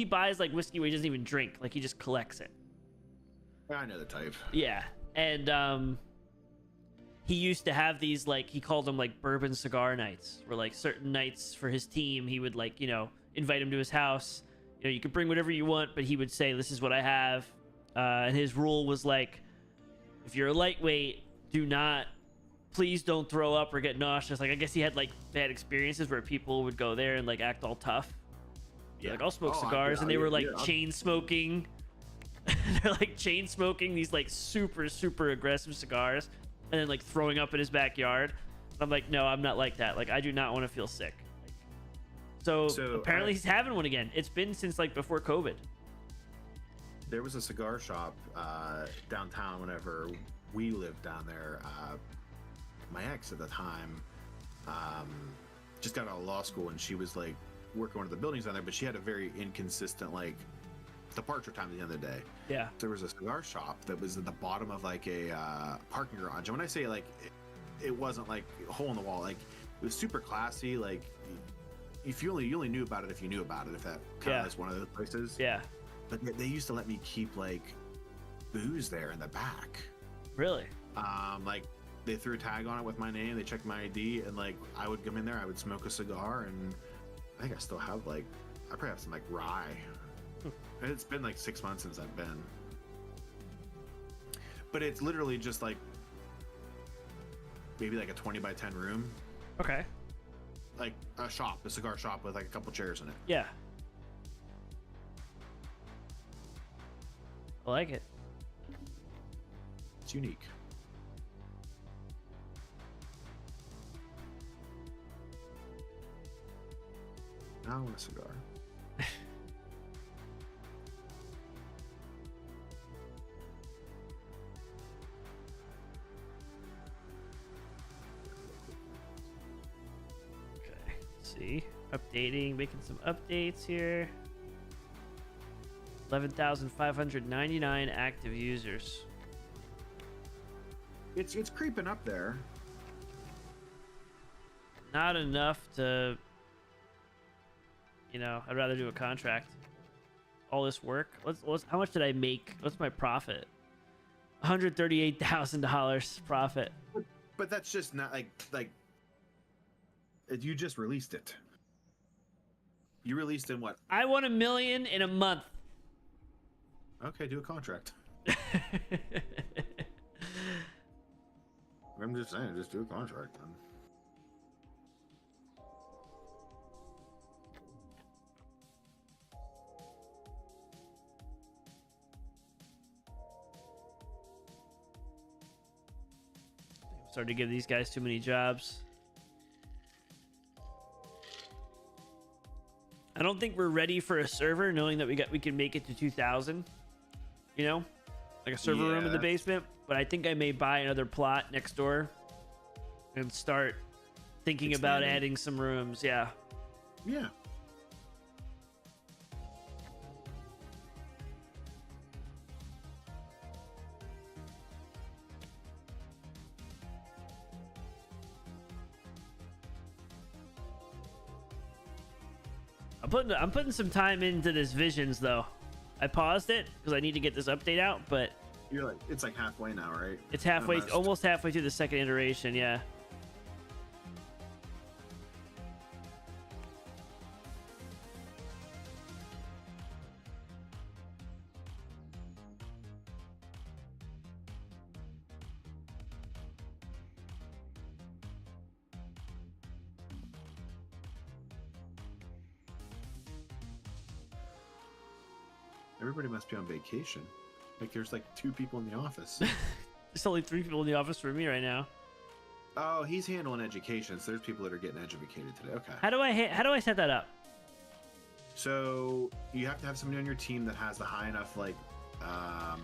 buys like whiskey where he doesn't even drink. Like he just collects it. I know the type. Yeah. And he used to have these, like, he called them like bourbon cigar nights, where like certain nights for his team he would like invite him to his house. You could bring whatever you want, but he would say, this is what I have. And his rule was like, if you're a lightweight, please don't throw up or get nauseous. Like I guess he had like bad experiences where people would go there and like act all tough. Yeah. Like I'll smoke cigars, and they were like chain smoking. They're like chain smoking these like super, super aggressive cigars, and then like throwing up in his backyard. I'm like, no, I'm not like that. Like I do not want to feel sick. So apparently he's having one again. It's been since like before COVID. There was a cigar shop downtown whenever we lived down there my ex at the time just got out of law school, and she was like working one of the buildings down there, but she had a very inconsistent like departure time at the end of the day. Yeah. There was a cigar shop that was at the bottom of like a parking garage, and when I say like it wasn't like a hole in the wall, like it was super classy. Like if you only knew about it if you knew about it, if that kind of is one of those places. Yeah. But they used to let me keep like booze there in the back. Really? Like they threw a tag on it with my name, they checked my ID, and like I would come in there, I would smoke a cigar, and I think I still have like I probably have some like rye. It's been like 6 months since I've been, but it's literally just like maybe like a 20 by 10 room, Okay. like a cigar shop with like a couple chairs in it. Yeah. I like it. It's unique. Now I want a cigar. Okay. Let's see. Updating, making some updates here. 11,599 active users. It's creeping up there. Not enough to, I'd rather do a contract. All this work. How much did I make? What's my profit? $138,000 profit. But that's just not like you just released it. You released in what? I won $1 million in a month. Okay, do a contract. I'm just saying, just do a contract then. Started to give these guys too many jobs. I don't think we're ready for a server, knowing that we can make it to 2,000. Like a server room in the basement. But I think I may buy another plot next door and start thinking about adding some rooms. Yeah. Yeah. I'm putting some time into this Visions though. I paused it because I need to get this update out, but It's like halfway now, right? it's almost halfway through the second iteration. Yeah. Everybody must be on vacation. Like there's like 2 people in the office. There's only 3 people in the office for me right now. Oh, he's handling education, so there's people that are getting educated today. Okay. How do I set that up? So you have to have somebody on your team that has the high enough, like, I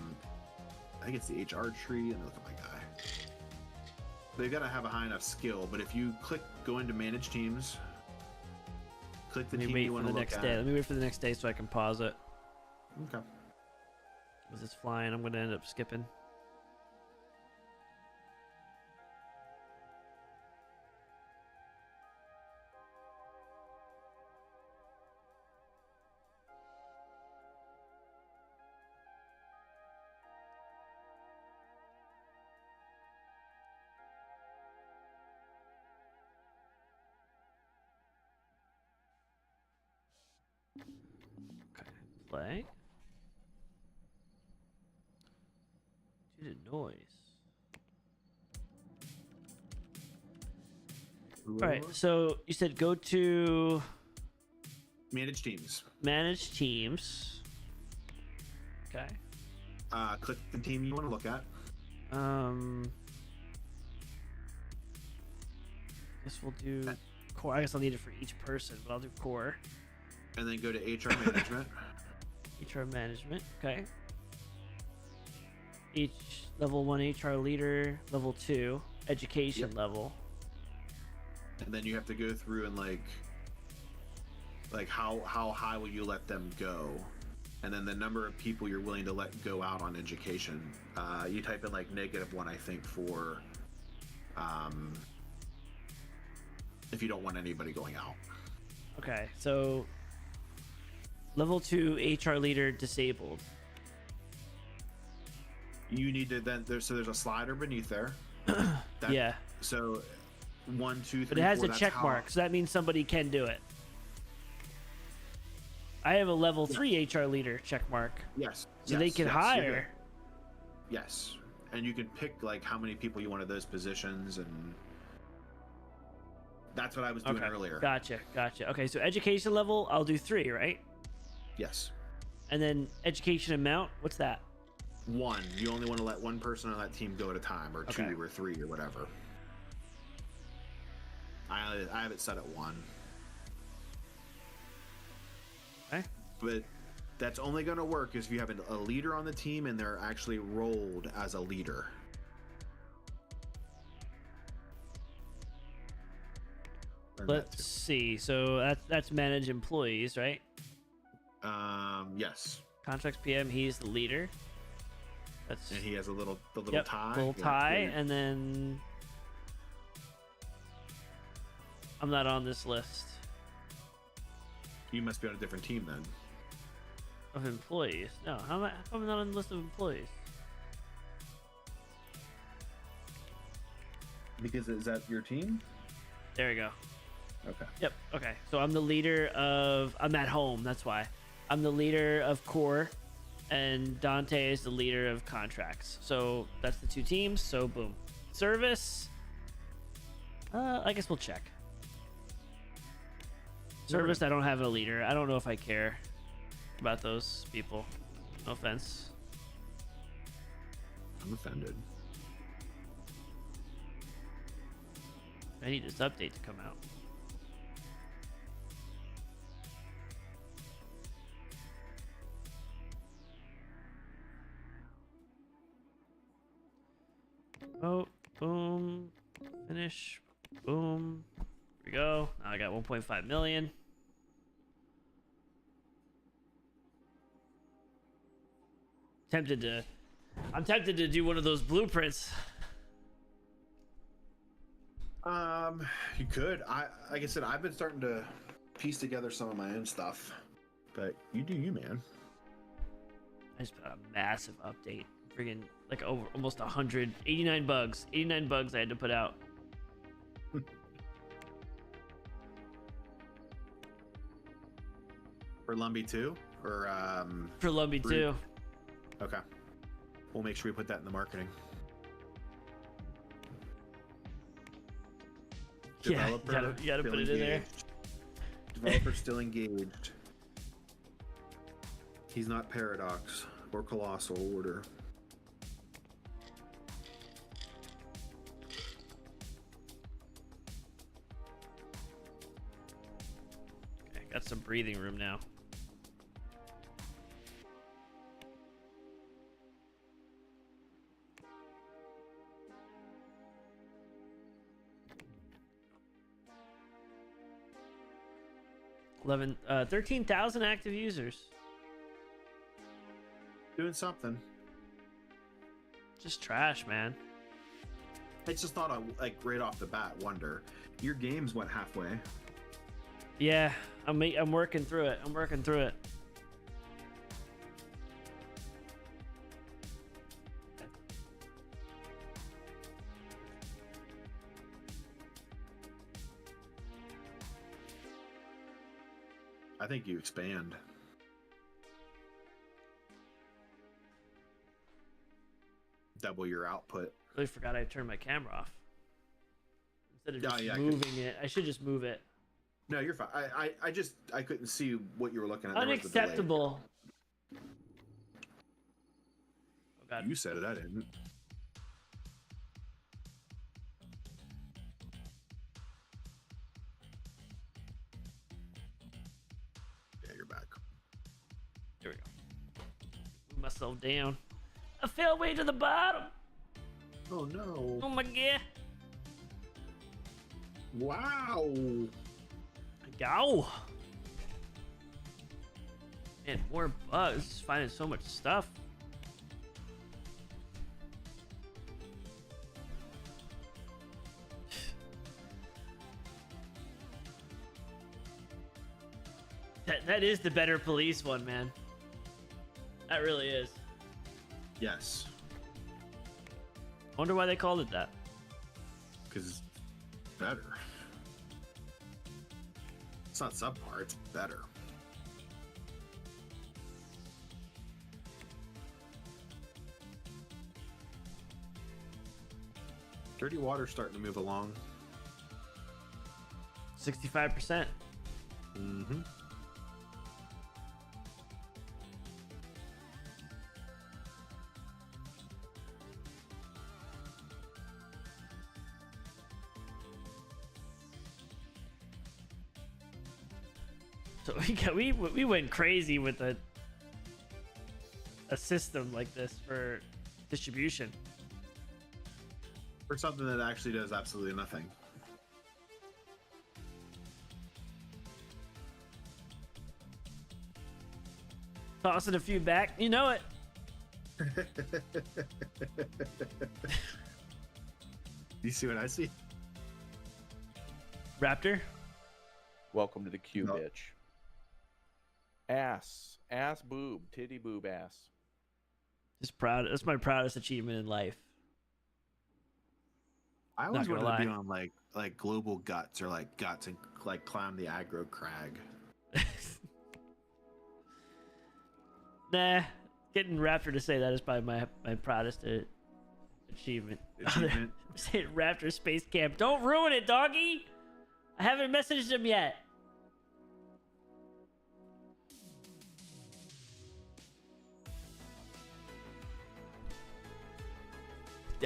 think it's the HR tree. And look at my guy. They've got to have a high enough skill. But if you go into manage teams, click the team you want to look at. Let me wait for the next day so I can pause it. Okay. Because it's flying, I'm going to end up skipping. Okay, play. Due to noise. All right, so you said go to Manage teams. manage teams. Okay. Click the team you want to look at. Guess we'll do core. I guess I'll need it for each person, but I'll do core. And then go to HR management. HR management. Okay. Each level 1 HR leader, level 2 education Yep. level. And then you have to go through and like how high will you let them go, and then the number of people you're willing to let go out on education. You type in like -1, I think, for if you don't want anybody going out. Okay, so level 2 HR leader disabled. You need to then there's a slider beneath there. Yeah, So 1, 2, 3. but it has 4, a that's check how- mark, so that means somebody can do it. I have a level 3 HR leader check mark, Yes. so they yes, can yes, you're hire. good. Yes, and you can pick like how many people you want of those positions, and that's what I was doing Okay, earlier. gotcha. Okay, so education level, I'll do 3, right? Yes. And then education amount, what's that? 1. You only want to let one person on that team go at a time, or 2 Okay. or 3 or whatever. I have it set at 1. Okay. But that's only going to work if you have a leader on the team and they're actually rolled as a leader. Learn that Let's see. So that's manage employees, right? too. Yes. Contracts PM, he's the leader. That's And he has the little yep, tie. little Yeah, tie, cool. and then I'm not on this list You must be on a different team then. of employees. No, how come I'm not on the list of employees? Because is that your team? There we go. Okay. Yep. Okay. So I'm the leader of. I'm at home. That's why. I'm the leader of core, and Dante is the leader of contracts. So that's the 2 teams. So boom. Service. I guess we'll check. Service. I don't have a leader. I don't know if I care about those people. No offense. I'm offended. I need this update to come out. Oh, boom. Finish. Boom. Here we go. Now I got 1.5 million. I'm tempted to do one of those blueprints. You could. Like I said, I've been starting to piece together some of my own stuff, but you do you, man. I just put out a massive update. Friggin' like over almost 189 bugs. 89 bugs I had to put out. For Lumby 2, or For Lumby Rude. too. okay. We'll make sure we put that in the marketing. Yeah, Developer you gotta still put it in there. engaged. Developer still engaged. He's not Paradox or Colossal Order. Okay, got some breathing room now. Eleven, 13,000 active users. Doing something. Just trash, man. I just thought, like right off the bat, wonder. Your game's what, halfway? Yeah, I'm working through it. I'm working through it. I think you expand. Double your output. Really forgot I turned my camera off. Instead of Oh, just yeah, I could- moving it, I should just move it. No, you're fine. I couldn't see what you were looking at. There was a delay. Unacceptable. Oh god. You said it. I didn't. Yeah, you're back. There we go. Move myself down. I fell way to the bottom. Oh no! Oh my god. Wow! Go. Man, more bugs. Just finding so much stuff. That is the better police one, man. That really is. Yes, I wonder why they called it that. because it's better. It's not subpar. It's better. Dirty Water's starting to move along. 65%. Mm-hmm. So we went crazy with a system like this for distribution. For something that actually does absolutely nothing. Tossing a few back, you know it. You see what I see? Raptor. Welcome to the queue, No. bitch. Ass boob, titty boob ass. Just proud. That's my proudest achievement in life. I always Not wanted gonna to be lie. on like global guts or like guts and like climb the aggro crag. Nah, getting Raptor to say that is probably my proudest achievement. Achievement. Say Raptor Space Camp. Don't ruin it, doggy. I haven't messaged him yet.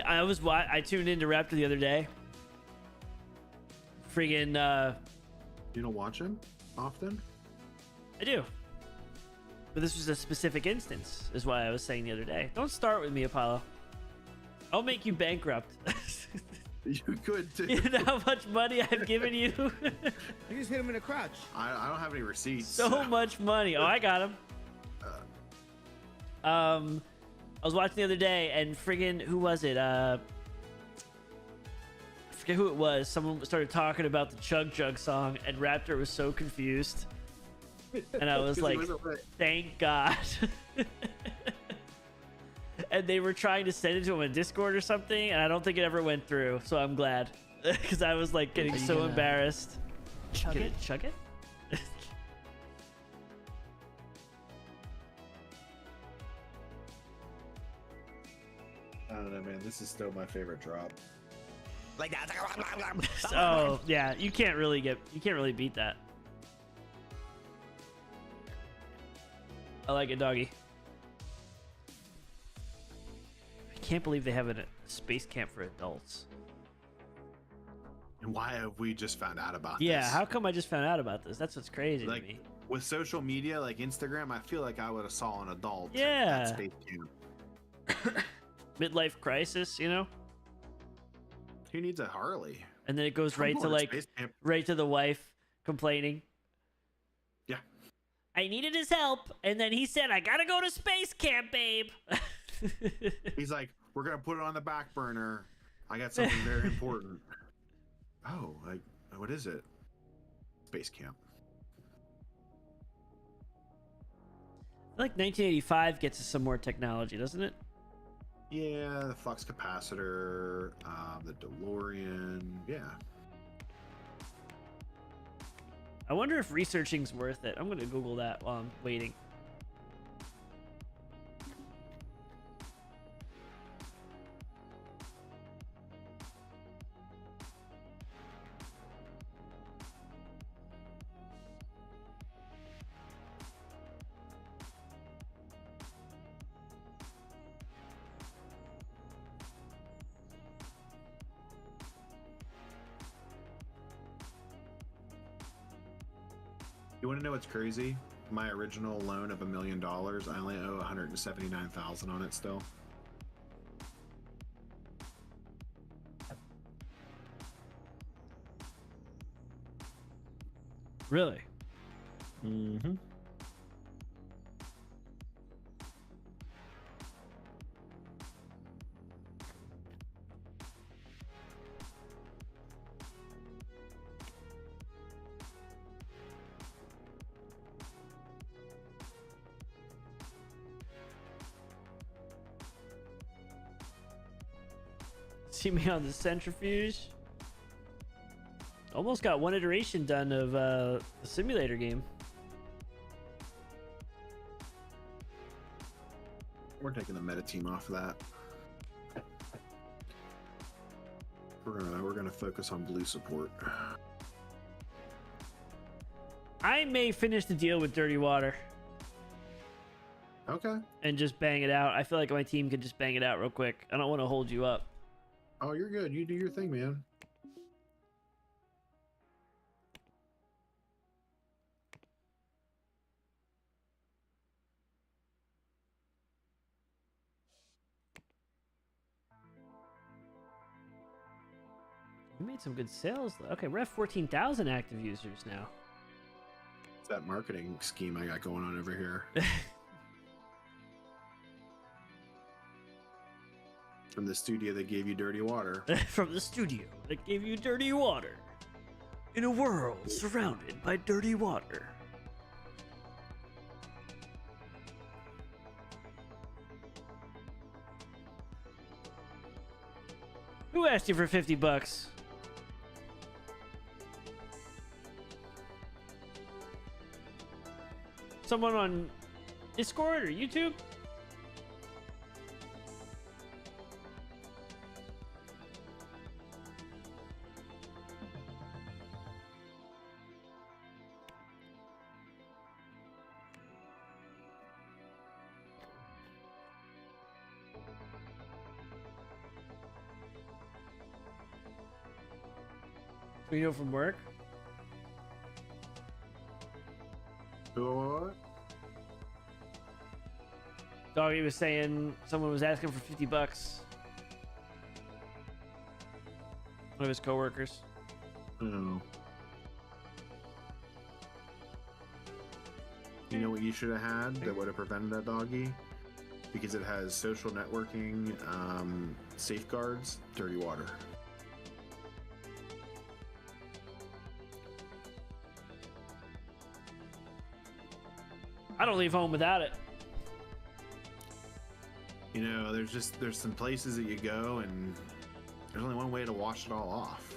I tuned into Raptor the other day. Friggin' You don't watch him often? I do. But this was a specific instance, is why I was saying the other day. Don't start with me, Apollo. I'll make you bankrupt. You could too. You know how much money I've given you? You just hit him in the crotch. I don't have any receipts. So much money. Oh, I got him. I was watching the other day, and friggin' who was it? I forget who it was. Someone started talking about the Chug Jug song, and Raptor was so confused. And I was 'Cause he like, wasn't right. thank God. And they were trying to send it to him in Discord or something, and I don't think it ever went through, so I'm glad. Because I was like getting Are you so gonna embarrassed. Chug Can it? Chug it? I don't know, man. This is still my favorite drop. Like that. So yeah, you can't really beat that. I like it, doggy. I can't believe they have a space camp for adults. And why have we just found out about Yeah, this? how come I just found out about this? That's what's crazy Like, to me. with social media like Instagram, I feel like I would have saw an adult Yeah. at Space Camp. Midlife crisis, you know? Who needs a Harley? And then it goes I'm right to going like Space Camp. right to the wife complaining. Yeah. I needed his help, and then he said, I gotta go to space camp, babe. He's like, we're gonna put it on the back burner. I got something very important. Oh, like, what is it? Space Camp. I feel like 1985 gets us some more technology, doesn't it? Yeah, the flux capacitor, the DeLorean. Yeah. I wonder if researching's worth it. I'm gonna Google that while I'm waiting. You want to know what's crazy? My original loan of $1 million, I only owe 179,000 on it still. Really? Mm-hmm. See me on the centrifuge. Almost got one iteration done of the simulator game. We're taking the meta team off of that. We're gonna focus on blue support. I may finish the deal with Dirty Water Okay. and just bang it out. I feel like my team could just bang it out real quick. I don't want to hold you up. Oh, you're good. You do your thing, man. We made some good sales. Okay, we're at 14,000 active users now. It's that marketing scheme I got going on over here. From the studio that gave you dirty water. From the studio that gave you dirty water. In a world surrounded by dirty water. Who asked you for 50 bucks? Someone on Discord or YouTube? We know from work. What? Doggy was saying someone was asking for 50 bucks. One of his coworkers. Oh. You know what you should have had that would have prevented that, doggy? Because it has social networking safeguards, dirty water. I don't leave home without it. You know, there's some places that you go and there's only one way to wash it all off.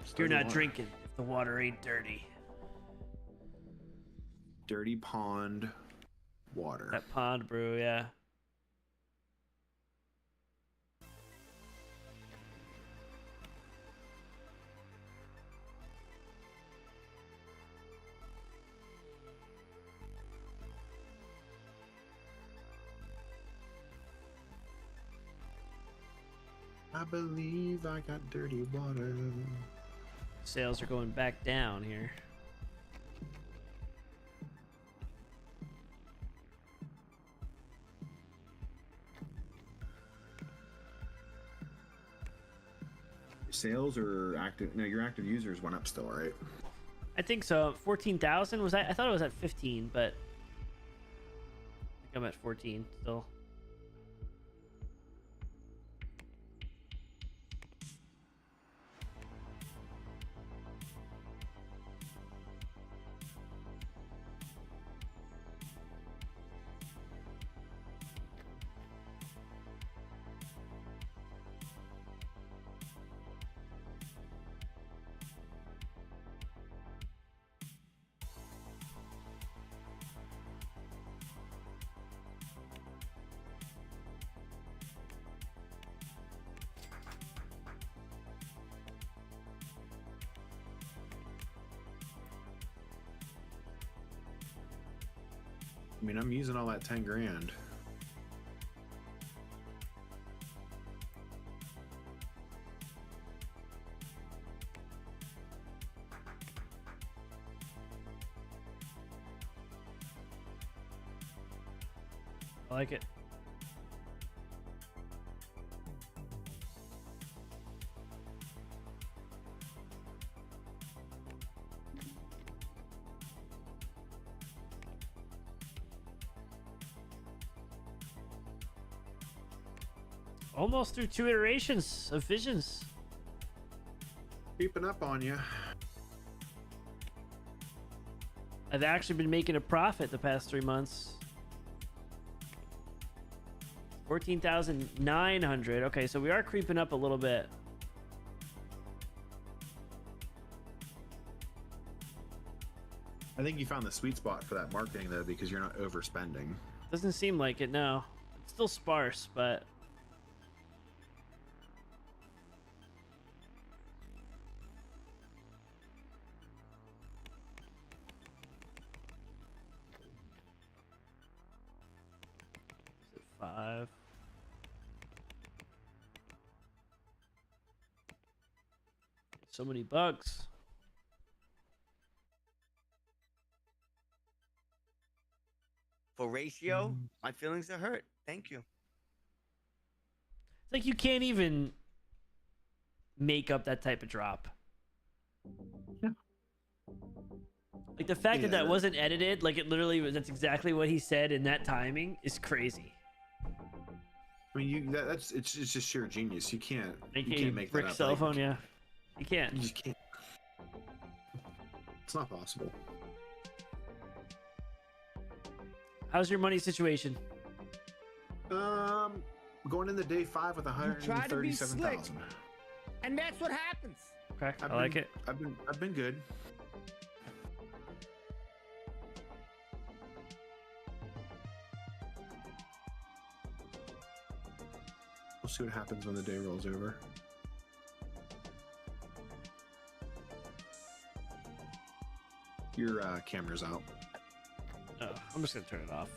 It's You're dirty not water. drinking if the water ain't dirty. Dirty pond water. That pond brew, yeah. I believe I got dirty water. Sales are going back down here. Sales or active? No, your active users went up still, right? I think so. 14,000 was I thought it was at 15, but I think I'm at 14 still. I mean, I'm using all that 10 grand. I like it. almost through 2 iterations of Visions. Creeping up on you. I've actually been making a profit the past 3 months. 14,900. Okay, so we are creeping up a little bit. I think you found the sweet spot for that marketing though, because you're not overspending. Doesn't seem like it, no. It's still sparse, but is it 5? So many bugs. For ratio, my feelings are hurt. Thank you. It's like you can't even make up that type of drop. Yeah. Like the fact that Yeah. that wasn't edited, like it literally was, that's exactly what he said in that timing is crazy. I mean, it's just sheer genius. You can't make that brick up. cell Like, phone, yeah. You can't. You just can't. It's not possible. How's your money situation? Going into day 5 with try to be slick. 137,000. And that's what happens. Okay, I like it. I've been good. We'll see what happens when the day rolls over. Your camera's out. Oh, I'm just gonna turn it off.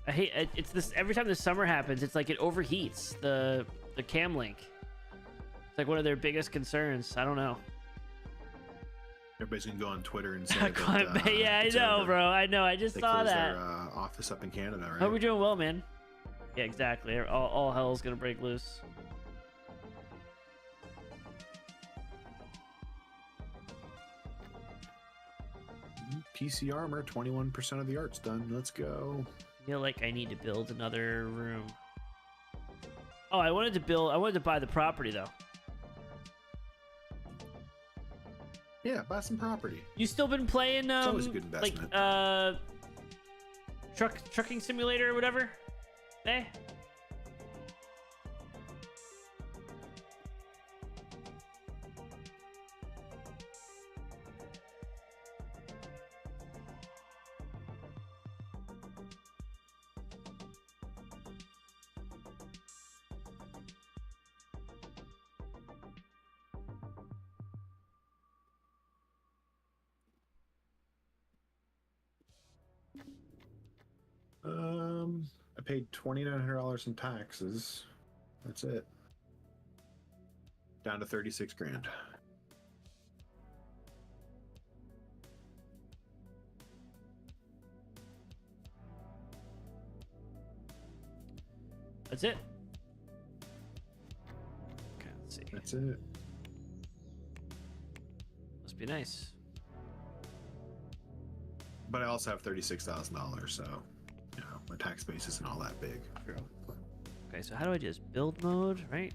I hate it's this every time the summer happens. It's like it overheats the cam link. It's like one of their biggest concerns. I don't know. Everybody's gonna go on Twitter and say that, Yeah, I it's know, over. bro. I know. I just They saw closed that. their office up in Canada, right? Hope we're doing well, man. Yeah, exactly. All hell's gonna break loose. PC armor, 21% of the art's done. Let's go. I feel like I need to build another room. Oh, I wanted to buy the property though. Yeah, buy some property. You still been playing It's always a good like investment. trucking simulator or whatever? Hey? I paid $2,900 in taxes. That's it. Down to 36 grand. That's it. Okay, let's see. That's it. Must be nice. But I also have $36,000, so you know my tax base isn't all that big. Okay, so how do I just build mode, right?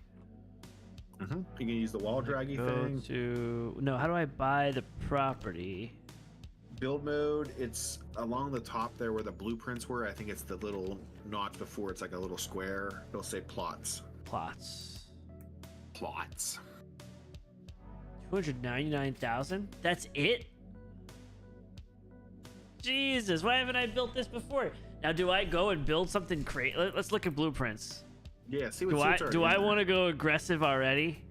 Mm-hmm. You can use the wall draggy Go thing. to no. How do I buy the property? Build mode. It's along the top there where the blueprints were. I think it's the little notch before. It's like a little square. It'll say plots. Plots. Plots. 299,000. That's it. Jesus, why haven't I built this before? Now, do I go and build something crazy? Let's look at blueprints. Yeah. See what. Do I want to go aggressive already?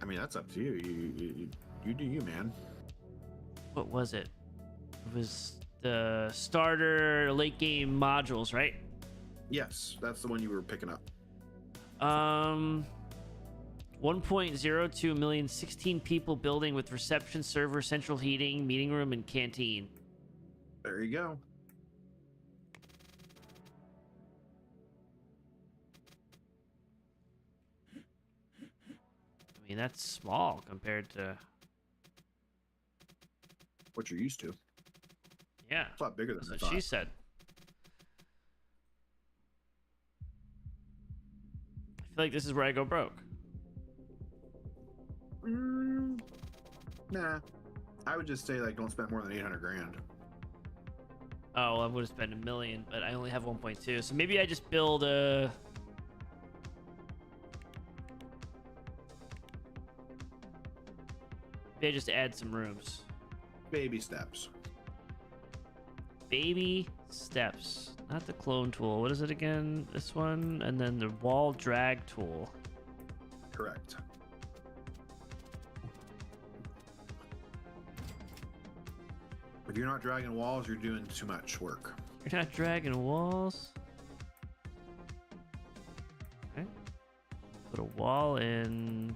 I mean, that's up to you. You do you, man. What was it? It was the starter late game modules, right? Yes, that's the one you were picking up. 1.02 million, 16 people building with reception, server, central heating, meeting room, and canteen. There you go. I mean, that's small compared to... What you're used to. Yeah, It's a lot bigger than that's I what thought. she said. I feel like this is where I go broke. Nah. I would just say like don't spend more than 800 grand. Oh, well, I'm going to spend $1 million, but I only have 1.2. So maybe I just build a... Maybe I just add some rooms. Baby steps. Baby steps. Not the clone tool. What is it again? This one. And then the wall drag tool. Correct. If you're not dragging walls, you're doing too much work. You're not dragging walls. Okay. Put a wall in.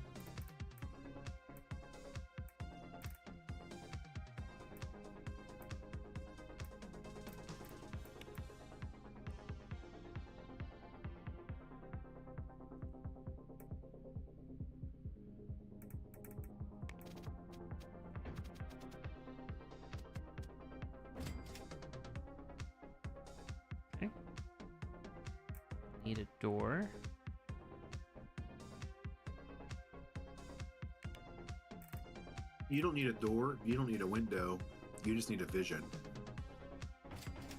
Okay. Need a door. You don't need a door. You don't need a window. You just need a vision.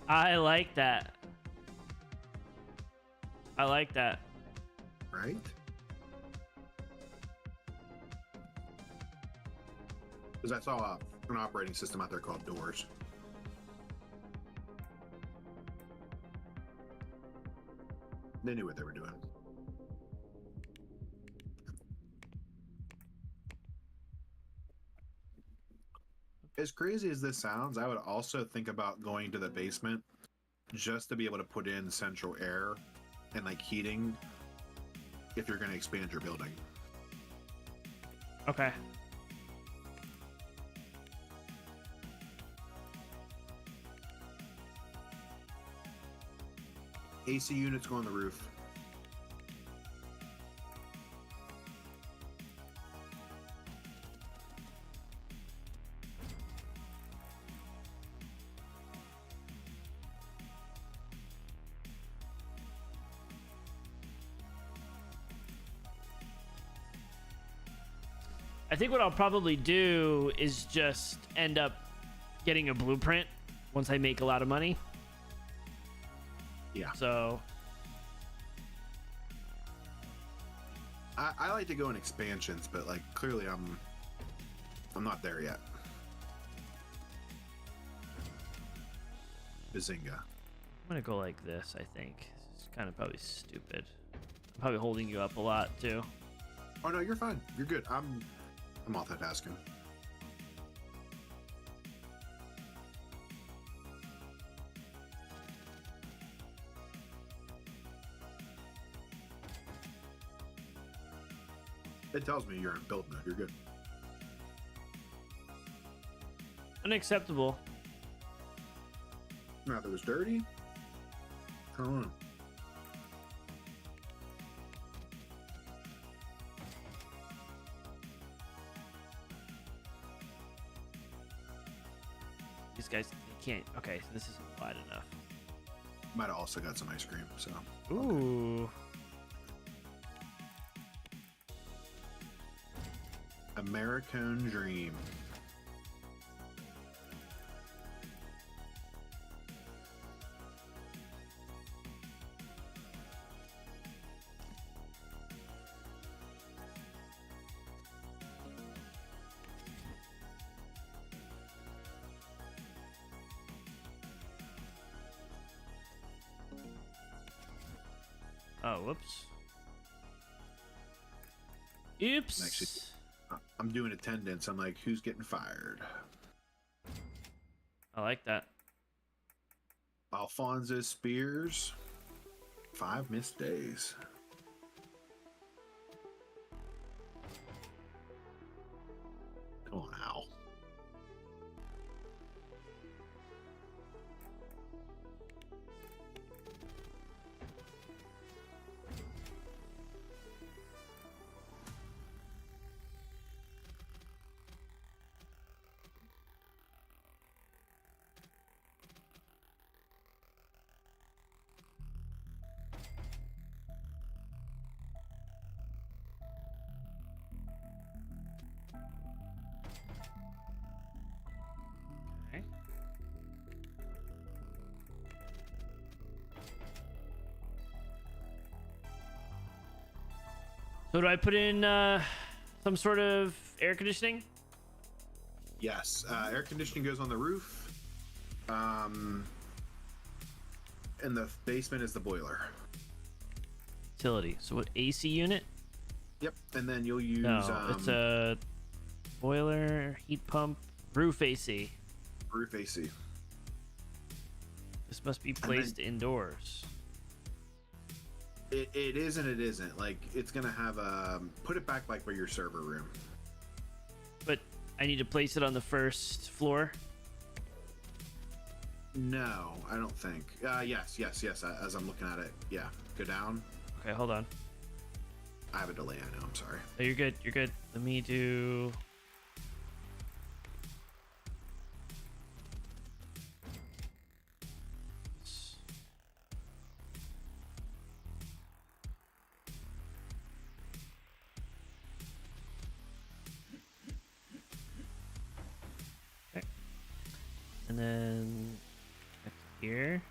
I like that. I like that. Right? Because I saw an operating system out there called Doors. They knew what they were doing. As crazy as this sounds, I would also think about going to the basement just to be able to put in central air and like heating if you're going to expand your building. Okay. AC units go on the roof. I think what I'll probably do is just end up getting a blueprint once I make a lot of money. Yeah. So I like to go in expansions, but like clearly I'm not there yet. Bazinga. I'm gonna go like this. I think this is kind of probably stupid. I'm probably holding you up a lot too. Oh no, you're fine. You're good. I'm multitasking. It tells me you're in build mode. You're good. Unacceptable. Now, if it was dirty, I don't know. These guys, they can't. Okay, so this isn't wide enough. Might have also got some ice cream, so. Ooh. American Dream. Oh, whoops. Oops. Actually, I'm doing attendance. I'm like, who's getting fired? I like that. Alfonso Spears. 5 missed days. Come on, Al. So do I put in some sort of air conditioning? Yes, air conditioning goes on the roof. And the basement is the boiler. Utility. So what, AC unit? Yep, and then you'll use. No, it's a boiler, heat pump, roof AC. Roof AC. This must be placed indoors. It is and it isn't. Like, it's gonna have put it back like by your server room. But I need to place it on the first floor. No, I don't think. Yes. As I'm looking at it, yeah. Go down. Okay, hold on. I have a delay. I know. I'm sorry. Oh, you're good. You're good. Let me do. Okay. And then back to here.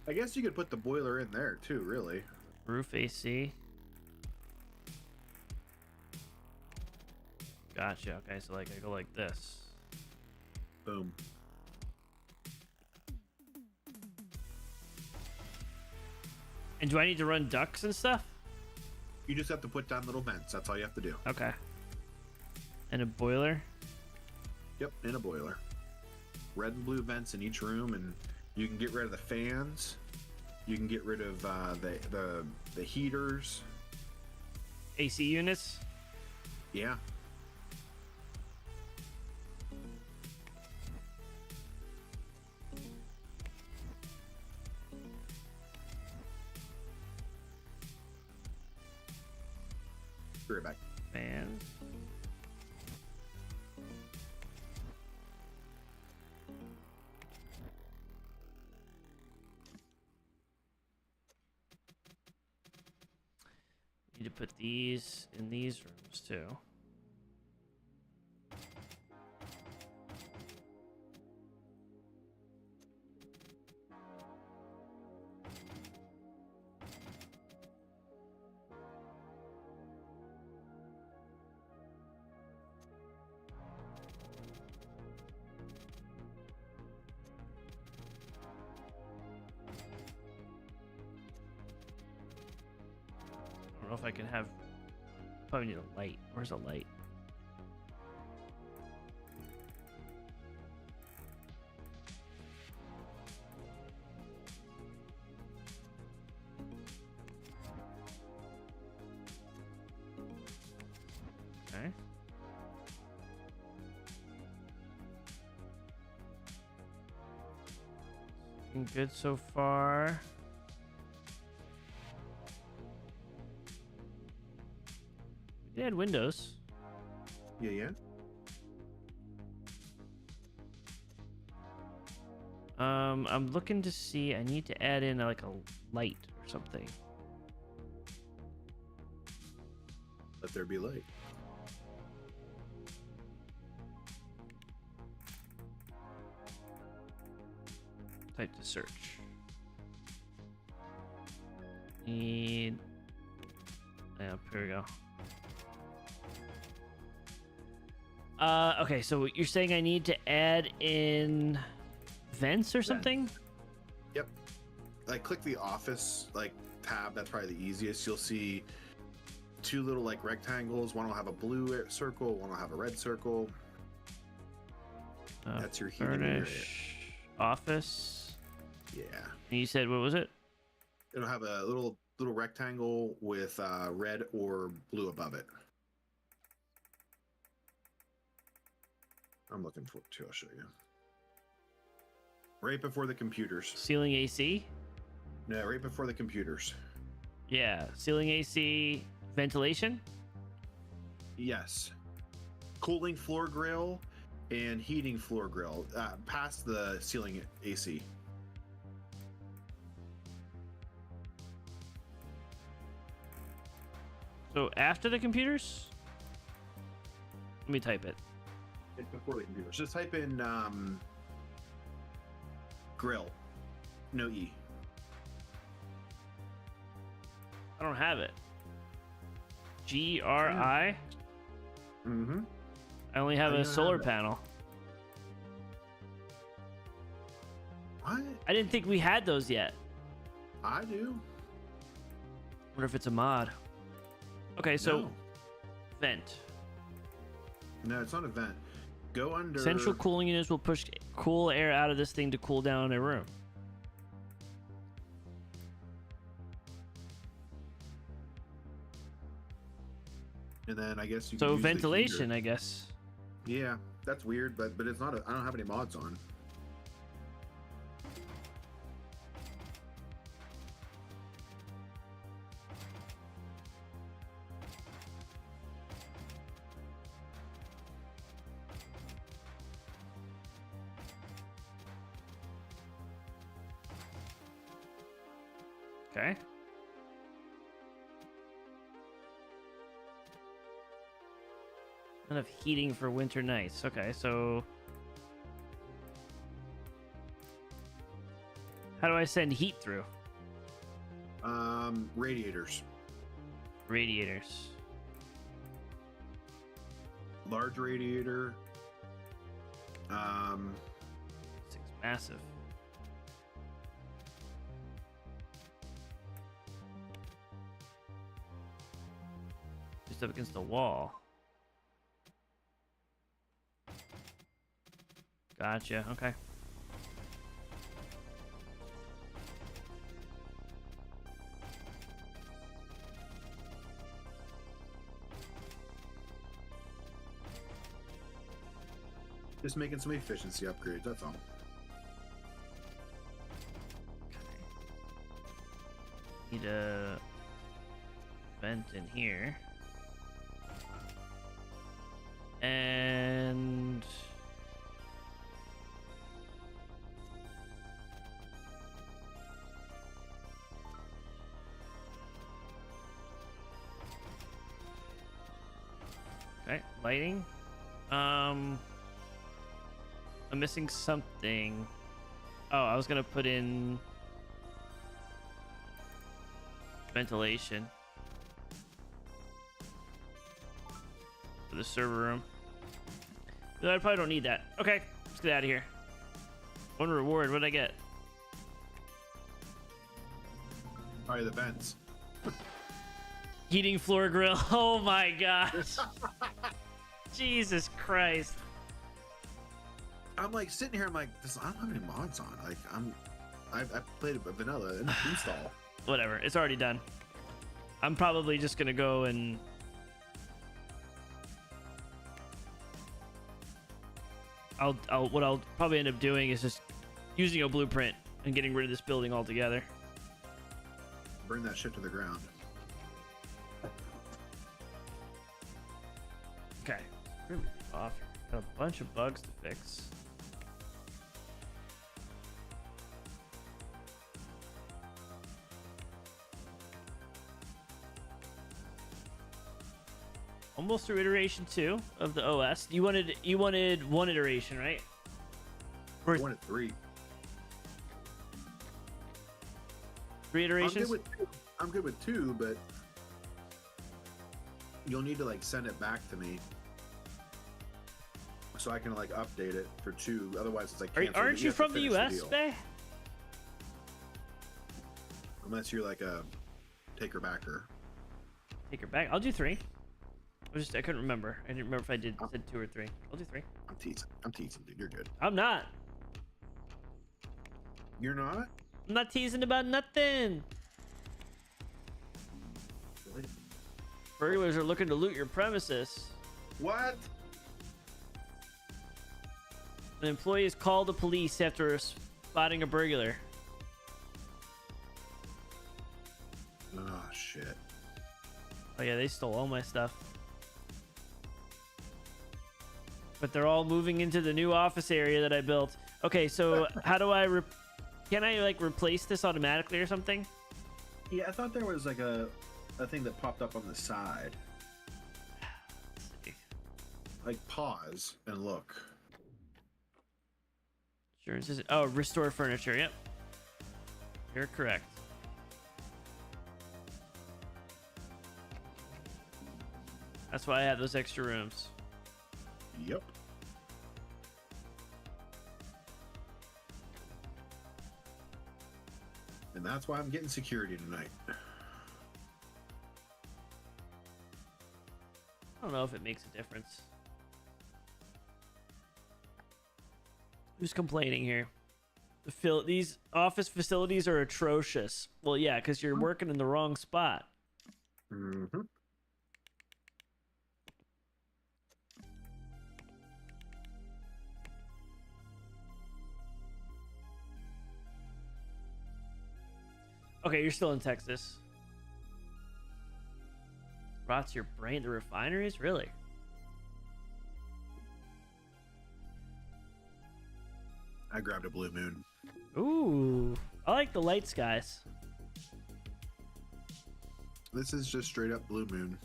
I guess you could put the boiler in there too. Really. Roof AC. Gotcha. Okay, so like I go like this. Boom. And do I need to run ducts and stuff? You just have to put down little vents. That's all you have to do. Okay. And a boiler? Yep, in a boiler. Red and blue vents in each room, and you can get rid of the fans. You can get rid of the heaters. AC units? Yeah. Be right back. Fans. Need to put these in these rooms too. I don't know if I can have. Probably need a light. Where's a light? Okay. Looking good so far. They had windows. Yeah. I'm looking to see. I need to add in like a light or something. Let there be light. Type to search. Need. Yeah, here we go. Okay, so you're saying I need to add in vents or something? Yep. Like, click the office tab. That's probably the easiest. You'll see two little rectangles. One will have a blue circle. One will have a red circle. That's your heating area. Furnish office. Yeah. And you said what was it? It'll have a little rectangle with red or blue above it. I'm looking for it too. I'll show you. Right before the computers. Ceiling AC? No, right before the computers. Yeah, ceiling AC, ventilation? Yes. Cooling floor grill and heating floor grill past the ceiling AC. So after the computers? Let me type it. It's before the computers. Just type in grill. No E. I don't have it. GRI? Mm-hmm. I only have I a don't solar have it. panel. What? I didn't think we had those yet. I do. Wonder if it's a mod. Okay, so vent. No, it's not a vent. Go under Central cooling units will push cool air out of this thing to cool down a room. and then I guess you. So can use the ventilation, heater. I guess. Yeah, that's weird, but it's not. I don't have any mods on. Okay. Enough heating for winter nights. Okay, so how do I send heat through? Radiators. Radiators. Large radiator. Six massive. Just up against the wall. Gotcha. Okay. Just making some efficiency upgrades. That's all. Need a vent in here. And okay, lighting. I'm missing something. Oh, I was gonna put in ventilation for the server room. No, I probably don't need that. Okay, let's get out of here. One reward. What did I get? Probably the vents. Heating floor grill. Oh my gosh. Jesus Christ. I'm like sitting here. I'm like, I don't have any mods on. Like I've played a vanilla install. Whatever. It's already done. I'm probably just gonna go and what I'll probably end up doing is just using a blueprint and getting rid of this building altogether. Burn that shit to the ground. Okay. Really off. Got a bunch of bugs to fix. Almost through iteration 2 of the OS. You wanted one iteration, right? Or I wanted 3. 3 I'm iterations? good with 2. I'm good with 2, but you'll need to like send it back to me so I can like update it for 2. Otherwise, it's like Aren't you from the US, Bay? Unless you're like a taker backer. Take her back. I'll do 3. I couldn't remember. I didn't remember if I said 2 or 3. I'll do 3. I'm teasing, dude. You're good. I'm not. You're not? I'm not teasing about nothing. Really? Burglars are looking to loot your premises. What? An employee has called the police after spotting a burglar. Oh shit. Oh yeah, they stole all my stuff. But they're all moving into the new office area that I built. Okay, so how do I can I like replace this automatically or something? Yeah, I thought there was like a thing that popped up on the side. Let's see. Like pause and look. Sure, it says, oh, restore furniture. Yep. You're correct. That's why I have those extra rooms. Yep. And that's why I'm getting security tonight. I don't know if it makes a difference. Who's complaining here? These office facilities are atrocious. Well, yeah, because you're working in the wrong spot. Mm-hmm. Okay, you're still in Texas. Rots your brain. The refineries? Really? I grabbed a blue moon. Ooh. I like the light skies. This is just straight up blue moon.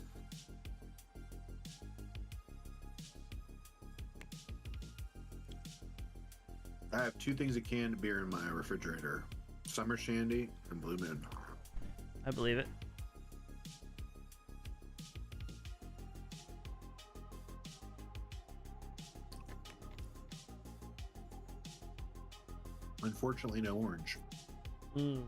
I have 2 things of canned beer in my refrigerator. Summer Shandy and Blue Moon. I believe it. Unfortunately, no orange. Mm.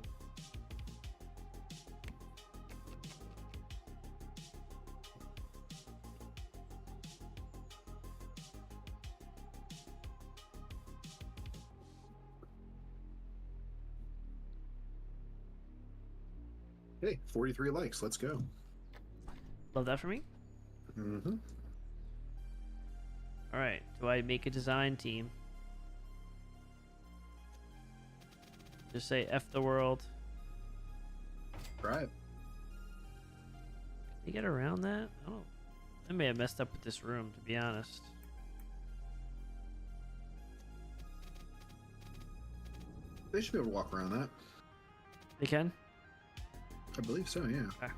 Hey, 43 likes. Let's go. Love that for me. Mm-hmm. All right. Do I make a design team? Just say F the world. Try it. Can you get around that? I don't. I may have messed up with this room, to be honest. They should be able to walk around that. They can? I believe so, yeah. Okay.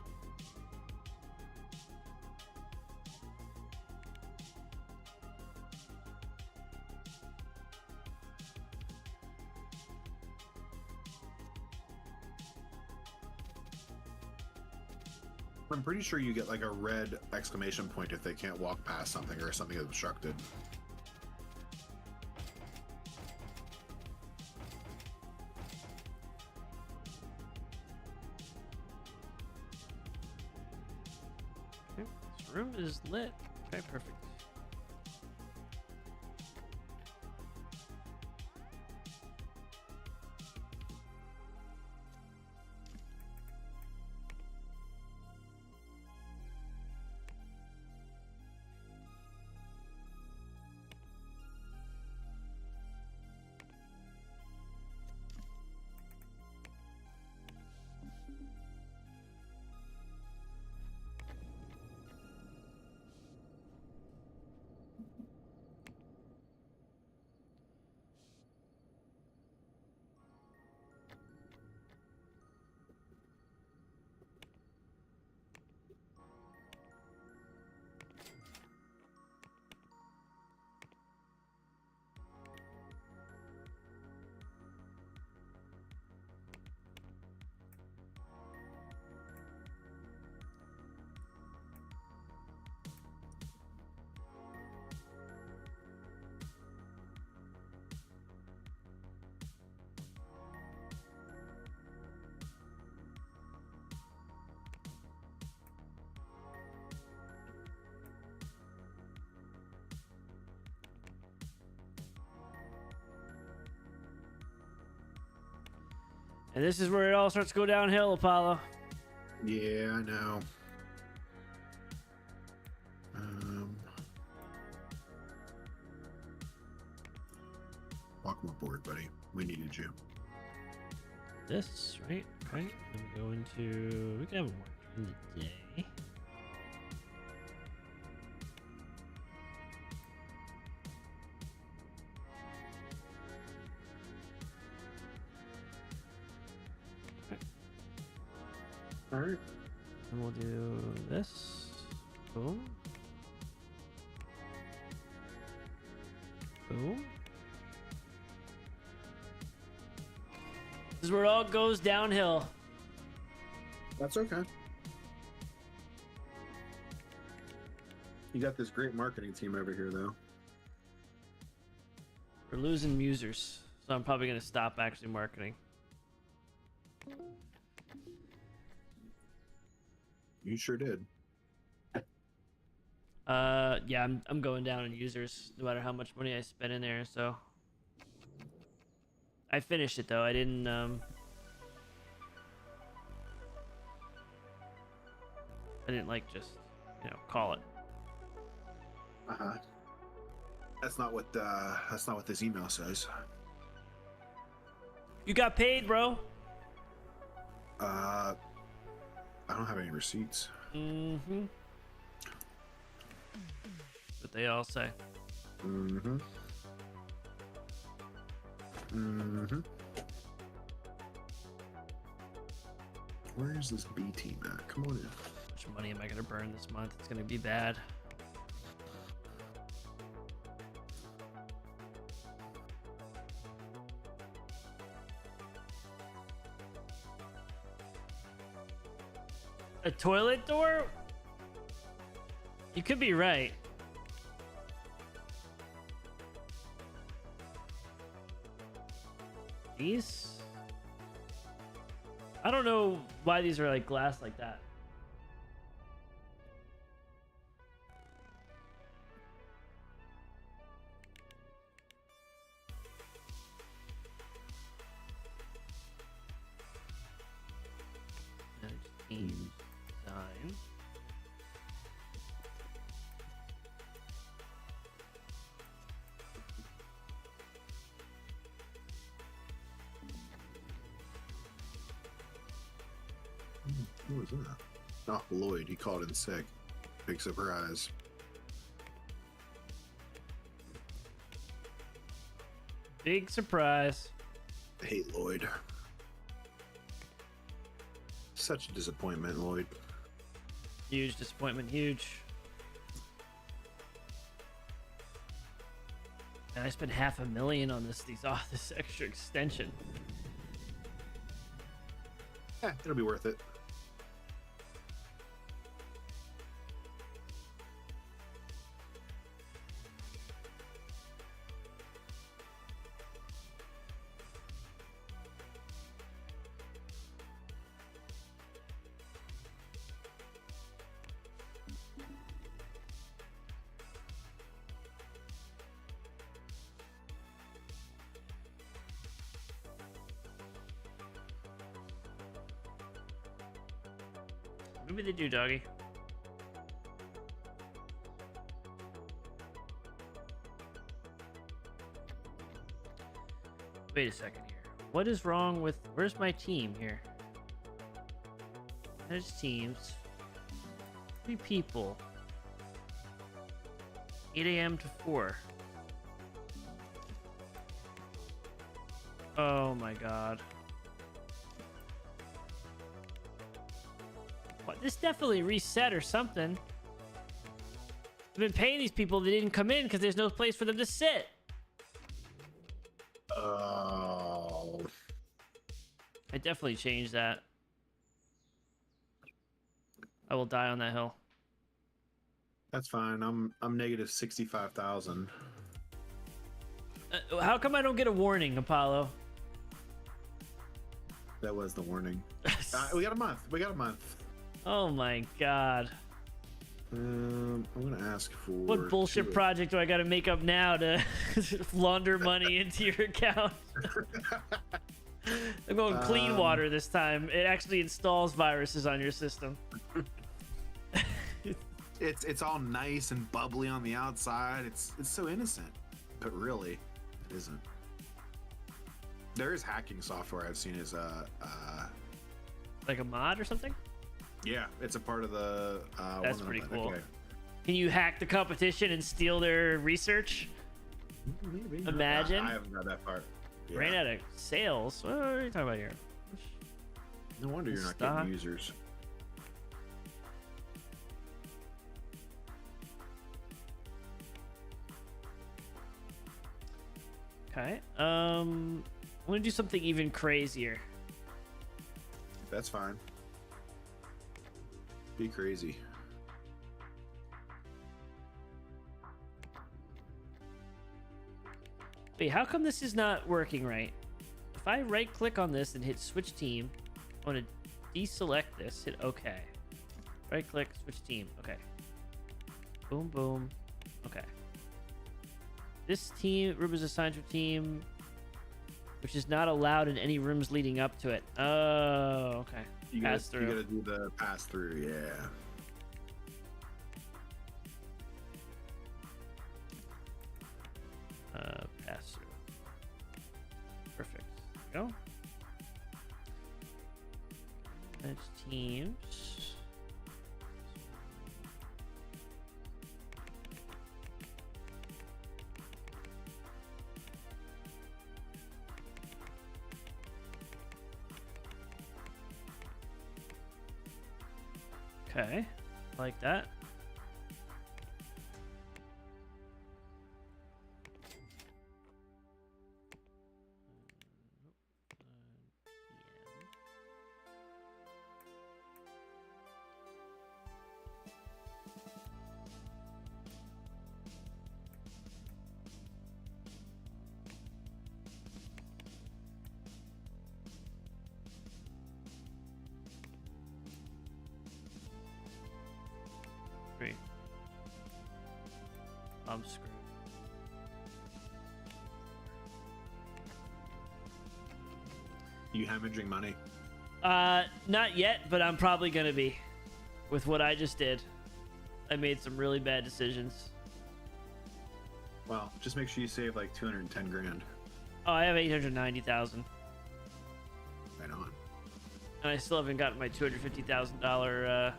I'm pretty sure you get like a red exclamation point if they can't walk past something or something is obstructed. Okay. This room is lit. Okay, perfect. And this is where it all starts to go downhill, Apollo. Yeah, I know. Welcome aboard, buddy. We needed you. This, right? Right. I'm going to. We can have more during the day. All right. And we'll do this. Boom. Boom. This is where it all goes downhill. That's okay. You got this great marketing team over here, though. We're losing users, so I'm probably gonna stop actually marketing. You sure did. Yeah, I'm going down in users no matter how much money I spend in there. So I finished it though. I didn't like just call it. Uh-huh. That's not what this email says. You got paid, bro. I don't have any receipts. Mm-hmm. What they all say. Mm-hmm. Mm-hmm. Where is this B team at? Come on in. How much money am I gonna burn this month? It's gonna be bad. A toilet door? You could be right. These? I don't know why these are like glass like that. Manage team design. Who was that? Oh, Lloyd. He called in sick. Big surprise. Big surprise. I hate Lloyd. Such a disappointment, Lloyd. Huge disappointment. Huge. And I spent $500,000 on this extra extension. Yeah, it'll be worth it. Maybe they do, doggy. Wait a second here. What is wrong with... Where's my team here? There's teams. 3 people. 8 a.m. to 4. Oh my god. What? This definitely reset or something. I've been paying these people, they didn't come in because there's no place for them to sit. Oh. I definitely changed that. I will die on that hill. That's fine. I'm negative 65,000. How come I don't get a warning, Apollo? That was the warning. We got a month. We got a month. Oh my god. I'm gonna ask for. What bullshit project do I gotta make up now to launder money into your account? I'm going clean water this time. It actually installs viruses on your system. It's all nice and bubbly on the outside. It's so innocent, but really, it isn't. There is hacking software I've seen as Like a mod or something? yeah, it's a part of the. That's one pretty of cool. okay. Can you hack the competition and steal their research? Maybe. Imagine. I haven't got that part. Yeah. Ran out of sales. What are you talking about here? No wonder you're not Stock. getting users. Okay. I'm gonna do something even crazier. That's fine. Be crazy. Wait, how come this is not working right? If I right click on this and hit switch team, I want to deselect this, hit OK. Right click, switch team. Okay. Boom, boom. Okay. This room is assigned to a team which is not allowed in any rooms leading up to it. Oh, okay. You Pass through. You gotta do the pass through, yeah. Pass through. Perfect. There we go. Manage teams. Okay, like that. Three. I'm screwed. You hemorrhaging money? Not yet, but I'm probably gonna be. With what I just did, I made some really bad decisions. Well, just make sure you save like 210 grand. Oh, I have 890,000, Right on. and I still haven't gotten my $250,000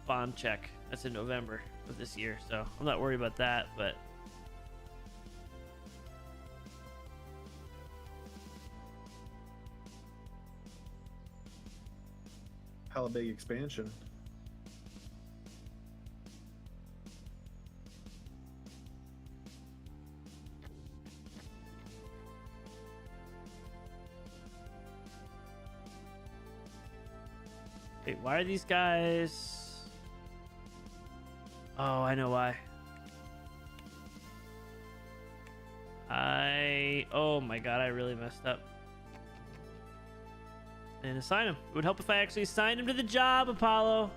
bond check. That's in November of this year, so I'm not worried about that. But Hella big expansion. wait, why are these guys? Oh, I know why. Oh my god, I really messed up. And assign him. It would help if I actually assigned him to the job, Apollo.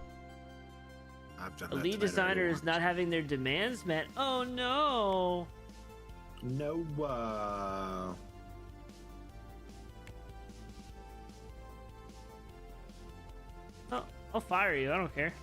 I've done A that lead tonight designer already is not having their demands met. Oh no. once. No. Oh, I'll fire you. I don't care.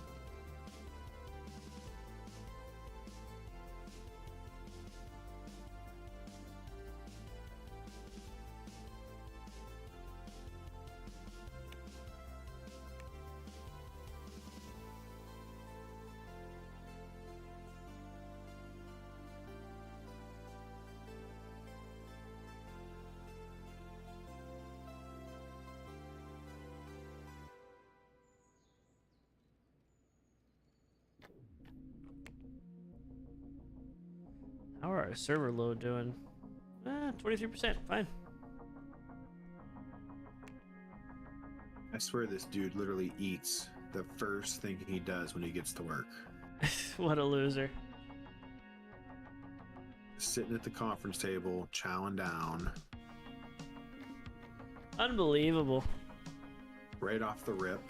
How are our server load doing? 23%. Fine. I swear this dude literally eats the first thing he does when he gets to work. What a loser. Sitting at the conference table, chowing down, Unbelievable. right off the rip.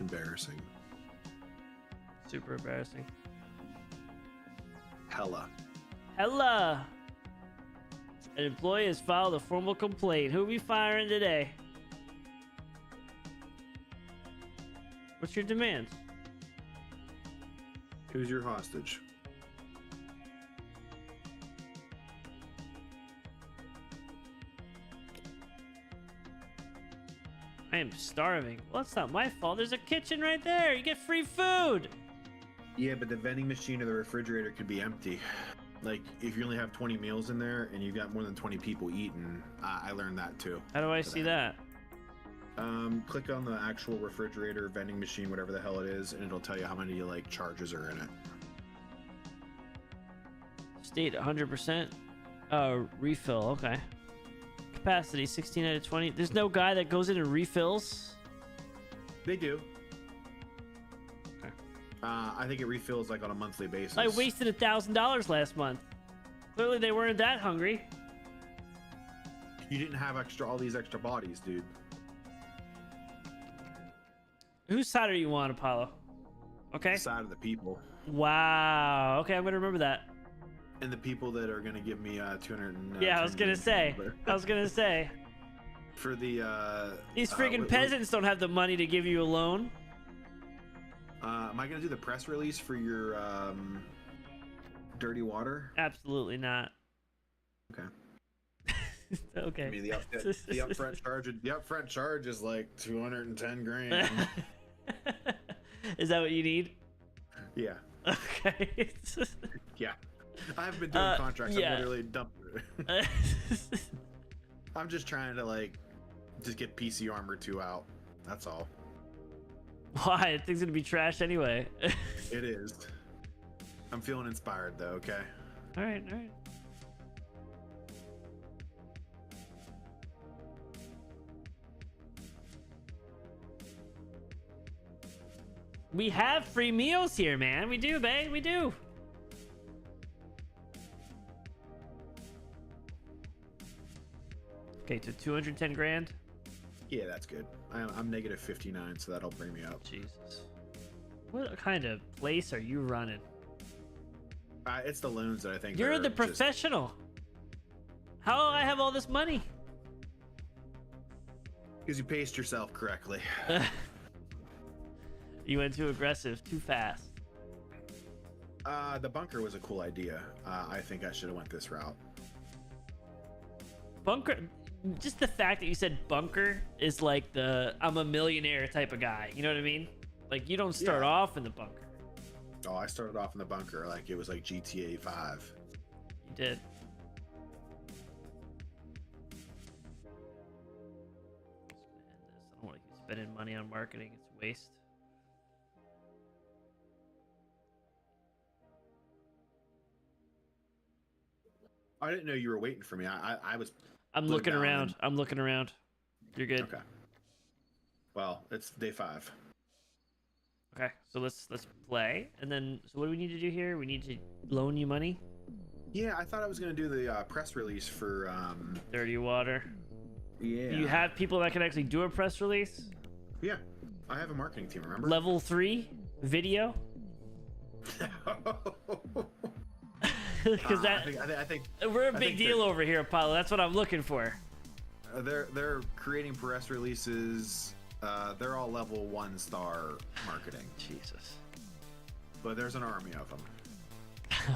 Embarrassing. Super embarrassing. Hella. Hella. An employee has filed a formal complaint. Who are we firing today? What's your demands? Who's your hostage? I am starving. Well, it's not my fault. There's a kitchen right there. You get free food. Yeah, but the vending machine or the refrigerator could be empty. Like, if you only have 20 meals in there and you've got more than 20 people eating, I learned that too. How do I see that? Click on the actual refrigerator, vending machine, whatever the hell it is, and it'll tell you how many like charges are in it. State 100%. Refill. Okay. Capacity 16 out of 20. There's no guy that goes in and refills. They do. Okay. I think it refills like on a monthly basis. I wasted $1,000 last month. Clearly, they weren't that hungry. You didn't have all these extra bodies, dude. Whose side are you on, Apollo? Okay. The side of the people. Wow. Okay, I'm gonna remember that. And the people that are gonna give me 200. Yeah, I was gonna say. For the These freaking peasants don't have the money to give you a loan. Am I gonna do the press release for your dirty water? Absolutely not. Okay. Okay. I mean, the upfront charge is like 210 grand. Is that what you need? Yeah. Okay. Yeah. I've been doing contracts. yeah. I'm literally dumping. I'm just trying to just get PC Armor 2 out. That's all. Why? That thing's gonna be trash anyway. It is. I'm feeling inspired though. Okay. All right. We have free meals here, man. We do, babe. We do. Okay, so 210 grand. Yeah, that's good. I'm negative 59, so that'll bring me up. Jesus. What kind of place are you running? It's the loans that I think. You're the professional. How do I have all this money? Because you paced yourself correctly. You went too aggressive, too fast. The bunker was a cool idea. I think I should have went this route. Bunker, just the fact that you said bunker is like the I'm a millionaire type of guy. You know what I mean? Like you don't start off in the bunker. Oh, I started off in the bunker like it was like GTA 5. You did. I don't want to keep spending money on marketing. It's a waste. I didn't know you were waiting for me. I was. I'm looking around. I'm looking around. You're good. Okay. Well, it's day 5. Okay, so let's play, and then so what do we need to do here? We need to loan you money. Yeah, I thought I was gonna do the press release for Dirty water. Yeah. Do you have people that can actually do a press release? Yeah, I have a marketing team. Remember? Level 3 video. Because I think we're a big deal over here, Apollo. That's what I'm looking for. They're creating press releases. They're all level 1-star marketing. Jesus. But there's an army of them.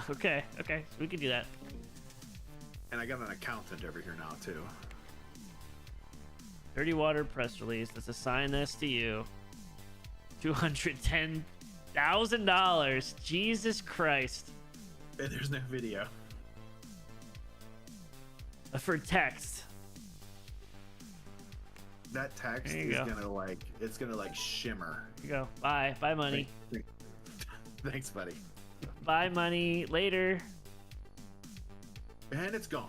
Okay, so we can do that. And I got an accountant over here now too. Dirty water press release. Let's assign this to you. $210,000. Jesus Christ. And there's no video. For text. That text is gonna shimmer. Here you go. Bye money. Thanks, buddy. Bye money. Later. And it's gone.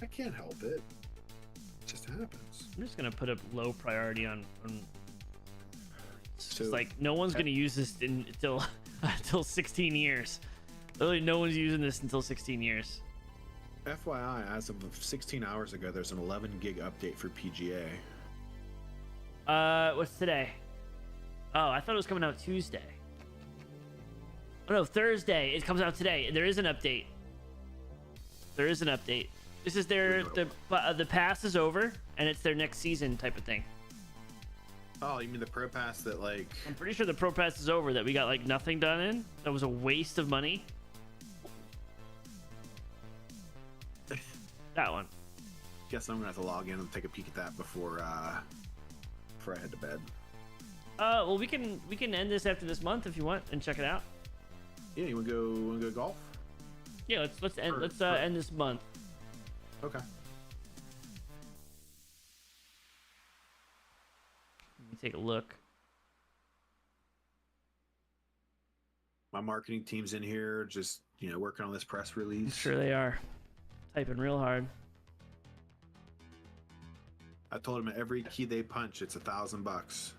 I can't help it. It just happens. I'm just gonna put a low priority on So, it's like no one's gonna use this until 16 years. Literally, no one's using this until 16 years. FYI, as of 16 hours ago, there's an 11 gig update for PGA. What's today? Oh, I thought it was coming out Tuesday. Oh no, Thursday. It comes out today. There is an update. This is the pass is over, and it's their next season type of thing. Oh, you mean the Pro Pass that I'm pretty sure the Pro Pass is over. That we got nothing done in. That was a waste of money. That one. Guess I'm gonna have to log in and take a peek at that before I head to bed. Well, we can end this after this month if you want and check it out. Yeah, you wanna go golf? Yeah, let's end this month. Okay. Let me take a look. My marketing team's in here, just working on this press release. Sure they are. Typing real hard. I told them every key they punch, it's $1,000.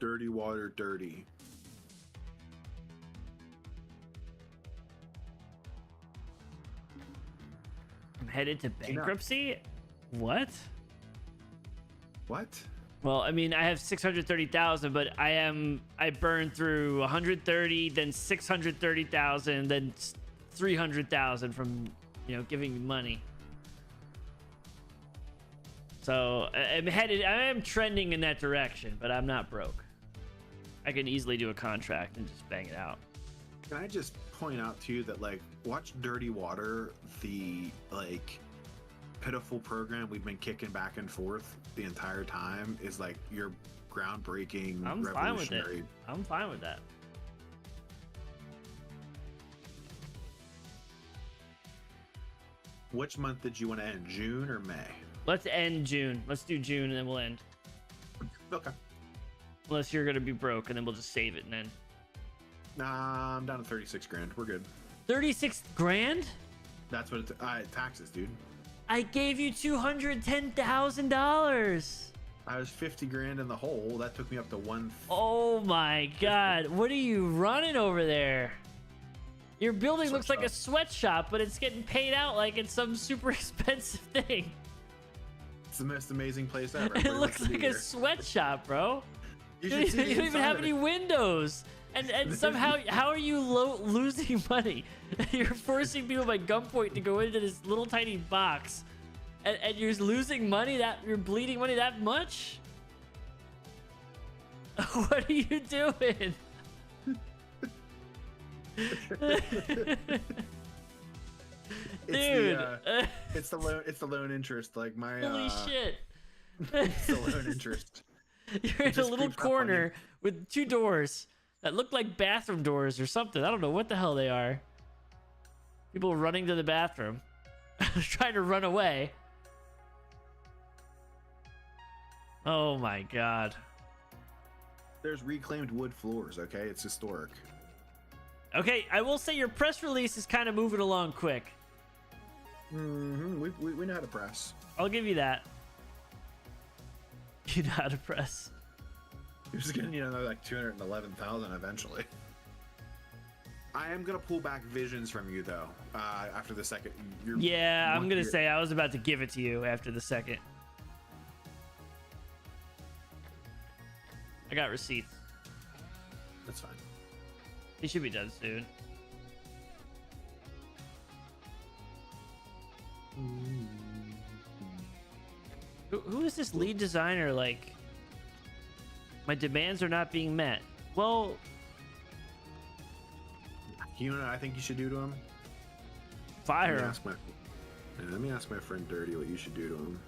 Dirty water, dirty. I'm headed to bankruptcy. What? What? Well, I mean, I have 630,000, but I burned through 130, then 630,000, then 300,000 from, giving me money. So I am trending in that direction, but I'm not broke. I can easily do a contract and just bang it out. Can I just point out to you that, like, watch Dirty Water, the, like, pitiful program we've been kicking back and forth the entire time is, like, your groundbreaking, I'm revolutionary. fine with it. I'm fine with that. Which month did you want to end? June or May? Let's end June. Let's do June and then we'll end. Okay. Unless you're gonna be broke and then we'll just save it and then. Nah, I'm down to 36 grand. We're good. 36 grand? That's what it's taxes, dude. I gave you $210,000. I was 50 grand in the hole. That took me up to one. Oh my god. What are you running over there? Your building looks like a sweatshop, but it's getting paid out like it's some super expensive thing. It's the most amazing place ever. It looks like a sweatshop, bro. You don't even have any windows. And somehow, how are you losing money? You're forcing people by gunpoint to go into this little tiny box, and you're losing money you're bleeding money that much? What are you doing? Dude, it's the loan interest. Like my holy shit! It's the loan interest. You're in a little corner with two doors that look like bathroom doors or something. I don't know what the hell they are. People running to the bathroom, trying to run away. Oh my god. There's reclaimed wood floors. Okay, it's historic. Okay, I will say your press release is kind of moving along quick. Mm-hmm. We know how to press. I'll give you that. You know how to press. You're just getting, like 211,000 eventually. I am gonna pull back visions from you though. After the second. Yeah, I'm gonna say I was about to give it to you after the second. I got receipts. That's fine. He should be done soon. Who is this lead designer? Like, my demands are not being met. Well, you know what I think you should do to him? Fire him. Let me ask my friend Dirty what you should do to him.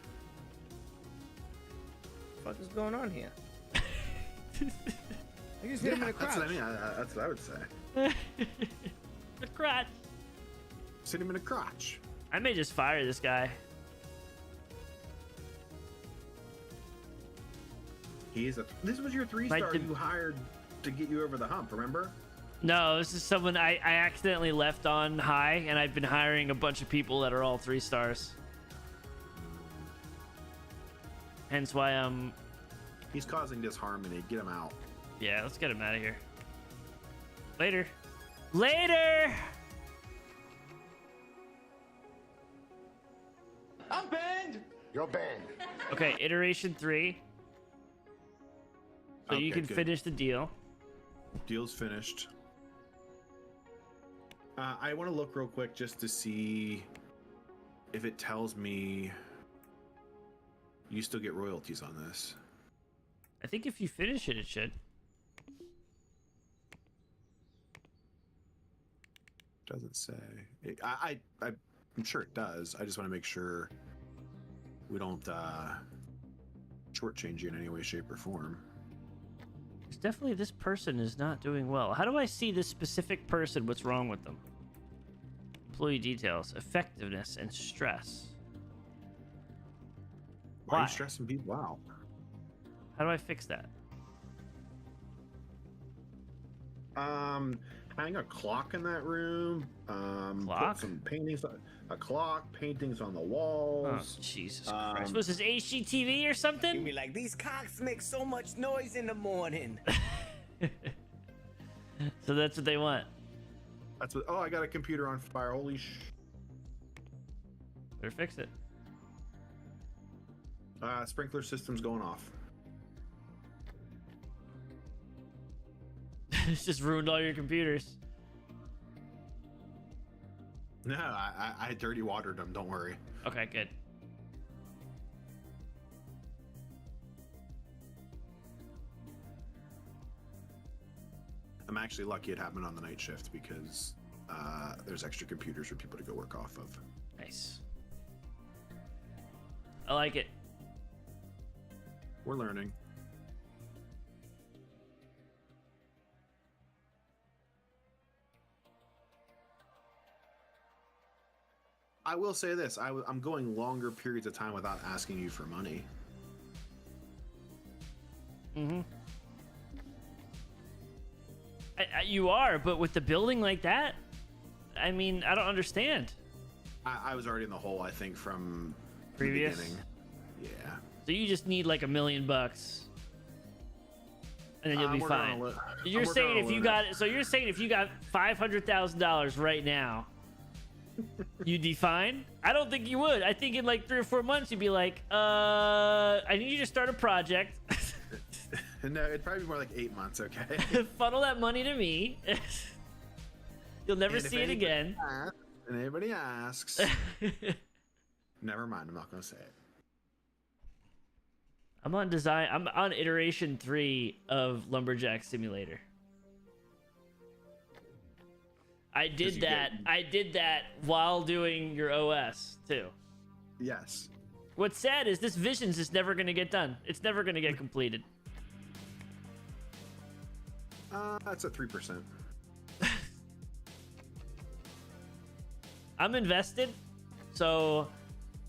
What the fuck is going on here? I just hit him in the crotch. That's what I mean. That's what I would say. The crotch. Hit him in the crotch. I may just fire this guy. This was your 3-star you hired to get you over the hump, remember? No, this is someone I accidentally left on high, and I've been hiring a bunch of people that are all 3 stars. Hence why I'm... He's causing disharmony. Get him out. Yeah, let's get him out of here. Later. Later! I'm banned! You're banned. Okay, iteration 3. So you can finish the deal. Deal's finished. I want to look real quick just to see if it tells me you still get royalties on this. I think if you finish it, it should. Doesn't say. I'm sure it does. I just want to make sure we don't shortchange you in any way, shape, or form. It's definitely this person is not doing well. How do I see this specific person? What's wrong with them? Employee details, effectiveness, and stress. Why are you stressing people out? How do I fix that? hang a clock in that room. Clock? Put some paintings. A clock, paintings on the Oh, walls. Jesus Christ. Was this HGTV or You something? be like, these cocks make so much noise in the morning. So that's what they want. That's what. Oh, I got a computer on fire. Holy sh! Better fix it. Sprinkler system's going off. It's just ruined all your computers. No, I dirty watered them. Don't worry. Okay, good. I'm actually lucky it happened on the night shift because there's extra computers for people to go work off of. Nice. I like it. We're learning. I will say this: I'm going longer periods of time without asking you for money. Mm-hmm. You are, but with the building like that, I mean, I don't understand. I was already in the hole, I think, from Previous? the beginning. Yeah. So you just need like $1 million, and then you'll be I'm working fine. on a li- You're I'm working saying on a if you limit. got so you're saying if you got $500,000 right now, you'd be fine? I don't think you would. I think in like 3 or 4 months you'd be like, I need you to start a project. No, it'd probably be more like 8 months. Okay. Funnel that money to me. You'll never And if see it anybody again. asks- And anybody asks, never mind. I'm not going to say it. I'm on design. I'm on iteration 3 of Lumberjack Simulator. I did that. I did that while doing your OS too. Yes. What's sad is this Visions is never going to get done. It's never going to get completed. That's at 3%. I'm invested, so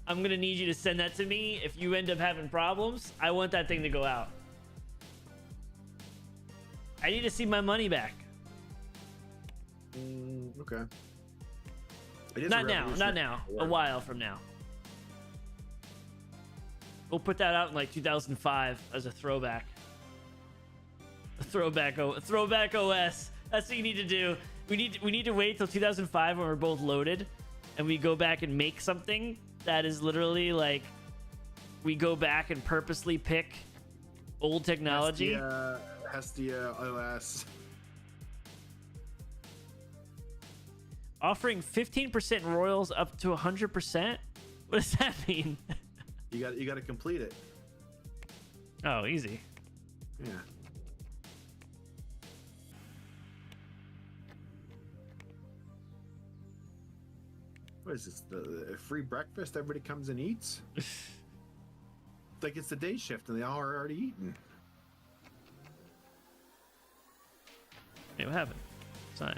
I'm going to need you to send that to me. If you end up having problems, I want that thing to go out. I need to see my money back. Okay. It is Not a now, not revolutionary now. A work. while from now. We'll put that out in like 2005 as a throwback. A throwback OS. That's what you need to do. We need to wait till 2005 when we're both loaded, and we go back and make something that is literally like we go back and purposely pick old technology. Hestia OS. Offering 15% royals up to 100%. What does that mean? You got to complete it. Oh, easy. Yeah. What is this? The free breakfast? Everybody comes and eats? Like it's the day shift and they all are already eating. Hey, what happened? Sign.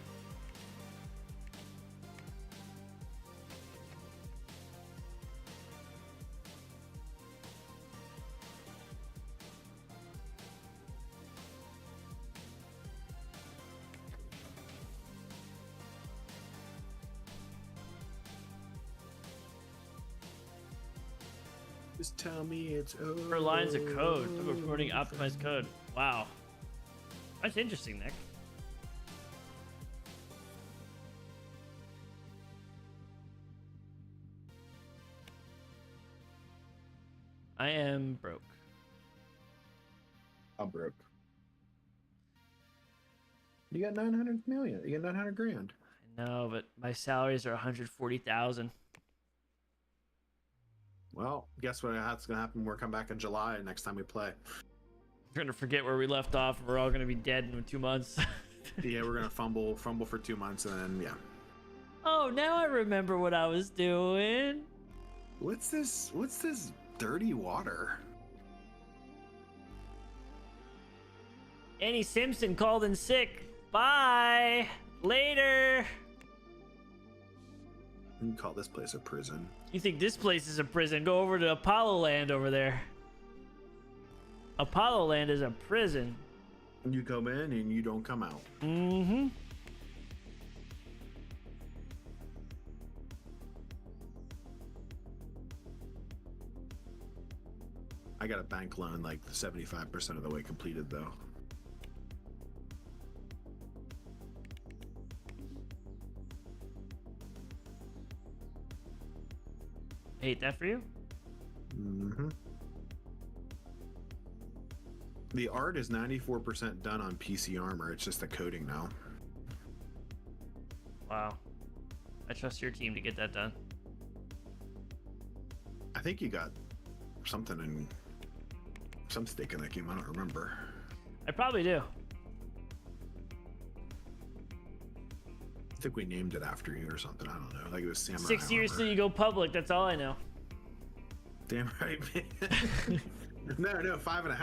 Just tell me it's over. Per lines of code. Recording optimized code. Wow. That's interesting, Nick. I am broke. I'm broke. You got 900 million. You got 900 grand. I know, but my salaries are 140,000. Well, guess what? That's gonna happen. We're come back in July next time we play. We're gonna forget where we left off. And we're all gonna be dead in 2 months. Yeah, we're gonna fumble for 2 months, and then yeah. Oh, now I remember what I was doing. What's this? What's this dirty water? Annie Simpson called in sick. Bye. Later. You can call this place a prison. You think this place is a prison? Go over to Apollo Land over there. Apollo Land is a prison. You come in and you don't come out. Mm-hmm. I got a bank loan like 75% of the way completed though. Hate that for you. Mm-hmm. The art is 94% done on PC Armor. It's just the coding now. Wow. I trust your team to get that done. I think you got something in some stake in that game. I don't remember. I probably do. I think we named it after you or something. I don't know. Like it was Samurai 6 years Armor. till you go public. That's all I know. Damn right, man. No, 5.5.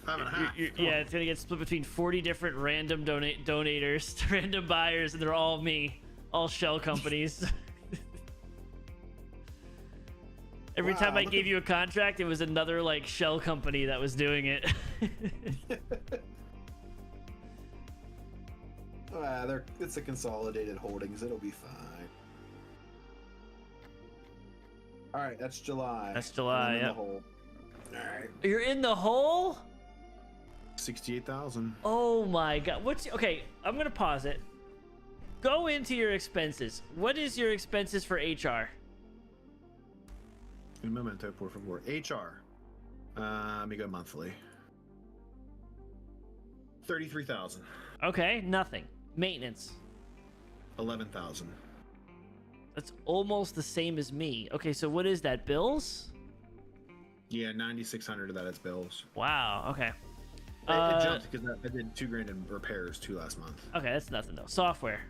5.5. Yeah, it's gonna get split between 40 different random donators, random buyers, and they're all me, all shell companies. Every Wow, time I look gave at- you a contract, it was another like shell company that was doing it. It's a consolidated holdings. It'll be fine. All right, that's July. That's July, I'm in the yep. hole. All right. You're in the hole? 68,000. Oh my god. Okay, I'm gonna pause it. Go into your expenses. What is your expenses for HR? Un momento, por favor. HR. Let me go monthly. 33,000. Okay, nothing. Maintenance. 11,000. That's almost the same as me. Okay, so what is that? Bills? Yeah, 9,600 of that is bills. Wow. Okay. It jumped because I did $2,000 in repairs last month. Okay, that's nothing though. Software.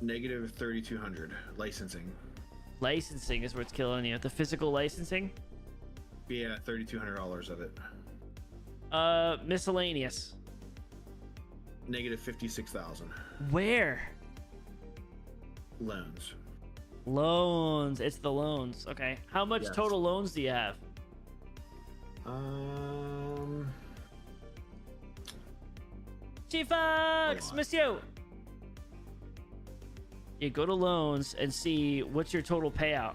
Negative 3,200 licensing. Licensing is what's killing you. The physical licensing. Yeah, $3,200 of it. Miscellaneous. Negative 56,000. Where? Loans. Loans. It's the loans. Okay. How much Yes. total loans do you have? Chief Fox, Hold on. Monsieur. You go to loans and see what's your total payout.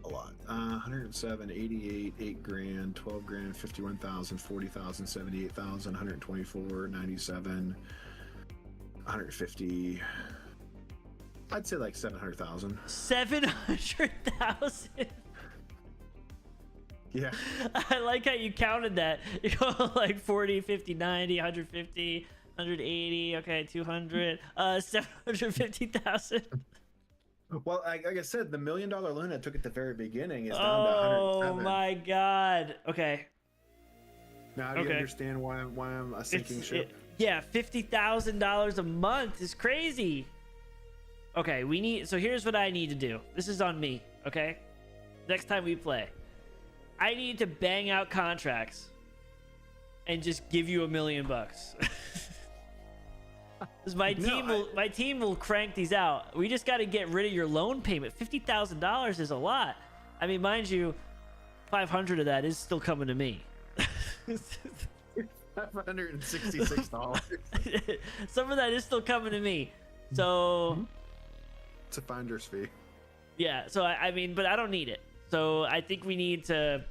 A lot. 107, 88, 8 grand, 12 grand, 51,000, 40,000, 78,000, 124, 97, 150. I'd say like 700,000. 700,000. Yeah. I like how you counted that. You go like 40, 50, 90, 150, 180. Okay, 200. 750,000. Well, like I said, the $1 million loan I took at the very beginning is down to Oh 107. my god. Okay. Now do you Okay. understand why I'm a sinking ship? Yeah, $50,000 a month is crazy. Okay, so here's what I need to do. This is on me, okay? Next time we play, I need to bang out contracts and just give you $1 million. Because my team will crank these out. We just got to get rid of your loan payment. $50,000 is a lot. I mean, mind you, 500 of that is still coming to me. $566. Some of that is still coming to me. So It's a finder's fee. yeah, so I mean, but I don't need it. So I think we need to,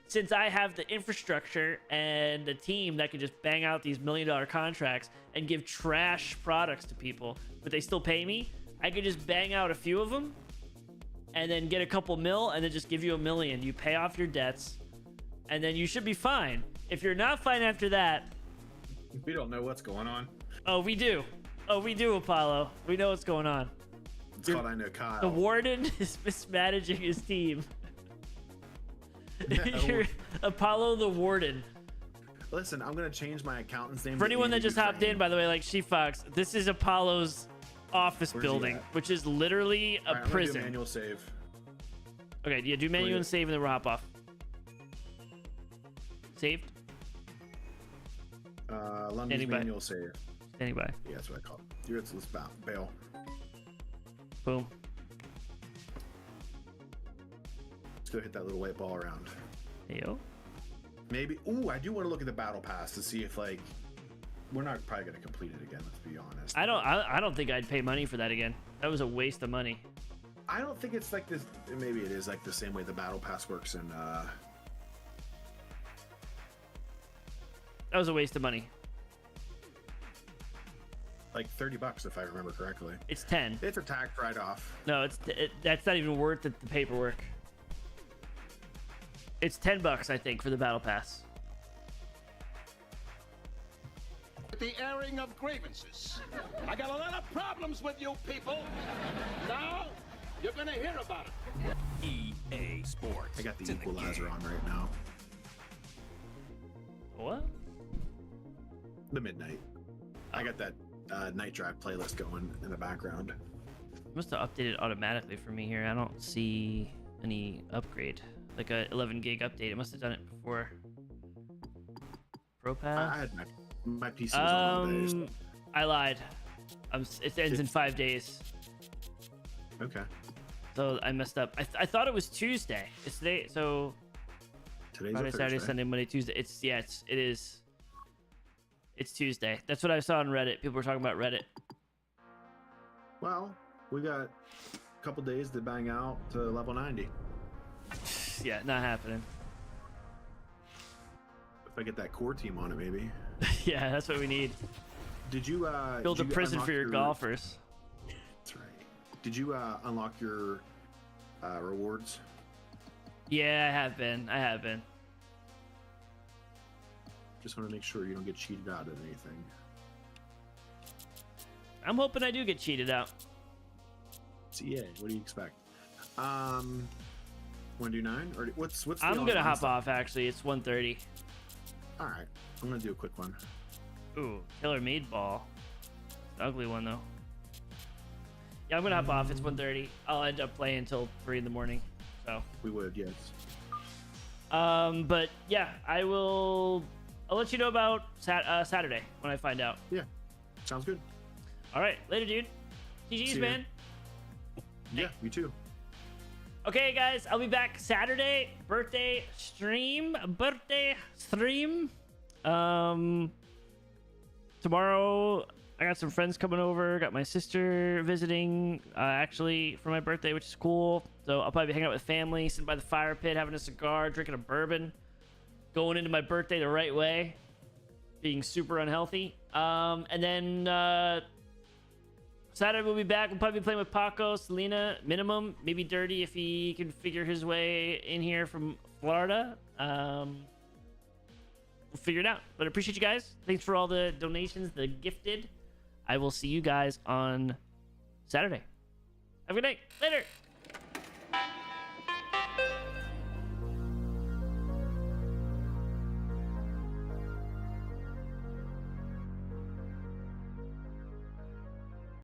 since I have the infrastructure and the team that can just bang out these $1 million contracts and give trash products to people, but they still pay me, I could just bang out a few of them and then get a couple mil and then just give you $1 million. You pay off your debts and then you should be fine. If you're not fine after that, We don't know what's going on. oh, we do. Oh, we do, Apollo. We know what's going on. It's called I Know Kyle. The warden is mismanaging his team. You're Apollo the warden. Listen, I'm gonna change my accountant's name. For to anyone that Andy just hopped Dufresne. in, by the way, like She Fox, this is Apollo's office Where's he building, at? which is literally a All right, I'm gonna do prison. manual save. Okay, yeah, do manual Where and save and then we'll hop off. Saved? Lumber's Standing by. manual save. Standing by. Yeah, that's what I call it. Let's bail. Boom. Let's go hit that little white ball around. Heyo. Maybe. Ooh, I do want to look at the battle pass to see if like we're not probably gonna complete it again. Let's be honest. I don't think I'd pay money for that again. That was a waste of money. I don't think it's like this. Maybe it is like the same way the battle pass works in. That was a waste of money. Like $30 if I remember correctly. It's 10. It's a tax write-off. No, that's not even worth the paperwork. It's $10, I think, for the battle pass. The airing of grievances. I got a lot of problems with you people. Now, you're gonna hear about it. EA Sports. I got the It's in equalizer game. on right now. What? The midnight. I got that night drive playlist going in the background. Must have updated automatically for me here. I don't see any upgrade. Like a 11 gig update. It must have done it before. Pro I pass? had my PC was on days. I lied. It ends in 5 days. Okay. So I messed up. I thought it was Tuesday. It's today. So Today's Friday, a Saturday, Thursday. Sunday, Monday, Tuesday. It is. It's Tuesday. That's what I saw on Reddit. People were talking about Reddit. Well, we got a couple days to bang out to level 90. Yeah, not happening. If I get that core team on it, maybe. Yeah, that's what we need. Did you Build a did you prison unlock for your golfers. That's right. Did you unlock your rewards? Yeah, I have been. Just want to make sure you don't get cheated out of anything. I'm hoping I do get cheated out. It's EA. What do you expect? Want to do 9 or what's the I'm gonna online hop stuff? off. Actually, it's 1:30. All right, I'm gonna do a quick one. Ooh, killer made ball. It's an ugly one though. Yeah, I'm gonna hop off. It's 1:30. I'll end up playing until 3 in the morning. So, We would, yes. but yeah, I'll let you know about Saturday when I find out. Yeah, sounds good. All right, later, dude. GG's, See ya. man. Yeah, you too. Okay, guys, I'll be back Saturday. Birthday stream. Tomorrow, I got some friends coming over. Got my sister visiting, actually, for my birthday, which is cool. So I'll probably be hanging out with family, sitting by the fire pit, having a cigar, drinking a bourbon, going into my birthday the right way, being super unhealthy. And then Saturday we'll be back. We'll probably be playing with Paco, Selena, minimum, maybe Dirty if he can figure his way in here from Florida. We'll figure it out. But I appreciate you guys. Thanks for all the donations, the gifted. I will see you guys on Saturday. Have a good night. Later.